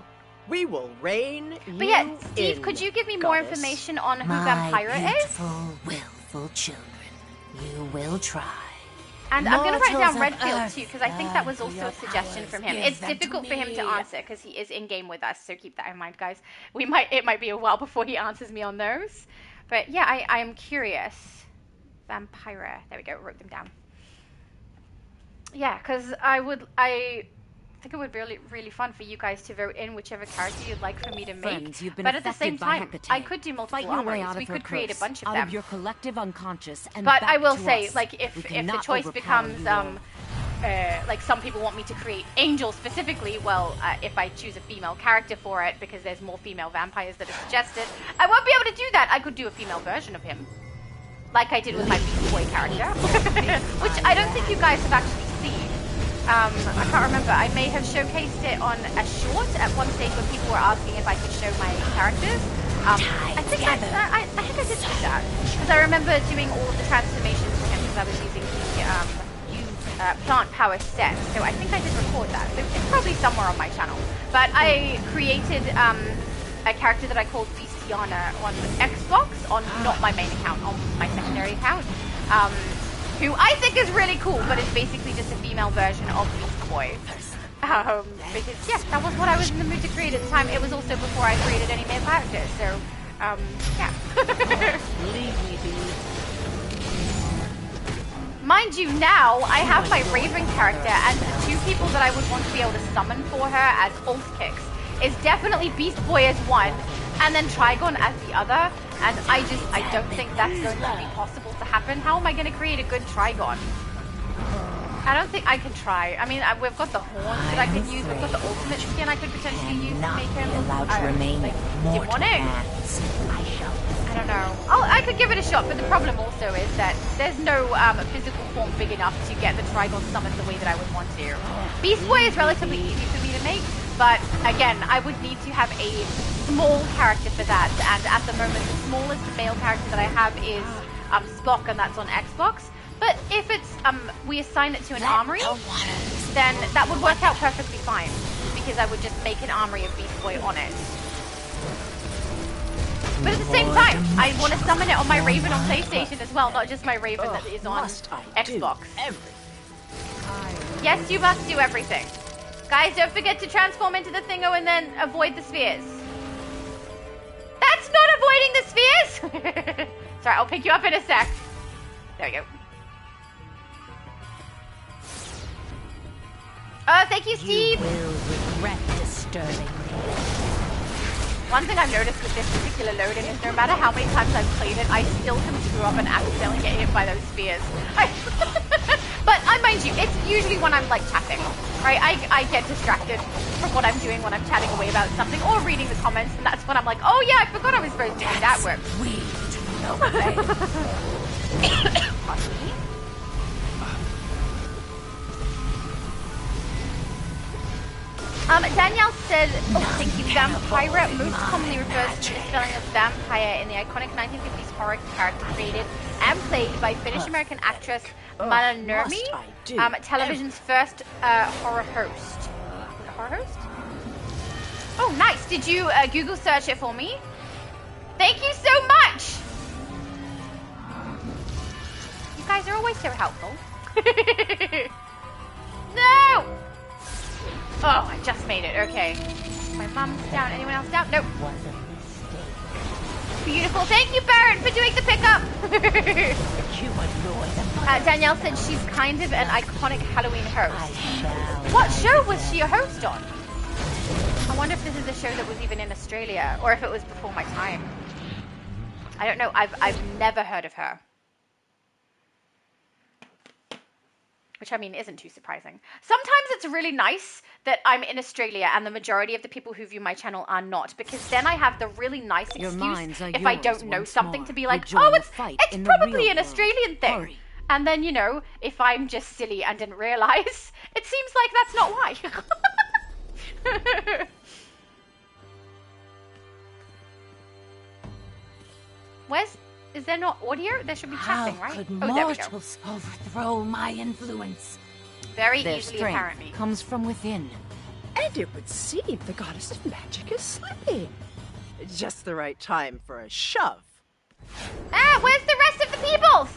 We will reign. But yeah, Steve, could you give me more information on who Vampira is? My beautiful, willful children, you will try. And I'm going to write down Mortals of Redfield Earth, too, because I think that was also your a suggestion from him. powers, It's give them difficult to for him to me. answer because he is in game with us, so keep that in mind, guys. It might be a while before he answers me on those. But yeah, I am curious. Vampira. There we go. Wrote them down. Yeah, because I think it would be really, really fun for you guys to vote in whichever character you'd like for me to make. Friends, you've been but at the same affected by time, Hecate. I could do multiple Fight your way armories. out We of her could create a curse, bunch of out them. of your collective unconscious, and But back I will to say, us. like, We if the cannot choice overpower becomes, you all. like some people want me to create Angel specifically, well, if I choose a female character for it, because there's more female vampires that are suggested, I won't be able to do that. I could do a female version of him, like I did with my Beast Boy character, which I don't think you guys have actually seen. I can't remember. I may have showcased it on a short at one stage when people were asking if I could show my characters. I think I did do that, because I remember doing all of the transformations for him because I was using the plant power set, so I think I did record that. So it's probably somewhere on my channel. But I created a character that I called Beastiana on Xbox, on not my main account, on my secondary account, who I think is really cool, but it's basically just a female version of Beast Boy. Because, yeah, that was what I was in the mood to create at the time. It was also before I created any male characters, so, yeah. Leave me be. Mind you, now I have my Raven character, and the two people that I would want to be able to summon for her as ult kicks is definitely Beast Boy as one, and then Trigon as the other, and I don't think that's going to be possible to happen. How am I going to create a good Trigon? I don't think I can try. I mean, we've got the horns that I could use. We've got the ultimate skin I could potentially use to make him. Allowed to remain demonic. I don't know. I could give it a shot, but the problem also is that there's no physical form big enough to get the Trigon summoned the way that I would want to. Beast Boy is relatively easy for me to make, but again, I would need to have a small character for that, and at the moment, the smallest male character that I have is Spock, and that's on Xbox. But if it's we assign it to an armory, then that would work out perfectly fine, because I would just make an armory of Beast Boy on it. But at the same time, I want to summon it on my Raven on PlayStation as well, not just my Raven that is on Xbox. Yes, you must do everything. Guys, don't forget to transform into the thingo and then avoid the spheres. That's not avoiding the spheres! Sorry, I'll pick you up in a sec. There we go. Oh, thank you, Steve! You will regret disturbing me. One thing I've noticed with this particular load-in is no matter how many times I've played it, I still can screw up and accidentally get hit by those spheres. But mind you, it's usually when I'm like chatting, right? I get distracted from what I'm doing when I'm chatting away about something or reading the comments, and that's when I'm like, oh yeah, I forgot I was supposed to do that work. Danielle said, oh, thank you, vampire most commonly refers to the spelling of vampire in the iconic 1950s horror character created and played by Finnish American actress Mana Nurmi, television's first horror host. Horror host? Oh, nice. Did you Google search it for me? Thank you so much! You guys are always so helpful. No! Oh, I just made it. Okay. My mom's down. Anyone else down? Nope. Beautiful. Thank you, Barrett, for doing the pickup. Danielle said she's kind of an iconic Halloween host. What show was she a host on? I wonder if this is a show that was even in Australia, or if it was before my time. I don't know. I've never heard of her. Which, I mean, isn't too surprising. Sometimes it's really nice that I'm in Australia and the majority of the people who view my channel are not, because then I have the really nice excuse if I don't know something to be like, oh, it's probably an Australian thing. Hurry. And then, you know, if I'm just silly and didn't realize, it seems like that's not why. Is there not audio? There should be chatting, right? Could oh, there we go. mortals overthrow my influence? Very Their easily, strength apparently. Comes from within. And it would seem the goddess of magic is slipping. Just the right time for a shove. Ah, where's the rest of the peoples?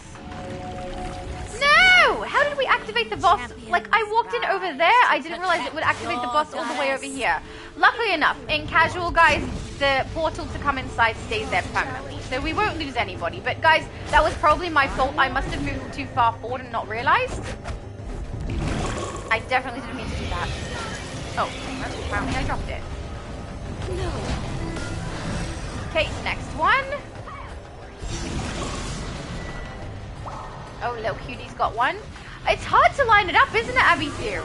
No! How did we activate the boss? Like, I walked in over there. I didn't realize it would activate the boss all the way over here. Luckily enough, in casual, guys, the portal to come inside stays there permanently. So we won't lose anybody. But guys, that was probably my fault. I must have moved too far forward and not realized. I definitely didn't mean to do that. Oh, apparently I dropped it. No. Okay, next one. Oh, little cutie's got one. It's hard to line it up, isn't it, Abby Sue?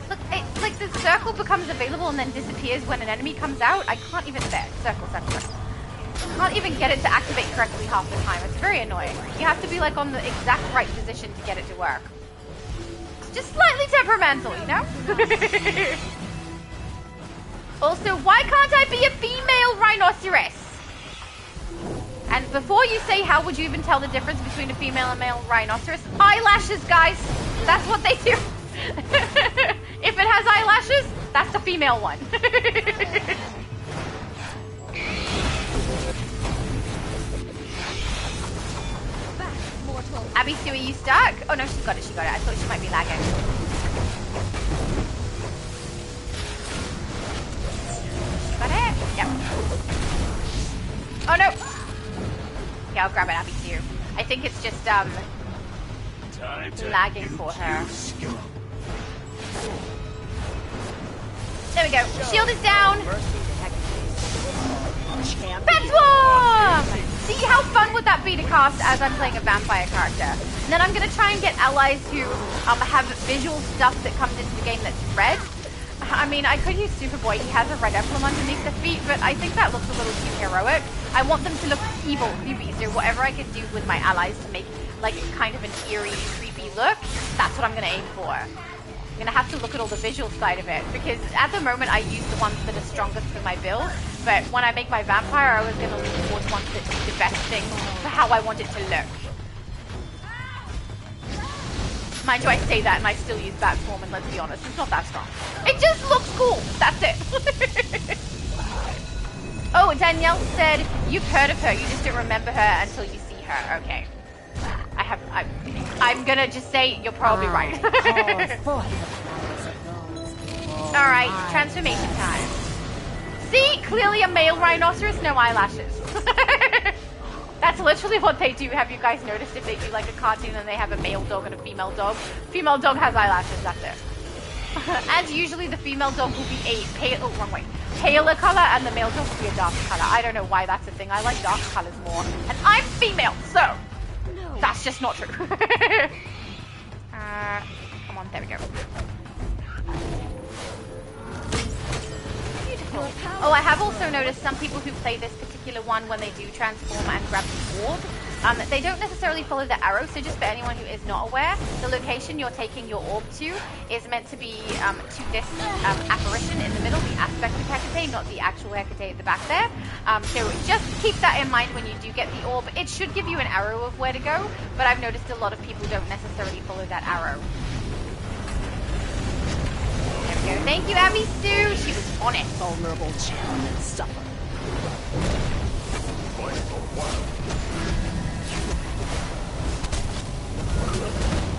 Look, it's like the circle becomes available and then disappears when an enemy comes out. I can't even... There, circle, circle, circle. Can't even get it to activate correctly half the time. It's very annoying. You have to be like on the exact right position to get it to work. It's just slightly temperamental, you know? Also, why can't I be a female rhinoceros? And before you say how would you even tell the difference between a female and male rhinoceros, eyelashes, guys. That's what they do. If it has eyelashes, that's the female one. Abby Sue, are you stuck? Oh no, she's got it, she got it. I thought she might be lagging. Got it? Yep. Oh no! Okay, I'll grab it, Abby Sue. I think it's just, lagging for her. There we go. Shield is down! Bedwarm! See, how fun would that be to cast as I'm playing a vampire character? And then I'm going to try and get allies who have visual stuff that comes into the game that's red. I mean, I could use Superboy. He has a red emblem underneath the feet, but I think that looks a little too heroic. I want them to look evil, creepy, so whatever I can do with my allies to make, like, kind of an eerie, creepy look, that's what I'm going to aim for. I'm going to have to look at all the visual side of it, because at the moment I use the ones that are strongest for my build, but when I make my vampire, I was going to lean towards ones that do the best thing for how I want it to look. Mind you, I say that and I still use Batform, and let's be honest, it's not that strong. It just looks cool, that's it. Oh, Danielle said you've heard of her, you just don't remember her until you see her. Okay. I'm gonna just say you're probably right. Alright, transformation time. See? Clearly a male rhinoceros, no eyelashes. That's literally what they do. Have you guys noticed if they do like a cartoon and they have a male dog and a female dog? Female dog has eyelashes, that's it. And usually the female dog will be a paler color and the male dog will be a darker color. I don't know why that's a thing. I like dark colors more. And I'm female, so that's just not true. Come on, there we go. Beautiful. Oh, I have also noticed some people who play this particular one when they do transform and grab the orb, they don't necessarily follow the arrow, so just for anyone who is not aware, the location you're taking your orb to is meant to be to this apparition in the middle, the aspect of Hecate, not the actual Hecate at the back there. So just keep that in mind when you do get the orb. It should give you an arrow of where to go, but I've noticed a lot of people don't necessarily follow that arrow. There we go. Thank you, Abby Sue. She was on it. Vulnerable challenge suffer.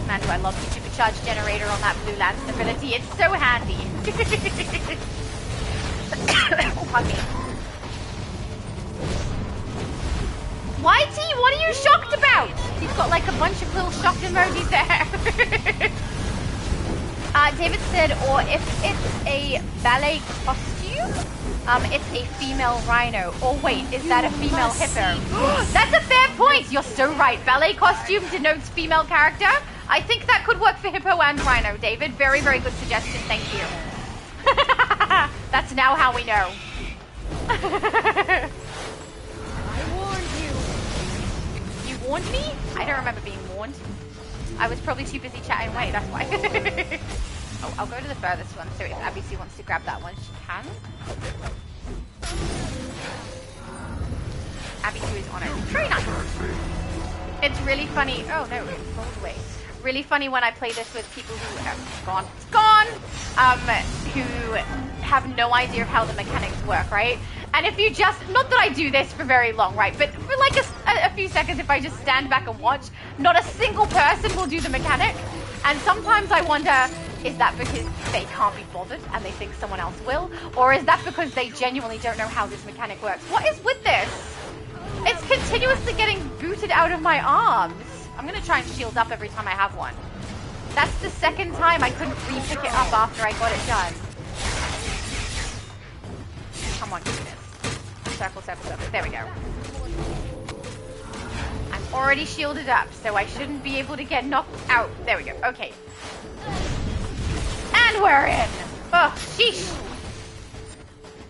Man, do I love the supercharged generator on that blue lance ability. It's so handy. Oh, pardon me. Whitey, what are you shocked about? You've got like a bunch of little shocked emojis there. David said, or if it's a ballet costume, it's a female rhino. Or wait, is that a female hippo? That's a fair point. You're so right. Ballet costume denotes female character. I think that could work for hippo and rhino, David. Very, very good suggestion. Thank you. That's now how we know. I warned you. You warned me? I don't remember being warned. I was probably too busy chatting away, that's why. Oh, I'll go to the furthest one, so if Abby Sue wants to grab that one, she can. Abby Sue is on it. Very nice. It's really funny. Oh no, it rolled away. Really funny when I play this with people who have gone, who have no idea of how the mechanics work, right? And if you just, not that I do this for very long, right? But for like a few seconds, if I just stand back and watch, not a single person will do the mechanic. And sometimes I wonder, is that because they can't be bothered and they think someone else will? Or is that because they genuinely don't know how this mechanic works? What is with this? It's continuously getting booted out of my arms. I'm going to try and shield up every time I have one. That's the second time I couldn't re-pick it up after I got it done. Come on, goodness. Circle, circle, circle. There we go. I'm already shielded up, so I shouldn't be able to get knocked out. There we go. Okay. And we're in. Oh, sheesh.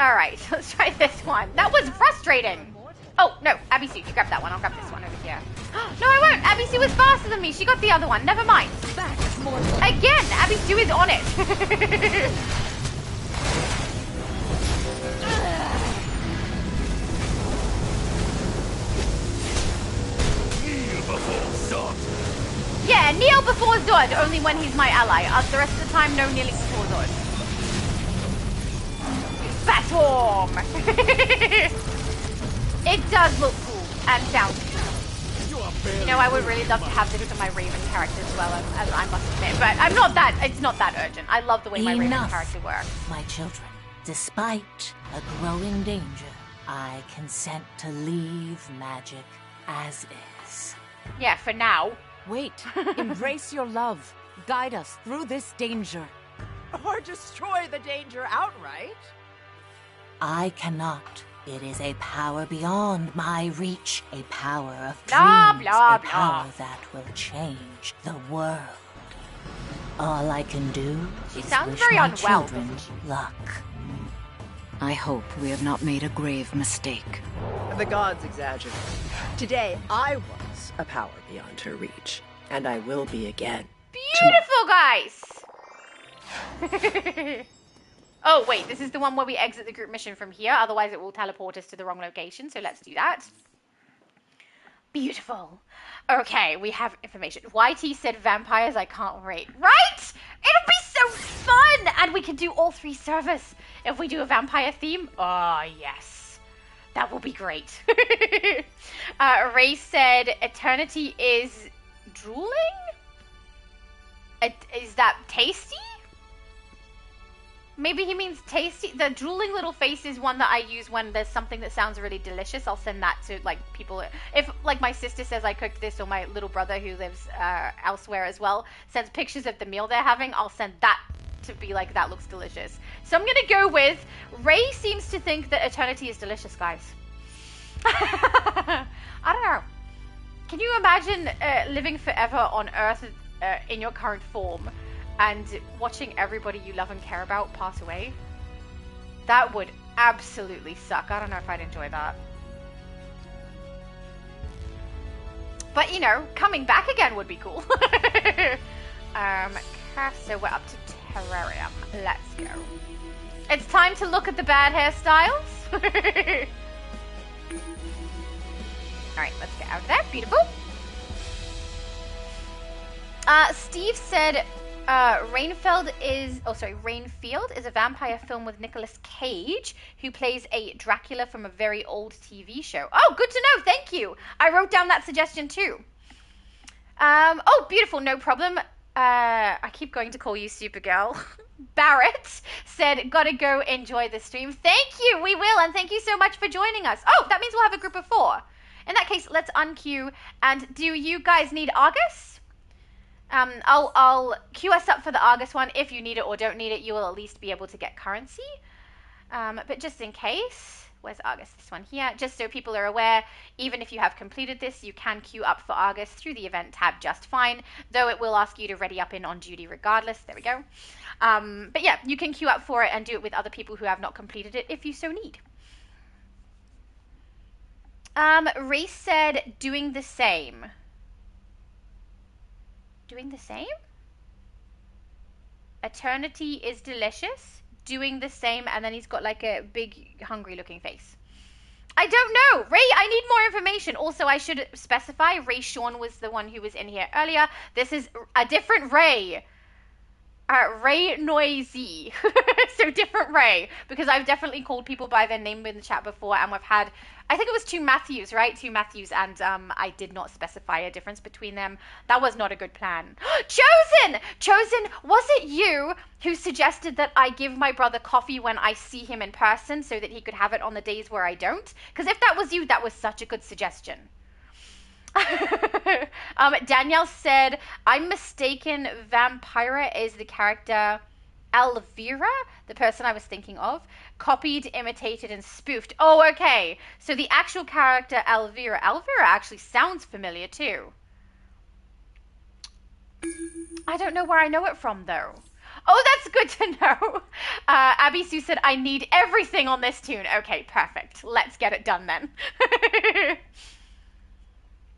Alright, let's try this one. That was frustrating. Oh, no. Abby Sue, you grab that one. I'll grab this one over here. No, I won't. Abby Sue was faster than me. She got the other one. Never mind. Again, Abby Sue is on it. Yeah, kneel before Zod, only when he's my ally. The rest of the time, no kneeling before Zod. Batorm! It does look cool and sound cool. You know, I would really love to have this for my Raven character as well, as I must admit. But I'm not that, it's not that urgent. I love the way my Raven character works. My children, despite a growing danger, I consent to leave magic as is. Yeah, for now. Wait, embrace your love. Guide us through this danger. Or destroy the danger outright. I cannot. It is a power beyond my reach. A power of blah, dreams. Blah, a blah. power that will change the world. All I can do is wish my children luck. I hope we have not made a grave mistake. The gods exaggerate. Today, I was a power beyond her reach. And I will be again. Beautiful, guys! Oh, wait, this is the one where we exit the group mission from here. Otherwise, it will teleport us to the wrong location. So let's do that. Beautiful. Okay, we have information. YT said vampires, I can't wait. Right? It'll be so fun! And we can do all 3 servers if we do a vampire theme. Oh, yes. That will be great. Ray said eternity is drooling? Is that tasty? Maybe he means tasty. The drooling little face is one that I use when there's something that sounds really delicious. I'll send that to like people. If like my sister says I cooked this, or my little brother who lives elsewhere as well sends pictures of the meal they're having, I'll send that to be like, that looks delicious. So I'm gonna go with Ray seems to think that eternity is delicious, guys. I don't know. Can you imagine living forever on Earth in your current form and watching everybody you love and care about pass away? That would absolutely suck. I don't know if I'd enjoy that. But, you know, coming back again would be cool. So we're up to Terrarium. Let's go. It's time to look at the bad hairstyles. Alright, let's get out of there. Beautiful. Steve said Rainfield is a vampire film with Nicolas Cage, who plays a Dracula from a very old TV show. Oh, good to know. Thank you. I wrote down that suggestion too. Oh, beautiful. No problem. I keep going to call you Supergirl. Barrett said, gotta go enjoy the stream. Thank you. We will. And thank you so much for joining us. Oh, that means we'll have a group of 4. In that case, let's unqueue. And do you guys need Argus? I'll queue us up for the Argus one. If you need it or don't need it, you will at least be able to get currency. But just in case, where's Argus? This one here. Just so people are aware, even if you have completed this, you can queue up for Argus through the event tab just fine, though it will ask you to ready up in on duty regardless. There we go. But yeah, you can queue up for it and do it with other people who have not completed it if you so need. Reese said, doing the same. Doing the same? Eternity is delicious. Doing the same, and then he's got like a big, hungry looking face. I don't know. Ray, I need more information. Also, I should specify, Ray Sean was the one who was in here earlier. This is a different Ray. Ray Noisy. So different Ray, because I've definitely called people by their name in the chat before, and we've had, I think it was 2 Matthews, right? 2 Matthews, and I did not specify a difference between them. That was not a good plan. Chosen! Chosen, was it you who suggested that I give my brother coffee when I see him in person so that he could have it on the days where I don't? Because if that was you, that was such a good suggestion. Danielle said, I'm mistaken, Vampira is the character Elvira, the person I was thinking of, copied, imitated, and spoofed. Oh, okay. So the actual character Elvira actually sounds familiar too. I don't know where I know it from though. Oh, that's good to know. Abby Sue said, I need everything on this tune. Okay, perfect. Let's get it done then.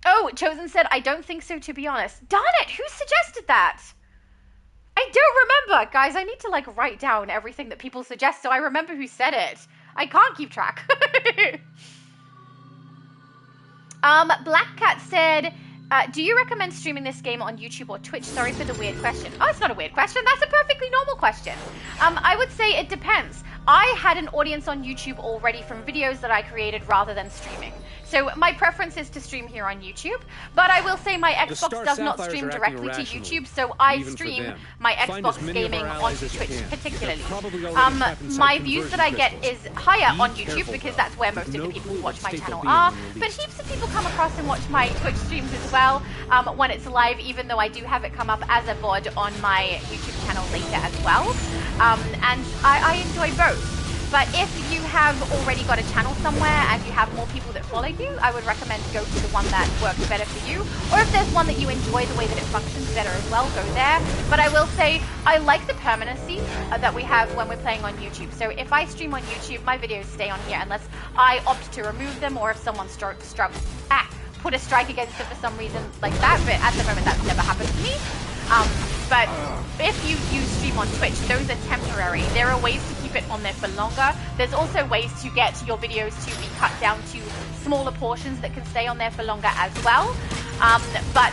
Oh, Chosen said, I don't think so, to be honest. Darn it, who suggested that? I don't remember. Guys, I need to, like, write down everything that people suggest so I remember who said it. I can't keep track. Black Cat said, do you recommend streaming this game on YouTube or Twitch? Sorry for the weird question. Oh, it's not a weird question. That's a perfectly normal question. I would say it depends. I had an audience on YouTube already from videos that I created rather than streaming. So my preference is to stream here on YouTube, but I will say my Xbox does not stream directly to YouTube, so I stream my Xbox gaming onto Twitch particularly. My views that I get is higher on YouTube because that's where most of the people who watch my channel are, but heaps of people come across and watch my Twitch streams as well when it's live, even though I do have it come up as a VOD on my YouTube channel later as well. And I enjoy both. But if you have already got a channel somewhere and you have more people that follow you, I would recommend go to the one that works better for you. Or if there's one that you enjoy the way that it functions better as well, go there. But I will say, I like the permanency that we have when we're playing on YouTube. So if I stream on YouTube, my videos stay on here unless I opt to remove them or if someone put a strike against it for some reason like that. But at the moment, that's never happened to me. But if you stream on Twitch, those are temporary. There are ways to keep it on there for longer. There's also ways to get your videos to be cut down to smaller portions that can stay on there for longer as well. But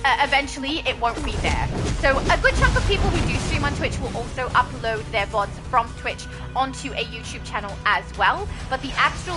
eventually it won't be there. So a good chunk of people who do stream on Twitch will also upload their VODs from Twitch onto a YouTube channel as well. But the actual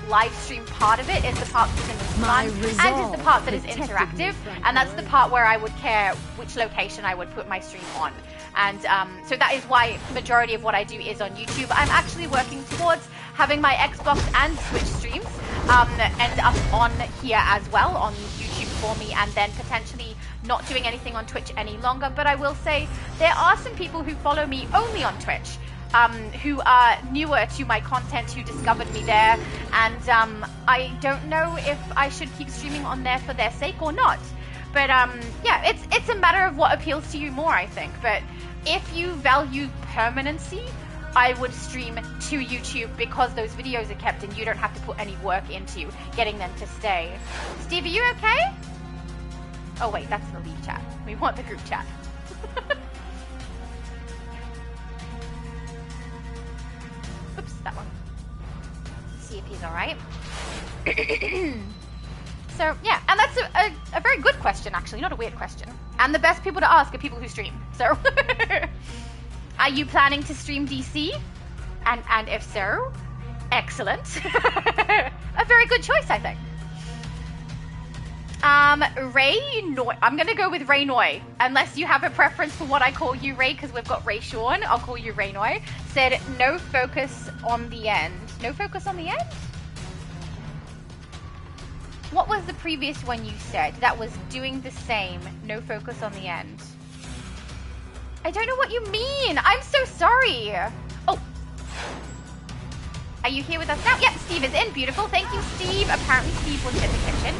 live stream part of it is the part that's in the fun and is the part that is interactive. And that's the part where I would care which location I would put my stream on. And so that is why majority of what I do is on YouTube. I'm actually working towards having my Xbox and Switch streams end up on here as well on YouTube for me, and then potentially not doing anything on Twitch any longer. But I will say there are some people who follow me only on Twitch who are newer to my content, who discovered me there, and I don't know if I should keep streaming on there for their sake or not. But yeah, it's a matter of what appeals to you more, I think. But if you value permanency, I would stream to YouTube because those videos are kept and you don't have to put any work into getting them to stay. Steve, are you okay? Oh wait, that's the leave chat. We want the group chat. Oops, that one. See if he's alright. So yeah, and that's a very good question actually, not a weird question. And the best people to ask are people who stream. So are you planning to stream DC? And if so, excellent. A very good choice, I think. Ray Noy. I'm gonna go with Ray Noy. Unless you have a preference for what I call you, Ray, because we've got Ray Sean. I'll call you Ray Noy. Said no focus on the end. No focus on the end? What was the previous one you said? That was doing the same. No focus on the end. I don't know what you mean. I'm so sorry. Oh. Are you here with us now? Yep, Steve is in. Beautiful. Thank you, Steve. Apparently Steve was in the kitchen.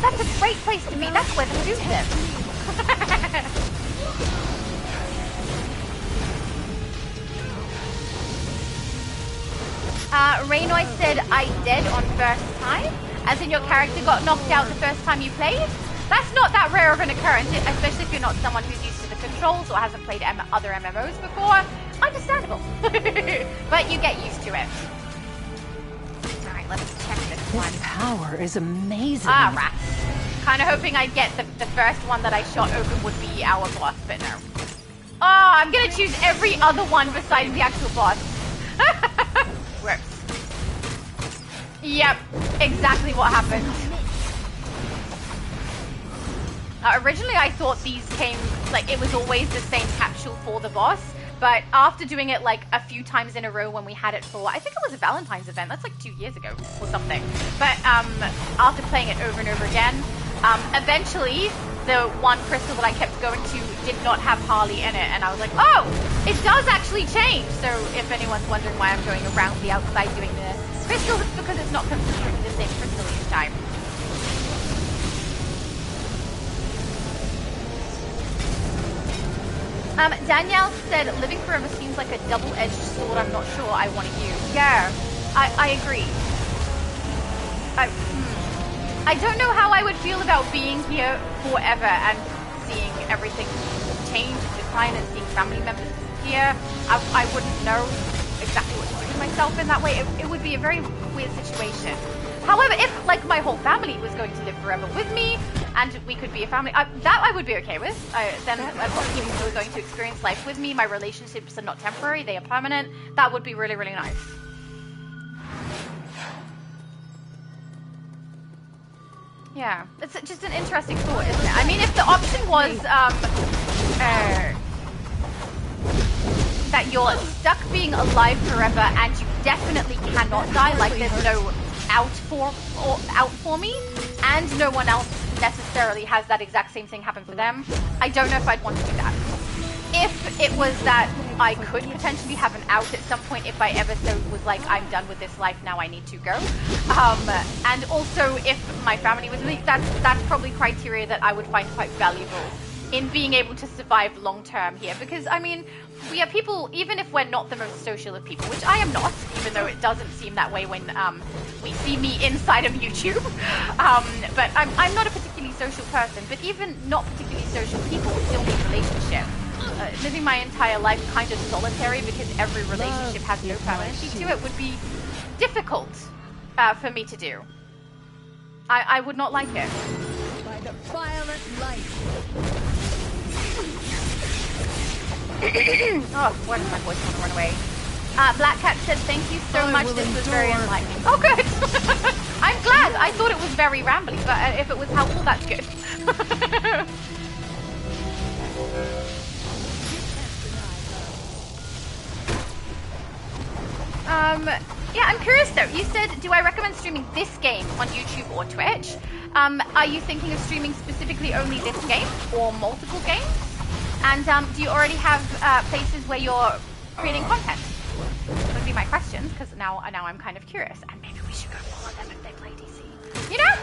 That's a great place to be. That's where the food lives. Raynoy said, I dead on first time. As in your character got knocked out the first time you played? That's not that rare of an occurrence, especially if you're not someone who's used to the controls or hasn't played other MMOs before. Understandable. But you get used to it. Alright, let's check this one. This power is amazing. Ah, rats. Kind of hoping I'd get the first one that I shot open would be our boss, but no. Oh, I'm gonna choose every other one besides the actual boss. Whoops. Yep, exactly what happened. Originally I thought these came, like it was always the same capsule for the boss, but after doing it like a few times in a row when we had it for, I think it was a Valentine's event, that's like 2 years ago or something, but after playing it over and over again, eventually the one crystal that I kept going to did not have Harley in it, and I was like, oh, it does actually change. So if anyone's wondering why I'm going around the outside doing the crystals, it's because it's not consistently the same crystal each time. Danielle said, living forever seems like a double-edged sword I'm not sure I want to use. Yeah, I agree. I don't know how I would feel about being here forever and seeing everything change and decline and seeing family members disappear. I wouldn't know exactly what to do with myself in that way. It would be a very weird situation. However, if like my whole family was going to live forever with me and we could be a family, that I would be okay with. Then I've got people who are going to experience life with me. My relationships are not temporary, they are permanent. That would be really, really nice. Yeah, it's just an interesting thought, isn't it? I mean, if the option was that you're stuck being alive forever and you definitely cannot die, like there's no out for me, and no one else necessarily has that exact same thing happen for them, I don't know if I'd want to do that. If it was that I could potentially have an out at some point, if I ever so was like, I'm done with this life, now I need to go. And also if my family was really, that's probably criteria that I would find quite valuable in being able to survive long term here. Because I mean, we are people, even if we're not the most social of people, which I am not, even though it doesn't seem that way when we see me inside of YouTube. But I'm not a particularly social person, but even not particularly social people still need relationships. Living my entire life kind of solitary because every relationship has no permanency to it would be difficult for me to do. I would not like it. Violet light. Oh, where does my voice want to run away? Black Cat said, thank you so much. This was very enlightening. Oh, good. I'm glad. I thought it was very rambly, but if it was helpful, that's good. Yeah, I'm curious though. You said, do I recommend streaming this game on YouTube or Twitch? Are you thinking of streaming specifically only this game or multiple games? And do you already have places where you're creating content? That would be my questions, because now I'm kind of curious. And maybe we should go follow them if they play DC. You know?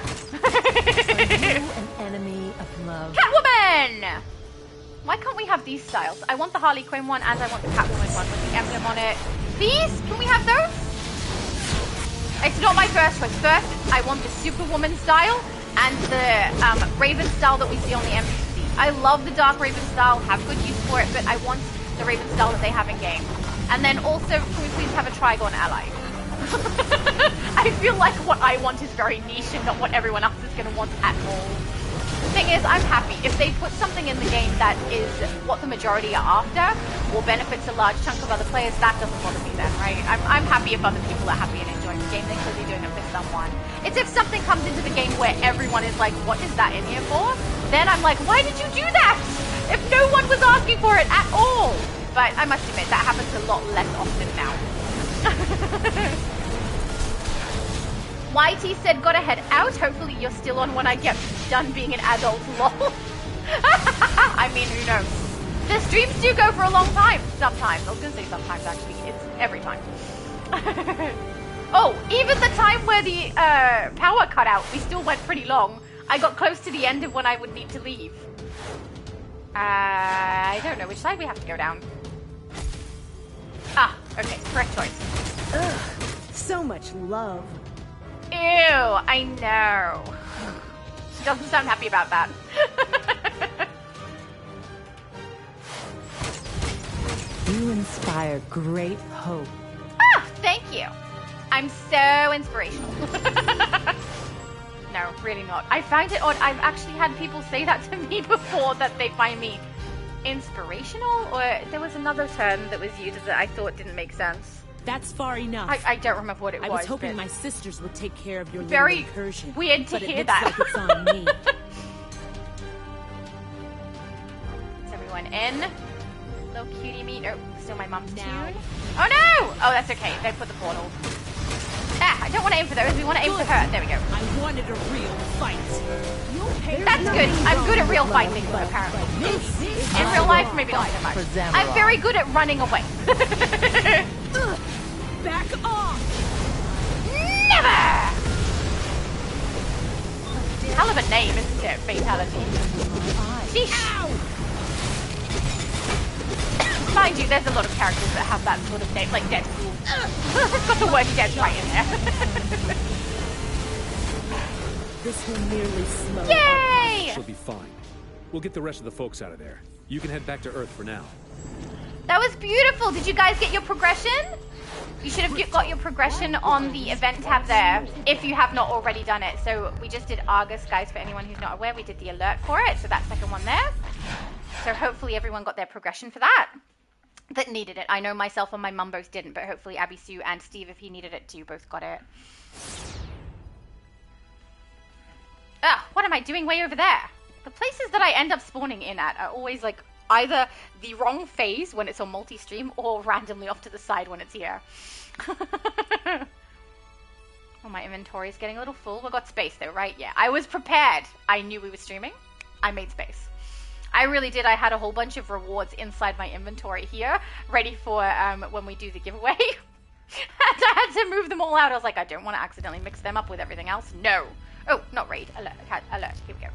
Are you an enemy of love? Catwoman! Why can't we have these styles? I want the Harley Quinn one and I want the Catwoman one with the emblem on it. These? Can we have those? It's not my first choice. First, I want the Superwoman style and the Raven style that we see on the NPC. I love the Dark Raven style, have good use for it, but I want the Raven style that they have in game. And then also, can we please have a Trigon ally? I feel like what I want is very niche and not what everyone else is going to want at all. The thing is, I'm happy. If they put something in the game that is what the majority are after, or benefits a large chunk of other players, that doesn't bother me then, right? I'm happy if other people are happy and enjoying the game. They're clearly doing it for someone. It's if something comes into the game where everyone is like, what is that in here for? Then I'm like, why did you do that? If no one was asking for it at all. But I must admit, that happens a lot less often now. YT said, gotta head out. Hopefully you're still on when I get done being an adult, lol. I mean, who knows? The streams do go for a long time, sometimes. I was gonna say sometimes, actually. It's every time. Oh, even the time where the power cut out, we still went pretty long. I got close to the end of when I would need to leave. I don't know which side we have to go down. Ah, okay, correct choice. Ugh, so much love. Ew, I know. She doesn't sound happy about that. You inspire great hope. Ah, thank you. I'm so inspirational. No, really not. I find it odd. I've actually had people say that to me before, that they find me inspirational, or there was another term that was used that I thought didn't make sense. That's far enough. I don't remember what it was. I was hoping my sisters would take care of your very little incursion. Weird to hear that. Like it's on me. Is everyone in? Little cutie meat. Oh, still my mum's tune. Oh no! Oh, that's okay. They put the portal. Ah, I don't want to aim for those. We want to aim for her. There we go. I wanted a real fight. That's good. I'm good at real fighting, apparently. In real life, maybe not so much. I'm very good at running away. Back off! Never! Hell of a name, isn't it? Fatality. Sheesh. Mind you, there's a lot of characters that have that sort of name, like Deadpool. It's got the word dead right in there. This will merely smell. Yay! She'll be fine. We'll get the rest of the folks out of there. You can head back to Earth for now. That was beautiful. Did you guys get your progression? You should have got your progression on the event tab there, if you have not already done it. So we just did Argus, guys, for anyone who's not aware. We did the alert for it, so that second one there. So hopefully everyone got their progression for that needed it. I know myself and my mum both didn't, but hopefully Abby Sue and Steve, if he needed it too, both got it. Ah, what am I doing way over there? The places that I end up spawning in at are always like either the wrong phase when it's on multi-stream or randomly off to the side when it's here. Oh, my inventory is getting a little full. We got space though, right? Yeah, I was prepared. I knew we were streaming. I made space. I really did. I had a whole bunch of rewards inside my inventory here, ready for when we do the giveaway. And I had to move them all out. I was like, I don't want to accidentally mix them up with everything else. No. Oh, not raid. Alert. Alert. Here we go.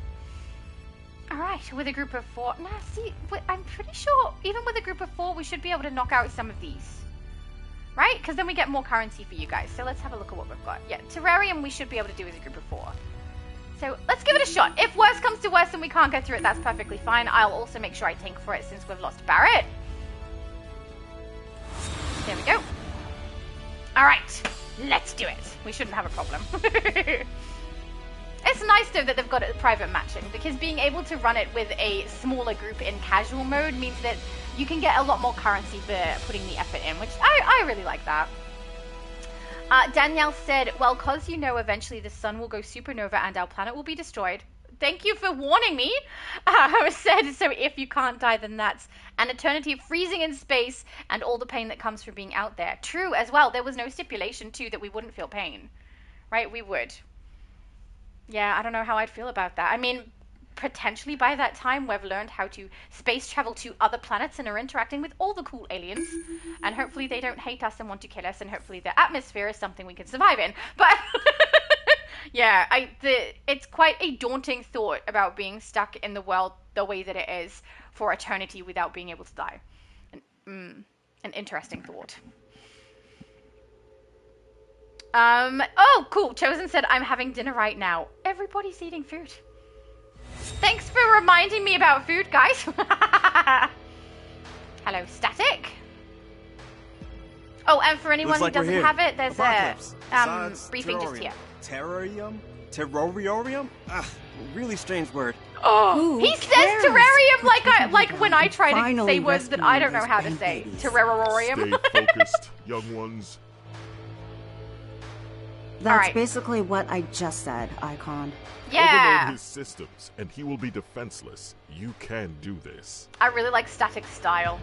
All right. With a group of 4. Nah, see, I'm pretty sure even with a group of 4, we should be able to knock out some of these. Right? Because then we get more currency for you guys. So let's have a look at what we've got. Yeah, Terrarium we should be able to do as a group of 4. So let's give it a shot. If worse comes to worse and we can't go through it, that's perfectly fine. I'll also make sure I tank for it since we've lost Barrett. There we go. All right, let's do it. We shouldn't have a problem. It's is nice though that they've got private matching, because being able to run it with a smaller group in casual mode means that you can get a lot more currency for putting the effort in, which I really like that. Danielle said, well, cause you know eventually the sun will go supernova and our planet will be destroyed. Thank you for warning me. Said, so if you can't die, then that's an eternity of freezing in space and all the pain that comes from being out there. True as well. There was no stipulation, too, that we wouldn't feel pain. Right? We would. Yeah, I don't know how I'd feel about that. I mean, potentially by that time, we've learned how to space travel to other planets and are interacting with all the cool aliens. And hopefully they don't hate us and want to kill us, and hopefully the atmosphere is something we can survive in. But... yeah, it's quite a daunting thought about being stuck in the world the way that it is for eternity without being able to die. An interesting thought. Oh, cool. Chosen said, I'm having dinner right now. Everybody's eating food. Thanks for reminding me about food, guys. Hello, Static. Oh, and for anyone who doesn't have it, there's a briefing just here. Terrarium? Really strange word. Oh, he says terrarium like when I try to say words that I don't know how to say. Terrarium. Stay focused, young ones. That's basically what I just said, Icon. Yeah. Overload his systems, and he will be defenseless. You can do this. I really like Static's style.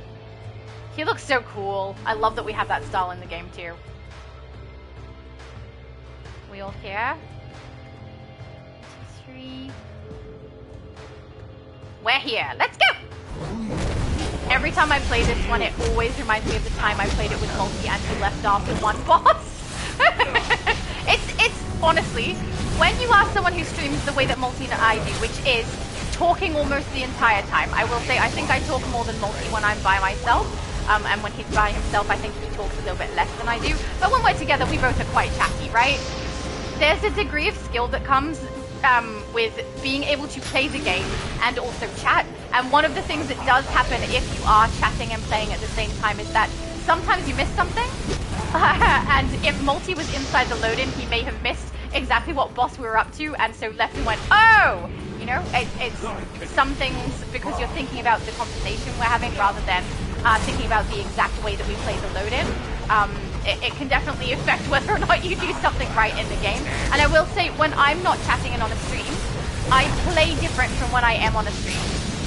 He looks so cool. I love that we have that style in the game too. We all here? 2, 3. We're here. Let's go! Every time I play this one, it always reminds me of the time I played it with Multi and he left after one boss. It's honestly, when you are someone who streams the way that Multi and I do, which is talking almost the entire time. I will say, I think I talk more than Multi when I'm by myself. And when he's by himself, I think he talks a little bit less than I do. But when we're together, we both are quite chatty, right? There's a degree of skill that comes with being able to play the game and also chat. And one of the things that does happen if you are chatting and playing at the same time is that sometimes you miss something. And if Multi was inside the load-in, he may have missed exactly what boss we were up to, and so left and went, oh! You know, it's some things because you're thinking about the conversation we're having rather than thinking about the exact way that we play the load-in. It can definitely affect whether or not you do something right in the game. And I will say, when I'm not chatting in on a stream, I play different from when I am on a stream.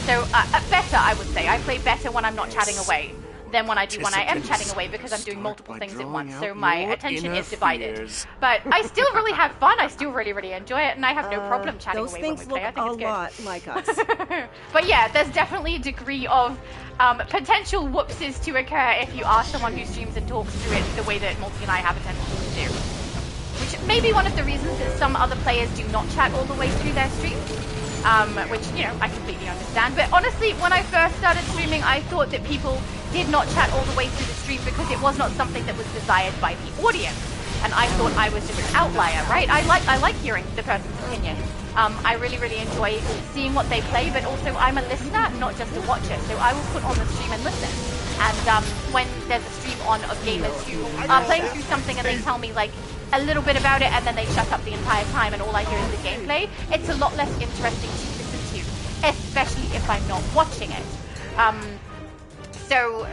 So, better, I would say. I play better when I'm not chatting away than when I do when I am chatting away, because I'm doing multiple things at once, so my attention is divided. But I still really have fun, I still really, really enjoy it, and I have no problem chatting away when we play. I think it's good. Those things look a lot like us. But yeah, there's definitely a degree of potential whoopses to occur if you are someone who streams and talks through it the way that Multi and I have a tendency to do. Which may be one of the reasons that some other players do not chat all the way through their streams. Which, you know, I completely understand. But honestly, when I first started streaming, I thought that people did not chat all the way through the stream because it was not something that was desired by the audience. And I thought I was just an outlier, right? I like hearing the person's opinion. I really, really enjoy seeing what they play, but also I'm a listener, not just a watcher. So I will put on the stream and listen. And when there's a stream on of gamers who are playing through something and they tell me like a little bit about it and then they shut up the entire time and all I hear is the gameplay, it's a lot less interesting to listen to, especially if I'm not watching it. So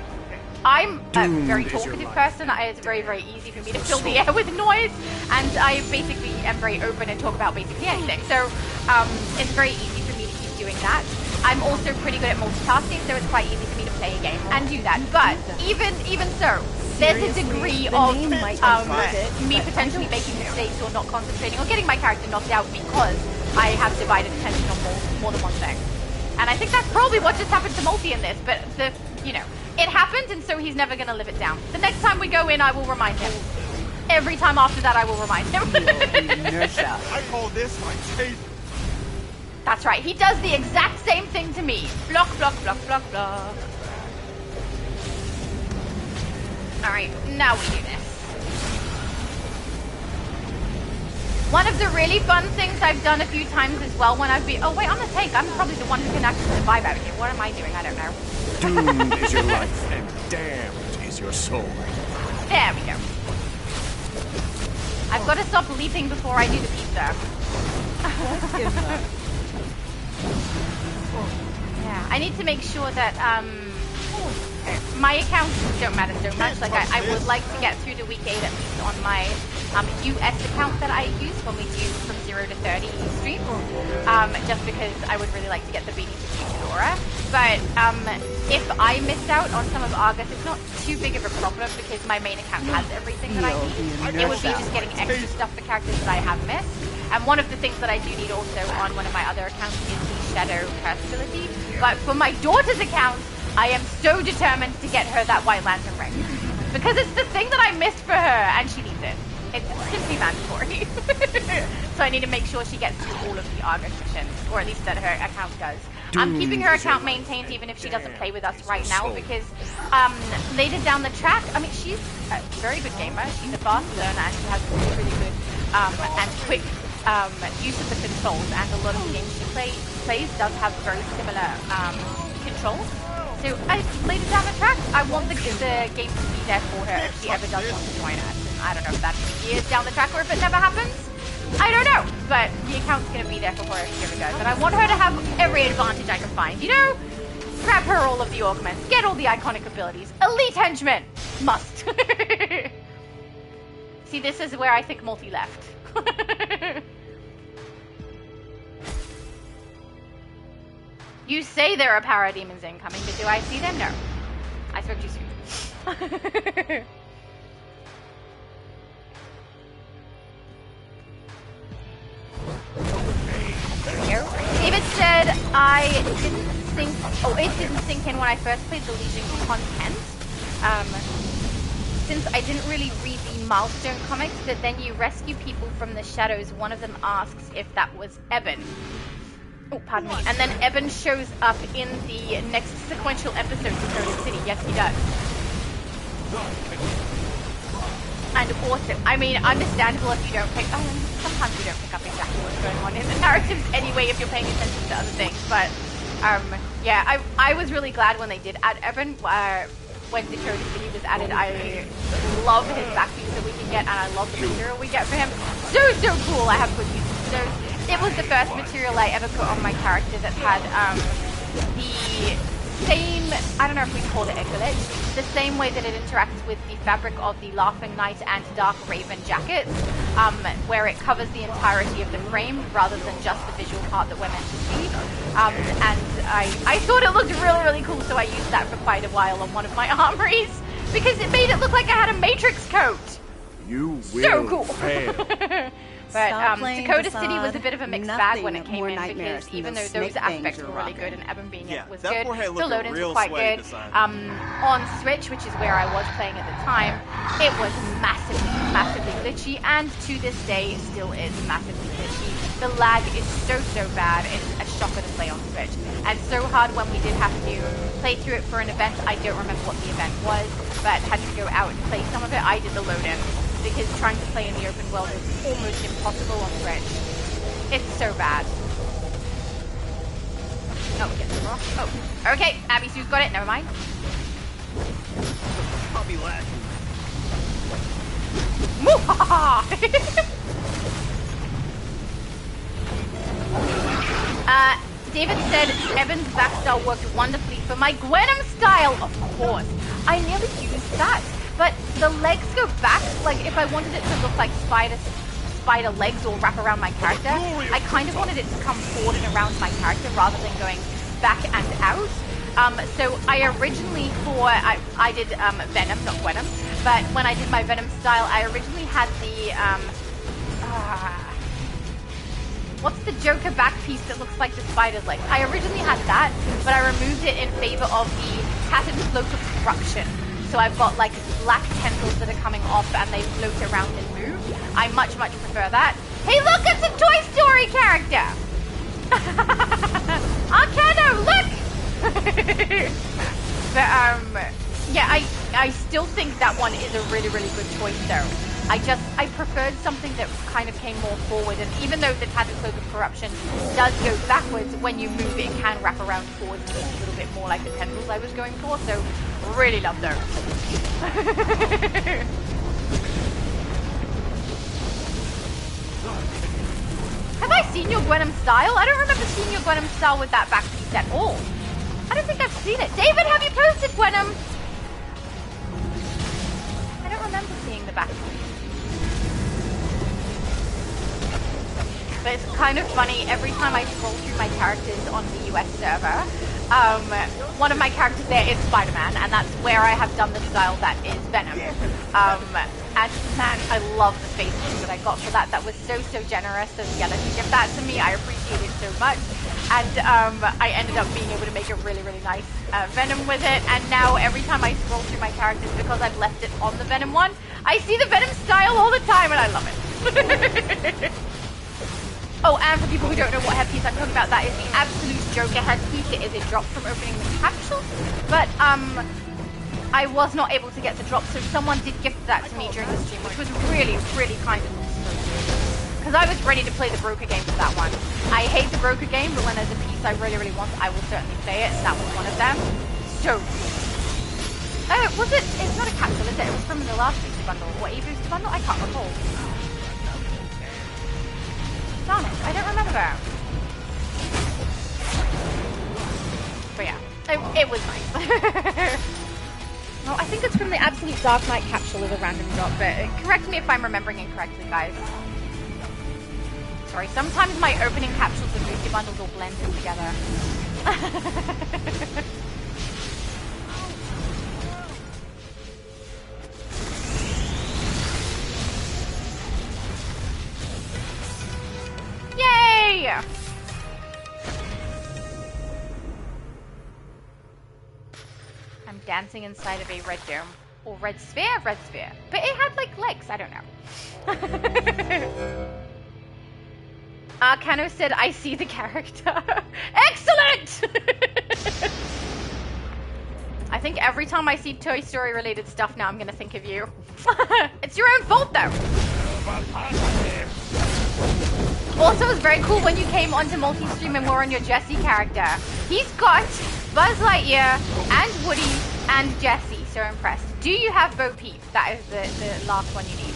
I'm a very talkative person. It's very, very easy for me to fill the air with noise, and I basically am very open and talk about basically anything. So it's very easy for me to keep doing that. I'm also pretty good at multitasking, so it's quite easy for me to play a game and do that. But even so, there's a degree of me potentially making mistakes or not concentrating or getting my character knocked out because I have divided attention on more than one thing. And I think that's probably what just happened to Multi in this, but you know, it happened, and so he's never going to live it down. The next time we go in, I will remind him. Every time after that, I will remind him. I call this my tape. That's right. He does the exact same thing to me. Block, block, block, block, block. All right, now we do this. One of the really fun things I've done a few times as well when I've been... Oh, wait, I'm the tank. I'm probably the one who can actually survive out here. What am I doing? I don't know. Doomed is your life, and damned is your soul. There we go. I've got to stop leaping before I do the pizza. What in the... Yeah, I need to make sure that my accounts don't matter so much. Like I would like to get through to week 8 at least on my US account that I use when we do from 0 to 30 stream. Just because I would really like to get the beanie to Aura. But if I missed out on some of August, it's not too big of a problem because my main account has everything that I need. It would be just getting extra stuff for characters that I have missed. And one of the things that I do need also on one of my other accounts is the Shadow Curse ability. But for my daughter's account, I am so determined to get her that White Lantern ring. Because it's the thing that I missed for her, and she needs it. It's simply mandatory. So I need to make sure she gets through all of the August missions, or at least that her account does. I'm keeping her account maintained even if she doesn't play with us right now, because later down the track, I mean, she's a very good gamer. She's a fast learner, and she has really, really good and quick use of the controls, and a lot of the games she plays does have very similar controls. So later down the track, I want the game to be there for her if she ever does want to join us. And I don't know if that's years down the track or if it never happens. I don't know, but the account's going to be there for her if she ever does. And I want her to have every advantage I can find, you know? Grab her all of the augments, get all the iconic abilities. Elite Henchman! Must. See, this is where I think Multi left. You say there are parademons incoming, but do I see them? No. I spoke too soon. David said it didn't sink in when I first played the Legion content. Since I didn't really read the Milestone comics, that then you rescue people from the shadows, one of them asks if that was Eben. Oh, pardon me. And then Eben shows up in the next sequential episode of Dakota City. Yes, he does. And awesome. I mean, understandable if you don't pick... sometimes you don't pick up exactly what's going on in the narratives anyway if you're paying attention to other things. But, yeah, I was really glad when they did add Eben. When Dakota City was added, I love his backpiece that we can get, and I love the material we get for him. So cool. I have good use for those. It was the first material I ever put on my character that had the same, I don't know if we call it a glitch, the same way that it interacts with the fabric of the Laughing Knight and Dark Raven jackets, where it covers the entirety of the frame rather than just the visual part that we're meant to see. And I thought it looked really, really cool, so I used that for quite a while on one of my armories, because it made it look like I had a Matrix coat. You will so cool. fail. But Dakota City was a bit of a mixed bag when it came in, because even though those aspects were really good and Eben being it was good, the load-ins were quite good. On Switch, which is where I was playing at the time, it was massively, massively glitchy, and to this day still is massively glitchy. The lag is so bad, it's a shocker to play on Switch. And so hard when we did have to play through it for an event. I don't remember what the event was, but had to go out and play some of it. I did the load-in, because trying to play in the open world was almost impossible on Switch. It's so bad. Oh, get the rock. Oh, okay. Abby Sue's got it. Never mind. I'll be last. David said Evan's backstyle worked wonderfully for my Gwenum style. Of course. I nearly used that. But the legs go back, like if I wanted it to look like spider legs or wrap around my character, I kind of wanted it to come forward and around my character rather than going back and out. So I originally, I did Venom, not Gwenum, but when I did my Venom style, I originally had the, what's the Joker back piece that looks like the spider's legs? I originally had that, but I removed it in favor of the Tattered Cloak of Corruption. So I've got like black tendrils that are coming off and they float around and move. I much prefer that. Hey, look, it's a Toy Story character! Arcano, look! But, yeah, I still think that one is a really, really good choice though. I preferred something that kind of came more forward, and even though the Tattered Cloak of Corruption does go backwards, when you move it can wrap around forwards and look a little bit more like the tendrils I was going for, so really love those. Have I seen your Gwenum style? I don't remember seeing your Gwenum style with that back piece at all. I don't think I've seen it. David, have you posted Gwenum? I don't remember seeing the back piece. But it's kind of funny, every time I scroll through my characters on the US server, one of my characters there is Spider-Man, and that's where I have done the style that is Venom. And man, I love the face paint that I got for that. That was so generous of Yella to give that to me. I appreciate it so much. And I ended up being able to make a really nice Venom with it. And now every time I scroll through my characters, because I've left it on the Venom one, I see the Venom style all the time, and I love it. Oh, and for people who don't know what headpiece I'm talking about, that is the absolute Joker headpiece. It is a drop from opening the capsule, but I was not able to get the drop, so someone did gift that to me during the stream, which was really kind of them. Because I was ready to play the broker game for that one. I hate the broker game, but when there's a piece I really want, I will certainly play it, and that was one of them. So, was it? It's not a capsule, is it? It was from the last booster bundle. What, e-booster bundle? I can't recall. Darn it, I don't remember. But yeah, it was nice. Well, I think it's from the Absolute Dark Knight capsule as a random drop, but correct me if I'm remembering incorrectly, guys. Sorry, sometimes my opening capsules and booster bundles all blend in together. Yay! I'm dancing inside of a red dome. Or red sphere? Red sphere. But it had, like, legs. I don't know. Kano said, I see the character. Excellent! I think every time I see Toy Story related stuff now, I'm gonna think of you. It's your own fault, though. Also, it was very cool when you came onto multi-stream and were on your Jessie character. He's got Buzz Lightyear and Woody and Jessie. So impressed. Do you have Bo Peep? That is the last one you need.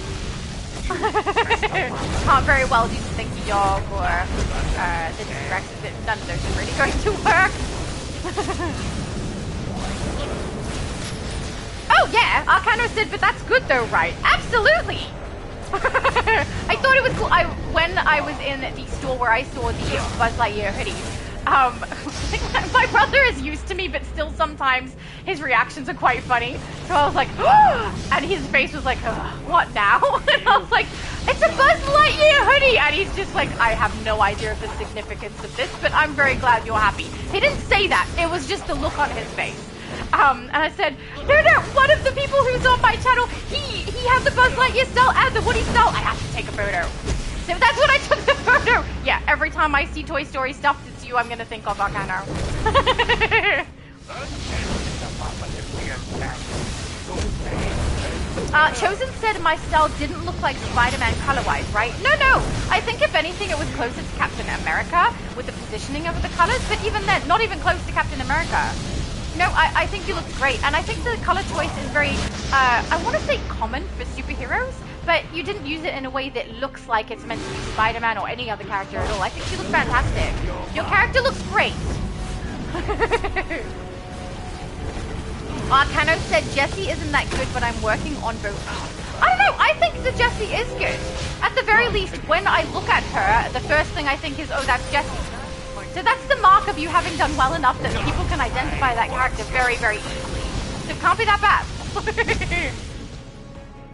Can't very well do the Stinky Dog or the T-Rex. None of those are really going to work. Oh yeah, Arcano said, but that's good though, right? Absolutely! I thought it was cool. When I was in the store where I saw the Buzz Lightyear hoodies, my brother is used to me, but still sometimes his reactions are quite funny. So I was like, oh! And his face was like, what now? And I was like, it's a Buzz Lightyear hoodie! And he's just like, I have no idea of the significance of this, but I'm very glad you're happy. He didn't say that. It was just the look on his face. And I said, no, one of the people who's on my channel, he has the Buzz Lightyear style and the Woody style. I have to take a photo. So that's when I took the photo. Yeah, every time I see Toy Story stuff, it's you I'm gonna think of, Arcano. Chosen said my style didn't look like Spider-Man color-wise, right? No. I think if anything, it was closer to Captain America with the positioning of the colors, but even then, not even close to Captain America. No, I think you looked great, and I think the color choice is very, I want to say common for superheroes, but you didn't use it in a way that looks like it's meant to be Spider-Man or any other character at all. I think you look fantastic. Your character looks great. Arcano said Jessie isn't that good, but I'm working on both. I don't know, I think the Jessie is good. At the very least, when I look at her, the first thing I think is, oh, that's Jessie. So that's the mark of you having done well enough that people can identify that character very, very easily. So it can't be that bad.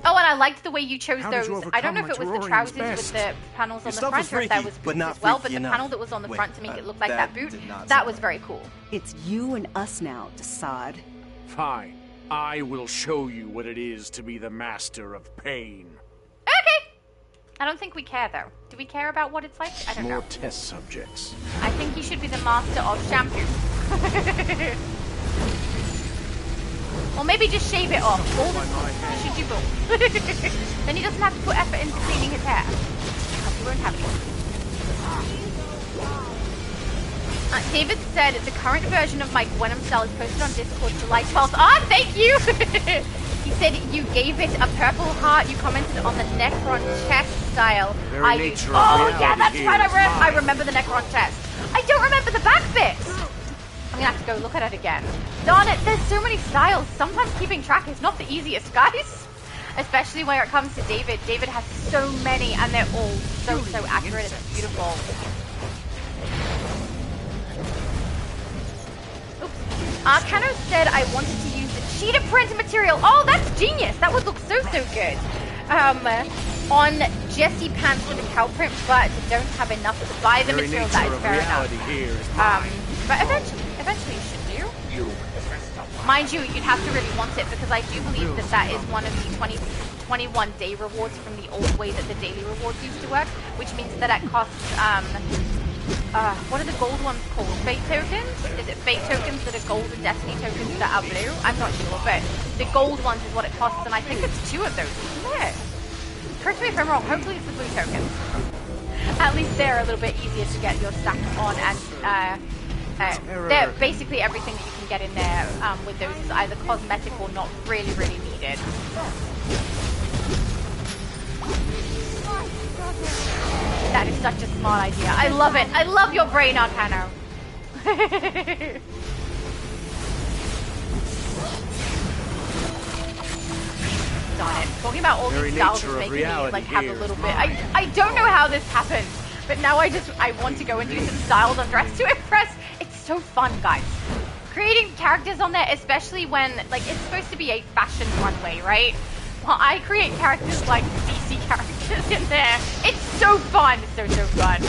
Oh, and I liked the way you chose those. I don't know if it was the trousers with the panels on the front or if that was boots as well, but the panel that was on the front to make it look like that boot, that was very cool. It's you and us now, Desaad. Fine. I will show you what it is to be the master of pain. Okay. I don't think we care, though. Do we care about what it's like? I don't know. More test subjects. I think he should be the master of shampoo. Or maybe just shave it off. He should do both. Then he doesn't have to put effort into cleaning his hair. Because he won't have to. David said the current version of my Gwenum style is posted on Discord July 12th. Ah, thank you! He said you gave it a purple heart. You commented on the Necron chest style. Oh yeah, that's right. I remember the Necron chest. I don't remember the back bit. I'm gonna have to go look at it again. Darn it, there's so many styles. Sometimes keeping track is not the easiest, guys. Especially when it comes to David. David has so many, and they're all so accurate. It's beautiful. Arcano said I wanted to use the cheetah print material. Oh, that's genius. That would look so good. On Jesse pants for the cow print, but don't have enough to buy the material. That is fair enough. But eventually you should do. Mind you, you'd have to really want it, because I do believe that is one of the 21 day rewards from the old way that the daily rewards used to work, which means that it costs what are the gold ones called? Fate tokens? Is it fate tokens that are gold and destiny tokens that are blue? I'm not sure, but the gold ones is what it costs, and I think it's 2 of those, isn't it? Correct me if I'm wrong, hopefully it's the blue tokens. At least they're a little bit easier to get your stack on, and they're basically everything that you can get in there with those is either cosmetic or not really needed. That is such a smart idea. I love it. I love your brain, Arcano. Darn it. Talking about all these styles is making me like have a little bit. I don't know how this happened, but now I want to go and do some styles on Dress to Impress. It's so fun, guys. Creating characters on there, especially when like it's supposed to be a fashion runway, right? Well, I create characters like DC characters in there. It's so fun. So fun.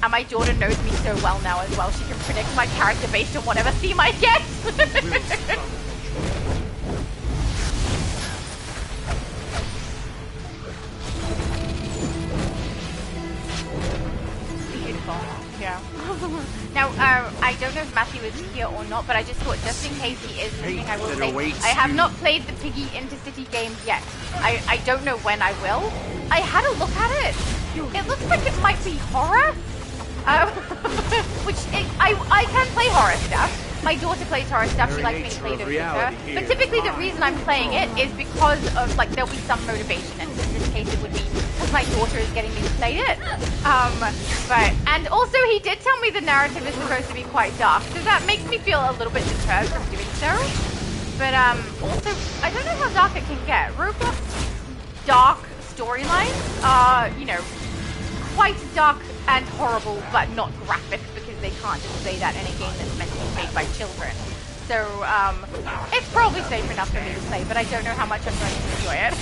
And my daughter knows me so well now as well. She can predict my character based on whatever theme I get. Beautiful. Yeah. Now, I don't know if Matthew is here or not, but I just thought, just in case he is listening, I will say, I have not played the Piggy Intercity games yet. I don't know when I will. I had a look at it. It looks like it might be horror. I can play horror stuff. My daughter plays horror stuff. She likes me to play it with her. But typically the reason I'm playing it is because of, like, there'll be some motivation. And in this case, it would be because my daughter is getting me to play it. And also he did tell me the narrative is supposed to be quite dark. So that makes me feel a little bit deterred from doing so. But also, I don't know how dark it can get. Roblox dark storylines are, you know, quite dark and horrible, but not graphic, because they can't just say that in a game that's meant to be made by children. So, it's probably safe enough for me to play, but I don't know how much I'm going to enjoy it.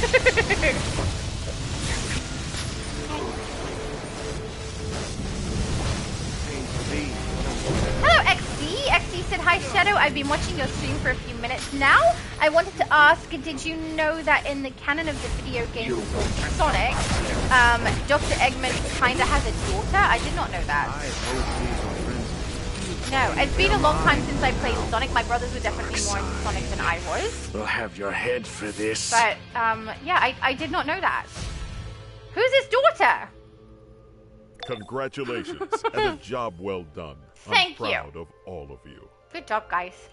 Hello, XD. XD said, hi, Shadow. I've been watching your stream for a few minutes now. I wanted to ask, did you know that in the canon of the video game Sonic, Dr. Eggman kinda has a daughter? I did not know that. No, it's been a long time since I played Sonic. My brothers were definitely more into Sonic than I was. We'll have your head for this. But, yeah, I did not know that. Who's his daughter? Congratulations, and a job well done. Thank you. I'm proud of all of you. Good job, guys.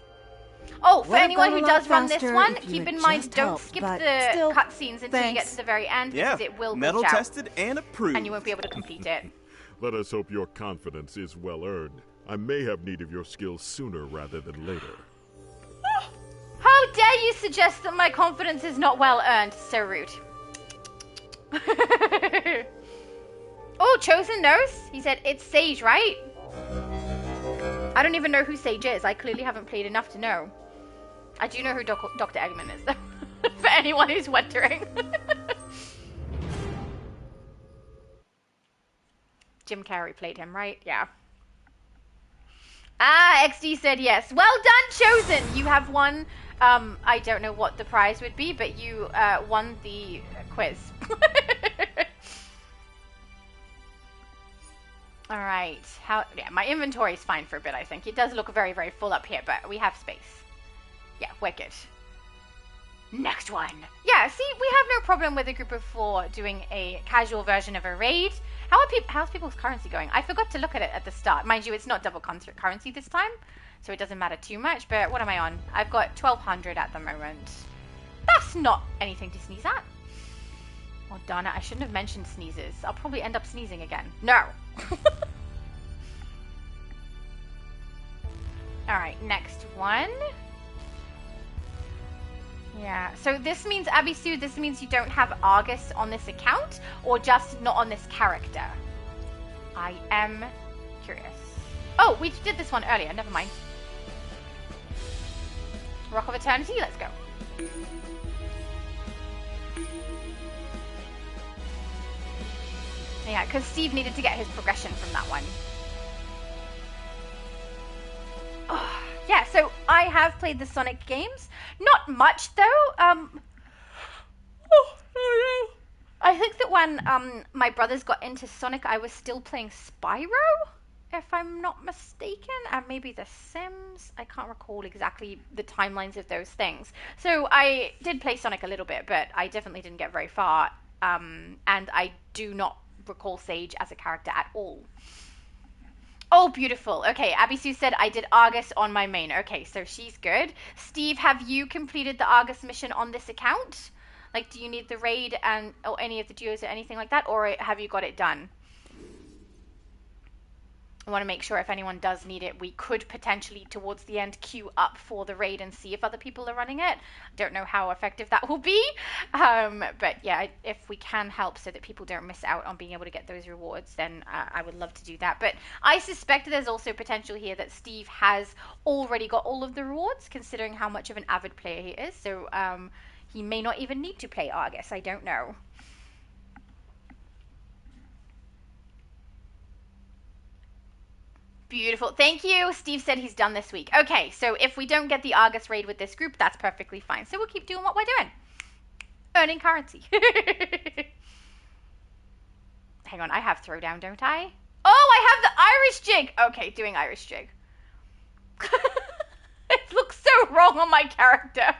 Oh, for anyone who does run this one, keep in mind, don't skip the cutscenes until you get to the very end, because it will glitch out. Metal tested and approved. And you won't be able to complete it. Let us hope your confidence is well earned. I may have need of your skills sooner rather than later. How dare you suggest that my confidence is not well earned? So rude. Oh, Chosen knows? He said, it's Sage, right? I don't even know who Sage is. I clearly haven't played enough to know. I do know who Dr. Eggman is, though. For anyone who's wondering. Jim Carrey played him, right? Yeah. Ah, XD said yes. Well done, Chosen! You have won, I don't know what the prize would be, but you won the quiz. Alright, yeah, my inventory is fine for a bit, I think. It does look very, very full up here, but we have space. Yeah, wicked. Next one. Yeah, see, we have no problem with a group of 4 doing a casual version of a raid. How's people's currency going? I forgot to look at it at the start. Mind you, it's not double currency this time, so it doesn't matter too much, but what am I on? I've got 1,200 at the moment. That's not anything to sneeze at. Oh, darn it, I shouldn't have mentioned sneezes. I'll probably end up sneezing again. No! Alright, next one. Yeah, so this means, Abby Sue, this means you don't have Argus on this account, or just not on this character? I am curious. Oh, we did this one earlier, never mind. Rock of Eternity, let's go. Yeah, because Steve needed to get his progression from that one. Oh, yeah, so I have played the Sonic games. Not much, though. Oh, no. I think that when my brothers got into Sonic, I was still playing Spyro, if I'm not mistaken, and maybe The Sims. I can't recall exactly the timelines of those things. So I did play Sonic a little bit, but I definitely didn't get very far, and I do not recall Sage as a character at all. Oh, beautiful. Okay, Abby Sue said I did Argus on my main. Okay, so she's good. Steve, have you completed the Argus mission on this account? Like, do you need the raid and or any of the duos or anything like that, or have you got it done? I want to make sure if anyone does need it, we could potentially, towards the end, queue up for the raid and see if other people are running it. Don't know how effective that will be. But yeah, if we can help so that people don't miss out on being able to get those rewards, then I would love to do that. But I suspect there's also potential here that Steve has already got all of the rewards, considering how much of an avid player he is. So he may not even need to play Argus. I don't know. Beautiful. Thank you. Steve said he's done this week. Okay, so if we don't get the Argus raid with this group, that's perfectly fine. So we'll keep doing what we're doing. Earning currency. Hang on, I have throwdown, don't I? Oh, I have the Irish jig. Okay, doing Irish jig. It looks so wrong on my character.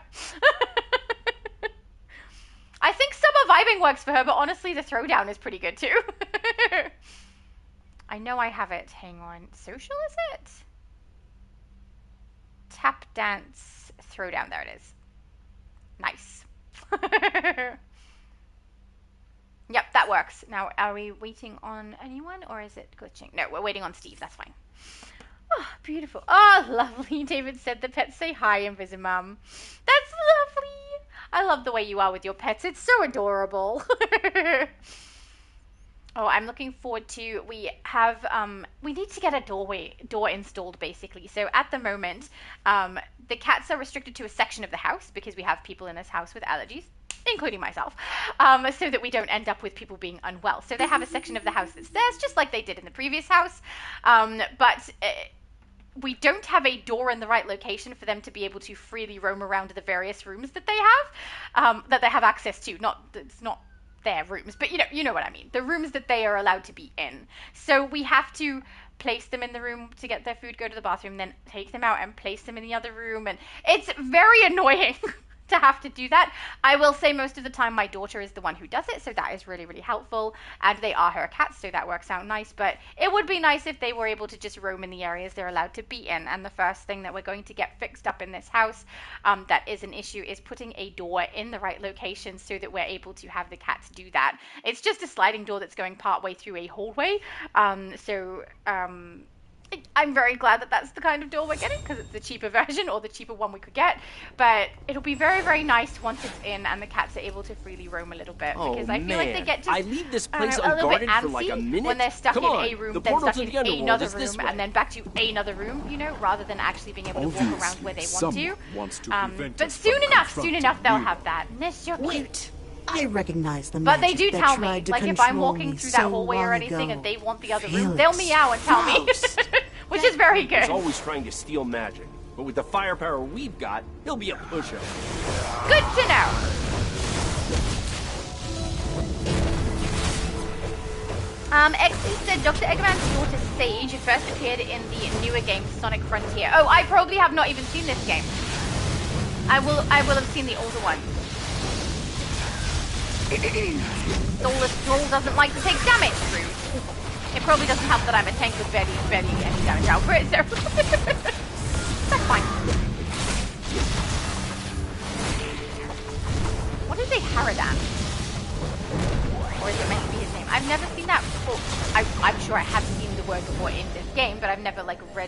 I think summer vibing works for her, but honestly, the throwdown is pretty good too. I know I have it. Hang on. Social, is it? Tap dance throwdown. There it is. Nice. Yep, that works. Now, are we waiting on anyone or is it glitching? No, we're waiting on Steve. That's fine. Oh, beautiful. Oh, lovely. David said the pets say hi, Invisimum. That's lovely. I love the way you are with your pets. It's so adorable. Oh, I'm looking forward to, we need to get a door installed, basically. So at the moment, the cats are restricted to a section of the house because we have people in this house with allergies, including myself, so that we don't end up with people being unwell. So they have a section of the house that's theirs, just like they did in the previous house, but we don't have a door in the right location for them to be able to freely roam around the various rooms that they have access to. It's not their rooms, but you know what I mean, the rooms that they are allowed to be in. So we have to place them in the room to get their food, go to the bathroom, then take them out and place them in the other room, and it's very annoying to have to do that. I will say most of the time my daughter is the one who does it, so that is really, really helpful, and they are her cats, so that works out nice. But it would be nice if they were able to just roam in the areas they're allowed to be in. And the first thing that we're going to get fixed up in this house that is an issue is putting a door in the right location so that we're able to have the cats do that. It's just a sliding door that's going partway through a hallway, I'm very glad that that's the kind of door we're getting, because it's the cheaper version, or the cheaper one we could get. But it'll be very, very nice once it's in and the cats are able to freely roam a little bit. Because I feel like they get just I leave this place unguarded for like a minute. When they're stuck in a room, then stuck in another room, and then back to another room, rather than actually being able to walk around where they want to. But soon enough they'll have that. Wait. I recognize the But they magic do that tell me, tried to like if I'm control walking me through that so hallway or long anything ago. and they want the other room, they'll meow and tell me, which is very good. He's always trying to steal magic, but with the firepower we've got, he'll be a pushover. Good to know. XD said Dr. Eggman's daughter Sage first appeared in the newer game Sonic Frontier. Oh, I probably have not even seen this game. I will have seen the older one. Soulless Troll doesn't like to take damage. Rude. It probably doesn't help that I'm a tank with barely any damage output, so that's fine.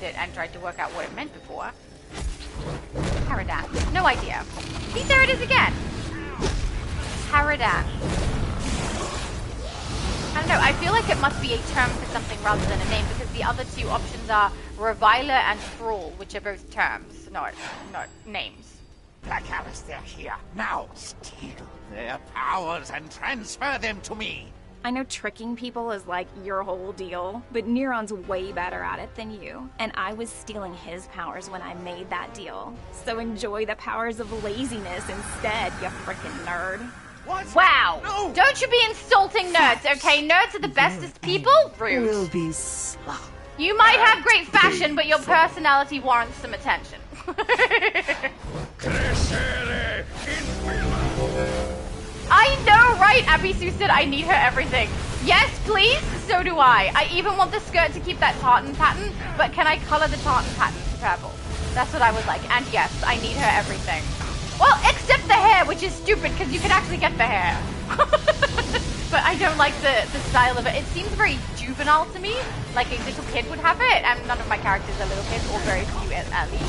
it and tried to work out what it meant before. Paradan. No idea. See, there it is again. Paradan. I don't know, I feel like it must be a term for something rather than a name, because the other two options are reviler and thrall, which are both terms, not names. Blackhammer's, they're here. Now, steal their powers and transfer them to me. I know tricking people is like your whole deal, but Neron's way better at it than you. And I was stealing his powers when I made that deal. So enjoy the powers of laziness instead, you frickin' nerd. What? Wow! No. Don't you be insulting nerds, okay? Nerds are the bestest people? Rude. Will be slow. You might have great fashion, but your personality warrants some attention. I know, right? Abisu said I need her everything. Yes, please. So do I. I even want the skirt to keep that tartan pattern, but can I color the tartan pattern to purple? That's what I was like. And yes, I need her everything. Well, except the hair, which is stupid because you can actually get the hair. But I don't like the style of it. It seems very juvenile to me, like a little kid would have it, and none of my characters are little kids, or very few at least.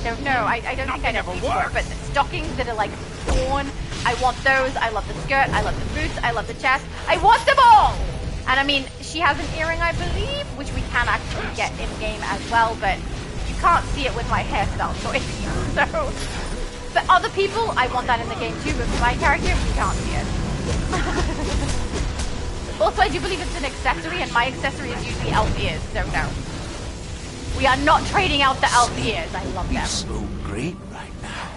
So no, I don't think I'd ever work. But the stockings that are like torn, I want those. I love the skirt, I love the boots, I love the chest. I want them all! And I mean, she has an earring, I believe, which we can actually get in-game as well, but you can't see it with my hairstyle choice. So, for other people, I want that in the game too, but for my character, you can't see it. Also, I do believe it's an accessory, and my accessory is usually elf ears, so no. We are not trading out the elf ears. I love them. So great right now.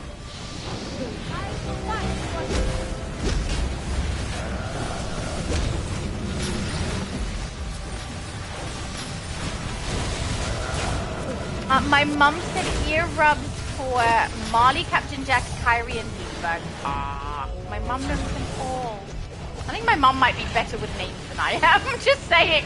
My mum said ear rubs for Marley, Captain Jack, Kyrie, and Leesburg. My mum knows them all. I think my mum might be better with names than I am. Just saying.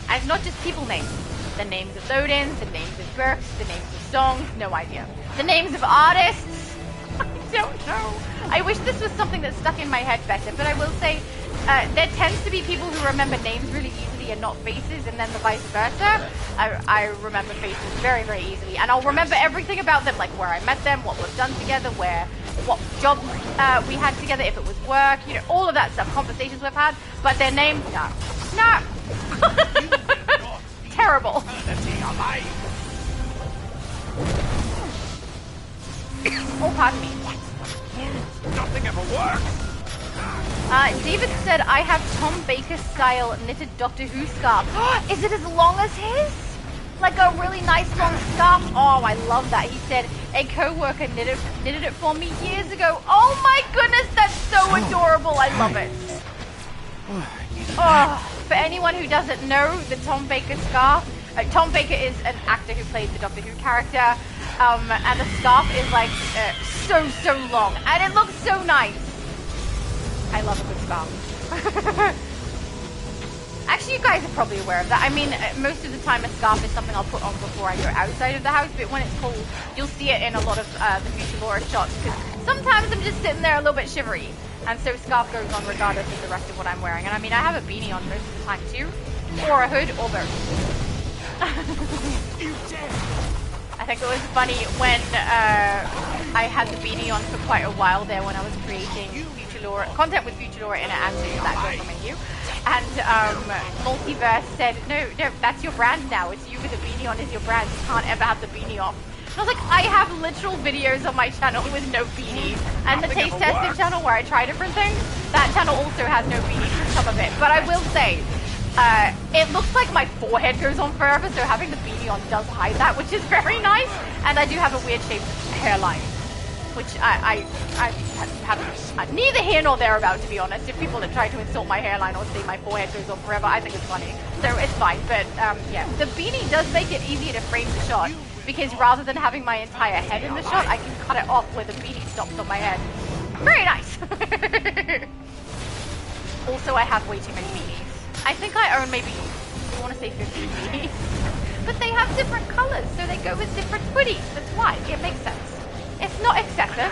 And it's not just people names. The names of load-ins, the names of works, the names of songs, no idea. The names of artists, I don't know. I wish this was something that stuck in my head better, but I will say there tends to be people who remember names really easily and not faces, and then the vice versa. I remember faces very, very easily, and I'll remember everything about them, like where I met them, what we've done together, what job we had together, if it was work, you know, all of that stuff, conversations we've had, but their name, no. Terrible. Oh, pardon me. Nothing ever works. David said, I have Tom Baker style knitted Doctor Who scarf. Is it as long as his? Like a really nice long scarf? Oh, I love that. He said, a co-worker knitted it for me years ago. Oh my goodness, that's so adorable. I love it. Oh, for anyone who doesn't know the Tom Baker scarf, Tom Baker is an actor who plays the Doctor Who character, and the scarf is like so long, and it looks so nice. I love a good scarf. Actually, you guys are probably aware of that. I mean, most of the time a scarf is something I'll put on before I go outside of the house, but when it's cold, you'll see it in a lot of the Future Laura shots, because sometimes I'm just sitting there a little bit shivery. And so scarf goes on regardless of the rest of what I'm wearing. And I mean, I have a beanie on most of the time too. Or a hood, or both. I think it was funny when I had the beanie on for quite a while there when I was creating Future Laura, content with Future Laura in it and doing that girl from you. And Multiverse said, no, that's your brand now. It's you with a beanie on is your brand. You can't ever have the beanie off. And I was like, I have literal videos on my channel with no beanie. And the Taste Testing channel where I try different things, that channel also has no beanie for some of it. But I will say, it looks like my forehead goes on forever, so having the beanie on does hide that, which is very nice. And I do have a weird shaped hairline, which I have neither here nor there about, to be honest. If people that try to insult my hairline or say my forehead goes on forever, I think it's funny. So it's fine. But yeah, the beanie does make it easier to frame the shot, because rather than having my entire head in the shot, I can cut it off where the beanie stops on my head. Very nice. Also, I have way too many beanies. I think I own maybe, I want to say 15 beanies. But they have different colors, so they go with different hoodies. That's why. It makes sense. It's not excessive.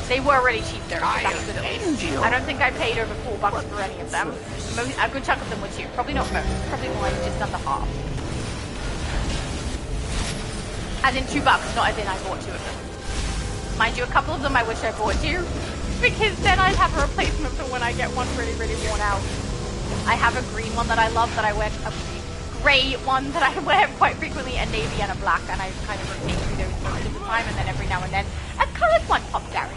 They were really cheap though. That's good at least. I don't think I paid over $4 for any of them. A good chunk of them were cheap. Probably not most. Probably more like just under half. As in $2, not as in I bought 2 of them. Mind you, a couple of them I wish I bought 2, because then I'd have a replacement for when I get one really, really worn out. I have a green one that I love that I wear, a grey one that I wear quite frequently, a navy and a black, and I kind of rotate through those most of the time, and then every now and then a coloured one pops out.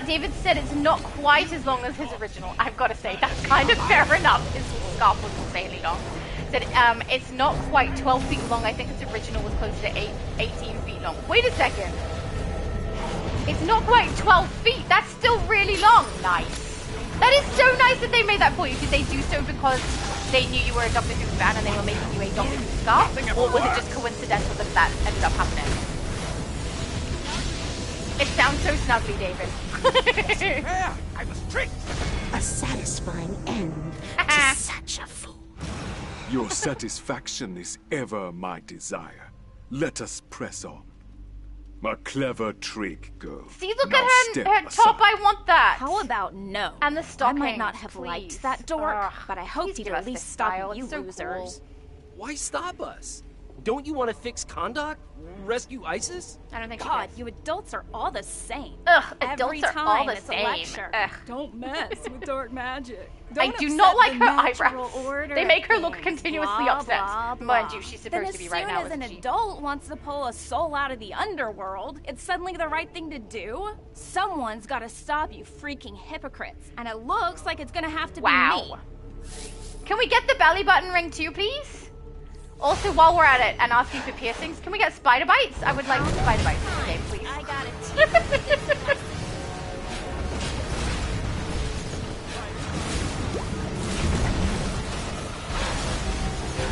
David said it's not quite as long as his original. I've got to say, that's kind of fair enough. His scarf was insanely long. Said it's not quite 12 feet long. I think its original was close to 18 feet long. Wait a second. It's not quite 12 feet. That's still really long. Nice. That is so nice that they made that for you. Did they do so because they knew you were a Doctor Who fan and they were making you a Doctor Who scarf? Or was it just coincidental that that ended up happening? It sounds so snuggly, David. I was tricked. A satisfying end to such a fool. Your satisfaction is ever my desire. Let us press on. A clever trick, girl. See, look at her top. I want that. How about no? And the stockings. I might not have liked that dork, but I hoped he'd at least stop you so losers. Cool. Why stop us? Don't you want to fix Kondak? Rescue ISIS? I don't think God, you adults are all the same. Ugh, Every adults are time all the it's same. a lecture. Ugh. Don't mess with dark magic. I do not like her eyebrows. They make her look continuously upset. Mind you, she's supposed to be right now. Then as soon as an adult wants to pull a soul out of the underworld, it's suddenly the right thing to do? Someone's got to stop you freaking hypocrites. And it looks like it's going to have to be me. Can we get the belly button ring too, please? Also, while we're at it and asking for piercings, can we get spider bites? I would like spider bites in this game, please. I got it.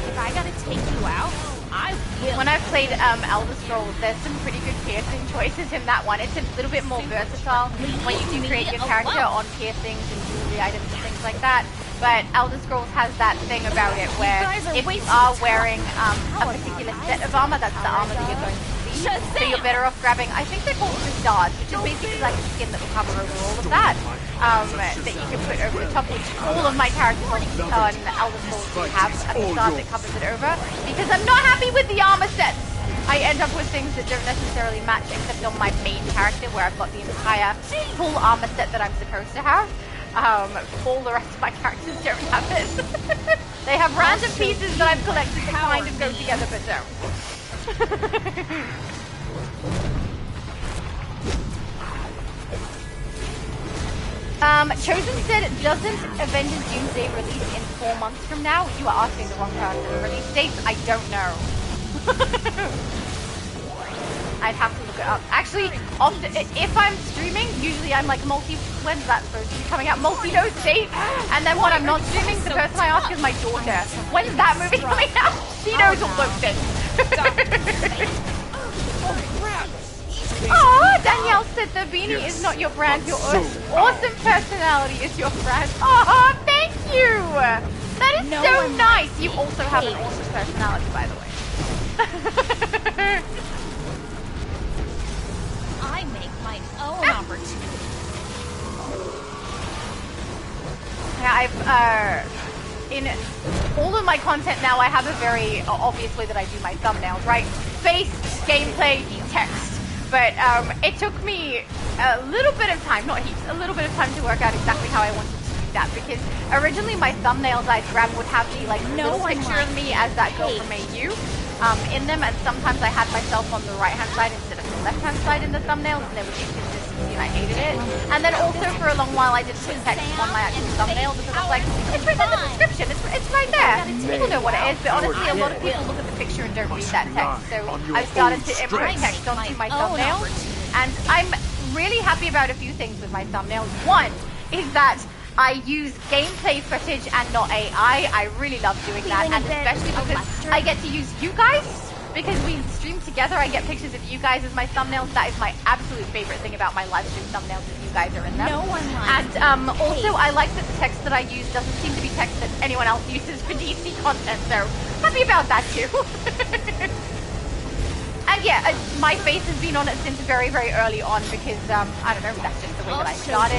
If I gotta take you out, I will. When I've played Elder Scrolls, there's some pretty good piercing choices in that one. It's a little bit more versatile when you do create your character on piercings and jewelry items and things like that. But Elder Scrolls has that thing about it where if you are wearing a particular set of armor, that's the armor that you're going to see. So you're better off grabbing, I think they're called Crystals, which is basically like a skin that will cover over all of that. That you can put over the top, which all of my characters on Elder Scrolls have a facade that covers it over. Because I'm not happy with the armor sets. I end up with things that don't necessarily match except on my main character where I've got the entire full armor set that I'm supposed to have. All the rest of my characters don't have it. They have random pieces that I've collected that kind of go together but don't. Chosen said, doesn't Avengers Doomsday release in 4 months from now? You are asking the wrong person. Release dates? I don't know. I'd have to look it up. Actually, often, if I'm streaming, usually I'm like when's that supposed to be coming out? Multi-knows date. And then when I'm not streaming, the person I ask is my daughter. When's that movie coming out? She knows all those things. Aw, Danielle said the beanie is not your brand. Your awesome personality is your brand. Aw, thank you. That is so nice. You also have an awesome personality, by the way. I make my own opportunity. Yeah, in all of my content now, I have a very obvious way that I do my thumbnails, right? Face, gameplay, text. But it took me a little bit of time, not heaps, a little bit of time to work out exactly how I wanted to do that. Because originally my thumbnails I'd grab would have the little picture of me as that girl from AU in them, and sometimes I had myself on the right-hand side instead of the left-hand side in the thumbnails, and there was inconsistency and I hated it. And then also for a long while I didn't put text on my actual thumbnail because I was like, it's right in the description, it's right there. People know what it is, but honestly a lot of people look at the picture and don't read that text. So I've started to implement text onto my thumbnails, and I'm really happy about a few things with my thumbnails. One is that I use gameplay footage and not AI. I really love doing that, and especially because I get to use you guys. Because we stream together, I get pictures of you guys as my thumbnails. That is my absolute favorite thing about my live stream thumbnails, is you guys are in them. And also, I like that the text that I use doesn't seem to be text that anyone else uses for DC content, so happy about that too. And yeah, my face has been on it since very, very early on because, I don't know, that's just the the way that I started,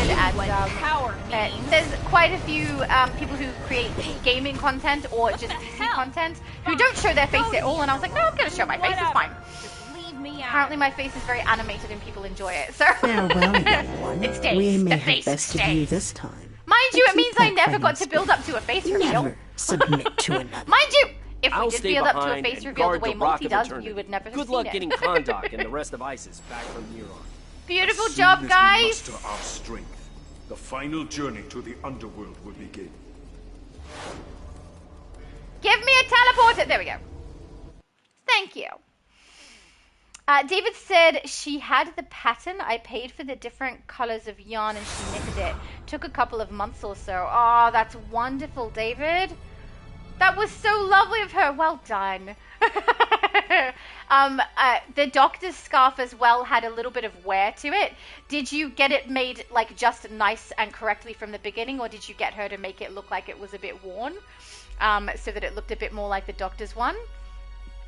and there's quite a few people who create gaming content or just DC content who don't show their face at all, and I was like, no, I'm going to show my face, it's fine. Apparently my face is very animated and people enjoy it, so Farewell, young one. it stays. We may the have face bested stays. you this time. Mind you, it means I never got to build up to a face reveal. Never submit to another. Mind you, if I'll we did stay build up to a behind face and reveal the guard way the Rock Multi of does, Eternity. you would never have Good seen luck it. getting Kondak and the rest of ISIS back from Neuron. Beautiful As job, soon as we guys. muster our strength, the final journey to the underworld will begin. Give me a teleporter. There we go. Thank you. David said she had the pattern. I paid for the different colors of yarn and she knitted it. Took a couple of months or so. Oh, that's wonderful, David. That was so lovely of her. Well done. The doctor's scarf as well had a little bit of wear to it. Did you get it made like just nice and correctly from the beginning, or did you get her to make it look like it was a bit worn, so that it looked a bit more like the doctor's one?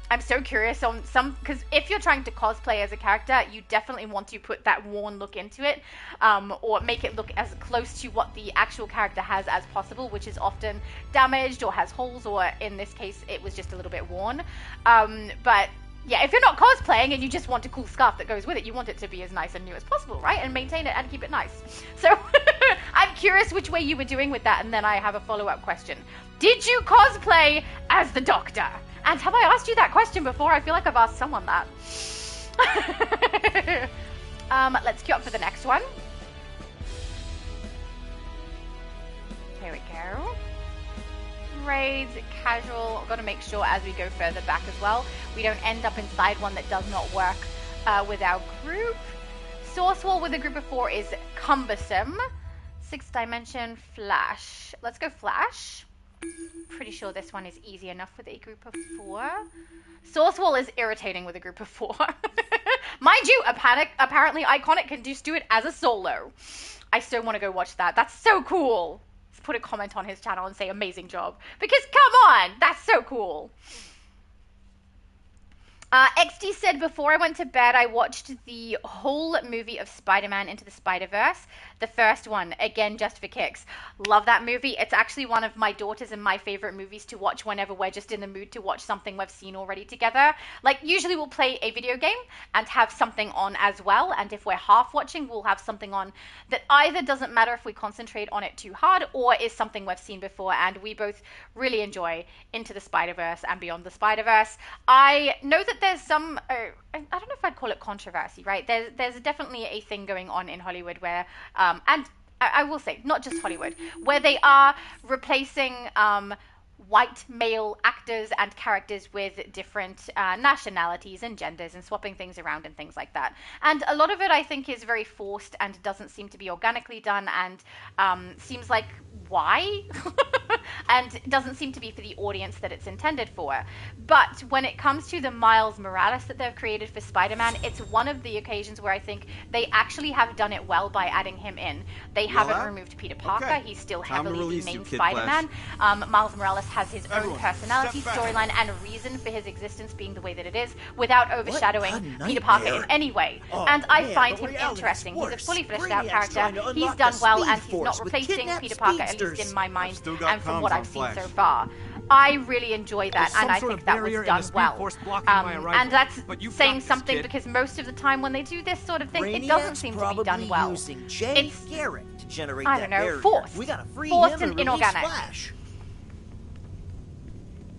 I'm so curious on some, because if you're trying to cosplay as a character, you definitely want to put that worn look into it, or make it look as close to what the actual character has as possible, which is often damaged or has holes, or in this case, it was just a little bit worn. But yeah, if you're not cosplaying and you just want a cool scarf that goes with it, you want it to be as nice and new as possible, right? And maintain it and keep it nice. So I'm curious which way you were doing with that, and then I have a follow-up question. Did you cosplay as the Doctor? And have I asked you that question before? I feel like I've asked someone that. Let's queue up for the next one. Here we go. Raids, casual. I've got to make sure as we go further back as well, we don't end up inside one that does not work with our group. Source wall with a group of 4 is cumbersome. 6th dimension, flash. Let's go flash. Pretty sure this one is easy enough with a group of 4. Source wall is irritating with a group of 4. Mind you, apparently Iconic can just do it as a solo. I still want to go watch that. That's so cool. Let's put a comment on his channel and say amazing job. Because come on, that's so cool. XD said, before I went to bed, I watched the whole movie of Spider-Man Into the Spider-Verse. The first one, again, just for kicks. Love that movie. It's actually one of my daughters and my favorite movies to watch whenever we're just in the mood to watch something we've seen already together. Like, usually we'll play a video game and have something on as well. And if we're half watching, we'll have something on that either doesn't matter if we concentrate on it too hard or is something we've seen before. And we both really enjoy Into the Spider-Verse and Beyond the Spider-Verse. I know that there's some, I don't know if I'd call it controversy, right? There's definitely a thing going on in Hollywood where, and I will say, not just Hollywood, where they are replacing white male actors and characters with different nationalities and genders and swapping things around and things like that. And a lot of it, I think, is very forced and doesn't seem to be organically done and seems like, why? And doesn't seem to be for the audience that it's intended for. But when it comes to the Miles Morales that they've created for Spider-Man, it's one of the occasions where I think they actually have done it well by adding him in. They haven't removed Peter Parker. Okay. He's still heavily the main Spider-Man. Miles Morales has his own personality, storyline, and reason for his existence being the way that it is, without overshadowing Peter Parker in any way. And I find him interesting. He's a fully fleshed out character. He's done well, and he's not replacing Peter Parker, at least in my mind, and from what I've seen so far. I really enjoy that, and I think that was done well. And that's saying something because most of the time when they do this sort of thing, it doesn't seem to be done well. It's, I don't know, forced. Forced and inorganic.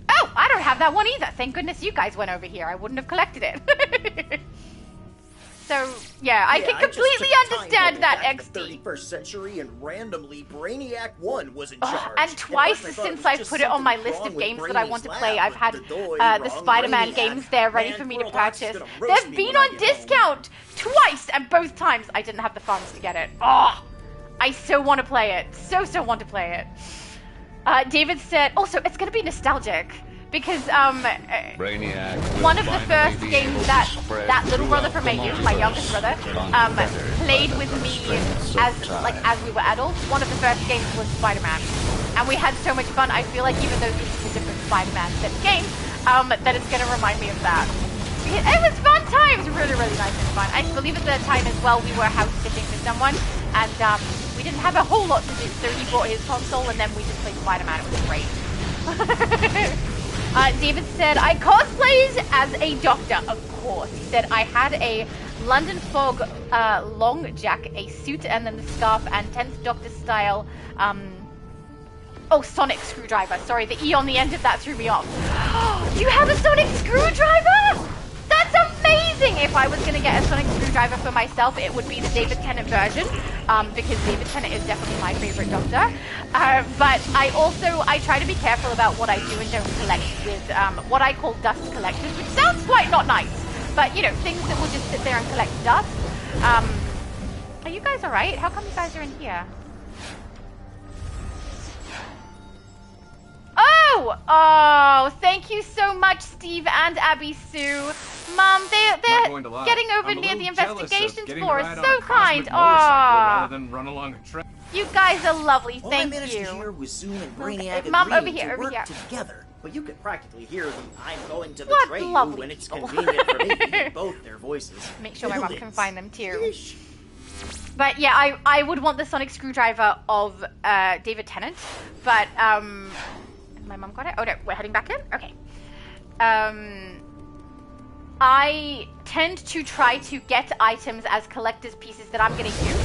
Oh, I don't have that one either. Thank goodness you guys went over here. I wouldn't have collected it. So, yeah, I can completely understand that, XD. 31st century and randomly Brainiac 1 was in charge. And twice since I've put it on my list of games that I want to play, I've had the Spider-Man games there ready for me to purchase. They've been on discount twice, and both times I didn't have the funds to get it. Oh, I so want to play it. So want to play it. David said, also, it's going to be nostalgic. Because Brainiac, one of the first games that little brother from AU, my youngest brother, played with me as we were adults. One of the first games was Spider-Man, and we had so much fun. I feel like even though this is a different Spider-Man set game, that it's going to remind me of that. It was fun times, really nice and fun. I believe at the time as well we were house sitting for someone, and we didn't have a whole lot to do, so he brought his console, and then we just played Spider-Man. It was great. David said, I cosplayed as a doctor, of course. He said, I had a London Fog long jack, a suit, and then the scarf, and 10th Doctor style, oh, sonic screwdriver. Sorry, the E on the end of that threw me off. You have a sonic screwdriver? That's amazing! If I was going to get a sonic screwdriver for myself, it would be the David Tennant version, because David Tennant is definitely my favorite Doctor. But I try to be careful about what I do and don't collect with what I call dust collectors, which sounds quite not nice. But, you know, things that will just sit there and collect dust. Are you guys alright? How come you guys are in here? Oh, thank you so much, Steve and Abby Sue. Mom, they're getting over near the investigations floor. So kind. Oh, you guys are lovely. All Thank I managed you. to hear was Zoom and Brainiac Mom, over agreeing here, to over work here. together. But you could practically hear the I'm going to What betray you lovely when it's people. convenient for me to hear both their voices. Make sure my mom can find them too. But yeah, I would want the sonic screwdriver of David Tennant. But my mom got it? Oh no, we're heading back in? Okay. I tend to try to get items as collector's pieces that I'm going to use,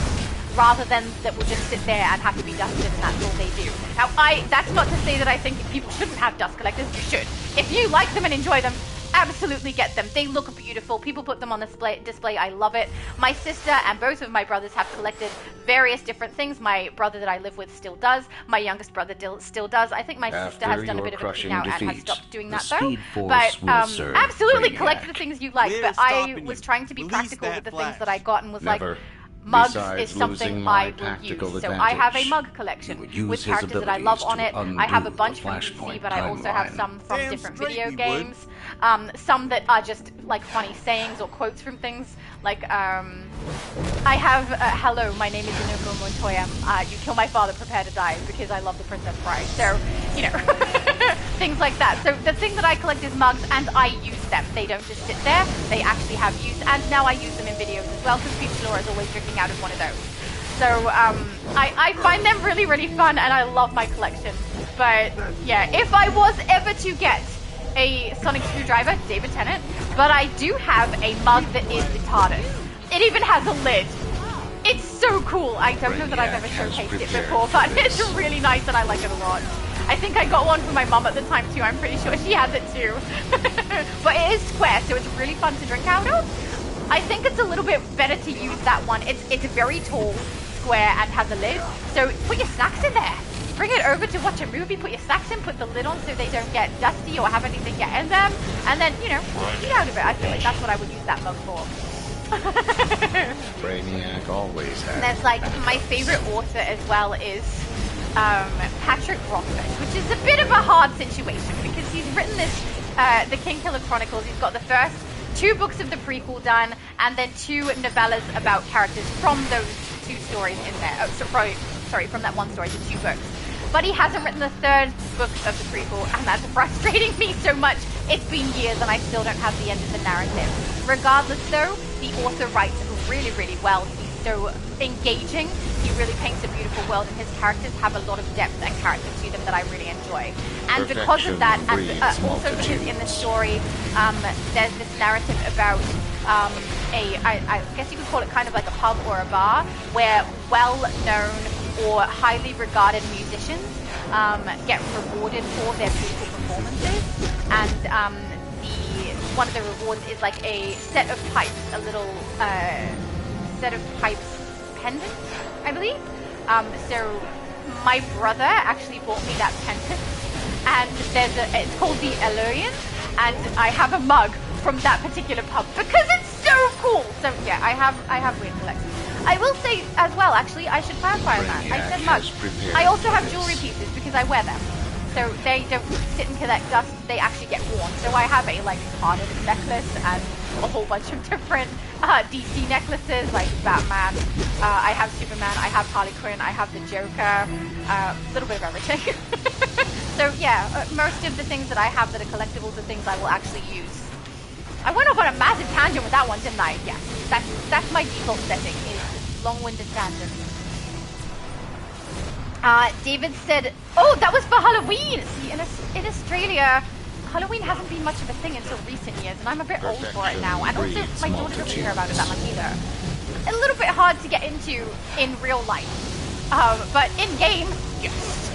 rather than that will just sit there and have to be dusted and that's all they do. Now, that's not to say that I think people shouldn't have dust collectors. You should. If you like them and enjoy them, absolutely get them. They look beautiful. People put them on display. I love it. My sister and both of my brothers have collected various different things. My brother that I live with still does. My youngest brother still does. I think my sister has done a bit of it now and has stopped doing that though. But absolutely collect the things you like. But I was trying to be practical with the things that I got and was like, mugs is something I will use. So I have a mug collection with characters that I love on it. I have a bunch from DC, but I also have some from different video games. Some that are just like funny sayings or quotes from things. Like, I have, hello, my name is Inogo Montoya. You kill my father, prepare to die, because I love the Princess Bride. So, you know, things like that. So the thing that I collect is mugs, and I use them. They don't just sit there. They actually have use, and now I use them in videos as well, because Future Laura is always drinking out of one of those. So I find them really, really fun, and I love my collection. But yeah, if I was ever to get a sonic screwdriver, David Tennant, but I do have a mug that is the TARDIS. It even has a lid. It's so cool. I don't know that I've ever showcased it before, but it's really nice and I like it a lot. I think I got one for my mum at the time too. I'm pretty sure she has it too. But it is square, so it's really fun to drink out of. I think it's a little bit better to use that one. It's very tall, square, and has a lid. So put your snacks in there. Bring it over to watch a movie, put your snacks in, put the lid on so they don't get dusty or have anything get in them, and then, you know, eat out of it. I feel like that's what I would use that mug for. Brainiac always has. And there's like, my favorite author as well is Patrick Rothfuss, which is a bit of a hard situation because he's written this, the Kingkiller Chronicles. He's got the first 2 books of the prequel done, and then 2 novellas about characters from those 2 stories in there. Oh, sorry, from that one story, the 2 books. But he hasn't written the 3rd book of the prequel, and that's frustrating me so much. It's been years and I still don't have the end of the narrative. Regardless though, the author writes really, really well. He's so engaging. He really paints a beautiful world, and his characters have a lot of depth and character to them that I really enjoy. And because of that, and also because in the story, there's this narrative about I guess you could call it kind of like a pub or a bar, where well-known or highly regarded musicians get rewarded for their beautiful performances, and one of the rewards is like a set of pipes, a little set of pipes pendant, I believe. So my brother actually bought me that pendant, and it's called the Elurian, and I have a mug from that particular pub because it's so cool. So yeah, I have weird collections. I will say as well, actually, I should clarify on that. I said mugs. I also have jewelry pieces because I wear them. So they don't sit and collect dust, they actually get worn. So I have a like TARDIS necklace and a whole bunch of different DC necklaces like Batman, I have Superman, I have Harley Quinn, I have the Joker, a little bit of everything. So yeah, most of the things that I have that are collectibles are things I will actually use. I went off on a massive tangent with that one, didn't I? Yeah, that's my default setting, is long-winded tangents. David said, oh, that was for Halloween! See, in Australia, Halloween hasn't been much of a thing until recent years, and I'm a bit old for it now. And also, my daughter doesn't care about it that much either. A little bit hard to get into in real life. But in-game, yes.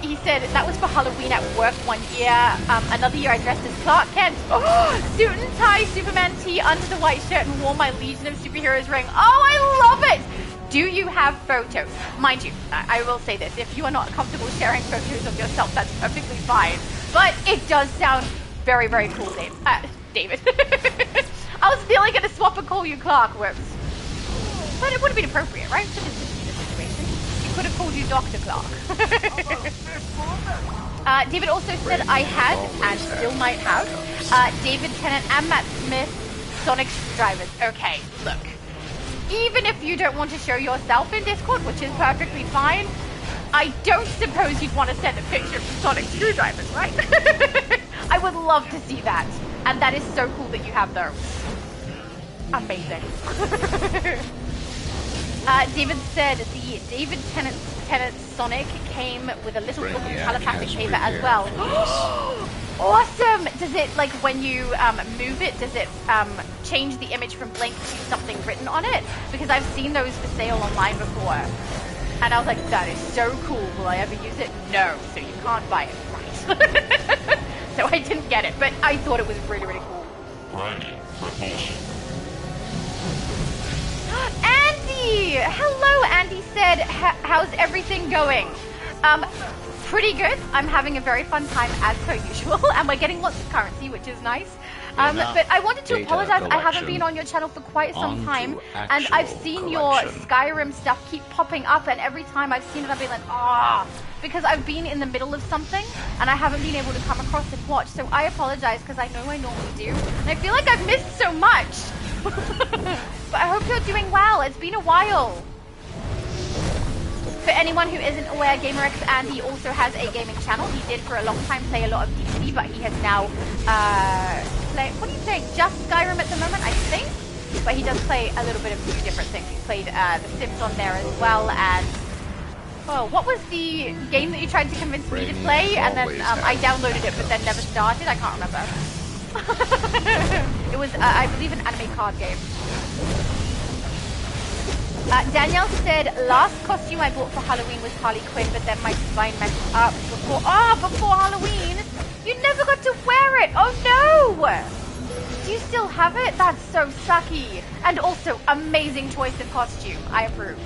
He said, that was for Halloween at work one year. Another year I dressed as Clark Kent. Oh, suit and tie, Superman tee under the white shirt, and wore my Legion of Superheroes ring. Oh, I love it! Do you have photos? Mind you, I will say this. If you are not comfortable sharing photos of yourself, that's perfectly fine. But it does sound very, very cool, David. I was feeling gonna swap and call you Clark, whoops. But it would have been appropriate, right? To this situation. You could have called you Dr. Clark. David also said I had, and still might have, David Tennant and Matt Smith Sonic screwdrivers. Okay, look. Even if you don't want to show yourself in Discord, which is perfectly fine, I don't suppose you'd want to send a picture of Sonic screwdrivers, right? I would love to see that. And that is so cool that you have those. Amazing. David said the David Tennant Sonic came with a little book of telepathic paper as well. Awesome! Does it, like, when you move it, does it change the image from blank to something written on it? Because I've seen those for sale online before. And I was like, that is so cool. Will I ever use it? No. So you can't buy it. Right. So I didn't get it, but I thought it was really, really cool. Andy! Hello, Andy said, how's everything going? Pretty good. I'm having a very fun time as per usual, and we're getting lots of currency, which is nice. But I wanted to apologize. I haven't been on your channel for quite some time, and I've seen your Skyrim stuff keep popping up, and every time I've seen it, I've been like, ah, because I've been in the middle of something, and I haven't been able to come across and watch. So I apologize, because I know I normally do, and I feel like I've missed so much. But I hope you're doing well. It's been a while. For anyone who isn't aware, GamerXAndy also has a gaming channel. He did for a long time play a lot of DC, but he has now what do you say? Just Skyrim at the moment, I think. But he does play a little bit of a few different things. He's played The Sims on there as well, and what was the game that you tried to convince me to play? And then I downloaded it, but then never started. I can't remember. It was, I believe, an anime card game. Danielle said, last costume I bought for Halloween was Harley Quinn, but then my spine messed up before Halloween. You never got to wear it. Oh no! Do you still have it? That's so sucky. And also, amazing choice of costume. I approve.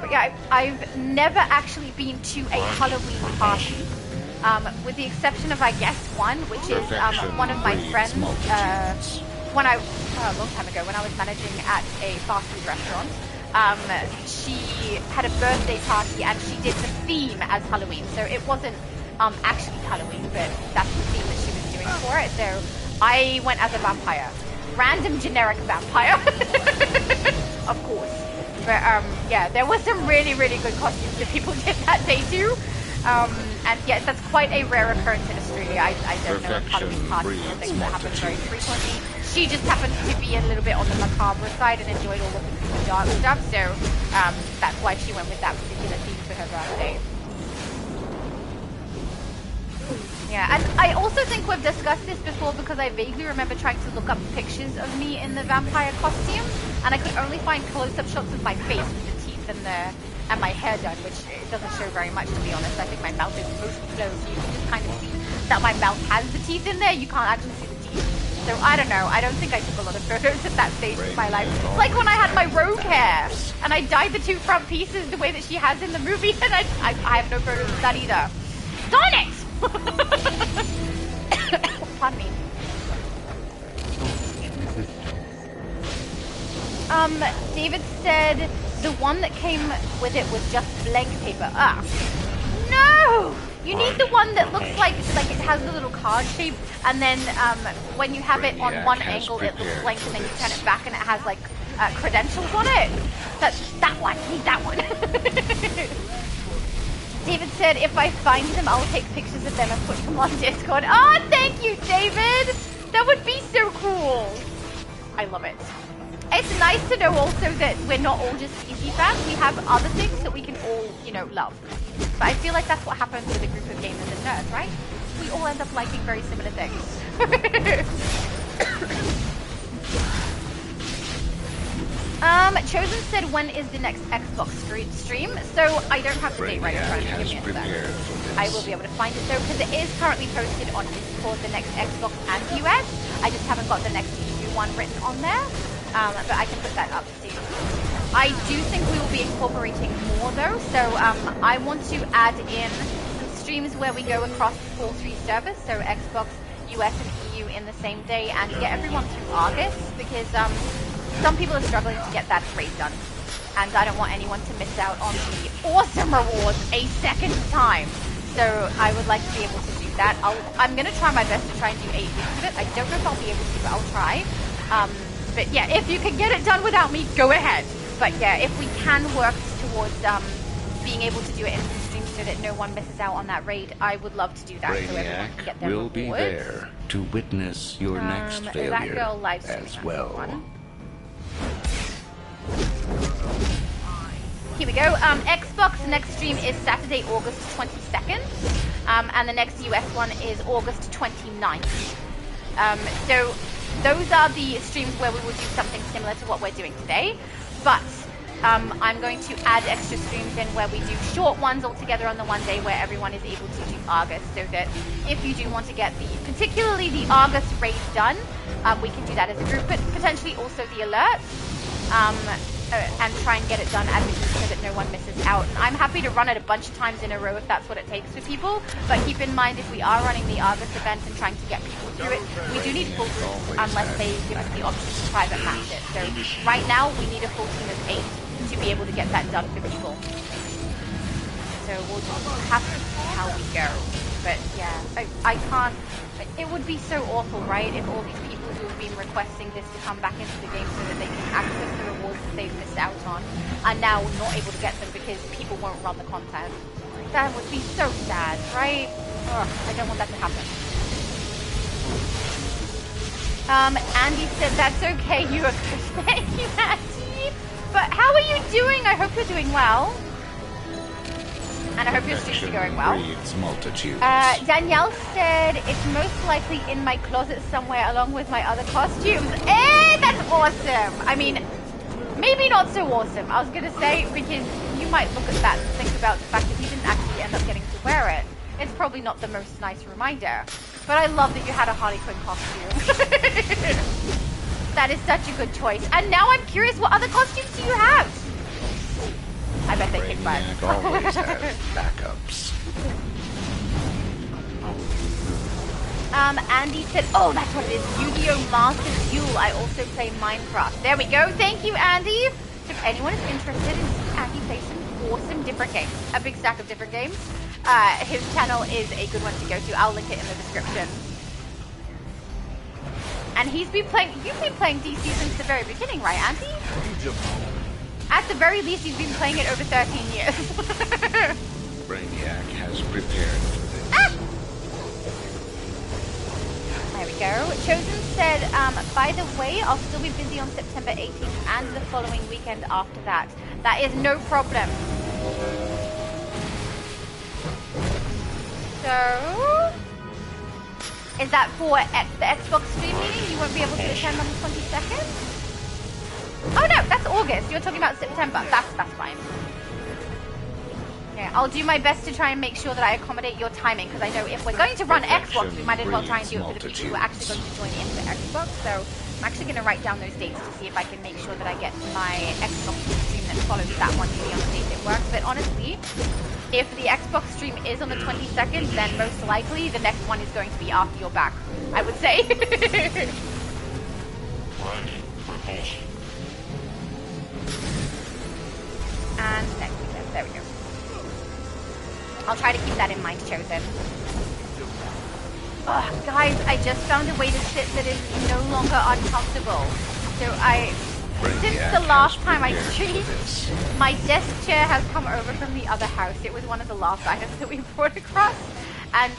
But yeah, I've never actually been to a Halloween party. With the exception of, I guess, one, which is one of my friends, when I, a long time ago, when I was managing at a fast food restaurant, she had a birthday party and she did the theme as Halloween. So it wasn't actually Halloween, but that's the theme that she was doing for it. So I went as a vampire. Random generic vampire. Of course. But yeah, there was some really, really good costumes that people did that day too. And yes, that's quite a rare occurrence in Australia. I don't know if Halloween parties are things that happen very frequently. She just happens to be a little bit on the macabre side and enjoyed all of the super dark stuff, so that's why she went with that particular theme for her birthday. Yeah, and I also think we've discussed this before because I vaguely remember trying to look up pictures of me in the vampire costume, and I could only find close-up shots of my face with the teeth and my hair done, which it doesn't show very much, to be honest. I think my mouth is mostly closed, so you can just kind of see that my mouth has the teeth in there. You can't actually see the teeth. So I don't know. I don't think I took a lot of photos at that stage of my life. It's like when I had my rogue hair, and I dyed the two front pieces the way that she has in the movie, and I have no photos of that either. Darn it! Pardon me. David said the one that came with it was just blank paper. Ah. No! You need the one that looks like it has the little card shape, and then when you have it on one angle, it looks blank, and then you turn it back, and it has like credentials on it. That's that one. Need that one. David said, if I find them, I'll take pictures of them and put them on Discord. Oh, thank you, David! That would be so cool. I love it. it's nice to know also that we're not all just PC fans. We have other things that we can all, you know, love. But I feel like that's what happens with a group of gamers and nerds, right? We all end up liking very similar things. Chosen said, when is the next Xbox stream? So I don't have the date right in front of me. Give me a sec. I will be able to find it though, because it is currently posted on Discord, the next Xbox and US. I just haven't got the next EU one written on there, but I can put that up soon. I do think we will be incorporating more though, so I want to add in some streams where we go across all 3 servers, so Xbox, US and EU in the same day, and get everyone through Argus, because some people are struggling to get that raid done, and I don't want anyone to miss out on the awesome rewards a second time. So I would like to be able to do that. I'm going to try my best to try and do 8 weeks of it. I don't know if I'll be able to, but I'll try. But yeah, if you can get it done without me, go ahead. But yeah, if we can work towards being able to do it in some streams so that no one misses out on that raid, I would love to do that. Brainiac so everyone can get their will rewards. be there to witness your next failure that girl live as well. Here we go. Xbox next stream is Saturday, August 22nd, and the next US one is August 29th. So those are the streams where we will do something similar to what we're doing today, but I'm going to add extra streams in where we do short ones all together on the one day where everyone is able to do Argus, so that if you do want to get particularly the Argus raid done, we can do that as a group, but potentially also the alerts. And try and get it done as a group so that no one misses out. And I'm happy to run it a bunch of times in a row if that's what it takes for people, but keep in mind if we are running the Argus event and trying to get people through it, we do need full groups unless they give us the option to private match it. So right now we need a full team of 8 to be able to get that done for people. So we'll just have to see how we go. But yeah, I can't, it would be so awful, right, if all these people who have been requesting this to come back into the game so that they can access the rewards that they've missed out on are now not able to get them because people won't run the content. That would be so sad, right? Ugh, I don't want that to happen. Andy said that's okay, you are good. Thank you, Andy. But how are you doing? I hope you're doing well. And I hope your streams are going well. Danielle said it's most likely in my closet somewhere along with my other costumes. Hey, that's awesome. I mean, maybe not so awesome. I was going to say, because you might look at that and think about the fact that you didn't actually end up getting to wear it. It's probably not the most nice reminder. But I love that you had a Harley Quinn costume. That is such a good choice. And now I'm curious, what other costumes do you have? I bet they kick butt. Always has backups. Andy said, oh, that's what it is. Yu-Gi-Oh! Master Duel. I also play Minecraft. There we go. Thank you, Andy. So if anyone is interested in seeing Andy play some awesome different games, a big stack of different games, his channel is a good one to go to. I'll link it in the description. And you've been playing DC since the very beginning, right, Andy? At the very least, he's been playing it over 13 years. Brainiac has prepared for this. Ah! There we go. Chosen said, by the way, I'll still be busy on September 18th and the following weekend after that. That is no problem. So, is that for the Xbox stream meeting? You won't be able to attend on the 22nd? Oh no, that's August. You're talking about September. That's fine. Yeah, I'll do my best to try and make sure that I accommodate your timing, because I know if we're going to run Xbox, we might as well try and do it for the people who are actually going to join in for Xbox. So I'm actually going to write down those dates to see if I can make sure that I get my Xbox stream that follows that one to be on the date that works. But honestly, if the Xbox stream is on the 22nd, then most likely the next one is going to be after you're back, I would say. And next weekend, there we go. I'll try to keep that in mind, Chosen. Ugh, guys, I just found a way to sit that is no longer uncomfortable. So since the last time I streamed, my desk chair has come over from the other house. It was one of the last items that we brought across. And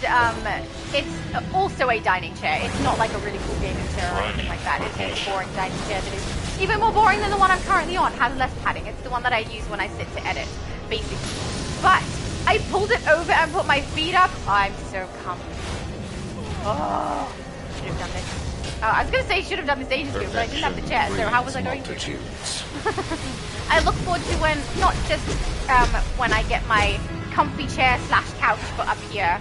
it's also a dining chair. It's not like a really cool gaming chair or anything like that. It's just a boring dining chair that is Even more boring than the one I'm currently on. Has less padding. It's the one that I use when I sit to edit, basically. But I pulled it over and put my feet up. I'm so comfy. Oh, should have done this. I was gonna say should have done this ages ago, but I didn't have the chair, so how was I going to? I look forward to when, not just when I get my comfy chair / couch put up here,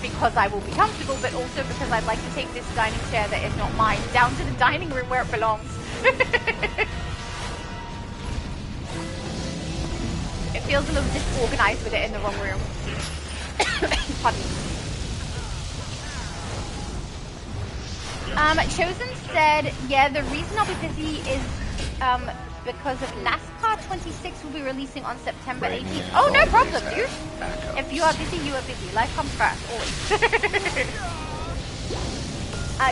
because I will be comfortable, but also because I'd like to take this dining chair that is not mine down to the dining room where it belongs. It feels a little disorganized with it in the wrong room. Pardon me. Chosen said, yeah, the reason I'll be busy is because of NASCAR 26 will be releasing on September 18th. Oh, no problem, dude. If you are busy, you are busy. Life comes first, always.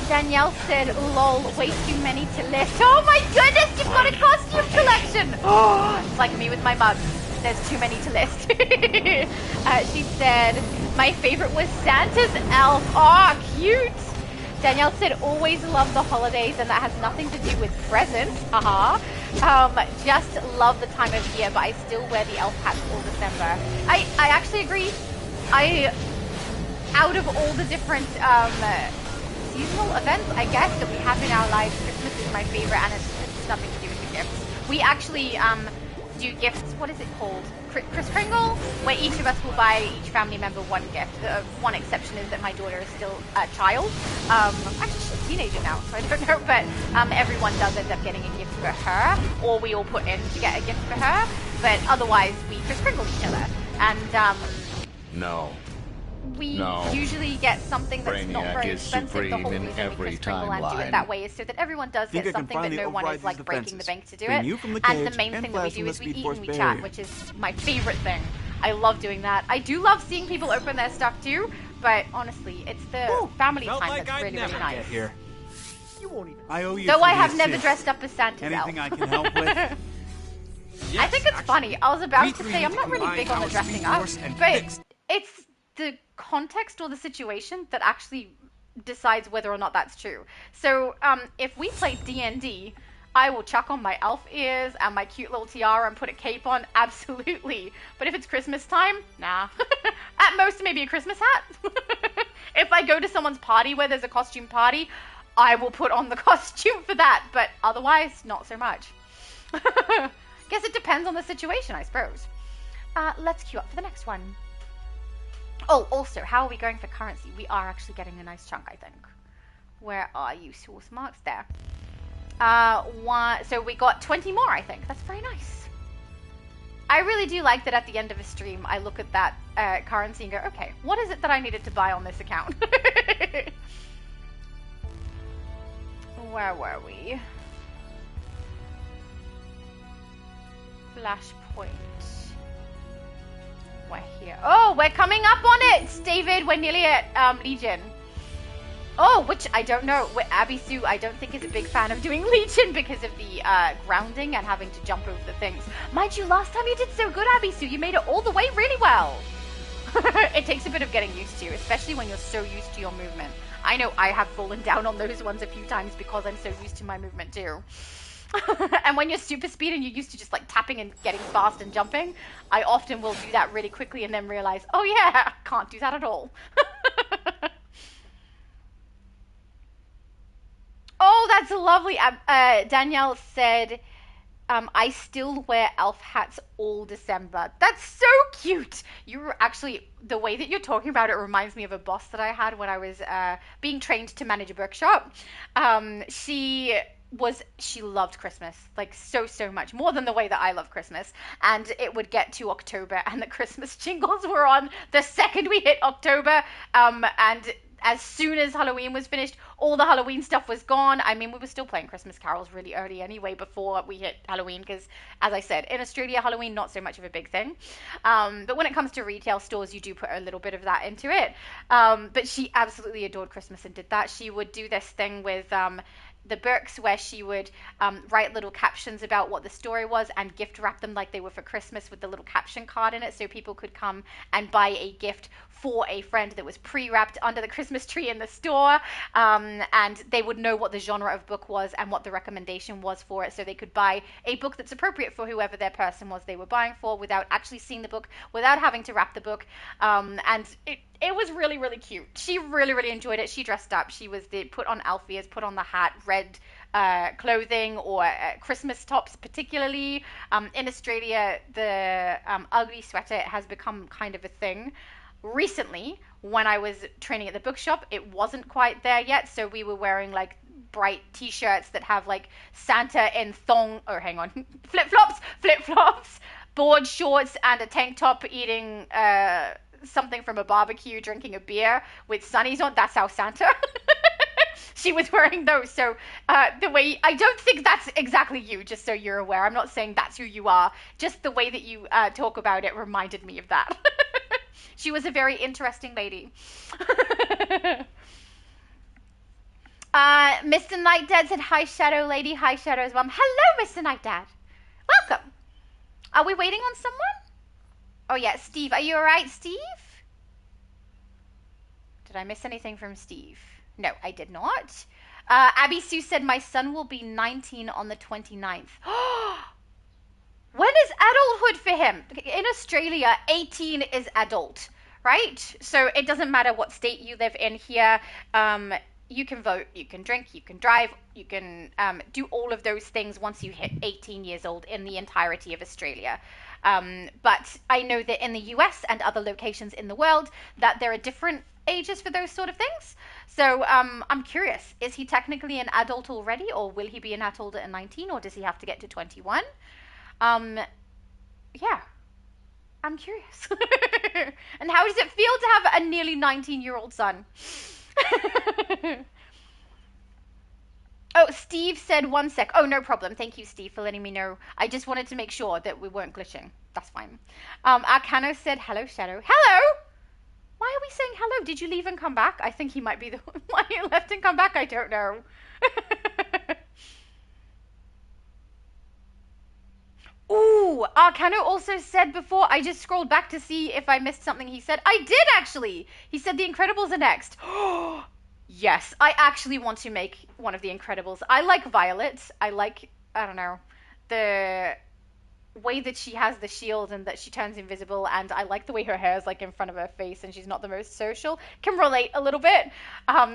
Danielle said, lol, way too many to list. Oh my goodness, you've got a costume collection. Oh, it's like me with my mugs. There's too many to list. She said, my favorite was Santa's elf. Oh, cute. Danielle said, always love the holidays, and that has nothing to do with presents. Haha. Just love the time of year, but I still wear the elf hats all December. I actually agree. Out of all the different seasonal events, I guess, that we have in our lives, Christmas is my favorite, and it's nothing to do with the gifts. We actually do gifts, what is it called? Kris Kringle, where each of us will buy each family member one gift. The one exception is that my daughter is still a child. Actually, she's a teenager now, so I don't know, but everyone does end up getting a gift for her, or we all put in to get a gift for her, but otherwise we Kris Kringle each other. And we usually get something that's not very expensive. The whole reason we Kris Kringle and do it that way is so that everyone does get something, but no one is like breaking the bank to do it. And the main thing that we do is we eat and we chat, which is my favorite thing. I love doing that. I do love seeing people open their stuff too, but honestly, it's the family time that's really, really nice. You won't even. I owe you. Though I have never dressed up as Santa's Anything elf. I can help with? I think it's funny. I was about to say I'm not really big on the dressing up, but it's the context or the situation that actually decides whether or not that's true. So if we play D&D, I will chuck on my elf ears and my cute little tiara and put a cape on, absolutely. But if it's Christmas time, nah. At most, maybe a Christmas hat. If I go to someone's party where there's a costume party, I will put on the costume for that, but otherwise, not so much. Guess it depends on the situation, I suppose. Let's queue up for the next one. Oh, also, how are we going for currency? We are actually getting a nice chunk, I think. Where are you? Source marks there. So we got 20 more, I think. That's very nice. I really do like that at the end of a stream, I look at that currency and go, okay, what is it that I needed to buy on this account? Where were we? Flashpoint. We're here. Oh, we're coming up on it, David. We're nearly at Legion. Oh, which I don't know. Abby Sue, I don't think is a big fan of doing Legion because of the grounding and having to jump over the things. Mind you, last time you did so good, Abby Sue. You made it all the way really well. It takes a bit of getting used to, especially when you're so used to your movement. I know I have fallen down on those ones a few times because I'm so used to my movement too. And when you're super speed and you're used to just like tapping and getting fast and jumping, I often will do that really quickly and then realize, oh yeah, can't do that at all. Oh, that's lovely. Danielle said, I still wear elf hats all December. That's so cute. You're actually, the way that you're talking about it reminds me of a boss that I had when I was being trained to manage a bookshop. She loved Christmas, like so much, more than the way that I love Christmas. And it would get to October and the Christmas jingles were on the second we hit October. And as soon as Halloween was finished, all the Halloween stuff was gone. I mean, we were still playing Christmas carols really early anyway before we hit Halloween because, as I said, in Australia, Halloween, not so much of a big thing. But when it comes to retail stores, you do put a little bit of that into it. But she absolutely adored Christmas and did that. She would do this thing with the books where she would write little captions about what the story was and gift wrap them like they were for Christmas with the little caption card in it, so people could come and buy a gift for a friend that was pre-wrapped under the Christmas tree in the store, and they would know what the genre of book was and what the recommendation was for it, so they could buy a book that's appropriate for whoever their person was they were buying for without actually seeing the book, without having to wrap the book. And it was really, really cute. She really, really enjoyed it. She dressed up. She was put on Alfeas, put on the hat, red clothing or Christmas tops particularly. In Australia, the ugly sweater has become kind of a thing. Recently, when I was training at the bookshop, it wasn't quite there yet, so we were wearing like bright t-shirts that have like Santa in flip-flops, board shorts, and a tank top eating something from a barbecue, drinking a beer with sunnies on. That's our Santa. She was wearing those. So the way, I don't think that's exactly you, just so you're aware. I'm not saying that's who you are. Just the way that you talk about it reminded me of that. She was a very interesting lady. Mr. Night Dad said, hi, Shadow Lady. Hi, Shadow's mom. Hello, Mr. Night Dad. Welcome. Are we waiting on someone? Oh, yeah. Steve, are you all right, Steve? Did I miss anything from Steve? No, I did not. Abby Sue said, my son will be 19 on the 29th. When is adulthood for him? In Australia, 18 is adult, right? So it doesn't matter what state you live in here. You can vote, you can drink, you can drive, you can do all of those things once you hit 18 years old in the entirety of Australia. But I know that in the US and other locations in the world that there are different ages for those sort of things. So I'm curious, is he technically an adult already, or will he be an adult at 19, or does he have to get to 21? Yeah, I'm curious. And how does it feel to have a nearly 19-year-old son? Oh, Steve said 1 sec. Oh, no problem. Thank you, Steve, for letting me know. I just wanted to make sure that we weren't glitching. That's fine. Arcano said, hello, Shadow. Hello! Why are we saying hello? Did you leave and come back? I think he might be the one. Why you left and come back? I don't know. Ooh, Arcano also said before, I just scrolled back to see if I missed something he said. I did, actually. He said The Incredibles are next. Yes, I actually want to make one of The Incredibles. I like Violet. I like, I don't know, the way that she has the shield and that she turns invisible, and I like the way her hair is like in front of her face and she's not the most social. Can relate a little bit.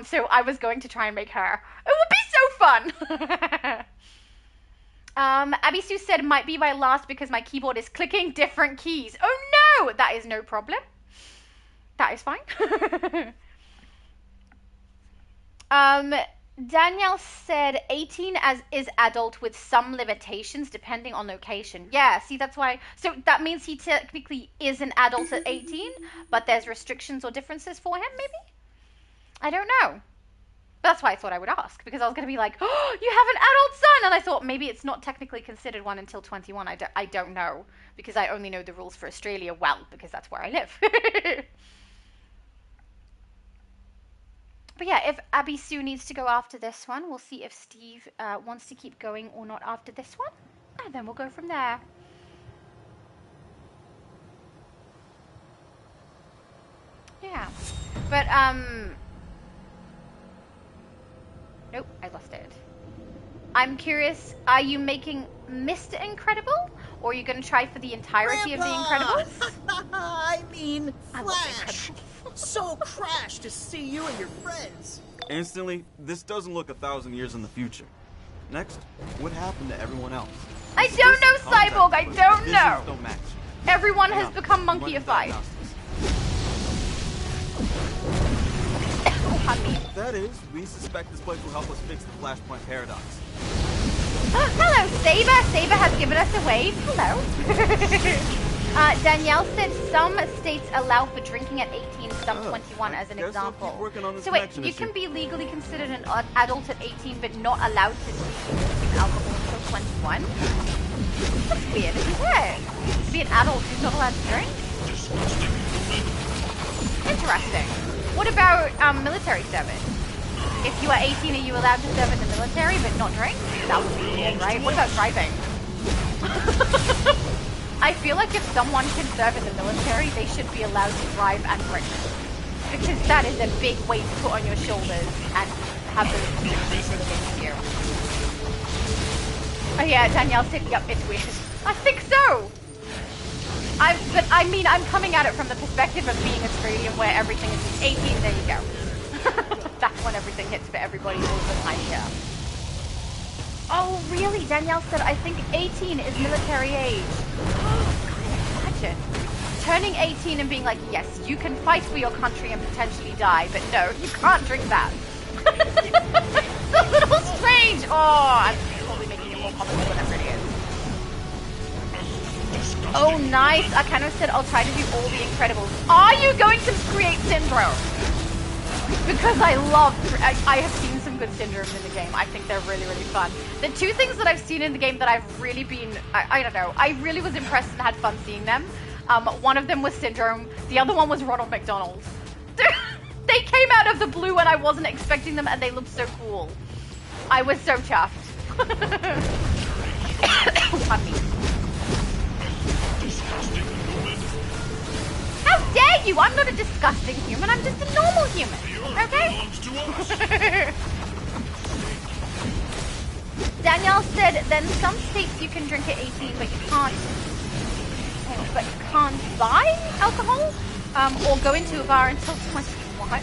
So I was going to try and make her. It would be so fun. Abby Sue said, might be my last because my keyboard is clicking different keys. Oh no, that is no problem. That is fine. Danielle said 18 is adult with some limitations depending on location. Yeah, see, that's why. So that means he technically is an adult at 18, but there's restrictions or differences for him, maybe? I don't know. That's why I thought I would ask, because I was going to be like, oh, you have an adult son! And I thought maybe it's not technically considered one until 21. I don't know, because I only know the rules for Australia well, because that's where I live. But yeah, if Abby Sue needs to go after this one, we'll see if Steve wants to keep going or not after this one. And then we'll go from there. Yeah. But, nope, I lost it. I'm curious, are you making Mr. Incredible? Or are you going to try for the entirety of The Incredibles? I mean, Flash! So crashed to see you and your friends. Instantly, this doesn't look 1,000 years in the future. Next, what happened to everyone else? I don't know, Cyborg, I don't know. Don't match. Everyone has become monkeyified. That is, we suspect this place will help us fix the Flashpoint paradox. Hello, Saber. Saber has given us a wave. Hello. Danielle said some states allow for drinking at 18, some 21 as an example. So wait, you can be legally considered an adult at 18 but not allowed to drink alcohol until 21? That's weird, isn't it? To be an adult who's not allowed to drink? Interesting. What about military service? If you are 18, are you allowed to serve in the military but not drink? That would be weird, right? What about driving? I feel like if someone can serve in the military, they should be allowed to drive and drink. Because that is a big weight to put on your shoulders and have the responsibility here. Oh yeah, Danielle said, yep, it's weird. I think so! But I mean, I'm coming at it from the perspective of being Australian where everything is 18, there you go. That's when everything hits for everybody all the time here. Oh, really? Danielle said, I think 18 is military age. Oh, imagine. Turning 18 and being like, yes, you can fight for your country and potentially die, but no, you can't drink that. It's a little strange. Oh, I'm probably making it more common than whatever it is. Oh, nice. Akano said, I'll try to do all the Incredibles. Are you going to create Syndrome? Because I have seen some good Syndromes in the game. I think they're really, really fun. The two things that I've seen in the game that I've really been, I don't know, I really was impressed and had fun seeing them. One of them was Syndrome. The other one was Ronald McDonald. They came out of the blue and I wasn't expecting them and they looked so cool. I was so chuffed. Pardon me. How dare you! I'm not a disgusting human, I'm just a normal human. Okay? Danielle said, then some states you can drink at 18, but you can't buy alcohol? Or go into a bar until 21.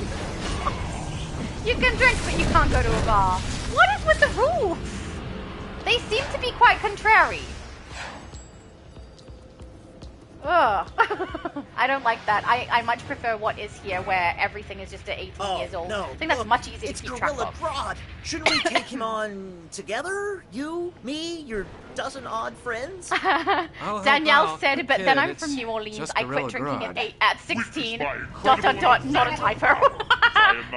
You can drink, but you can't go to a bar. What is with the rules? They seem to be quite contrary. Ugh. I don't like that. I much prefer what is here, where everything is just at 18 years old. No, I think that's much easier to keep track Gorilla of. Grodd. Shouldn't we take him on together? You, me, your dozen odd friends? Danielle said, but then I'm from New Orleans. I quit drinking at 16. ... Not a typo.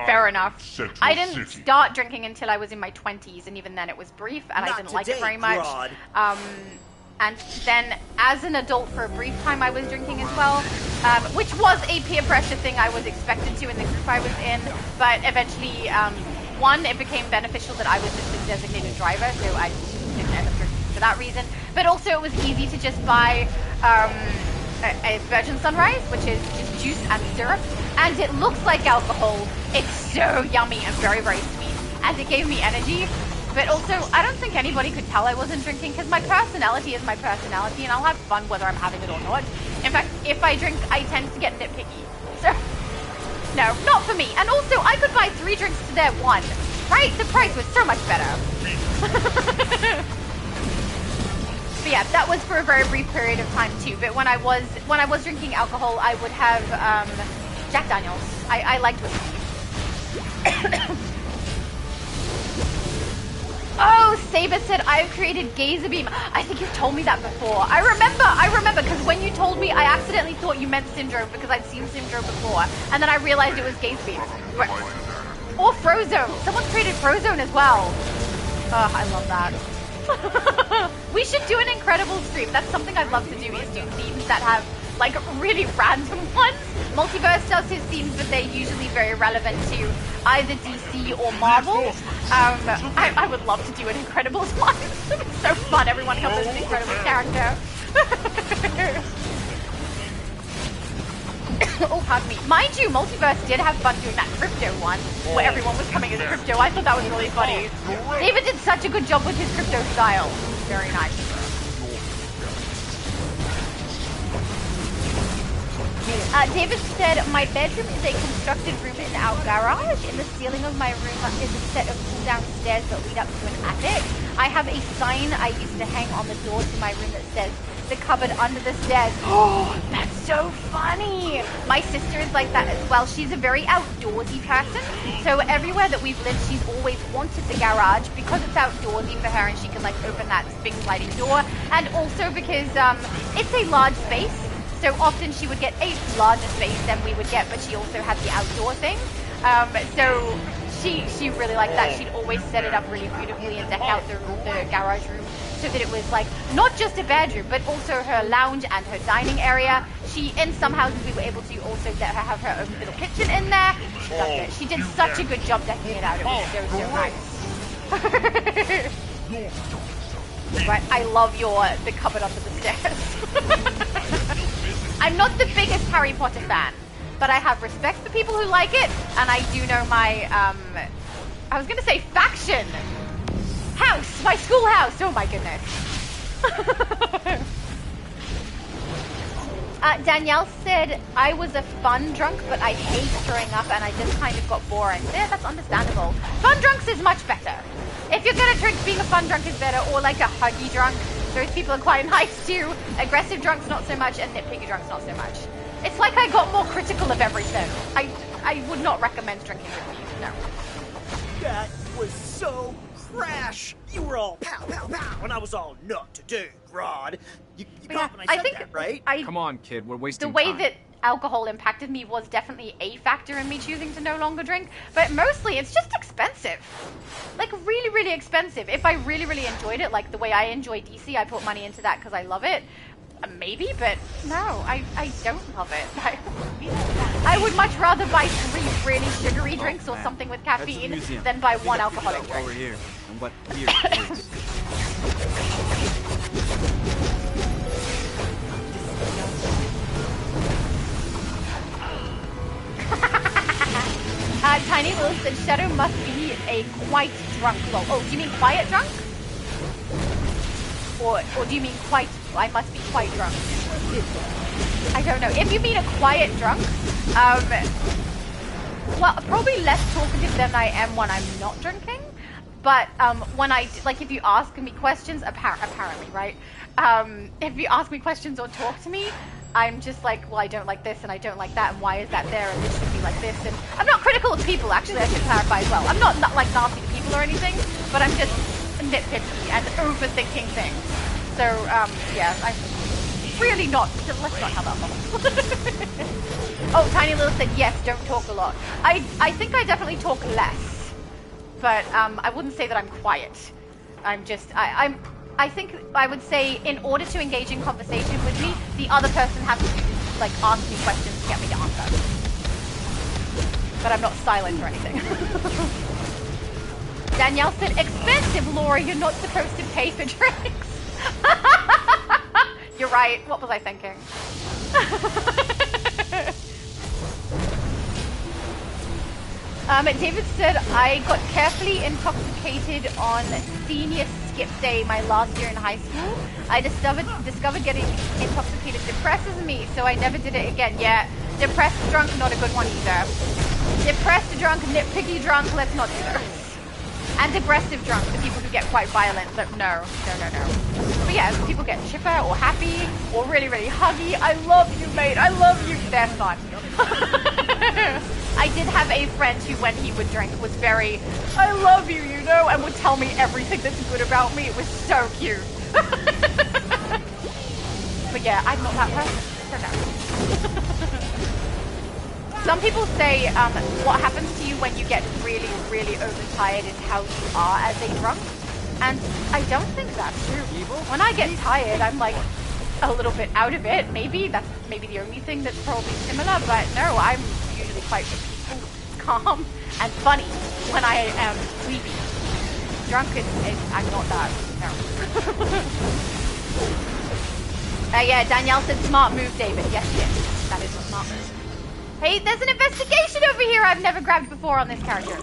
Fair enough. I didn't start drinking until I was in my 20s, and even then it was brief, and I didn't like it very much. And then, as an adult, for a brief time, I was drinking as well, which was a peer pressure thing I was expected to in the group I was in. But eventually, one, it became beneficial that I was just a designated driver, so I didn't end up drinking for that reason. But also, it was easy to just buy a Virgin Sunrise, which is just juice and syrup, and it looks like alcohol. It's so yummy and very, very sweet, and it gave me energy. But also, I don't think anybody could tell I wasn't drinking because my personality is my personality and I'll have fun whether I'm having it or not. In fact, if I drink, I tend to get nitpicky. So, no, not for me. And also, I could buy 3 drinks to their 1, right? The price was so much better. But yeah, that was for a very brief period of time too. But when I was drinking alcohol, I would have Jack Daniels. I liked whiskey. Oh, Saber said, I've created Gazer Beam. I think you've told me that before. I remember, because when you told me, I accidentally thought you meant Syndrome because I'd seen Syndrome before. And then I realized it was Gazer Beam. Or Frozone. Someone created Frozone as well. Oh, I love that. We should do an Incredible stream. That's something I'd love to do, is do themes that have, like, really random ones. Multiverse does his themes, but they're usually very relevant to either DC or Marvel. I would love to do an Incredibles one. It's so fun. Everyone comes as an Incredibles character. Oh, pardon me. Mind you, Multiverse did have fun doing that Crypto one, where everyone was coming as Crypto. I thought that was really funny. David did such a good job with his Crypto style. Very nice. David said, my bedroom is a constructed room in our garage. In the ceiling of my room is a set of pull-down stairs that lead up to an attic. I have a sign I used to hang on the door to my room that says, the cupboard under the stairs. Oh, that's so funny. My sister is like that as well. She's a very outdoorsy person. So everywhere that we've lived, she's always wanted the garage because it's outdoorsy for her and she can, like, open that big sliding door. And also because it's a large space. So often she would get a larger space than we would get, but she also had the outdoor thing. So she really liked that. She'd always set it up really beautifully and deck out the garage room so that it was like not just a bedroom, but also her lounge and her dining area. In some houses we were able to also let her have her own little kitchen in there. She loved it. She did such a good job decking it out. It was so nice. Right, I love the cupboard under the stairs. I'm not the biggest Harry Potter fan, but I have respect for people who like it, and I do know my, I was gonna say faction! House! My schoolhouse! Oh my goodness. Danielle said, I was a fun drunk, but I hate throwing up and I just kind of got boring. Yeah, that's understandable. Fun drunks is much better. If you're gonna drink, being a fun drunk is better, or like a huggy drunk. Those people are quite nice too. Aggressive drunks not so much, and nitpicky drunks not so much. It's like I got more critical of everything. I would not recommend drinking with you, no. That was so crash. You were all pow, pow, pow, and I was all not to do, Rod. You got when I said that, right? Come on, kid, we're wasting time. The way time. that alcohol impacted me was definitely a factor in me choosing to no longer drink, but mostly it's just expensive. Like really, really expensive. If I really, really enjoyed it, like the way I enjoy DC, I put money into that because I love it. Maybe, but no, I don't love it. I would much rather buy 3 really sugary drinks or something with caffeine than buy 1 alcoholic drink. Over here, and what here is. Tiny Will said Shadow must be a quite drunk. Lol. Oh, do you mean quiet drunk? Or do you mean quite? I must be quite drunk. I don't know. If you mean a quiet drunk, well, probably less talkative than I am when I'm not drinking. But when if you ask me questions, apparently, right? If you ask me questions or talk to me, I'm just like, well, I don't like this and I don't like that, and why is that there, and this should be like this. And I'm not critical of people, actually, I should clarify as well. I'm not like nasty to people or anything, but I'm just nitpicky and overthinking things. So, yeah, I'm really not. Let's not have that moment. Oh, Tiny Little said, yes, don't talk a lot. I think I definitely talk less, but I wouldn't say that I'm quiet. I'm just, I think I would say in order to engage in conversation with me, the other person has to like ask me questions to get me to answer. But I'm not silent or anything. Danielle said, expensive, Laura, you're not supposed to pay for drinks. You're right. What was I thinking? David said, I got carefully intoxicated on senior skip day my last year in high school. I discovered getting intoxicated depresses me, so I never did it again. Yeah, depressed drunk, not a good one either. Depressed drunk, nitpicky drunk, let's not do those. And aggressive drunk, the people who get quite violent, but no. But yeah, people get chipper or happy or really, really huggy. I love you, mate. I love you. They're fun. I did have a friend who, when he would drink, was very, I love you, you know, and would tell me everything that's good about me. It was so cute. But yeah, I'm not that person. So no. Some people say what happens to you when you get really, really overtired is how you are as a drunk. And I don't think that's true. When I get tired, I'm like a little bit out of it. Maybe that's the only thing that's probably similar. But no, I'm usually quite peaceful, calm, and funny when I am sleepy. Drunk I'm not that. No. Yeah, Danielle said smart move, David. Yes, that is a smart move. Hey, there's an investigation over here I've never grabbed before on this character.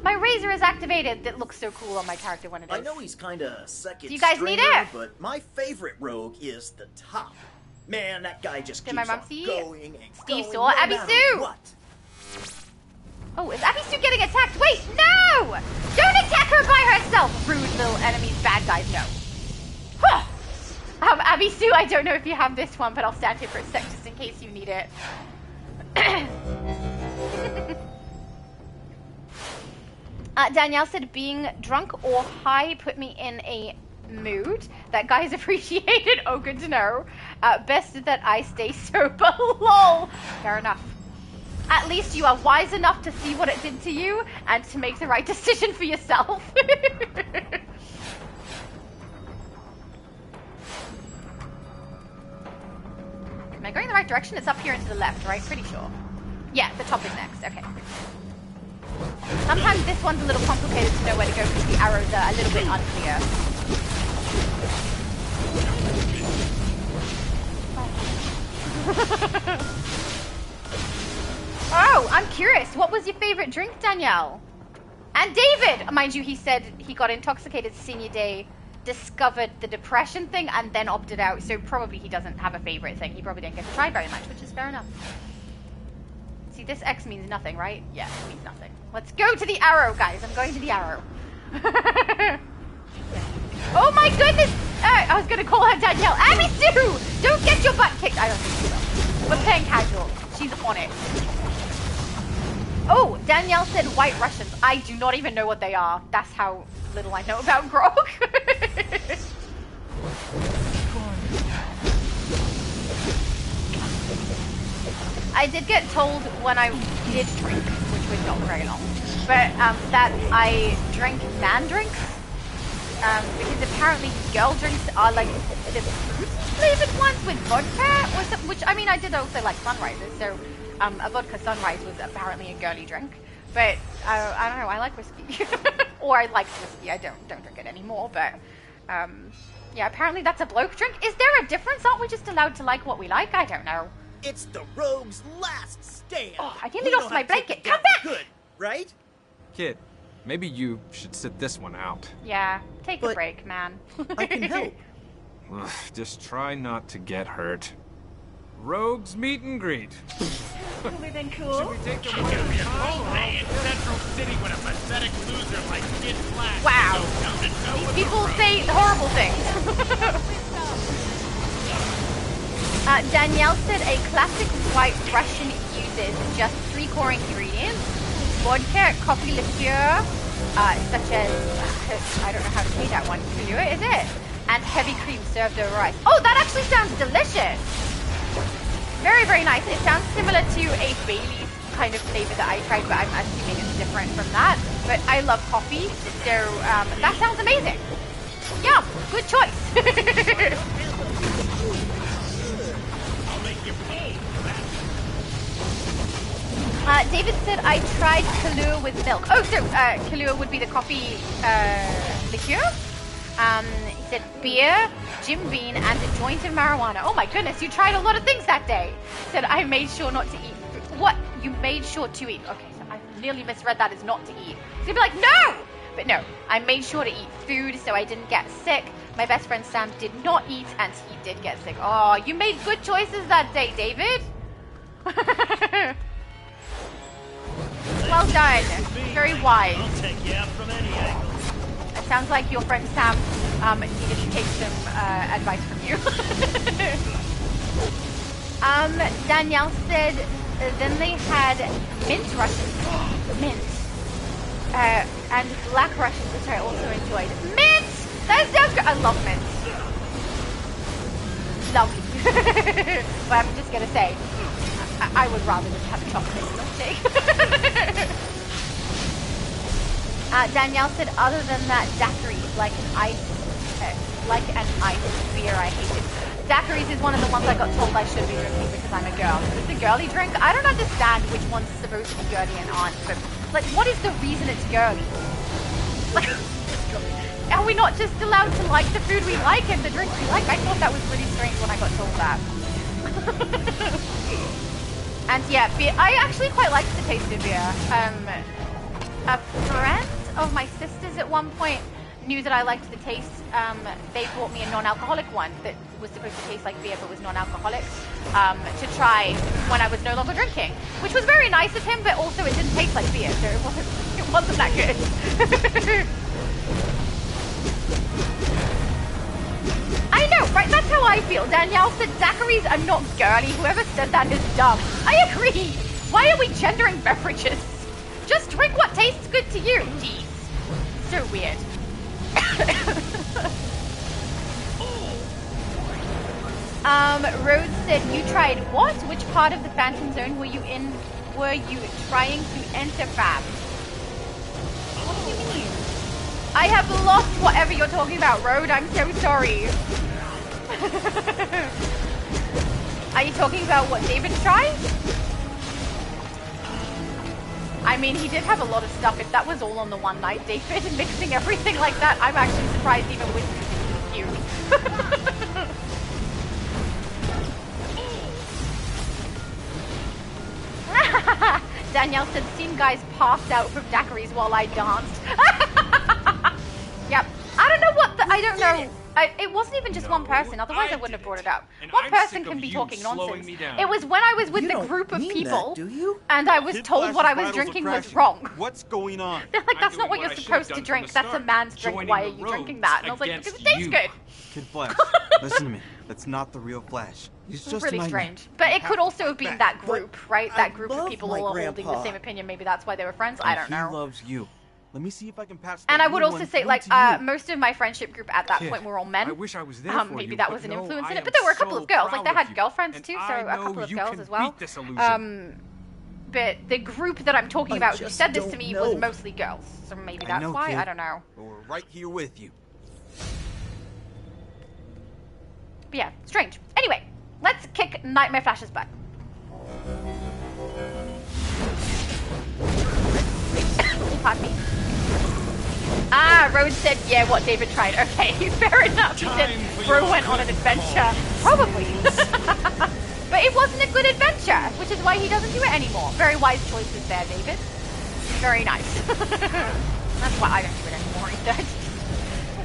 My razor is activated. That looks so cool on my character when it is. I know he's kind of second. Do you guys need it? But my favorite rogue is the top. Man, that guy just keeps on going and Steve going. saw Abby Sue. What? Oh, is Abby Sue getting attacked? Wait, no! Don't attack her by herself, rude little enemies, bad guys. No. Abby Sue, I don't know if you have this one, but I'll stand here for a sec just in case you need it. Danielle said, being drunk or high put me in a mood. That guy's appreciated. Oh, good to know. Best that I stay sober. Lol. Fair enough. At least you are wise enough to see what it did to you and to make the right decision for yourself. right direction? It's up here and to the left, right? Pretty sure. Yeah, the top is next. Okay. Sometimes this one's a little complicated to know where to go because the arrows are a little bit unclear. Oh, I'm curious. What was your favorite drink, Danielle? And David! Mind you, he said he got intoxicated senior day, discovered the depression thing, and then opted out. So probably he doesn't have a favorite thing. He probably didn't get to try very much, which is fair enough. See, this X means nothing, right? Yeah, it means nothing. Let's go to the arrow, guys. I'm going to the arrow. Oh my goodness! I was going to call her Danielle. Abby Sue! Don't get your butt kicked. I don't think she will. We're playing casual. She's on it. Oh, Danielle said White Russians. I do not even know what they are. That's how little I know about grog. I did get told when I did drink, which was not very long, but that I drank man drinks. Because apparently girl drinks are like the fruit-flavored ones with vodka, or something, which, I mean, I did also like sunrises, so a vodka sunrise was apparently a girly drink. But I don't know, I like whiskey. Or I liked whiskey, I don't drink it anymore, but yeah, apparently that's a bloke drink. Is there a difference? Aren't we just allowed to like what we like? I don't know. It's the rogue's last stand. Oh, I nearly lost my blanket. Come back! Good, right? Kid, maybe you should sit this one out. Yeah, take a break, man. I can help. Just try not to get hurt. Rogues meet and greet. Really then cool? Should we take the She's gonna be a cold day in Central City when a pathetic loser like Kid Flash. Wow. These people say horrible things. Danielle said a classic White Russian uses just 3 core ingredients: vodka, coffee liqueur, such as, I don't know how to say that one, liqueur, is it? And heavy cream served over rice. Oh, that actually sounds delicious! Very, very nice. It sounds similar to a Bailey's kind of flavor that I tried, but I'm assuming it's different from that. But I love coffee, so that sounds amazing. Yeah, good choice. David said I tried Kahlua with milk. Oh, so Kahlua would be the coffee liqueur. He said beer, Jim Beam, and a joint of marijuana. Oh my goodness, you tried a lot of things that day. Said I made sure not to eat. What? You made sure to eat? Okay, so I nearly misread that as not to eat. So you'd be like, no! But no, I made sure to eat food so I didn't get sick. My best friend Sam did not eat, and he did get sick. Oh, you made good choices that day, David. Well done. Very wise. I'll take you out from any angle. It sounds like your friend Sam needed to take some advice from you. Danielle said then they had mint Russians. Mint. And black Russians, which I also enjoyed. Mint! That sounds good. I love mint. Lovely. But I'm just going to say, I would rather just have a chocolate milkshake. Danielle said, other than that, daiquiris, like an ice beer, I hate it. Daiquiris is one of the ones I got told I should be drinking because I'm a girl. It's a girly drink. I don't understand which one's supposed to be girly and aren't. But, like, what is the reason it's girly? Like, are we not just allowed to like the food we like and the drinks we like? I thought that was really strange when I got told that. And yeah, beer. I actually quite liked the taste of beer. A friend of my sister's at one point knew that I liked the taste. They bought me a non-alcoholic one that was supposed to taste like beer but was non-alcoholic to try when I was no longer drinking, which was very nice of him, but also it didn't taste like beer, so it wasn't that good. I know, right? That's how I feel. Danielle said daiquiris are not girly. Whoever said that is dumb. I agree. Why are we gendering beverages? Just drink what tastes good to you. Jeez. So weird. Rose said, you tried what? Which part of the Phantom Zone were you in? Were you trying to enter, fam? What do you mean? I have lost whatever you're talking about, Rode. I'm so sorry. Are you talking about what David tried? I mean, he did have a lot of stuff. If that was all on the one night, David, mixing everything like that, I'm actually surprised even with you. Danielle said, seen guys passed out from daiquiris while I danced. Yep. I don't know what I don't know. It wasn't even just one person, otherwise I wouldn't have brought it up. One person can be talking nonsense. It was when I was with the group of people, and I was told what I was drinking was wrong. What's going on? They're like, that's not what you're supposed to drink. That's a man's drink. Why are you drinking that? And I was like, because it tastes good. Kid Flash, listen to me. That's not the real Flash. He's just really strange. But it could also have been that group, right? That group of people all holding the same opinion. Maybe that's why they were friends. I don't know. He loves you. Let me see if I can pass. And I would also say, like, most of my friendship group at that point were all men. I wish I was there for maybe you, that but was an no, influence in I it. But there were a am couple so of girls. Like, they proud had of you. girlfriends And too, so I a couple know of you girls can as well. beat this illusion. But the group that I'm talking about who just said this to don't me know. was mostly girls. So maybe that's know, why. kid. I don't know. But we're right here with you. But yeah, strange. Anyway, let's kick Nightmare Flash's butt. Pardon me. Ah, Rhodes said, yeah, what David tried. Okay, fair enough. He said, bro went on an adventure. Probably. But it wasn't a good adventure, which is why he doesn't do it anymore. Very wise choices there, David. Very nice. That's why I don't do it anymore either.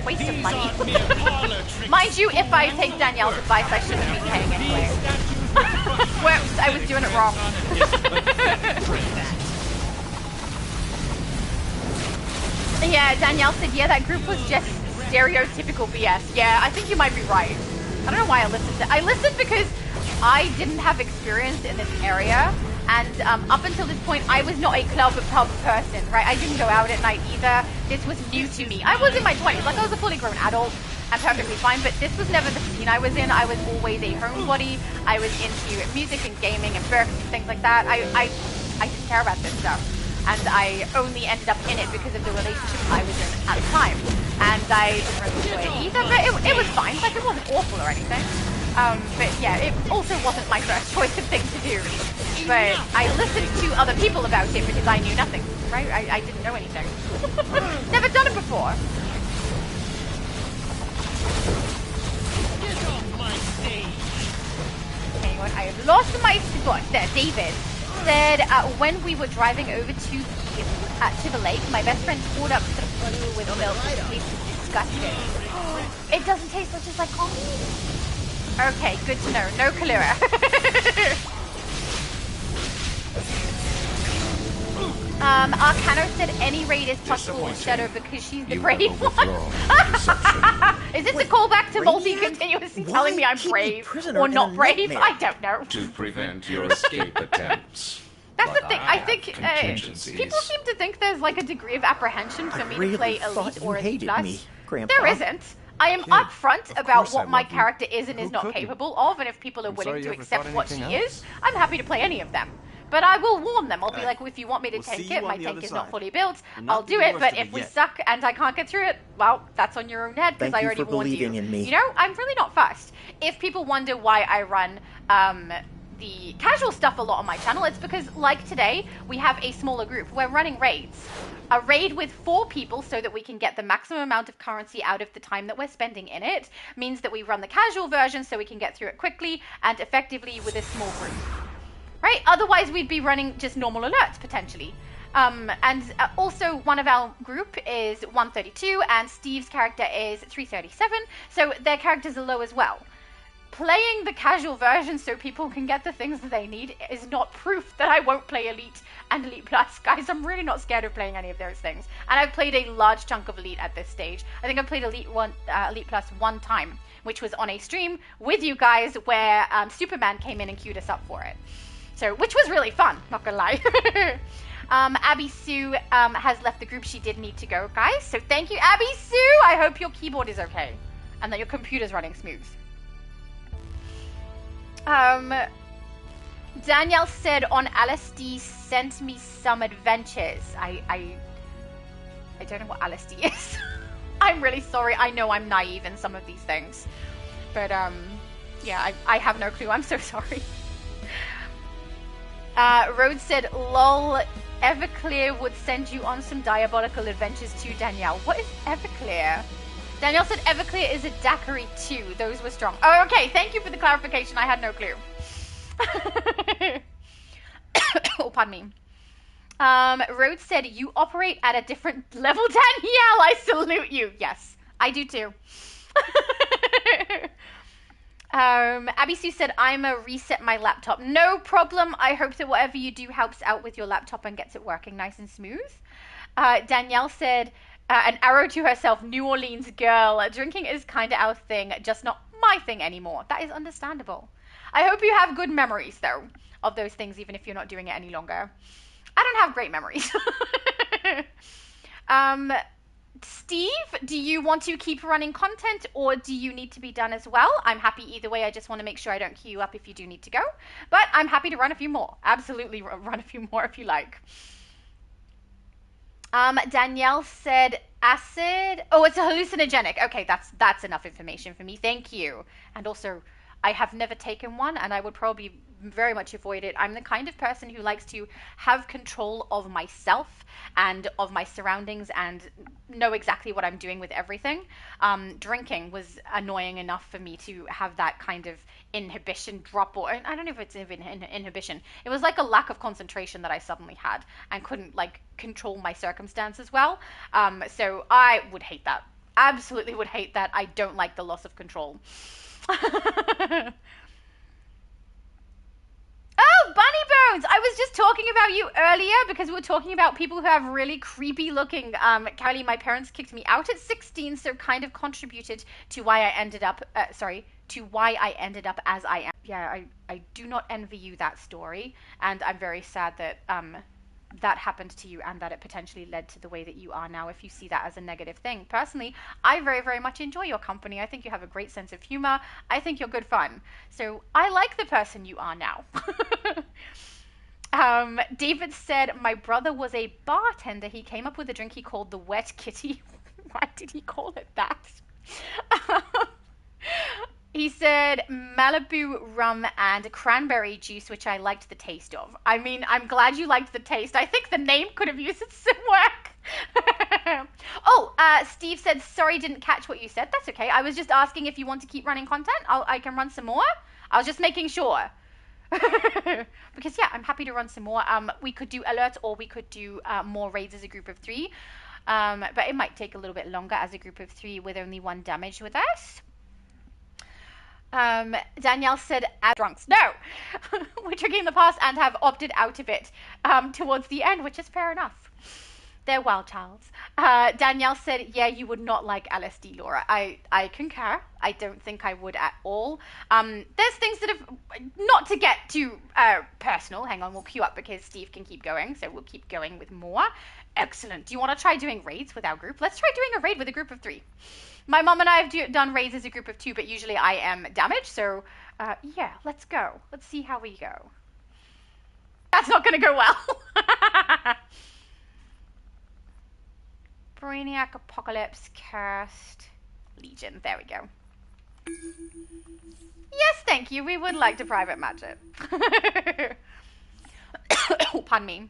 Waste of money. Mind you, if I take Danielle's advice, I shouldn't be paying anyway. Whoops, I was doing it wrong. Yeah, Danielle said, yeah, that group was just stereotypical BS. Yeah, I think you might be right. I don't know why I listened. I listened because I didn't have experience in this area, and up until this point, I was not a club person, right? I didn't go out at night either. This was new to me. I was in my 20s, like I was a fully grown adult and perfectly fine, but this was never the scene I was in. I was always a homebody. I was into music and gaming and books and things like that. I didn't care about this stuff. And I only ended up in it because of the relationship I was in at the time. And I didn't really enjoy it either, but it was fine. Like, it wasn't awful or anything. But yeah, it also wasn't my first choice of thing to do. But I listened to other people about it because I knew nothing, right? I didn't know anything. Never done it before. Get off my stage. Hang on, I have lost my spot. There, David said when we were driving over to the lake, my best friend poured up some blue with milk. It tasted disgusting. It doesn't taste just like coffee. Okay, good to know. No Kalira. Arcano said any raid is possible with Shadow because she's the brave one. Is this a callback to Multi continuously telling me I'm brave or not brave? I don't know. To prevent your escape attempts. That's the thing. I think people seem to think there's like a degree of apprehension for me to play Elite or Elite Plus. There isn't. I am upfront about what my character is and is not capable of, and if people are willing to accept what she is, I'm happy to play any of them. But I will warn them. I'll be like, well, if you want me to tank it, my tank is not fully built. I'll do it, but if we suck and I can't get through it, well, that's on your own head because I already warned you. In me. You know, I'm really not fussed. If people wonder why I run the casual stuff a lot on my channel, it's because, like today, we have a smaller group. We're running raids. A raid with 4 people so that we can get the maximum amount of currency out of the time that we're spending in it means that we run the casual version so we can get through it quickly and effectively with a small group. Right? Otherwise, we'd be running just normal alerts, potentially. Also, one of our group is 132, and Steve's character is 337, so their characters are low as well. Playing the casual version so people can get the things that they need is not proof that I won't play Elite and Elite Plus. Guys, I'm really not scared of playing any of those things. And I've played a large chunk of Elite at this stage. I think I've played Elite Plus one time, which was on a stream with you guys where Supermann came in and queued us up for it. So, which was really fun, not gonna lie. Abby Sue has left the group. She did need to go, guys. So thank you, Abby Sue. I hope your keyboard is okay and that your computer's running smooth. Danielle said on LSD sent me some adventures. I don't know what LSD is. I'm really sorry. I know I'm naive in some of these things. But Yeah, I have no clue. I'm so sorry. Rhodes said, lol, Everclear would send you on some diabolical adventures too, Danielle. What is Everclear? Danielle said Everclear is a daiquiri too. Those were strong. Oh, okay. Thank you for the clarification. I had no clue. Oh, pardon me. Rhodes said, you operate at a different level, Danielle. I salute you. Yes, I do too. Abby Sue said, I'm a reset my laptop. No problem. I hope that whatever you do helps out with your laptop and gets it working nice and smooth. Danielle said, an arrow to herself, New Orleans girl. Drinking is kind of our thing, just not my thing anymore. That is understandable. I hope you have good memories, though, of those things, even if you're not doing it any longer. I don't have great memories. Steve, do you want to keep running content, or do you need to be done as well? I'm happy either way. I just want to make sure I don't queue you up if you do need to go. But I'm happy to run a few more. Absolutely run a few more if you like. Danielle said acid. Oh, it's a hallucinogenic. Okay, that's enough information for me. Thank you. And also, I have never taken one, and I would probably very much avoid it. I'm the kind of person who likes to have control of myself and of my surroundings and know exactly what I'm doing with everything. Drinking was annoying enough for me to have that kind of inhibition drop, or I don't know if it's even inhibition. It was like a lack of concentration that I suddenly had and couldn't like control my circumstances well. So I would hate that. Absolutely would hate that. I don't like the loss of control. Oh, Bunny Bones! I was just talking about you earlier because we were talking about people who have really creepy looking. Kylie, my parents kicked me out at 16, so kind of contributed to why I ended up. To why I ended up as I am. Yeah, I do not envy you that story, and I'm very sad that that happened to you and that it potentially led to the way that you are now, if you see that as a negative thing. Personally, I very, very much enjoy your company. I think you have a great sense of humor. I think you're good fun. So I like the person you are now. David said, my brother was a bartender. He came up with a drink he called the Wet Kitty. Why did he call it that? He said Malibu rum and cranberry juice, which I liked the taste of. I mean, I'm glad you liked the taste. I think the name could have used some work. Steve said, sorry, didn't catch what you said. That's okay. I was just asking if you want to keep running content. I can run some more. I was just making sure. Because, yeah, I'm happy to run some more. We could do alerts, or we could do more raids as a group of 3. But it might take a little bit longer as a group of 3 with only 1 damage with us. Danielle said, drunks. No! We're drinking in the past and have opted out of it towards the end, which is fair enough. They're wild childs. Danielle said, yeah, you would not like LSD, Laura. I concur. I don't think I would at all. There's things that have, not to get too personal. Hang on, we'll queue up because Steve can keep going, so we'll keep going with more. Excellent. Do you want to try doing raids with our group? Let's try doing a raid with a group of 3. My mom and I have done raids as a group of 2, but usually I am damaged, so yeah, let's go. Let's see how we go. That's not going to go well. Brainiac, Apocalypse, Cursed, Legion. There we go. Yes, thank you. We would like to private match it. Oh, pardon me.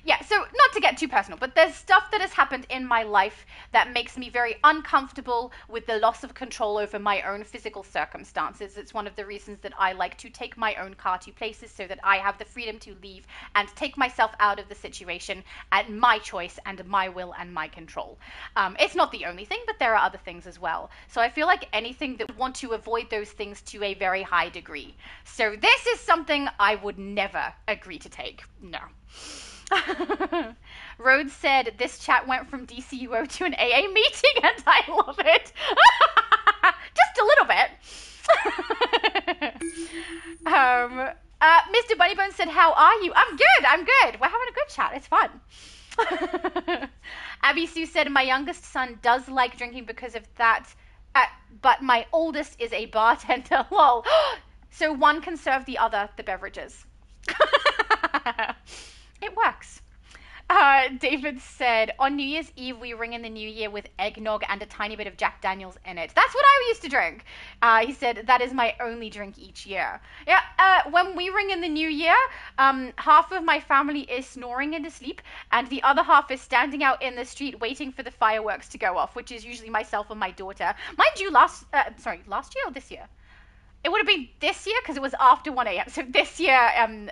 Yeah, so not to get too personal, but there's stuff that has happened in my life that makes me very uncomfortable with the loss of control over my own physical circumstances. It's one of the reasons that I like to take my own car to places so that I have the freedom to leave and take myself out of the situation at my choice and my will and my control. It's not the only thing, but there are other things as well. So I feel like anything that would want to avoid those things to a very high degree. So this is something I would never agree to take. No. Rhodes said this chat went from DCUO to an AA meeting and I love it. Just a little bit. Mr. Bunnybones said, how are you? I'm good. We're having a good chat. It's fun. Abby Sue said, my youngest son does like drinking because of that, but my oldest is a bartender. Lol. So one can serve the other the beverages. It works. David said, on New Year's Eve, we ring in the new year with eggnog and a tiny bit of Jack Daniels in it. That's what I used to drink. He said, that is my only drink each year. Yeah, when we ring in the new year, half of my family is snoring into sleep, and the other half is standing out in the street waiting for the fireworks to go off, which is usually myself and my daughter. Mind you, last year or this year? It would have been this year because it was after 1 a.m. So this year,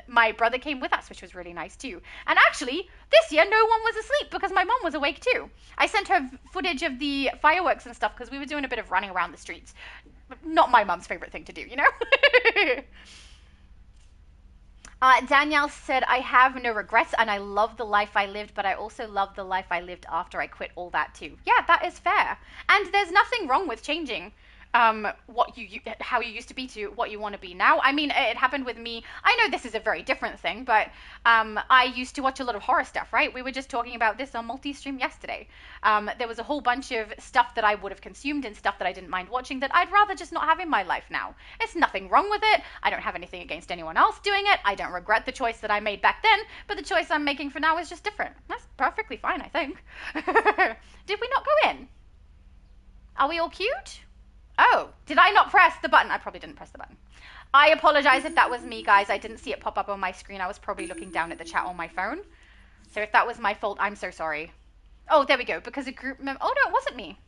my brother came with us, which was really nice too. And actually, this year, no one was asleep because my mom was awake too. I sent her footage of the fireworks and stuff because we were doing a bit of running around the streets. Not my mom's favorite thing to do, you know? Danielle said, I have no regrets and I love the life I lived, but I also love the life I lived after I quit all that too. Yeah, that is fair. And there's nothing wrong with changing how you used to be to what you want to be now. I mean, it happened with me. I know this is a very different thing, but I used to watch a lot of horror stuff, right? We were just talking about this on multi-stream yesterday. There was a whole bunch of stuff that I would have consumed and stuff that I didn't mind watching that I'd rather just not have in my life now. It's nothing wrong with it. I don't have anything against anyone else doing it. I don't regret the choice that I made back then, but the choice I'm making for now is just different. That's perfectly fine, I think. Did we not go in? Are we all cute? Oh, did I not press the button? I probably didn't press the button. I apologize if that was me, guys. I didn't see it pop up on my screen. I was probably looking down at the chat on my phone. So if that was my fault, I'm so sorry. Oh, there we go. Because a group member... Oh, no, it wasn't me.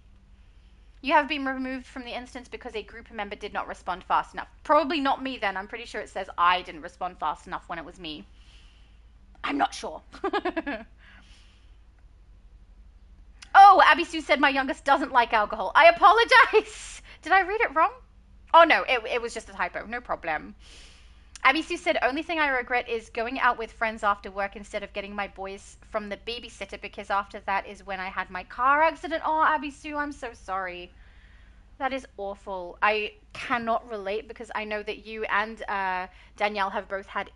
You have been removed from the instance because a group member did not respond fast enough. Probably not me then. I'm pretty sure it says I didn't respond fast enough when it was me. I'm not sure. Oh, Abby Sue said my youngest doesn't like alcohol. I apologize. Did I read it wrong? Oh, no, it was just a typo. No problem. Abby Sue said, only thing I regret is going out with friends after work instead of getting my boys from the babysitter because after that is when I had my car accident. Oh, Abby Sue, I'm so sorry. That is awful. I cannot relate because I know that you and Danielle have both had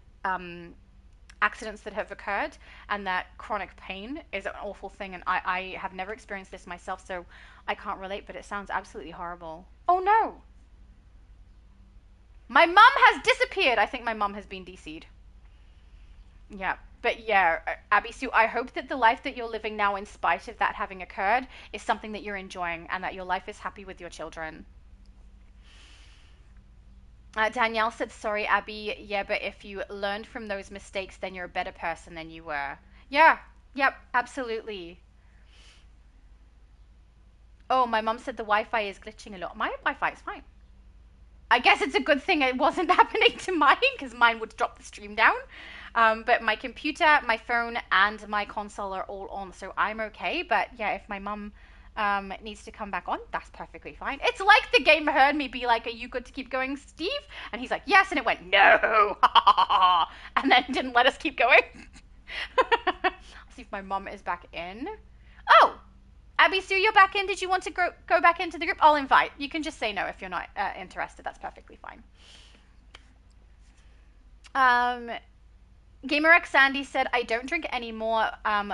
accidents that have occurred, and that chronic pain is an awful thing, and I have never experienced this myself, so I can't relate, but it sounds absolutely horrible. Oh no! My mum has disappeared! I think my mum has been DC'd. Yeah, but yeah, Abby Sue, I hope that the life that you're living now in spite of that having occurred is something that you're enjoying, and that your life is happy with your children. Danielle said, sorry, Abby. Yeah, but if you learned from those mistakes, then you're a better person than you were. Yeah, yep, absolutely. Oh, my mom said the Wi-Fi is glitching a lot. My Wi-Fi is fine. I guess it's a good thing it wasn't happening to mine, because mine would drop the stream down. But my computer, my phone, and my console are all on, so I'm okay. But yeah, if my mum needs to come back on, that's perfectly fine. It's like the game heard me be like, are you good to keep going, Steve? And he's like, yes, and it went, no, and then didn't let us keep going. I'll see if my mom is back in. Oh, Abby Sue, you're back in. Did you want to go back into the group? I'll invite. You can just say no if you're not interested. That's perfectly fine. GamerXAndy said, I don't drink anymore.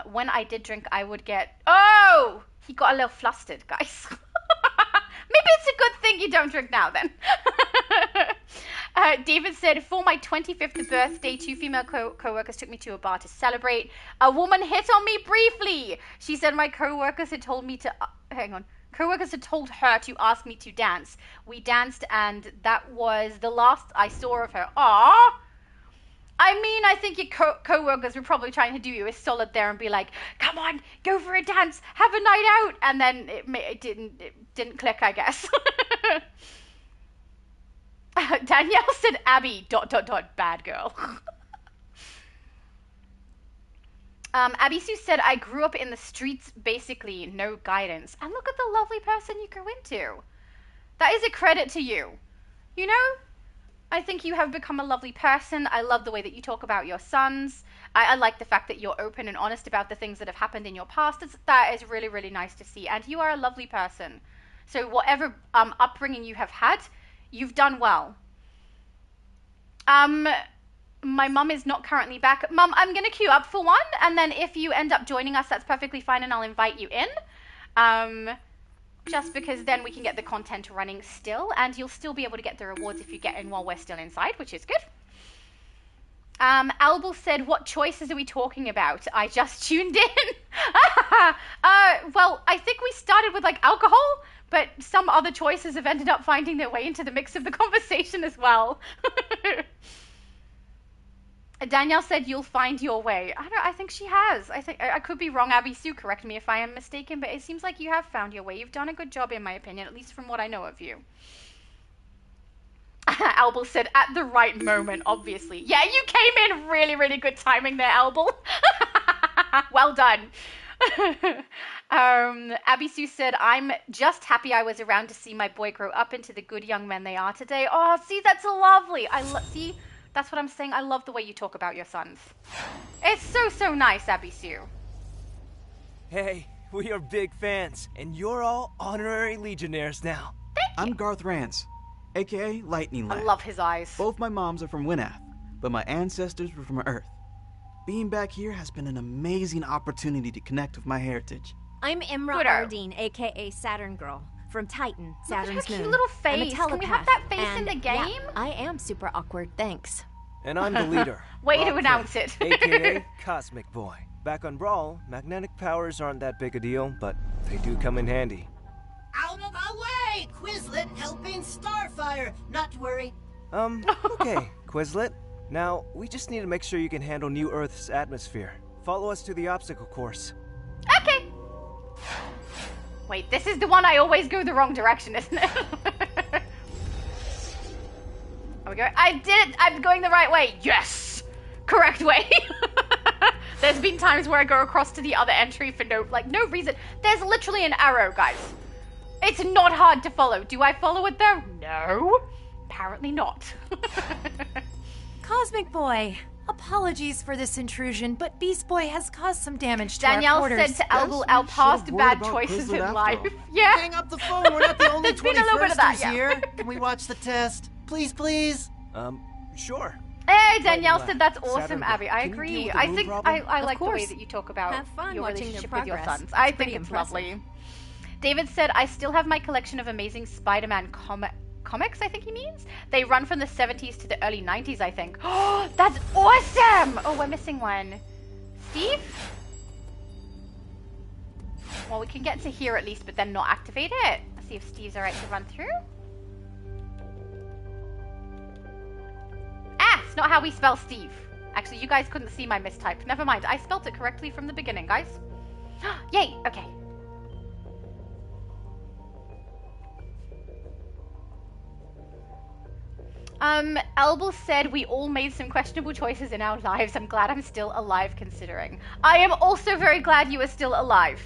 When I did drink, I would get... Oh! He got a little flustered, guys. Maybe it's a good thing you don't drink now, then. David said, for my 25th birthday, 2 female co-workers took me to a bar to celebrate. A woman hit on me briefly. She said my co-workers had told me to... hang on. Co-workers had told her to ask me to dance. We danced, and that was the last I saw of her. Aww! I mean, I think your co-workers were probably trying to do you a solid there and be like, come on, go for a dance, have a night out. And then it didn't click, I guess. Danielle said, Abby, ... bad girl. Abby Sue said, I grew up in the streets, basically, no guidance. And look at the lovely person you grew into. That is a credit to you. You know? I think you have become a lovely person. I love the way that you talk about your sons. I like the fact that you're open and honest about the things that have happened in your past. That is really, really nice to see. And you are a lovely person. So whatever upbringing you have had, you've done well. My mum is not currently back. Mum, I'm going to queue up for one. And then if you end up joining us, that's perfectly fine. And I'll invite you in. Just because then we can get the content running still, and you'll still be able to get the rewards if you get in while we're still inside, which is good. Albel said, what choices are we talking about? I just tuned in. Well, I think we started with, like, alcohol, but some other choices have ended up finding their way into the mix of the conversation as well. Danielle said you'll find your way. I think she has. I could be wrong. Abby Sue, correct me if I am mistaken, but it seems like you have found your way. You've done a good job, in my opinion, at least from what I know of you. Albel said, at the right moment, obviously. Yeah, you came in really, really good timing there, Albel. Well done. Abby Sue said, I'm just happy I was around to see my boy grow up into the good young men they are today. Oh, see, that's lovely. See, that's what I'm saying. I love the way you talk about your sons. It's so nice, Abby Sue. Hey, we are big fans, and you're all honorary legionnaires now. I'm Garth Rance, aka Lightning Lad. I love his eyes. Both my moms are from Winath, but my ancestors were from Earth. Being back here has been an amazing opportunity to connect with my heritage. I'm Imra Ardeen, aka Saturn Girl, from Titan, Saturn's Look at her moon. cute little face. I'm a telepath. Can we have that face in and, the game? Yeah, I am super awkward, thanks. And I'm the leader. Way to announce it. aka Cosmic Boy. Back on Brawl, magnetic powers aren't that big a deal, but they do come in handy. Out of our way! Quizlet helping Starfire! Not to worry. Okay, Quizlet. Now, we just need to make sure you can handle New Earth's atmosphere. Follow us to the obstacle course. Okay. Wait, this is the one I always go the wrong direction, isn't it? Are we going? I did it! I'm going the right way! Yes! Correct way! There's been times where I go across to the other entry for no reason. There's literally an arrow, guys. It's not hard to follow. Do I follow it though? No. Apparently not. Cosmic Boy, apologies for this intrusion, but Beast Boy has caused some damage to Danielle our quarters. said to Albel, our past bad choices in life. Yeah. Hang up the phone. We're not the only There's been a little bit of that, 21sters yeah. here. Can we watch the test? Please, please. Sure. Hey, Danielle said that's awesome, Saturn, Abby. I can you deal agree. with the I moon think problem? I like the way course. that you talk about Have fun your watching their relationship with your progress. sons. It's I think pretty it's impressive. lovely. David said, I still have my collection of amazing Spider-Man comics, I think he means. They run from the 70s to the early 90s, I think. Oh, that's awesome! Oh, we're missing one. Steve? Well, we can get to here at least, but then not activate it. Let's see if Steve's alright to run through. Ah, it's not how we spell Steve. Actually, you guys couldn't see my mistype. Never mind, I spelt it correctly from the beginning, guys. Yay, okay. Albel said we all made some questionable choices in our lives. I'm glad I'm still alive considering. I am also very glad you are still alive.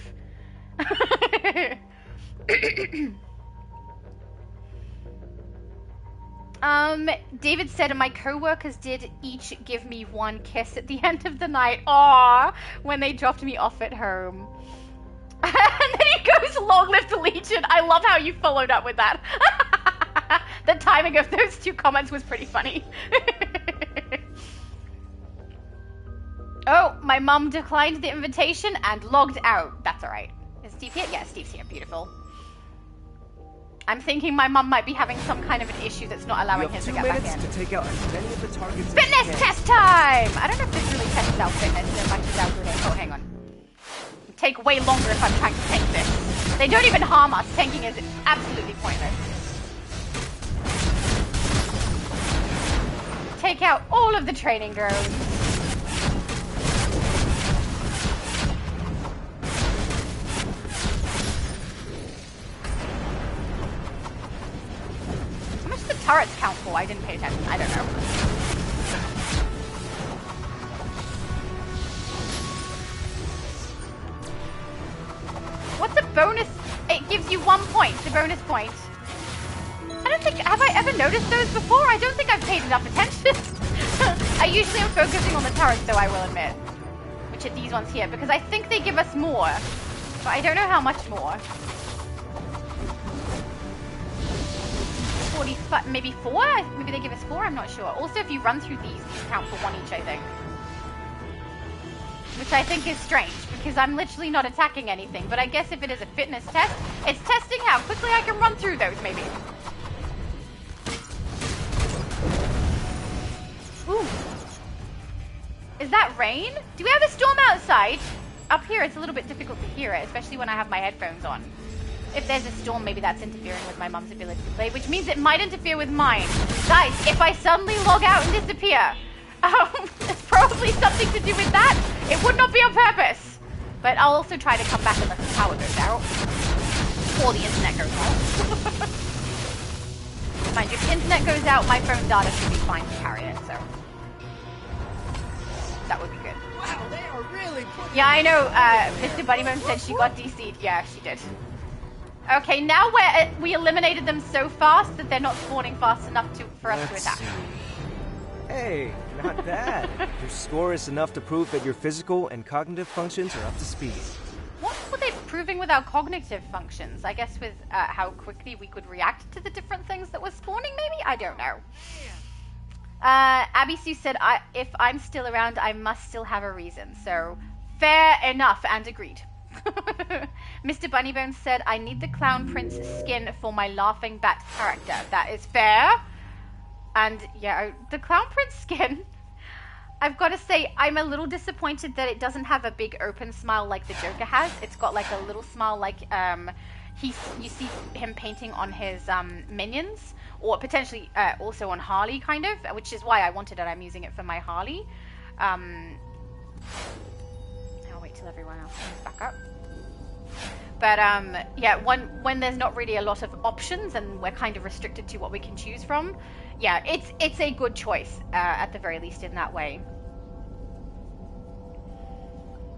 David said my co-workers did each give me one kiss at the end of the night. Aww, when they dropped me off at home. And then he goes, long live the Legion. I love how you followed up with that. The timing of those two comments was pretty funny. Oh, my mum declined the invitation and logged out. That's alright. Is Steve here? Yeah, Steve's here. Beautiful. I'm thinking my mum might be having some kind of an issue that's not allowing him to get back in. 2 minutes to take out as many of the targets as Fitness you can. test time! I don't know if this really tests out fitness or if I should out grenade. Oh, hang on. It'd take way longer if I'm trying to tank this. They don't even harm us. Tanking is absolutely pointless. Take out all of the training drones. How much do the turrets count for? I didn't pay attention. I don't know. What's a bonus? It gives you 1 point, the bonus point. I don't think, have I ever noticed those before? I don't think I've paid enough attention. I usually am focusing on the turrets though, I will admit. Which are these ones here, because I think they give us more. But I don't know how much more. 45, maybe 4? Maybe they give us 4, I'm not sure. Also, if you run through these count for 1 each, I think. Which I think is strange, because I'm literally not attacking anything. But I guess if it is a fitness test, it's testing how quickly I can run through those, maybe. Ooh. Is that rain? Do we have a storm outside? up here it's a little bit difficult to hear it, especially when I have my headphones on. If there's a storm, maybe that's interfering with my mum's ability to play, which means it might interfere with mine. Guys, if I suddenly log out and disappear, it's probably something to do with that. It would not be on purpose. But I'll also try to come back unless the power goes out. Or the internet goes out. Mind you, if the internet goes out, my phone data should be fine to carry it, so. That would be good. Wow, they are really yeah, I know, Mr. Bunnybone said she got DC'd. Yeah, she did. Okay, now we eliminated them so fast that they're not spawning fast enough for us to attack. Hey, not bad. Your score is enough to prove that your physical and cognitive functions are up to speed. What were they proving with our cognitive functions? I guess with how quickly we could react to the different things that were spawning, maybe? I don't know. Abby Sue said, if I'm still around, I must still have a reason. So, fair enough and agreed. Mr. Bunnybone said, I need the Clown Prince skin for my Laughing Bat character. That is fair. And yeah, the Clown Prince skin, I've got to say, I'm a little disappointed that it doesn't have a big open smile like the Joker has. It's got like a little smile like you see him painting on his minions, or potentially also on Harley, kind of, which is why I wanted it. I'm using it for my Harley. I'll wait till everyone else comes back up. But yeah, when there's not really a lot of options and we're kind of restricted to what we can choose from, yeah, it's a good choice at the very least in that way.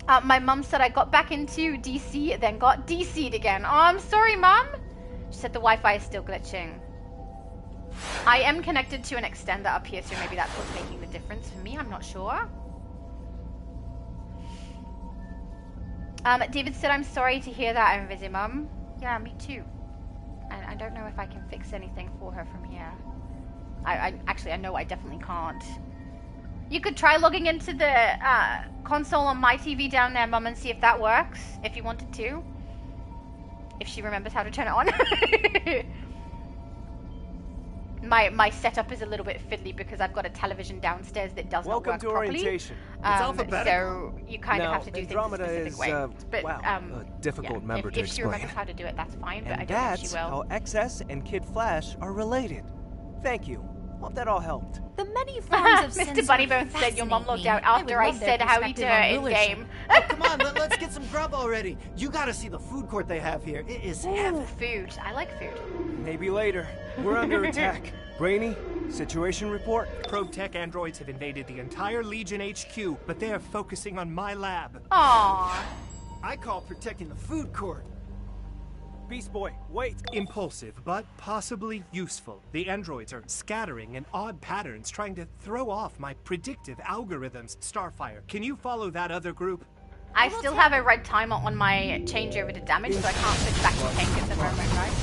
My mum said I got back into DC, then got DC'd again. Oh, I'm sorry, Mum. She said the Wi-Fi is still glitching. I am connected to an extender up here, so maybe that's what's making the difference for me. I'm not sure. David said, I'm sorry to hear that, I'm busy, Mum. Yeah, me too. And I don't know if I can fix anything for her from here. Actually, I know I definitely can't. You could try logging into the console on my TV down there, Mum, and see if that works, if you wanted to. If she remembers how to turn it on. My setup is a little bit fiddly because I've got a television downstairs that does not work properly. Orientation. So you kind of have to do things a specific way. But, a difficult member to if she explain. remembers how to do it, that's fine, but And I don't think she that's will. how XS and Kid Flash are related. Thank you. Hope that all helped. The many forms of Mr. Bunnybone said your mum logged out after I said howdy to her in-game. Oh, come on, let's get some grub already. You gotta see the food court they have here. It is heaven. Food. I like food. Maybe later. We're under attack. Brainy, situation report? Probe tech androids have invaded the entire Legion HQ, but they are focusing on my lab. Aww. I call protecting the food court. Beast Boy, wait! Impulsive, but possibly useful. The androids are scattering in odd patterns, trying to throw off my predictive algorithms. Starfire, can you follow that other group? I still have a red timer on my changeover to damage, so I can't switch back to tank at the moment, right?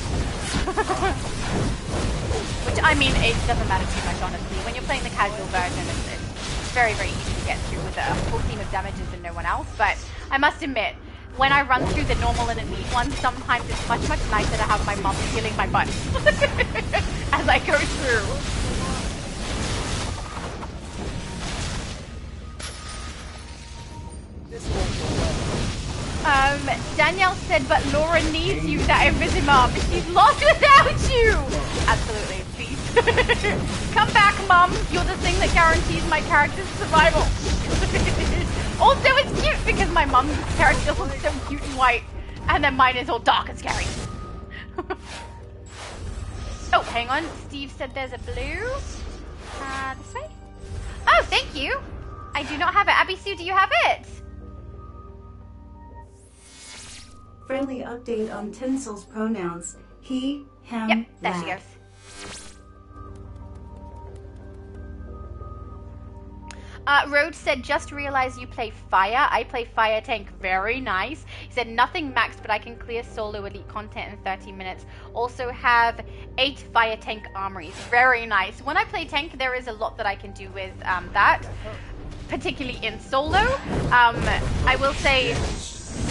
Which, I mean, it doesn't matter too much, honestly. When you're playing the casual version, it's very, very easy to get through with a full team of damages and no one else. But I must admit, when I run through the normal and elite ones, sometimes it's much, much nicer to have my mum healing my butt as I go through. Danielle said, but Laura needs you, that Invisimum. She's lost without you. Absolutely, please. Come back, Mum. You're the thing that guarantees my character's survival. Also, it's cute because my mum's character looks so cute and white, and then mine is all dark and scary. Oh, hang on. Steve said there's a blue. This way? Oh, thank you. I do not have it. Abby Sue, do you have it? Friendly update on Tinsel's pronouns. He, him, yep, there that. she goes. Rhodes said, just realized you play fire. I play fire tank. Very nice. He said, nothing maxed, but I can clear solo elite content in 30 minutes. Also have 8 fire tank armories. Very nice. When I play tank, there is a lot that I can do with that, particularly in solo. I will say,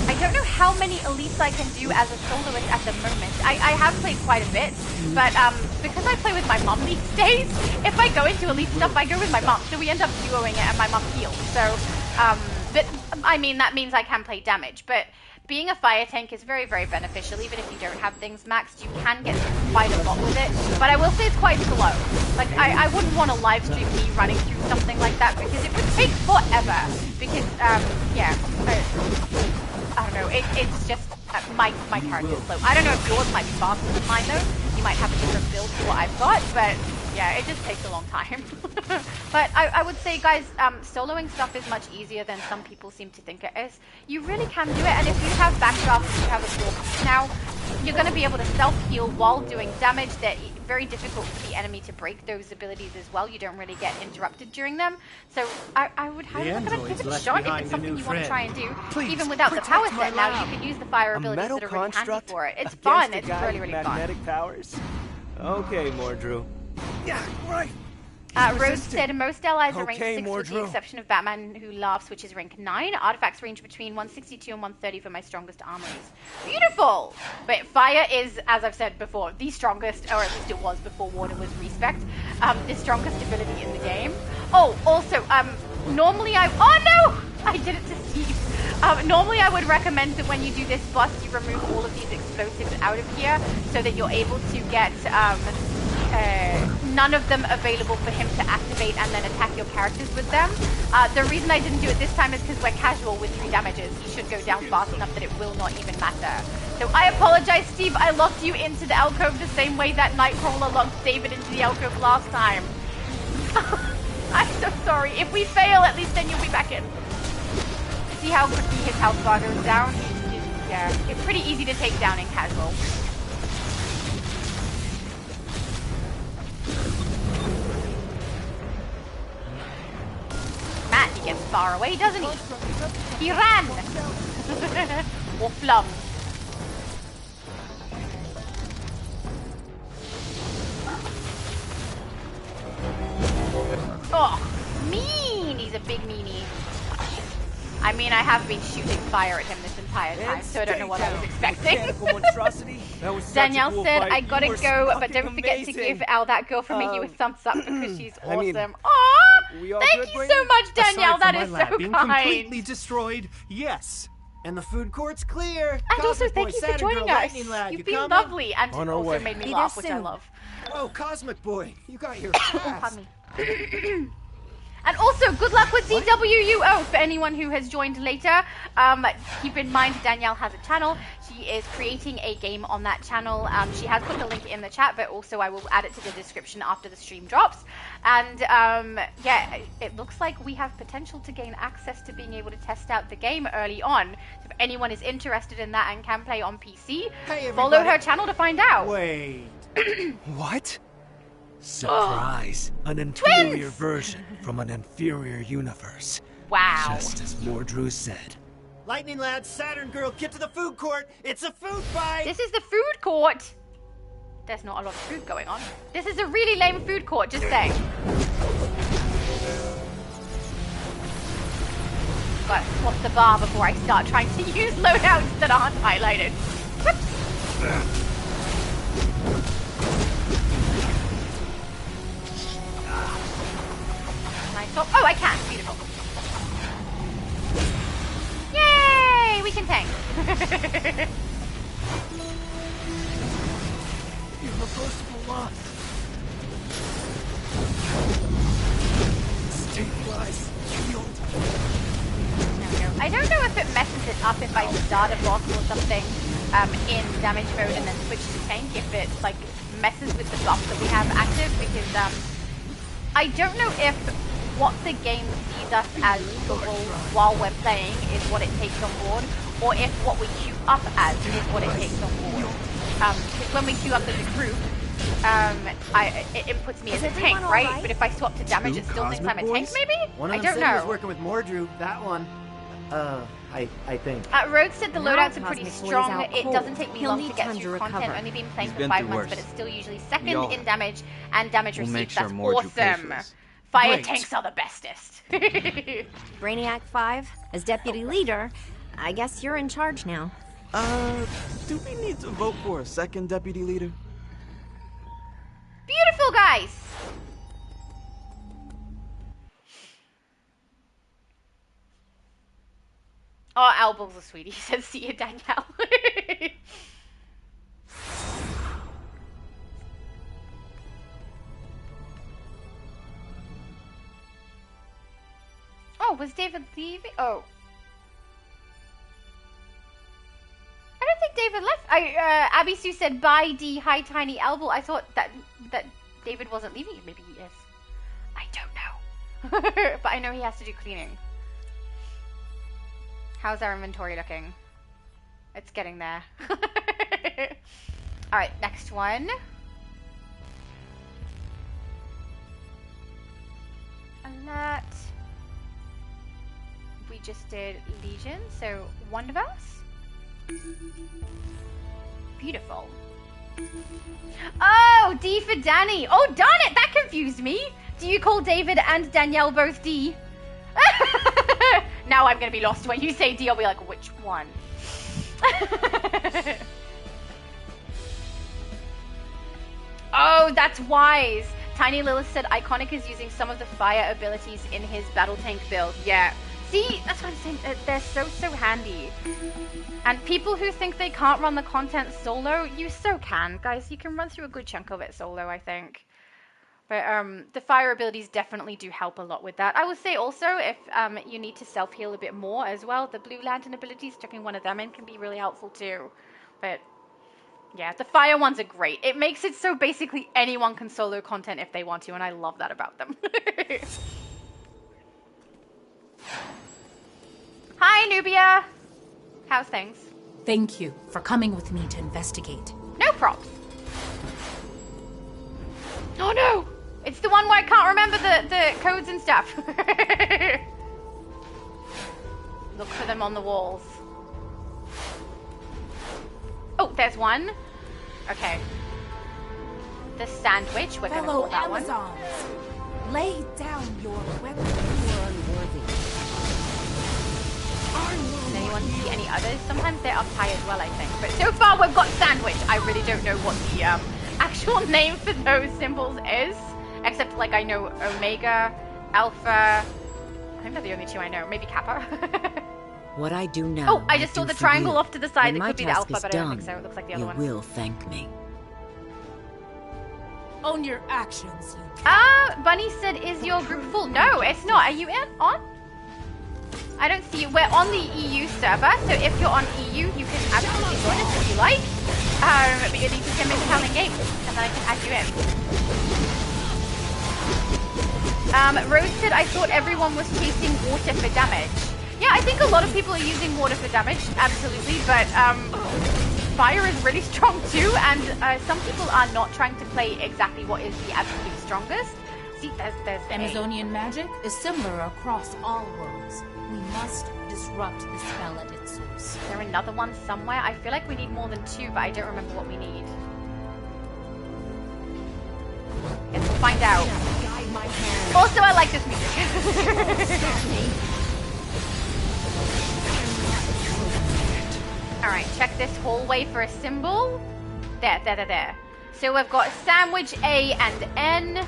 I don't know how many elites I can do as a soloist at the moment. I have played quite a bit, but because I play with my mum these days, if I go into elite stuff, I go with my mum, so we end up duoing it and my mum heals. So But, I mean, that means I can play damage, but being a fire tank is very, very beneficial. Even if you don't have things maxed, you can get quite a lot with it. But I will say it's quite slow. Like, I wouldn't want to live stream me running through something like that because it would take forever. Because, yeah, I don't know, it's just, my character is slow. I don't know if yours might be faster than mine, though. You might have a different build to what I've got, but yeah, it just takes a long time. But I would say, guys, soloing stuff is much easier than some people seem to think it is. You really can do it, and if you have backdraft, if you have a core now, you're going to be able to self-heal while doing damage. They're very difficult for the enemy to break those abilities as well. You don't really get interrupted during them. So I would highly recommend give it a shot if it's something you want to try and do. Please, even without the power set now, lab. you can use the fire A abilities metal that are really handy for it. It's against fun. a It's guy really, with really fun. magnetic powers? Okay, Mordru. Yeah, right. Rose said most allies are ranked Okay, 6 with the exception of Batman Who Laughs, which is rank 9. Artifacts range between 162 and 130 for my strongest armories. Beautiful! But fire is, as I've said before, the strongest, or at least it was before water was respec, the strongest ability in the game. Oh, also, normally oh no! I did it to Steve. Normally I would recommend that when you do this boss, you remove all of these explosives out of here so that you're able to get, none of them available for him to activate and then attack your characters with them. The reason I didn't do it this time is because we're casual with 3 damages. He should go down fast enough that it will not even matter. So I apologize, Steve. I locked you into the alcove the same way that Nightcrawler locked David into the alcove last time. I'm so sorry. If we fail, at least then you'll be back in. See how quickly his health bar goes down? Yeah, it's pretty easy to take down in casual. Man, he gets far away, doesn't he? He ran! Or flung. Oh, mean! He's a big meanie. I mean, I have been shooting fire at him this entire time, so I don't know what I was expecting. Danielle said, I gotta go, but don't forget to give Al that girl for making you a thumbs up because she's awesome. Aww! Thank you so much, Danielle. That is so being kind. completely destroyed, yes. And the food court's clear. And also, thank you for joining us. You've been lovely and On our also way. made me laugh, which I love. Oh, Cosmic Boy, you got your Pardon me. And also, good luck with DCUO for anyone who has joined later. Keep in mind, Danielle has a channel. She is creating a game on that channel. She has put the link in the chat, but also I will add it to the description after the stream drops. And yeah, it looks like we have potential to gain access to being able to test out the game early on. So if anyone is interested in that and can play on PC, follow her channel to find out. Wait. What? Surprise! An inferior version from an inferior universe. Wow. Just as Mordru said. Lightning Lad, Saturn Girl, get to the food court! It's a food fight! This is the food court! There's not a lot of food going on. This is a really lame food court, just saying. Gotta swap the bar before I start trying to use loadouts that aren't highlighted. Whoops. Oh, I can. Beautiful. Yay! We can tank. Irreversible loss. Stabilize. Shield. I don't know if it messes it up if I start a boss or something in damage mode and then switch to tank, if it like messes with the buff that we have active, because I don't know if what the game sees us as capable while we're playing is what it takes on board, or if what we queue up as is what it takes on board. Because when we queue up as a group, it inputs me as a tank, right? But if I swap to damage, it still thinks I'm a tank, maybe? One I of them don't said he was know. working with Mordru, that one. I think. Rogue said the loadouts are pretty Cosmic Boy's strong. out It cold. doesn't take me He'll long to need get time through to content. recover. Only been playing He's for been 5 through months, worse. but it's still usually second Y'all- in damage and damage We'll make received. sure That's Mordru pays for awesome. this. Fire Great. tanks are the bestest. Brainiac 5, as deputy leader, I guess you're in charge now. Do we need to vote for a second deputy leader? Beautiful, guys. Oh, Albel's a sweetie. He said, see you, Danielle. Oh, was David leaving? Oh. I don't think David left. Abby Sue said, bye, D. Hi, Tiny Albel. I thought that David wasn't leaving. Maybe he is. I don't know. But I know he has to do cleaning. How's our inventory looking? It's getting there. Alright, next one. Alert. We just did Legion, so Wonderverse. Beautiful. Oh, D for Danny. Oh, darn it, that confused me. Do you call David and Danielle both D? Now I'm going to be lost. When you say D, I'll be like, which one? Oh, that's wise. Tiny Lilith said Iconic is using some of the fire abilities in his battle tank build. Yeah. See, that's what I'm saying. They're so handy. And people who think they can't run the content solo, you so can. Guys, you can run through a good chunk of it solo, I think. But the fire abilities definitely do help a lot with that. I would say also, if you need to self-heal a bit more as well, the Blue Lantern abilities, chucking one of them in can be really helpful too. But yeah, the fire ones are great. It makes it so basically anyone can solo content if they want to, and I love that about them. Hi, Nubia. How's things? Thank you for coming with me to investigate. No props. Oh no! It's the one where I can't remember the codes and stuff. Look for them on the walls. Oh, there's one. Okay. The sandwich. We're gonna call that Amazons, one. Lay down your weapon. You are unworthy. Does anyone see any others? Sometimes they're up high as well, I think. But so far we've got sandwich. I really don't know what the actual name for those symbols is. Except, like, I know Omega, Alpha. I think they're the only two I know. Maybe Kappa. What I do now. Oh, I just saw the triangle off to the side. It could be the Alpha, but I don't done, think so. It looks like the other one. You will thank me. Own your actions, you. Bunny said, is your group full? No, it's not. Are you on? I don't see you. We're on the EU server, so if you're on EU, you can absolutely join us if you like. But you need to send me the account in game, and then I can add you in. Rose said, I thought everyone was chasing water for damage. Yeah, I think a lot of people are using water for damage, absolutely, but fire is really strong too, and some people are not trying to play exactly what is the absolute strongest. See, there's Amazonian magic is similar across all worlds. We must disrupt the spell at its source. Is there another one somewhere? I feel like we need more than two, but I don't remember what we need. Guess we'll find out. Also, I like this music. Alright, check this hallway for a symbol. There. So we've got sandwich A and N.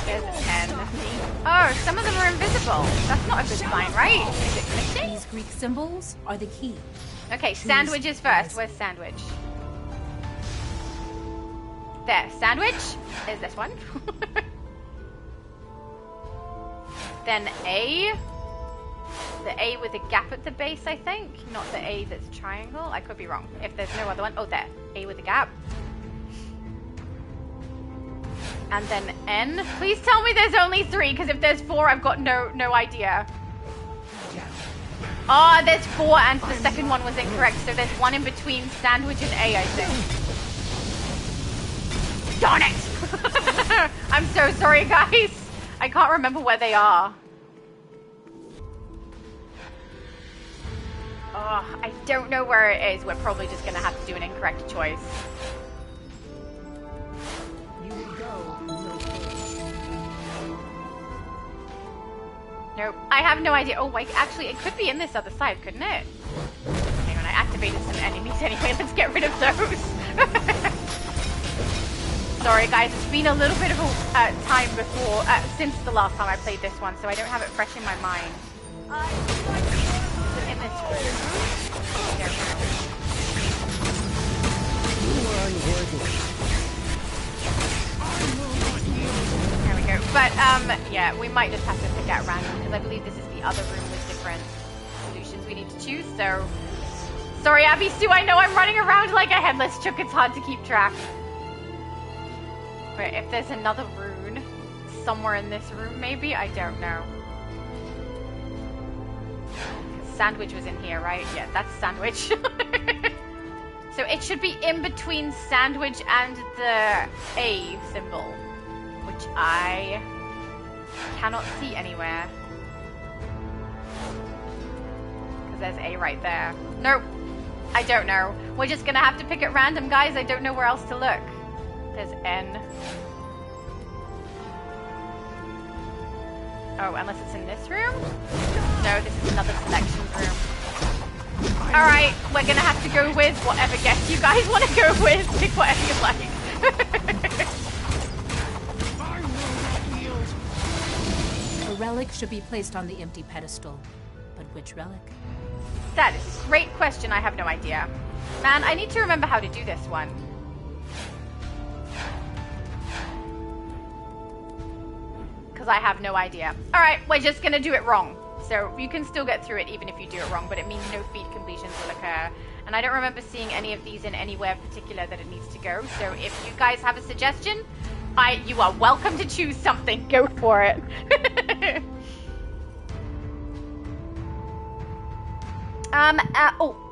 There's an N. Oh, some of them are invisible. That's not a good sign, right? Is it glitching? These Greek symbols are the key. Okay, sandwiches first. Where's sandwich? There, sandwich is this one. Then A. The A with a gap at the base, I think. Not the A that's triangle. I could be wrong. If there's no other one. Oh, there. A with a gap. And then N. Please tell me there's only 3, because if there's 4, I've got no idea. Oh, there's 4, and the second one was incorrect, so there's one in between sandwich and A, I think. Darn it! I'm so sorry, guys. I can't remember where they are. Oh, I don't know where it is. We're probably just going to have to do an incorrect choice. Nope, I have no idea. Oh, wait, actually, it could be in this other side, couldn't it? Hang on, I activated some enemies anyway. Let's get rid of those. Sorry guys, it's been a little bit of a time before, since the last time I played this one, so I don't have it fresh in my mind. Is it in this room? There we go. But, yeah, we might just have to pick at random, because I believe this is the other room with different solutions we need to choose, so... Sorry, Abby Sue, I know I'm running around like a headless chook, it's hard to keep track. Wait, if there's another rune somewhere in this room, maybe? I don't know. Sandwich was in here, right? Yeah, that's Sandwich. So it should be in between Sandwich and the A symbol, which I cannot see anywhere. Because there's A right there. Nope. I don't know. We're just gonna have to pick at random, guys. I don't know where else to look. There's N. Oh, unless it's in this room? No, this is another selection room. Alright, we're gonna have to go with whatever guess you guys want to go with. Pick whatever you like. A relic should be placed on the empty pedestal. But which relic? That is a great question. I have no idea. Man, I need to remember how to do this one. Because I have no idea. Alright, we're just going to do it wrong. So you can still get through it even if you do it wrong, but it means no feed completions will occur. And I don't remember seeing any of these in anywhere particular that it needs to go. So if you guys have a suggestion, you are welcome to choose something. Go for it.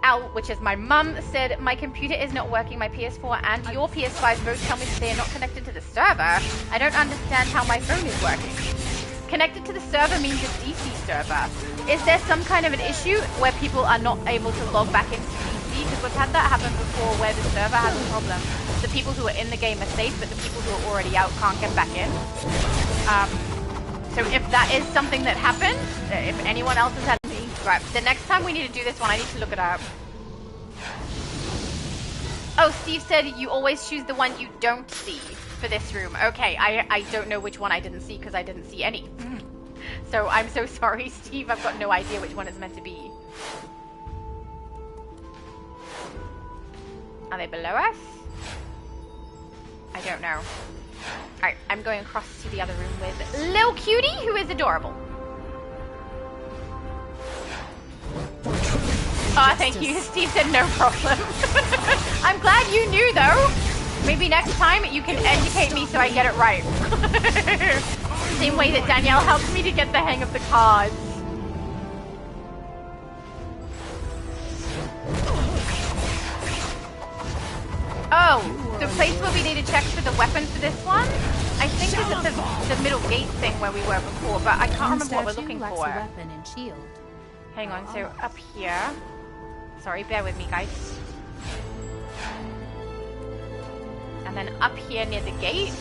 Al, which is my mum, said, my computer is not working, my PS4 and your PS5 both tell me that they are not connected to the server. I don't understand how my phone is working. Connected to the server means a DC server. Is there some kind of an issue where people are not able to log back into DC? Because we've had that happen before where the server has a problem. The people who are in the game are safe, but the people who are already out can't get back in. So if that is something that happened, if anyone else has had... Right, the next time we need to do this one, I need to look it up. Oh, Steve said you always choose the one you don't see for this room. Okay, I don't know which one I didn't see because I didn't see any. So I'm so sorry, Steve. I've got no idea which one it's meant to be. Are they below us? I don't know. Alright, I'm going across to the other room with Lil Cutie, who is adorable. Oh, thank you. Steve said no problem. I'm glad you knew, though. Maybe next time you can educate me so I get it right. Same way that Danielle helped me to get the hang of the cards. Oh, the place where we need to check for the weapon for this one, I think is at the middle gate thing where we were before, but I can't remember what we're looking for. Weapon and shield. Hang on, so up here. Sorry, bear with me, guys. And then up here near the gate.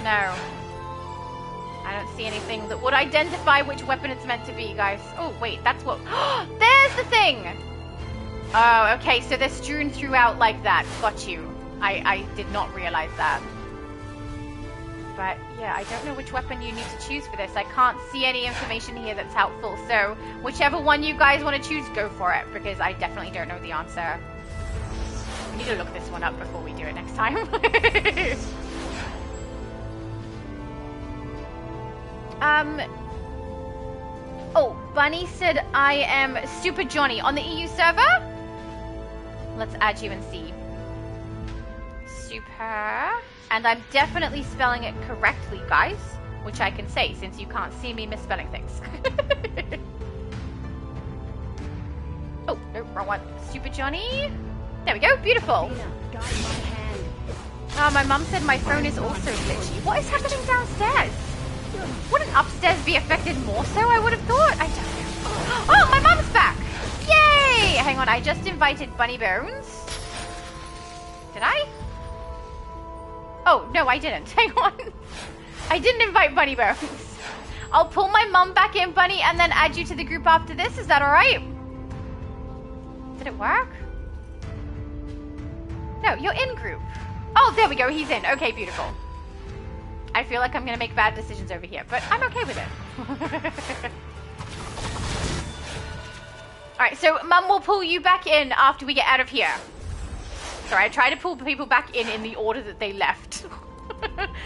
No. I don't see anything that would identify which weapon it's meant to be, guys. Oh, wait, that's what... There's the thing! Oh, okay, so they're strewn throughout like that. Got you. I did not realize that. But, yeah, I don't know which weapon you need to choose for this. I can't see any information here that's helpful. So, whichever one you guys want to choose, go for it. Because I definitely don't know the answer. We need to look this one up before we do it next time. Oh, Bunny said I am Super Johnny on the EU server. Let's add you and see. Super. And I'm definitely spelling it correctly, guys. Which I can say since you can't see me misspelling things. Oh, no, wrong one. Super Johnny. There we go. Beautiful. Oh, my mum said my phone is also glitchy. What is happening downstairs? Wouldn't upstairs be affected more so, I would have thought? I don't know. Oh, my mum's back! Yay! Hang on, I just invited Bunny Bones. Did I? Oh, no, I didn't. Hang on. I didn't invite Bunny Bones. I'll pull my mum back in, Bunny, and then add you to the group after this. Is that alright? Did it work? go. You're in group. Oh, there we go. He's in. Okay, beautiful. I feel like I'm going to make bad decisions over here, but I'm okay with it. Alright, so Mum will pull you back in after we get out of here. Sorry, I try to pull people back in the order that they left.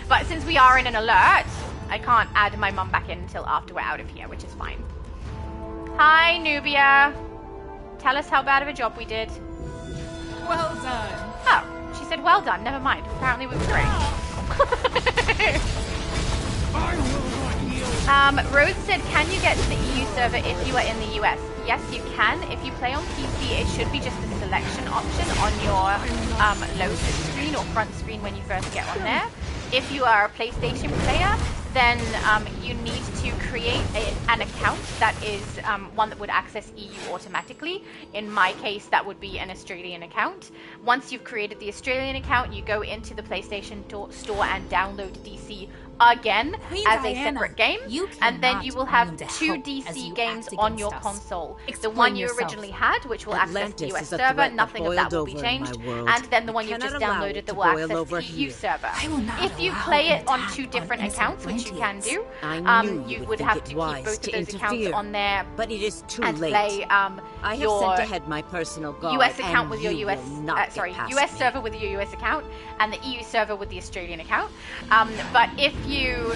But since we are in an alert, I can't add my mum back in until after we're out of here, which is fine. Hi, Nubia. Tell us how bad of a job we did. Well done. Oh, she said well done. Never mind. Apparently we were great. Rose said, can you get to the EU server if you are in the US? Yes, you can. If you play on PC, it should be just a selection option on your load screen or front screen when you first get on there. If you are a PlayStation player, then you need to create an account that is one that would access EU automatically. In my case, that would be an Australian account. Once you've created the Australian account, you go into the PlayStation store and download DC again as a separate game, and then you will have 2 DC games on your console. The one you originally had, which will access the US server, nothing of that will be changed, and then the one you've just downloaded that will access the EU server. If you play it on 2 different accounts, which you can do, you would have to keep both of those accounts on there, but it is too and late. play I have sent ahead my personal guard, US account with your US US me. server with your US account, and the EU server with the Australian account. But if you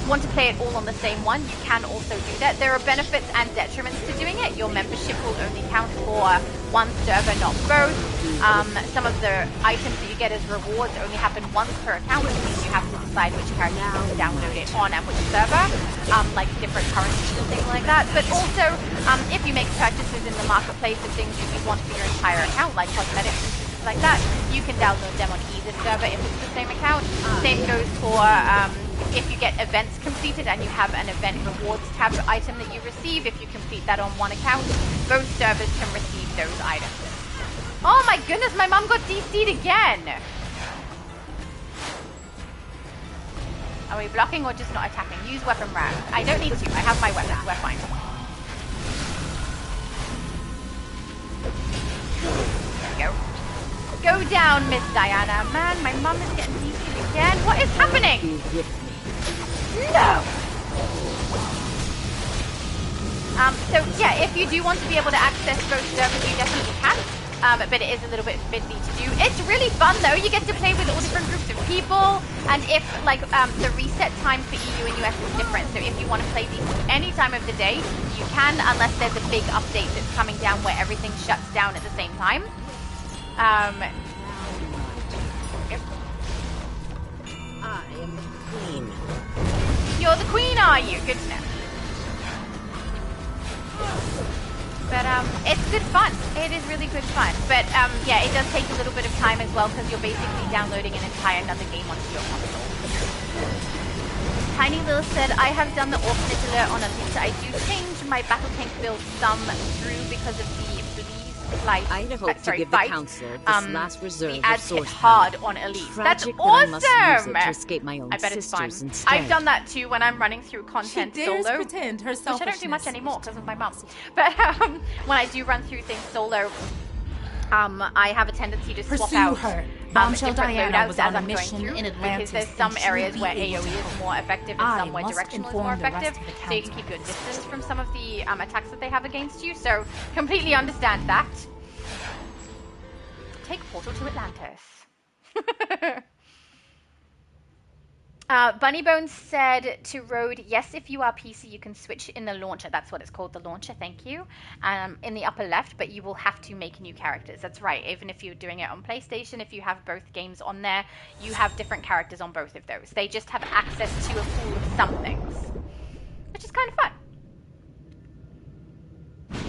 want to play it all on the same one, you can also do that. There are benefits and detriments to doing it. Your membership will only count for one server, not both. Some of the items that you get as rewards only happen once per account, which means you have to decide which character you download it on and which server, like different currencies and things like that. But also, if you make purchases in the marketplace of things that you want for your entire account, like cosmetics and things like that, you can download them on either server if it's the same account. Same goes for if you get events completed and you have an event rewards tab item that you receive. If you complete that on one account, both servers can receive those items. Oh my goodness, my mom got DC'd again! Are we blocking or just not attacking? Use weapon rack. I don't need to. I have my weapons. We're fine. There we go. Go down, Miss Diana. Man, my mum is getting DC'd again. What is happening? No! So yeah, if you do want to be able to access both servers, you definitely can. But it is a little bit fiddly to do. It's really fun though. You get to play with all different groups of people, and if like the reset time for EU and US is different. So if you want to play these any time of the day, you can, unless there's a big update that's coming down where everything shuts down at the same time. I am the queen. You're the queen, are you? Good to know. But it's good fun. It is really good fun. But yeah, it does take a little bit of time as well because you're basically downloading an entire another game onto your console. Tiny Lil said, I have done the orphanage alert on Elite. I do change my battle tank build some through because of the Like, I'd hope to give the council this last reserve the ads of source hit hard on Elite. That's Tragic awesome! that I must use it to escape my own I bet it's fun. sisters instead. I've done that too when I'm running through content She dares solo. pretend her which I don't do much selfishness. anymore because of my mum. But when I do run through things solo, I have a tendency to swap Pursue out her. Bombshell different Diana loadouts was as on a I'm going mission through in because Atlantis, there's some and she areas will where be AoE able is to. more effective and I some where must directional is more inform the rest effective, of the so you can keep your distance from some of the attacks that they have against you. So completely understand that. Take Portal to Atlantis. Bunny Bones said to Road, yes, if you are PC, you can switch in the launcher. That's what it's called, the launcher, thank you. In the upper left, but you will have to make new characters. That's right, even if you're doing it on PlayStation, if you have both games on there, you have different characters on both of those. They just have access to a pool of some things, which is kind of fun.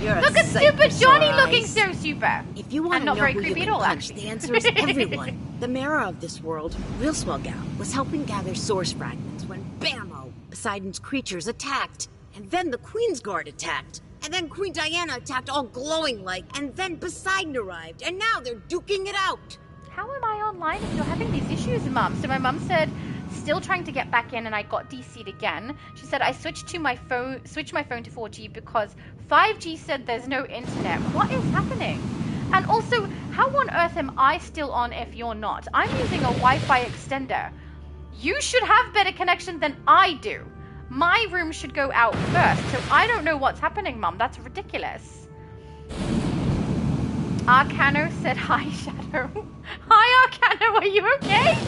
You're Look a at sight Super for Johnny sore looking eyes. so super. If you want and to not know very who creepy you at all, can punch, actually. the answer is everyone. The mirror of this world, LowSpecGaming, was helping gather source fragments when bammo, Poseidon's creatures attacked, and then the Queen's Guard attacked, and then Queen Diana attacked all glowing like, and then Poseidon arrived, and now they're duking it out. How am I online if you're having these issues, Mum? So my mum said, still trying to get back in, and I got DC'd again. She said I switched my phone to 4G because 5G said there's no internet. What is happening? And also, How on earth am I still on if you're not? I'm using a Wi-Fi extender. You should have better connection than I do. My room should go out first, so I don't know what's happening, Mum. That's ridiculous. Arcano said hi, Shadow. Hi, Arcano. Are you okay?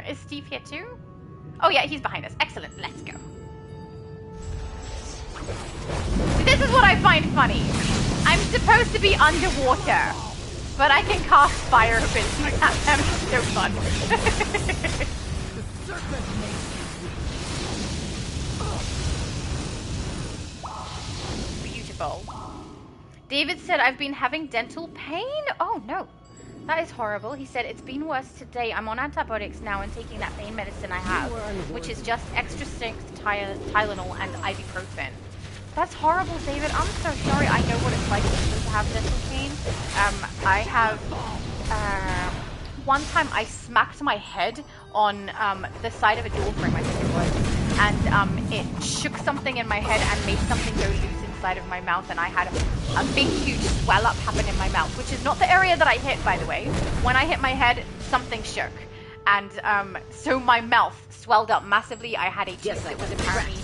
Is Steve here too? Oh yeah, he's behind us. Excellent. Let's go. See, this is what I find funny. I'm supposed to be underwater, but I can cast fire abilities at them. It's so fun. Beautiful. David said, I've been having dental pain. Oh no, that is horrible. He said, it's been worse today. I'm on antibiotics now and taking that pain medicine I have, which is just extra strength Tylenol and ibuprofen. That's horrible, David. I'm so sorry. I know what it's like to have dental pain. I have, one time I smacked my head on the side of a door frame, I think it was, and it shook something in my head and made something go loose inside of my mouth, and I had a big, huge swell up happen in my mouth, which is not the area that I hit, by the way. When I hit my head, something shook, and so my mouth swelled up massively. I had a tooth that was apparently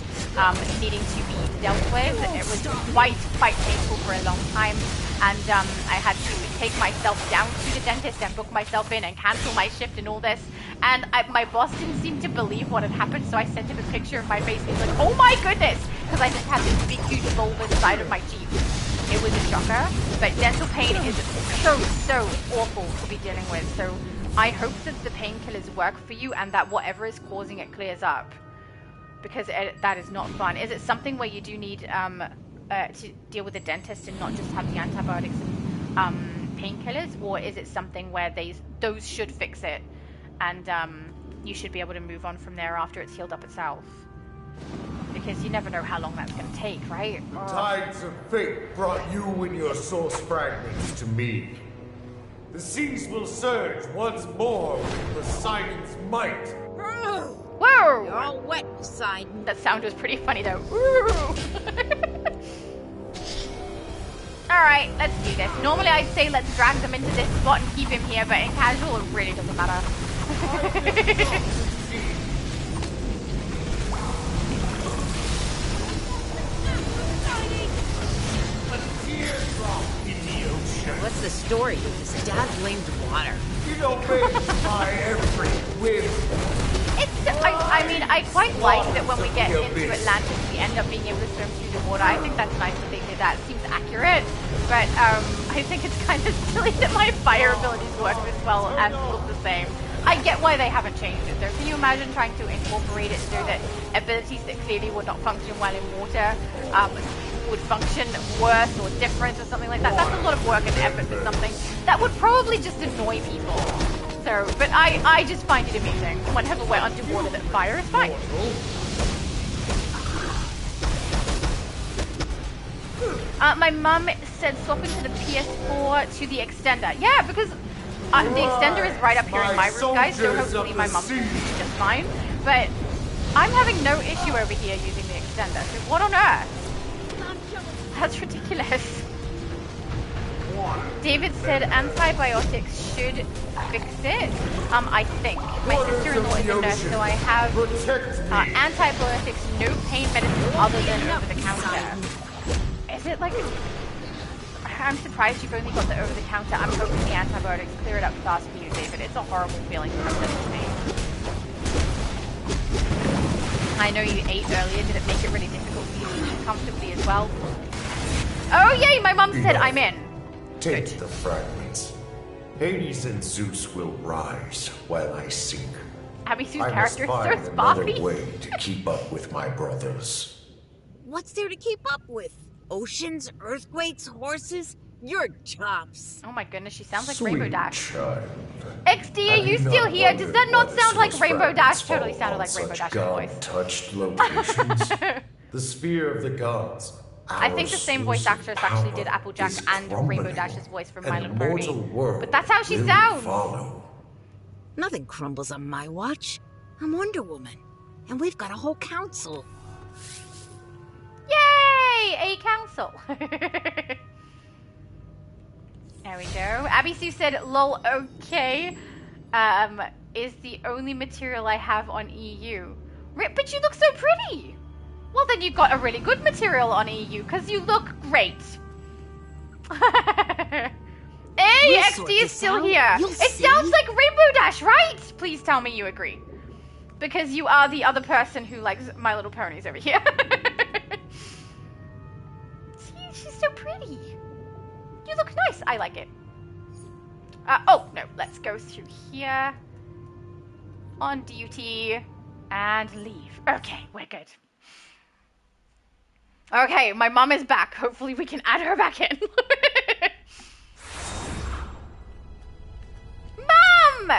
needing to be dealt with. It was quite painful for a long time, and I had to take myself down to the dentist and book myself in and cancel my shift and all this, and my boss didn't seem to believe what had happened, so I sent him a picture of my face and he's like, oh my goodness, because I just had this big huge bulbous side of my teeth. It was a shocker, but dental pain is so awful to be dealing with, so I hope that the painkillers work for you and that whatever is causing it clears up, because that is not fun. Is it something where you do need to deal with a dentist and not just have the antibiotics and painkillers, or is it something where those should fix it and you should be able to move on from there after it's healed up itself? Because you never know how long that's going to take, right? The tides of fate brought you and your source fragments to me. The seas will surge once more with Poseidon's might. Whoa! You're all wet, Poseidon. That sound was pretty funny, though. Alright, let's do this. Normally I'd say let's drag them into this spot and keep him here, but in casual it really doesn't matter. What's the story with this dazzling water? You don't make my every whim. I mean, I quite like that when we get into Atlantis, we end up being able to swim through the water. I think that's nice that they did that. It seems accurate, but I think it's kind of silly that my fire abilities work as well and look the same. I get why they haven't changed it, though. Can you imagine trying to incorporate it so that abilities that clearly would not function well in water would function worse or different or something like that? That's a lot of work and effort for something that would probably just annoy people. So, but I just find it amusing whenever we're underwater that fire is fine. My mum said swap into the PS4 to the extender. Yeah, because the extender is right up here in my room, guys, so hopefully my mum can use it just fine. But I'm having no issue over here using the extender, so what on earth? That's ridiculous. David said antibiotics should fix it. I think. My sister-in-law is a nurse, so I have antibiotics, no pain medicine other than over-the-counter. Is it like... I'm surprised you've only got the over-the-counter. I'm hoping the antibiotics clear it up fast for you, David. It's a horrible feeling to have dental pain. I know you ate earlier. Did it make it really difficult for you to eat comfortably as well? Oh yay, my mum said I'm in. Take the fragments. Hades and Zeus will rise while I sink. Abisu's character is so another sparkly. way to keep up with my brothers. What's there to keep up with? Oceans, earthquakes, horses? You're tops. Oh my goodness, she sounds like Rainbow Dash. Child. XD, are you still here? Does that not sound like Rainbow Dash? Totally sounded like Rainbow Dash's voice. Touched locations. The sphere of the gods. I think the same voice actress actually did Applejack and Rainbow Dash's voice from My Little Pony. But that's how she sounds! Nothing crumbles on my watch. I'm Wonder Woman. And we've got a whole council. Yay! A council! There we go. Abby Sue said, lol, okay. Is the only material I have on EU. But you look so pretty! Well, then you've got a really good material on EU, because you look great. Hey, XD is still here. It sounds like Rainbow Dash, right? Please tell me you agree. Because you are the other person who likes My Little Ponies over here. See, she's so pretty. You look nice. I like it. Oh, no. Let's go through here. On duty. And leave. Okay, we're good. Okay, my mom is back. Hopefully we can add her back in. Mom!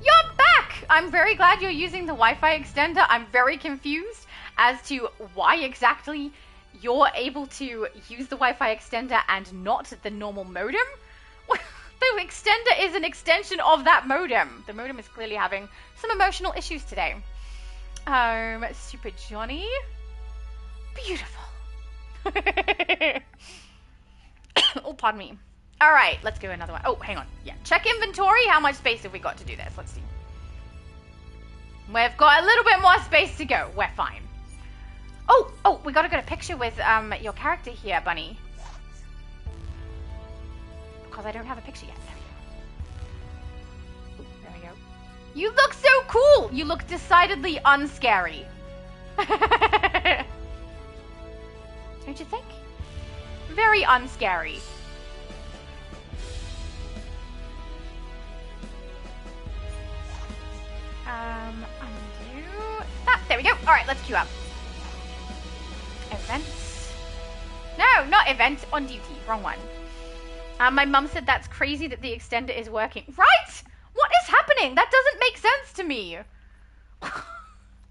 You're back! I'm very glad you're using the Wi-Fi extender. I'm very confused as to why exactly you're able to use the Wi-Fi extender and not the normal modem. The extender is an extension of that modem. The modem is clearly having some emotional issues today. Super Johnny. Beautiful. Oh, pardon me. All right, let's go another one. Oh, hang on. Yeah, check inventory. How much space have we got to do this? Let's see. We've got a little bit more space to go. We're fine. Oh, we got to get a picture with your character here, Bunny. Because I don't have a picture yet. There we go. You look so cool. You look decidedly unscary. Don't you think? Very unscary. Undo that. There we go. All right, let's queue up. Events. No, not event. On duty. Wrong one. My mum said that's crazy that the extender is working. Right? What is happening? That doesn't make sense to me.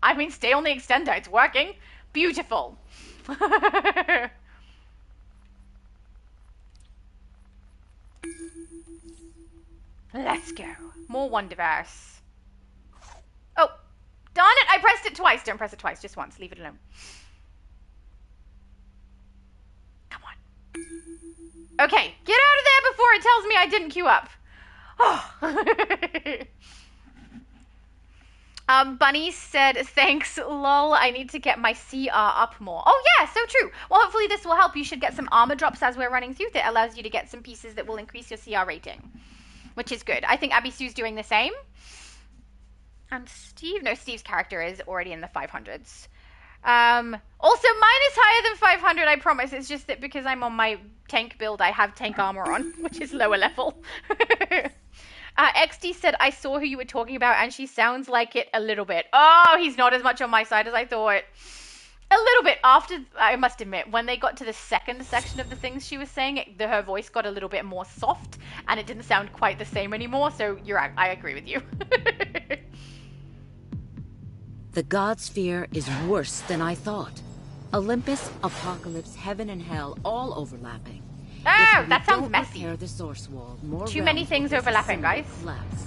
I mean, stay on the extender. It's working. Beautiful. Let's go. More Wonderverse. Oh, darn it. I pressed it twice. Don't press it twice. Just once. Leave it alone. Come on. Okay. Get out of there before it tells me I didn't queue up. Oh. Bunny said, thanks, lol, I need to get my CR up more. Oh yeah, so true. Well, hopefully this will help. You should get some armor drops as we're running through that allows you to get some pieces that will increase your CR rating, which is good. I think Abby Sue's doing the same. And Steve's character is already in the 500s. Also, mine is higher than 500, I promise. It's just that because I'm on my tank build, I have tank armor on, which is lower level. XD said, I saw who you were talking about, and she sounds like it a little bit. Oh, he's not as much on my side as I thought. A little bit. After, I must admit, when they got to the second section of the things she was saying, her voice got a little bit more soft, and it didn't sound quite the same anymore, so I agree with you. The God Sphere is worse than I thought. Olympus, Apocalypse, Heaven, and Hell all overlapping. Oh, that sounds messy. The source wall, more too many things overlapping, guys. Collapse.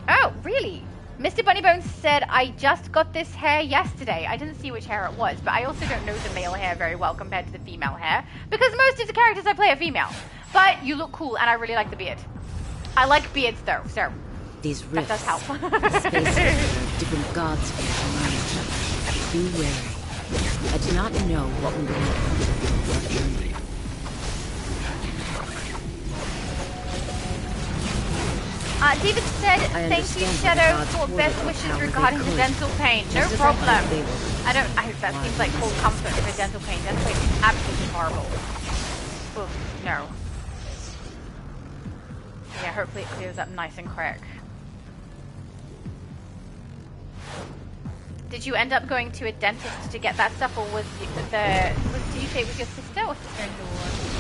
Oh, really? Mr. Bunnybones said, I just got this hair yesterday. I didn't see which hair it was, but I also don't know the male hair very well compared to the female hair, because most of the characters I play are female. But you look cool, and I really like the beard. I like beards, though, so these that does help. Different gods be wary. I do not know what we will encounter. David said, thank you, Shadow, for best wishes regarding the dental pain. No problem. That seems like full comfort for dental pain. Dental pain is absolutely horrible. Oof, no. Yeah, hopefully it clears up nice and quick. Did you end up going to a dentist to get that stuff, or did you say it was your sister or sister-in-law?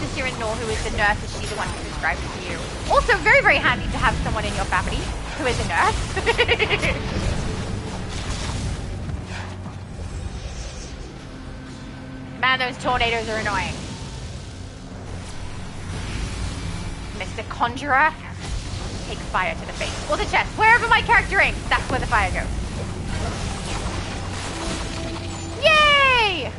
Sister-in-law who is the nurse, is she the one who prescribed it to you? Also, very, very handy to have someone in your family who is a nurse. Man, those tornadoes are annoying. Mr. Conjurer takes fire to the face. Or the chest. Wherever my character aims, that's where the fire goes. Yay!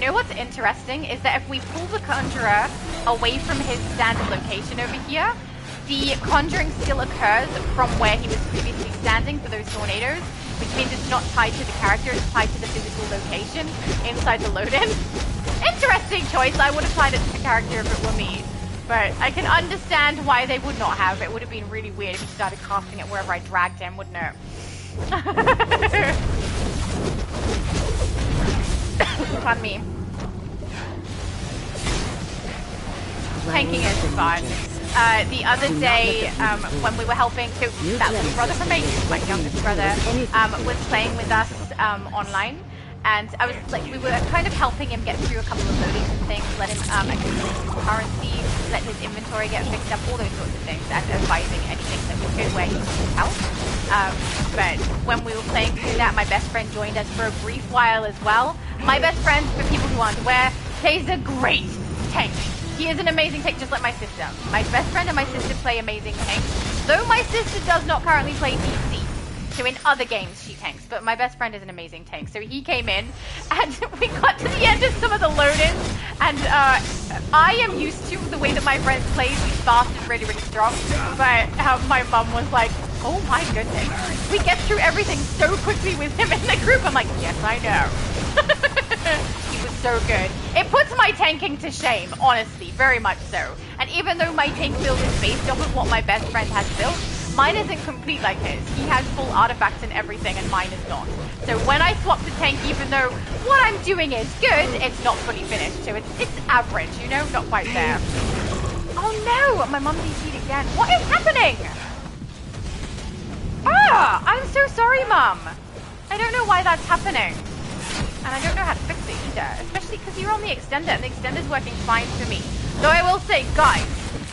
know what's interesting is that if we pull the Conjurer away from his standard location over here, the conjuring still occurs from where he was previously standing for those tornadoes, which means it's not tied to the character, it's tied to the physical location inside the load-in. Interesting choice. I would have tied it to the character if it were me. But I can understand why they would not have. It would have been really weird if he started casting it wherever I dragged him, wouldn't it? Pardon me. Tanking is fun. The other day, when we were helping, so that little brother from me, my youngest brother, was playing with us online. And I was like, we were kind of helping him get through a couple of loadings and things, let him accumulate some currency, let his inventory get fixed up, all those sorts of things, and advising anything that was good where he needed help. But when we were playing through that, my best friend joined us for a brief while as well. My best friend, for people who aren't aware, plays a great tank. He is an amazing tank, just like my sister. My best friend and my sister play amazing tanks, though my sister does not currently play DC. So in other games she tanks, but my best friend is an amazing tank. So he came in, and we got to the end of some of the load-ins, and I am used to the way that my friends play. He's fast and really, really strong. But my mum was like, oh my goodness, we get through everything so quickly with him in the group. I'm like, yes, I know. He was so good. It puts my tanking to shame, honestly, very much so. And even though my tank build is based off of what my best friend has built, mine isn't complete like his. He has full artifacts and everything, and mine is not. So when I swap the tank, even though what I'm doing is good, it's not fully finished. So it's average, you know, not quite there. Oh no, my mum DC'd again. What is happening? Ah, I'm so sorry, Mum. I don't know why that's happening. And I don't know how to fix it either, especially because you're on the extender, and the extender's working fine for me. Though I will say, guys,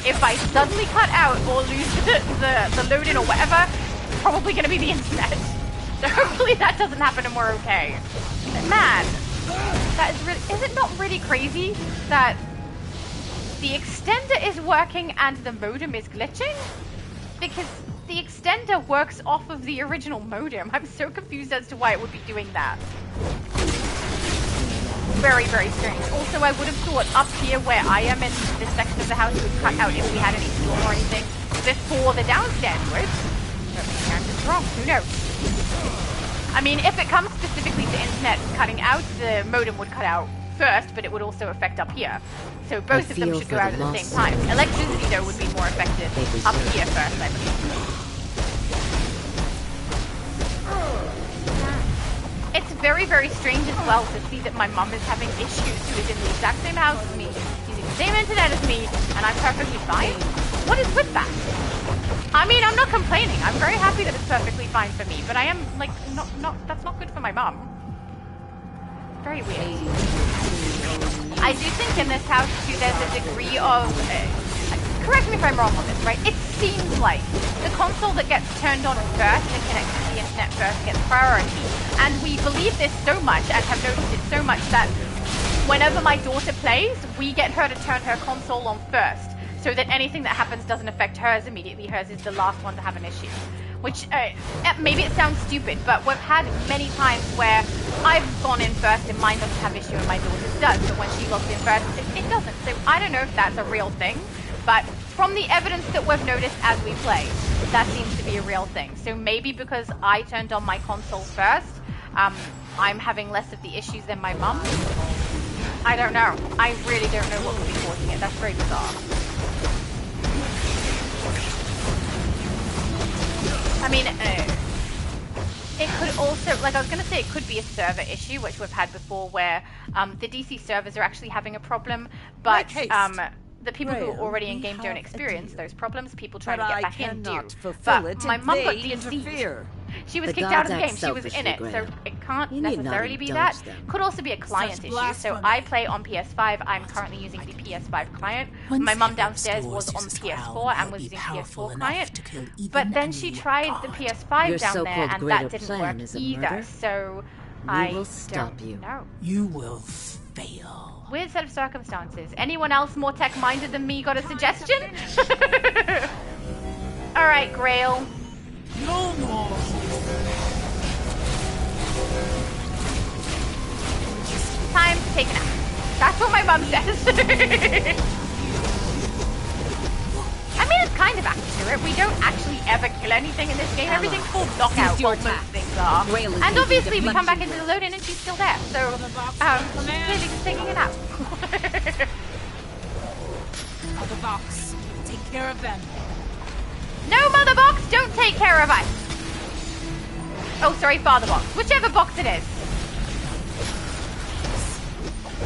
if I suddenly cut out or lose the load-in or whatever, it's probably going to be the internet. So hopefully that doesn't happen and we're okay. But man, that is really, is it not really crazy that the extender is working and the modem is glitching? Because the extender works off of the original modem. I'm so confused as to why it would be doing that. Very, very strange. Also, I would have thought up here where I am in this section of the house would cut out if we had any storm or anything before the downstairs would. But maybe I'm just wrong. Who knows? I mean, if it comes specifically to internet cutting out, the modem would cut out first, but it would also affect up here. So both of them should go out at the same time. Electricity, though, would be more affected up here first, I believe. It's very, very strange as well to see that my mum is having issues who is in the exact same house as me, using the same internet as me, and I'm perfectly fine. What is with that? I mean, I'm not complaining. I'm very happy that it's perfectly fine for me, but I am, like, that's not good for my mum. Very weird. I do think in this house, too, there's a degree of... correct me if I'm wrong on this, right? It seems like the console that gets turned on first and connected to the internet first gets priority. And we believe this so much and have noticed it so much that whenever my daughter plays, we get her to turn her console on first so that anything that happens doesn't affect hers immediately. Hers is the last one to have an issue. Which, maybe it sounds stupid, but we've had many times where I've gone in first and mine doesn't have issue and my daughter's does, but when she logs in first, it doesn't. So I don't know if that's a real thing. But from the evidence that we've noticed as we play, that seems to be a real thing. So maybe because I turned on my console first, I'm having less of the issues than my mum. I don't know. I really don't know what could be causing it. That's very bizarre. I mean, it could also, like I was going to say, it could be a server issue, which we've had before, where the DC servers are actually having a problem, but the people who are already in game don't experience those problems. People trying to get back in do. But my mum got DC'd. She was kicked out of the game. She was in it, so it can't necessarily be that. Could also be a client issue. So I play on PS5. I'm currently using the PS5 client. My mum downstairs was on PS4 and was using PS4 client. But then she tried the PS5 down there, and that didn't work either. So I don't know. You will fail. Weird set of circumstances. Anyone else more tech-minded than me got a suggestion? All right, Grail. No more. Time to take a nap. That's what my mum says. I mean, it's kind of accurate. We don't actually ever kill anything in this game. Everything's called knockout. Well, most things are. And obviously, we come back into the load-in and she's still there. So, she's clearly just taking a nap. Mother Box, take care of them. No, Mother Box, don't take care of us. Oh, sorry, Father Box. Whichever box it is.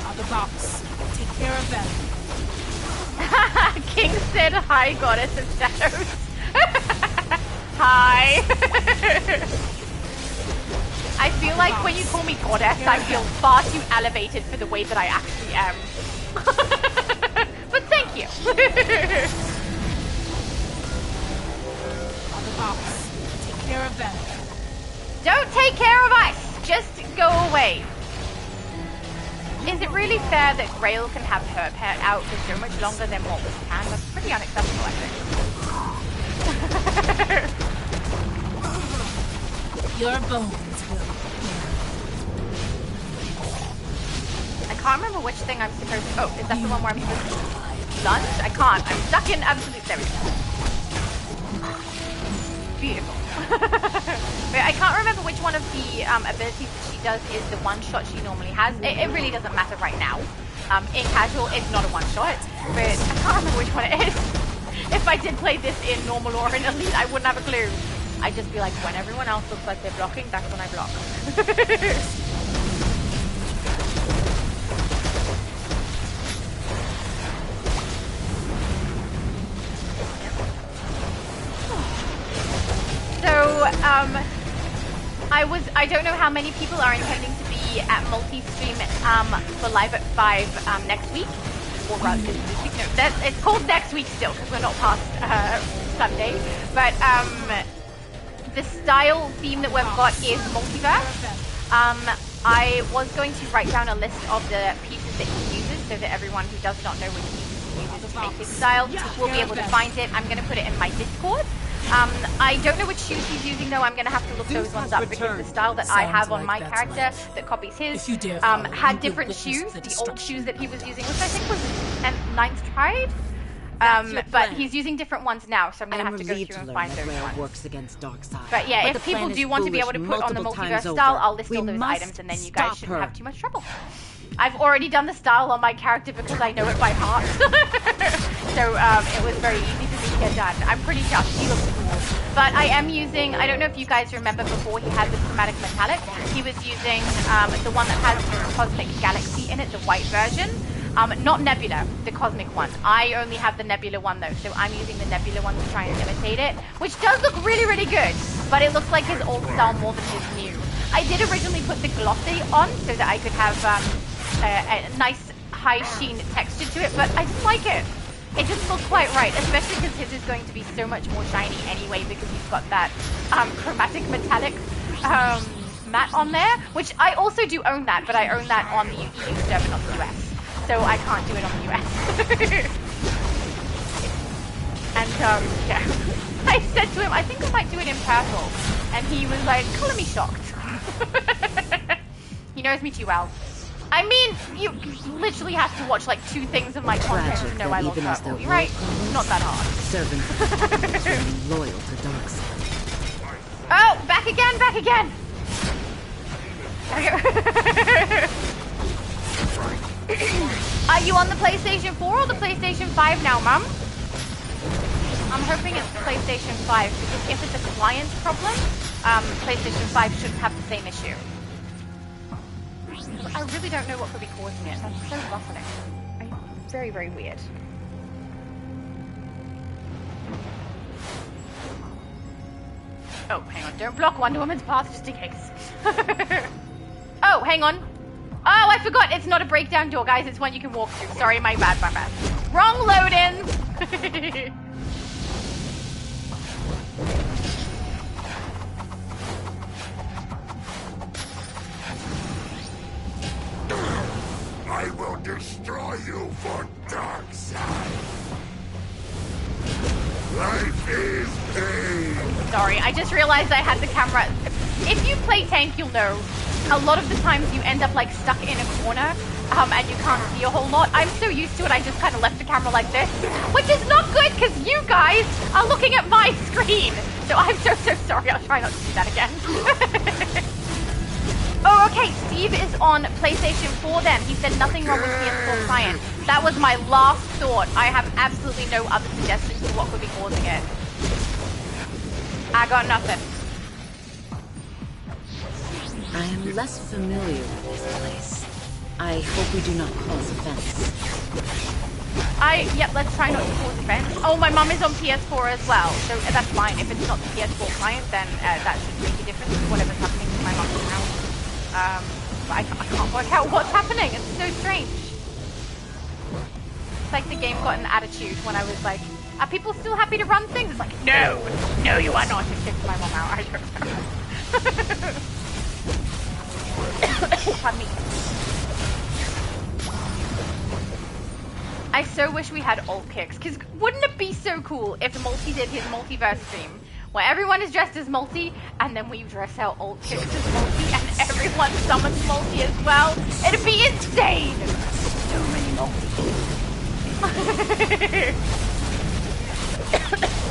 Mother Box, take care of them. King said, hi, Goddess of Shadows. Hi. I feel like when you call me Goddess, I feel far too elevated for the way that I actually am. But thank you. Mother Box, take care of them. Don't take care of us. Just go away. Is it really fair that Grail can have her pet out for so much longer than what we can? That's pretty unacceptable, I think. Your bones will I can't remember which thing I'm supposed to... Oh, is that the one where I'm supposed to lunge? I can't. I'm stuck in absolute... There we go. Beautiful. But I can't remember which one of the abilities that she does is the one-shot she normally has. It really doesn't matter right now. In casual, it's not a one-shot, but I can't remember which one it is. If I did play this in normal or in elite, I wouldn't have a clue. I'd just be like, when everyone else looks like they're blocking, that's when I block. So, I don't know how many people are intending to be at multi-stream for Live at 5 next week. Or rather, this week. No, it's called next week still, because we're not past Sunday. But the style theme that we've got is multiverse. I was going to write down a list of the pieces that he uses, so that everyone who does not know which pieces he uses to make his style will be able to find it. I'm going to put it in my Discord. I don't know which shoes he's using though. I'm going to have to look those ones up because the style that I have on my character that copies his had different shoes. The old shoes that he was using, which I think was a 9th tried. But he's using different ones now, so I'm going to have to go through and find those ones. Works against Darkseid. But yeah, if people do want to be able to put on the multiverse style, I'll list all those items and then you guys shouldn't have too much trouble. I've already done the style on my character because I know it by heart. So it was very easy for me to get done. I'm pretty chuffed. He looks cool. But I am using, I don't know if you guys remember before he had the chromatic metallic, he was using the one that has the Cosmic Galaxy in it, the white version. Not Nebula, the cosmic one. I only have the Nebula one though, so I'm using the Nebula one to try and imitate it, which does look really, really good, but it looks like his old style more than his new. I did originally put the glossy on so that I could have a nice high sheen texture to it, but I didn't like it. It didn't look quite right, especially because his is going to be so much more shiny anyway because he's got that chromatic metallic matte on there, which I also do own that, but I own that on the EU server, not the US. So I can't do it on the US. And yeah, I said to him, I think I might do it in purple. And he was like, color me shocked. He knows me too well. I mean, you literally have to watch like 2 things of my content to know I love purple. You're right, not that hard. Servant loyal to Darkseid. Oh, back again, back again. Are you on the PlayStation 4 or the PlayStation 5 now, Mum? I'm hoping it's the PlayStation 5 because if it's a client problem, PlayStation 5 shouldn't have the same issue. I really don't know what could be causing it. That's so baffling. Very, very weird. Oh, hang on. Don't block Wonder Woman's path just in case. Oh, hang on. Oh, I forgot. It's not a breakdown door, guys. It's one you can walk through. Sorry, my bad, my bad. Wrong load-in. I will destroy you for Darkseid. Life is pain. Sorry, I just realized I had the camera. If you play tank, you'll know. A lot of the times you end up like stuck in a corner and you can't see a whole lot. I'm so used to it, I just kind of left the camera like this, which is not good because you guys are looking at my screen. So I'm so sorry. I'll try not to do that again. Oh, okay. Steve is on PlayStation 4 then. He said nothing wrong with PS4 client. That was my last thought. I have absolutely no other suggestions for what could be causing it. I got nothing. I am less familiar with this place. I hope we do not cause offense. Yep, let's try not to cause offense. Oh, my mum is on PS4 as well, so that's fine. If it's not the PS4 client, then that should make a difference to whatever's happening to my mum's house. But I can't work out what's happening. It's so strange. It's like the game got an attitude when I was like, are people still happy to run things? It's like, no, you are not. It kicked my mum out. I don't know. Pardon me. I so wish we had alt kicks, because wouldn't it be so cool if Multi did his multiverse stream, where everyone is dressed as Multi, and then we dress out alt kicks as Multi, and everyone summons Multi as well? It'd be insane! So many Multi.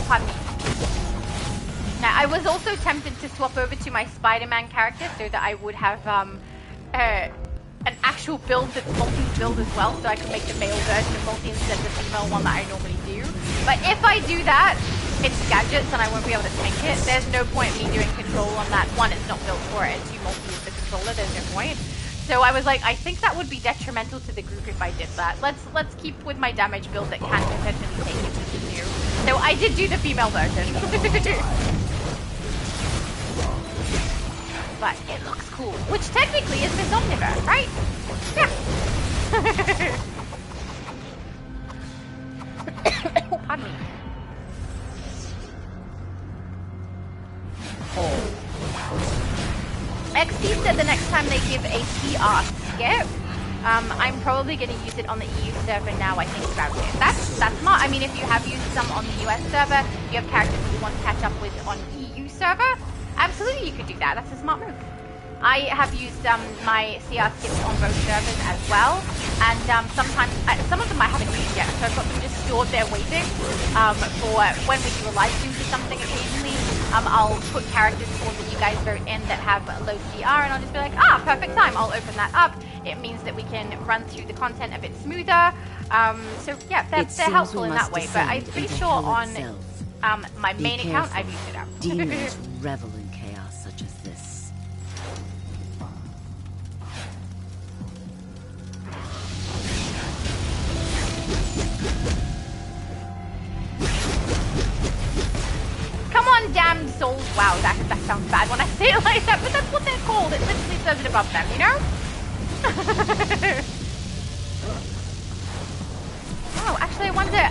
Pardon me. Now, I was also tempted to swap over to my Spider-Man character so that I would have an actual build that's Multi's build as well, so I can make the male version of Multi instead of the female one that I normally do. But if I do that, it's gadgets and I won't be able to tank it. There's no point in me doing control on that. One, it's not built for it, and two, Multi is the controller, there's no point. So I was like, I think that would be detrimental to the group if I did that. Let's keep with my damage build that can potentially take it to the new. So I did do the female version. But it looks cool. Which technically is Miss Omniverse, right? Yeah. Oh, pardon me. XD said the next time they give a TR skip, I'm probably going to use it on the EU server now, I think about it. That's smart. I mean, if you have used some on the US server, you have characters that you want to catch up with on EU server, absolutely you could do that. That's a smart move. I have used my CR skips on both servers as well, and sometimes, some of them I haven't used yet, so I've got them just stored there waiting for when we do a live stream or something occasionally. I'll put characters forward that you guys vote in that have low CR, and I'll just be like, perfect time, I'll open that up. It means that we can run through the content a bit smoother. So yeah, they're helpful in that way, but I'm pretty sure on my main account, I've used it out. Demons revel in chaos such as this. Come on, damned souls. Wow, that sounds bad when I say it like that, but that's what they're called. It literally says it above them, you know? Oh, actually, I wonder,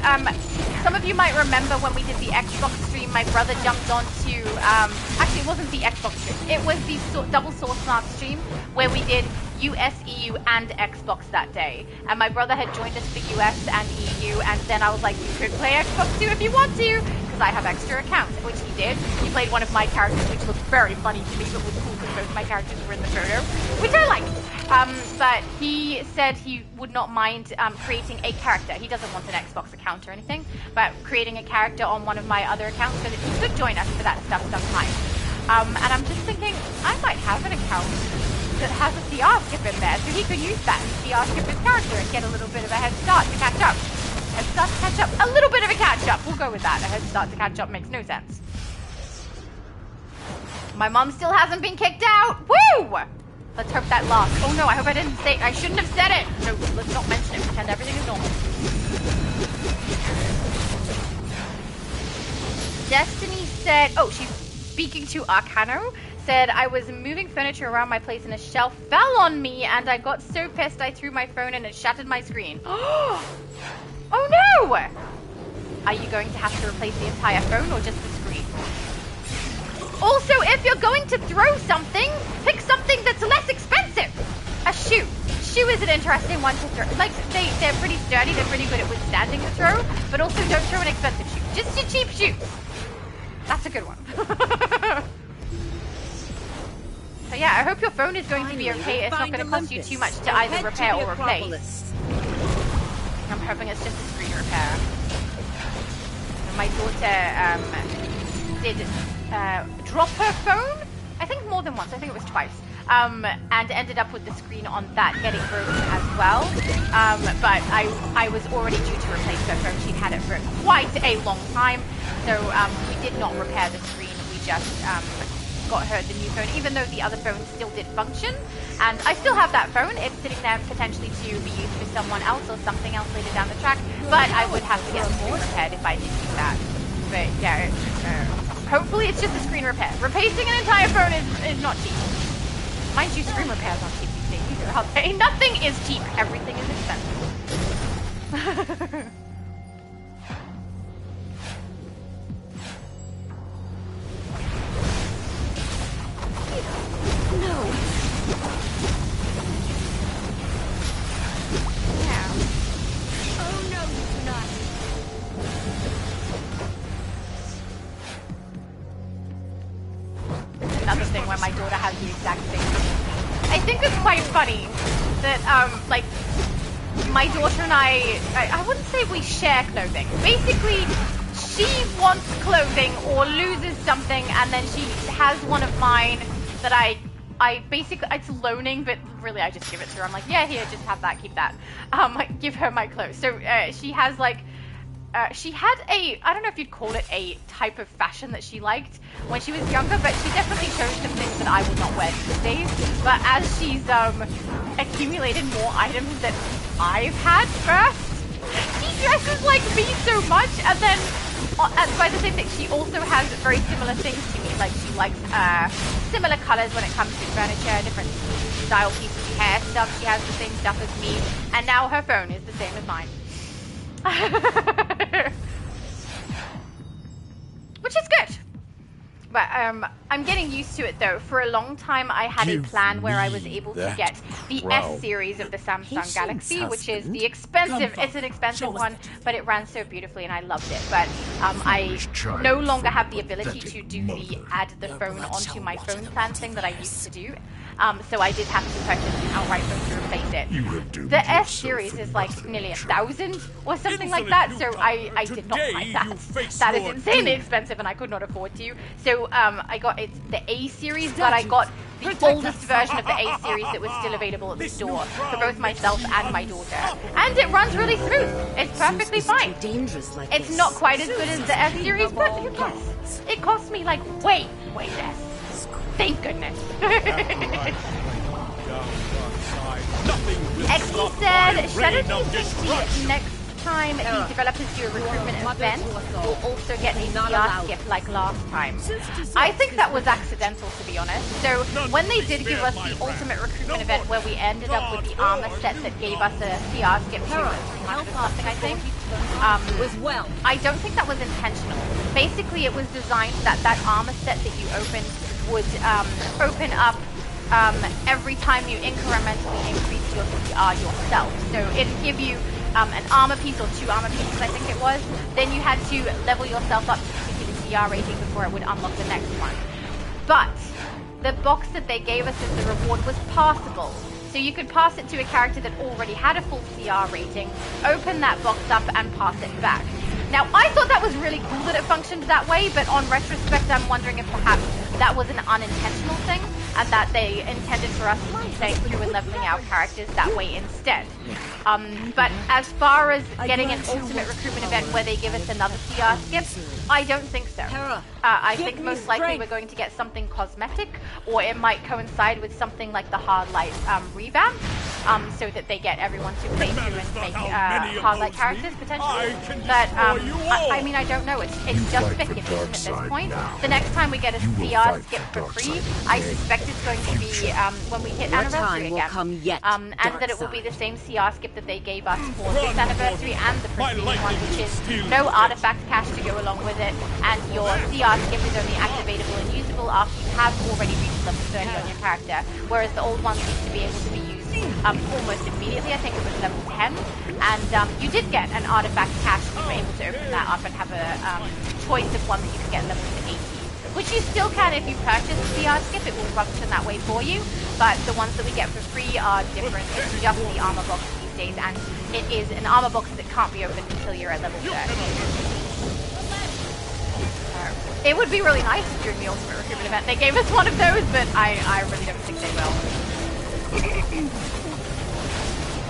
some of you might remember when we did the Xbox stream, my brother jumped onto, actually, it wasn't the Xbox stream, it was the double Source Smart stream, where we did US, EU, and Xbox that day. And my brother had joined us for US and EU, and then I was like, you could play Xbox too if you want to, because I have extra accounts, which he did. He played one of my characters, which looked very funny to me, but was cool because both my characters were in the photo, which I liked. But he said he would not mind creating a character. He doesn't want an Xbox account or anything, but creating a character on one of my other accounts so that he could join us for that stuff sometime. And I'm just thinking, I might have an account that has a CR skip in there, so he could use that and CR skip his character and get a little bit of a head start to catch up. Head start to catch up. A little bit of a catch up. We'll go with that. A head start to catch up makes no sense. My mom still hasn't been kicked out. Woo! Let's hope that lasts. Oh no, I hope I didn't say, I shouldn't have said it. No, let's not mention it. Pretend everything is normal. Destiny said, oh, she's speaking to Arcano, said, I was moving furniture around my place and a shelf fell on me and I got so pissed I threw my phone and it shattered my screen. Oh no! Are you going to have to replace the entire phone or just the screen? Also, if you're going to throw something, pick something that's less expensive. A shoe. Shoe is an interesting one to throw. Like, they're pretty sturdy, they're pretty good at withstanding the throw, but also don't throw an expensive shoe. Just a cheap shoe. That's a good one. So But yeah, I hope your phone is going to be okay. It's not going to cost you too much to either repair or replace. I'm hoping it's just a screen repair. My daughter did drop her phone, I think more than once, I think it was twice, and ended up with the screen on that getting broken as well. But I was already due to replace her phone. She'd had it for quite a long time, so we did not repair the screen. We just got her the new phone, even though the other phone still did function. And I still have that phone. It's sitting there potentially to be used for someone else or something else later down the track, but I would have to get the screen repaired if I did do that. But yeah, hopefully it's just a screen repair. Replacing an entire phone is not cheap. Mind you, screen repairs aren't cheap these days either, are they? Nothing is cheap. Everything is expensive. No. Yeah. Oh no, you do not. Another thing where my daughter has the exact same thing. I think it's quite funny that like my daughter and I wouldn't say we share clothing. Basically, she wants clothing or loses something, and then she has one of mine that I basically, it's loaning, but really I just give it to her. I'm like, yeah, here, just have that, keep that. Give her my clothes. So she has like, she had a, I don't know if you'd call it a type of fashion that she liked when she was younger, but she definitely chose some things that I would not wear these days. But as she's accumulated more items that I've had first, she dresses like me so much, and then by the same thing, she also has very similar things to me. Like she likes similar colors when it comes to furniture, different style pieces, hair stuff. She has the same stuff as me, and now her phone is the same as mine. Which is good. But I'm getting used to it though. For a long time I had a plan where I was able to get the S series of the Samsung Galaxy, which is the expensive, it's an expensive one, but it ran so beautifully and I loved it. But I no longer have the ability to do the add the phone onto my phone plan thing that I used to do. So I did have to purchase an outright phone to replace it. The S series is like nearly 1,000 or something like that, so I did not buy that. That is insanely expensive and I could not afford to. So I got the A series, but I got the oldest version of the A series that was still available at the store for both myself and my daughter. And it runs really smooth. It's perfectly fine. It's not quite as good as the S series, but who cares? It cost me like way less. Thank goodness. XD said, Shadow, do you think the next time the developers do a recruitment event, will also get a CR skip like last time? I think that was accidental, to be honest. So when they did give us the ultimate recruitment event where we ended up with the armor set that gave us a CR skip to 300 or something, I think. I don't think that was intentional. Basically, it was designed that that armor set that you opened would open up every time you incrementally increase your CR yourself. So it'd give you an armor piece or 2 armor pieces, I think it was. Then you had to level yourself up to a particular CR rating before it would unlock the next one. But the box that they gave us as the reward was passable. So you could pass it to a character that already had a full CR rating, open that box up and pass it back. Now, I thought that was really cool that it functioned that way, but on retrospect, I'm wondering if perhaps that was an unintentional thing, and that they intended for us to be playing through and leveling our characters that way instead. But as far as getting an ultimate recruitment event where they give us another CR skip, I don't think so. I think most likely we're going to get something cosmetic, or it might coincide with something like the Hardlight revamp, so that they get everyone to play through and make Hardlight characters potentially. But I mean, I don't know. It's just speculative at this point. The next time we get a CR skip for free, I suspect it's going to be when we hit anniversary again, and that it will be the same CR skip that they gave us for this anniversary and the preceding one, which is no artifact cache to go along with it, and your CR skip is only activatable and usable after you have already reached level 30 on your character, whereas the old ones used to be able to be used almost immediately. I think it was level 10, and you did get an artifact cache. You were able to open that up and have a choice of one that you could get level to 80. which you still can if you purchase a CR skip. It will function that way for you, but the ones that we get for free are different. It's just the armor box these days, and it is an armor box that can't be opened until you're at level 30. It would be really nice during the Ultimate Recruitment event. They gave us one of those, but I really don't think they will.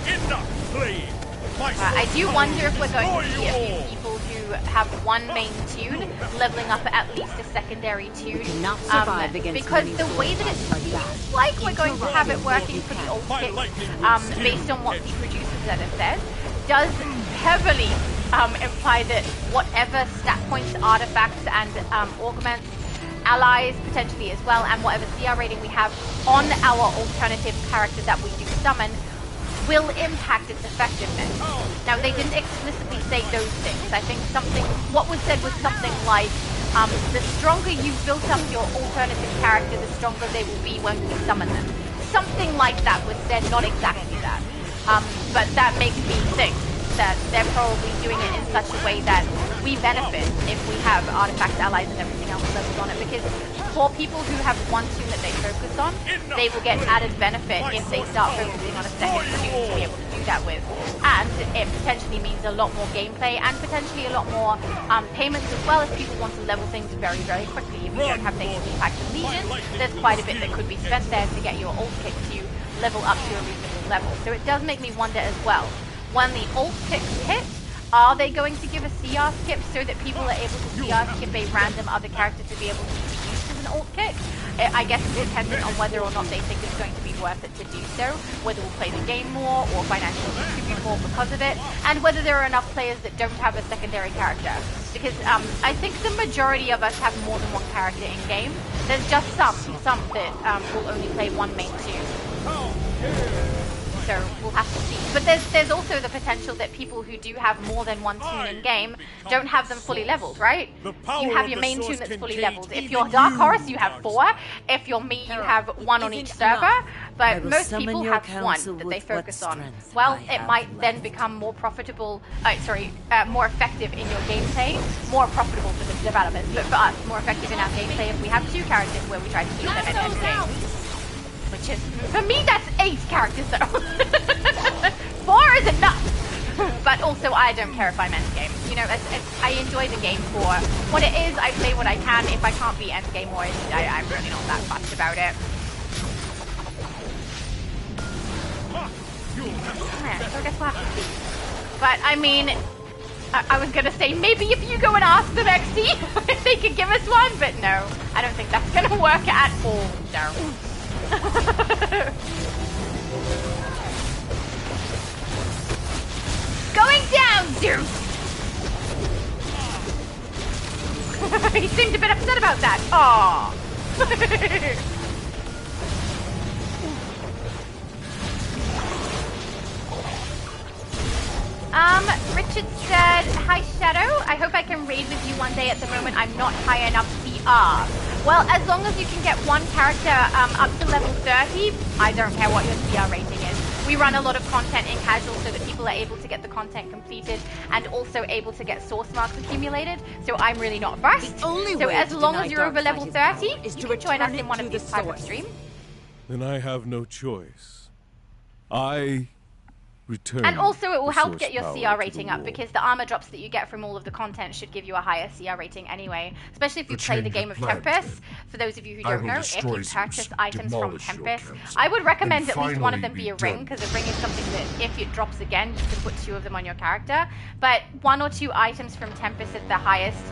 Enough playing. I do wonder if we're going to see a few people who have one main tune leveling up at least a secondary tune. Because the way that it seems like we're going to have it working for the ult kits, based on what the producers that have said, does heavily imply that whatever stat points, artifacts, and augments, allies potentially as well, and whatever CR rating we have on our alternative character that we do summon, will impact its effectiveness. Now, they didn't explicitly say those things. I think what was said was something like, the stronger you've built up your alternative character, the stronger they will be when you summon them. Something like that was said, not exactly that. But that makes me think that they're probably doing it in such a way that we benefit if we have artifacts, allies, and everything else leveled on it, because for people who have one tune that they focus on, they will get added benefit if they start focusing on a second tune to be able to do that with. And it potentially means a lot more gameplay and potentially a lot more payments as well, if people want to level things very, very quickly. If you don't have things to impact the Legion, there's quite a bit that could be spent there to get your ult kit to level up to a reasonable level. So it does make me wonder as well, when the ult kits hit, are they going to give a CR skip so that people are able to CR skip a random other character to be able to be used as an ult kit? I guess it's dependent on whether or not they think it's going to be worth it to do so, whether we'll play the game more or financially contribute more because of it, and whether there are enough players that don't have a secondary character. Because I think the majority of us have more than one character in game. There's just some that will only play one main tune. So we'll have to see. But there's also the potential that people who do have more than one tune in game don't have them fully leveled, right? You have your main tune that's fully leveled. If you're DarkHorus, you have 4. If you're me, you have 1 on each server. But most people have 1 that they focus on. Well, it might then become more profitable, more effective in your gameplay, more profitable for the developers, but for us, more effective in our gameplay if we have 2 characters where we try to keep them in endgame. Which is, for me, that's 8 characters though. 4 is enough. But also, I don't care if I'm endgame. You know, I enjoy the game for what it is. I play what I can. If I can't be endgame or I'm really not that fussed about it. Yeah, so I guess we'll have to see. But I mean, I was gonna say maybe if you go and ask them XD if they could give us one, but no, I don't think that's gonna work at all. No. Going down, Zeus! He seemed a bit upset about that. Aww. Richard said, hi Shadow, I hope I can raid with you one day. At the moment I'm not high enough CR. Well, as long as you can get one character up to level 30, I don't care what your CR rating is. We run a lot of content in casual so that people are able to get the content completed and also able to get source marks accumulated, so I'm really not fussed. So as long as you're over level 30, you can join us in one of these private streams. Then I have no choice. I return. And also it will help get your CR rating up, because the armor drops that you get from all of the content should give you a higher CR rating anyway, especially if you play the game of Tempest. For those of you who don't know, if you purchase items from Tempest, I would recommend at least one of them be a ring, because a ring is something that if it drops again, you can put 2 of them on your character. But 1 or 2 items from Tempest is the highest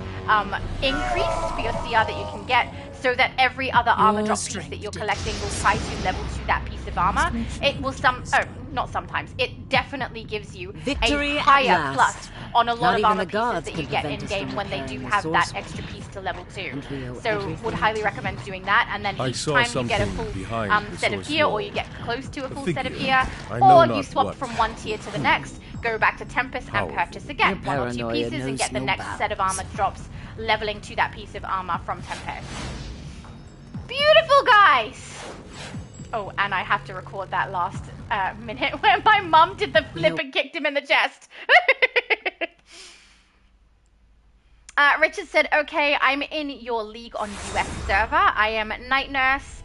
increase for your CR that you can get, so that every other armor drop piece that you're collecting will try to level to that piece of armor. It will not sometimes. It definitely gives you a higher plus on a lot of armor pieces that you get in-game when they do have that extra piece to level 2. So would highly recommend doing that, and then each time you get a full set of gear, or you get close to a full set of gear, or you swap from one tier to the next, go back to Tempest and purchase again 1 or 2 pieces and get the next set of armor drops leveling to that piece of armor from Tempest. Beautiful, guys! Oh, and I have to record that last minute where my mum did the flip and kicked him in the chest. Richard said, okay, I'm in your league on US server. I am Night Nurse,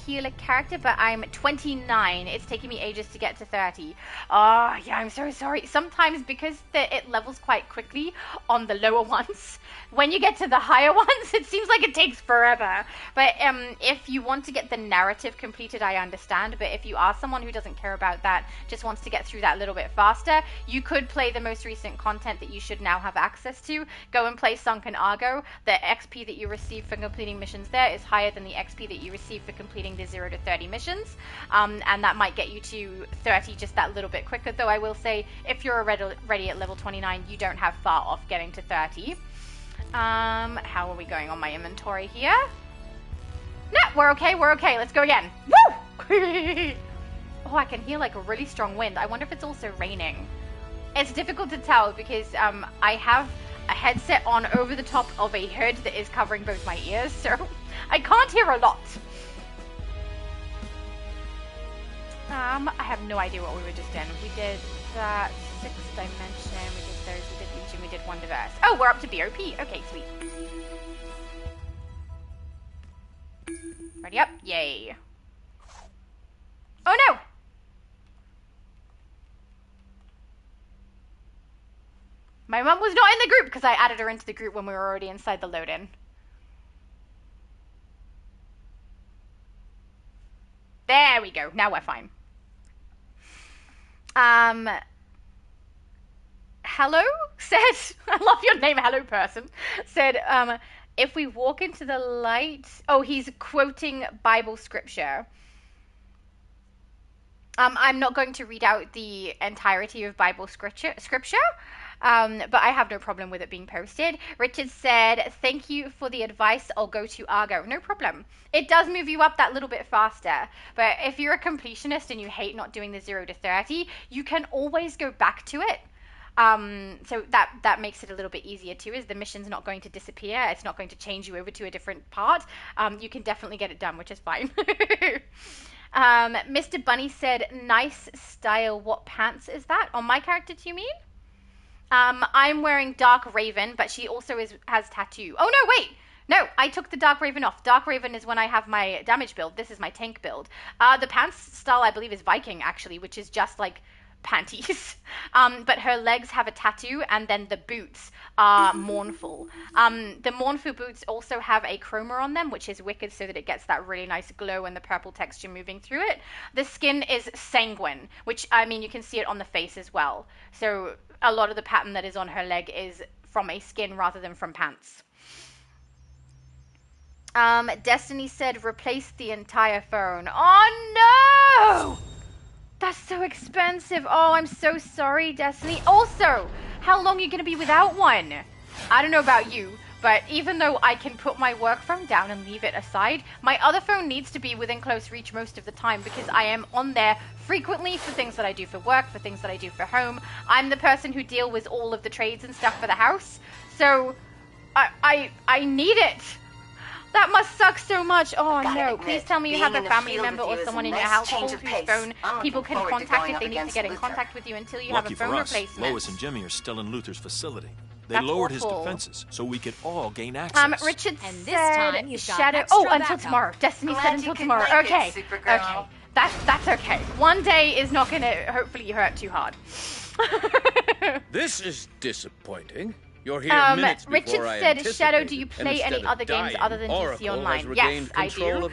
healer character, but I'm 29. It's taking me ages to get to 30. Oh, yeah, I'm so sorry. Sometimes because it levels quite quickly on the lower ones, when you get to the higher ones, it seems like it takes forever. But if you want to get the narrative completed, I understand. But if you are someone who doesn't care about that, just wants to get through that a little bit faster, you could play the most recent content that you should now have access to. Go and play Sunken Argo. The XP that you receive for completing missions there is higher than the XP that you receive for completing the 0 to 30 missions. And that might get you to 30 just that little bit quicker. Though I will say, if you're already at level 29, you don't have far off getting to 30. How are we going on my inventory here? No, we're okay, let's go again. Woo! Oh, I can hear like a really strong wind. I wonder if it's also raining. It's difficult to tell because I have a headset on over the top of a hood that is covering both my ears, so I can't hear a lot. I have no idea what we were just in. We did that 6th dimension, we did those, we did Legion, we did Wonderverse. Oh, we're up to BOP. Okay, sweet. Ready up? Yay. Oh no! My mum was not in the group because I added her into the group when we were already inside the load-in. There we go. Now we're fine. Hello said, I love your name, hello person, said, if we walk into the light, oh, he's quoting Bible scripture. I'm not going to read out the entirety of Bible scripture, but I have no problem with it being posted. Richard said, thank you for the advice. I'll go to Argo. No problem. It does move you up that little bit faster. But if you're a completionist and you hate not doing the 0 to 30, you can always go back to it. So that makes it a little bit easier too, is the mission's not going to disappear. It's not going to change you over to a different part. You can definitely get it done, which is fine. Mr. Bunny said, nice style. What pants is that? On my character, do you mean? I'm wearing Dark Raven, but she also has tattoo. Oh, no, wait. No, I took the Dark Raven off. Dark Raven is when I have my damage build. This is my tank build. The pants style, I believe, is Viking, actually, which is just like panties. But her legs have a tattoo, and then the boots are mournful. The mournful boots also have a chroma on them, which is wicked, so that it gets that really nice glow and the purple texture moving through it. The skin is sanguine, which, I mean, you can see it on the face as well. So a lot of the pattern that is on her leg is from a skin rather than from pants. Destiny said, replace the entire phone. Oh, no! That's so expensive. Oh, I'm so sorry, Destiny. Also, how long are you going to be without one? I don't know about you, but even though I can put my work phone down and leave it aside, my other phone needs to be within close reach most of the time because I am on there frequently for things that I do for work, for things that I do for home. I'm the person who deals with all of the trades and stuff for the house, so I need it. That must suck so much. Oh no, please tell me you have a family member or someone in your household whose phone people can contact if they need to get in contact with you until you have a phone replacement. Lois and Jimmy are still in Luther's facility. They lowered his defenses so we could all gain access. Richard said Shadow. Oh, until tomorrow. Destiny said until tomorrow. Okay. Okay. That's okay. One day is not going to hopefully hurt too hard. This is disappointing. You're here minutes before Richard said, Shadow, do you play any other games other than DC Online? Yes, I do.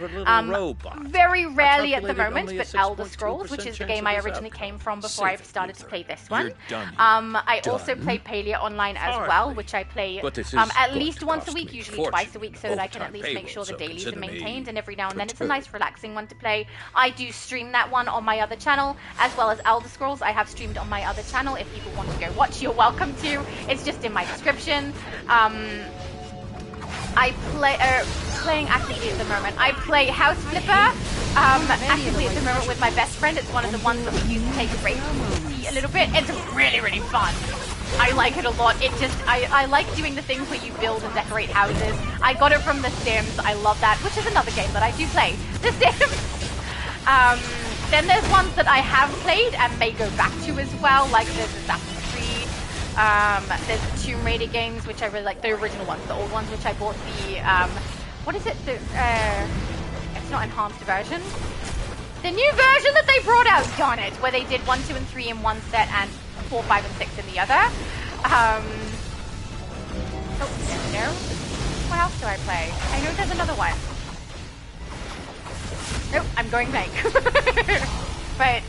Very rarely at the moment, but Elder Scrolls, which is the game I originally came from before I started to play this one. I also play Palia Online as well, which I play at least once a week, usually twice a week, so that I can at least make sure the dailies are maintained, and every now and then it's a nice relaxing one to play. I do stream that one on my other channel, as well as Elder Scrolls. I have streamed on my other channel. If people want to go watch, you're welcome to. It's just in my description. I play playing actively at the moment. I play House Flipper actively at the moment with my best friend. It's one of the ones that we use to take a break a little bit. It's really, really fun. I like it a lot. It just I like doing the things where you build and decorate houses. I got it from The Sims. I love that, which is another game that I do play. The Sims. Then there's ones that I have played and may go back to as well, like there's Assassin's Creed. There's Tomb Raider games, which I really like, the original ones, the old ones, which I bought the, what is it? It's not enhanced version. The new version that they brought out, darn it, where they did 1, 2, and 3 in one set and 4, 5, and 6 in the other. Oh, no. What else do I play? I know there's another one. Nope, I'm going blank. But,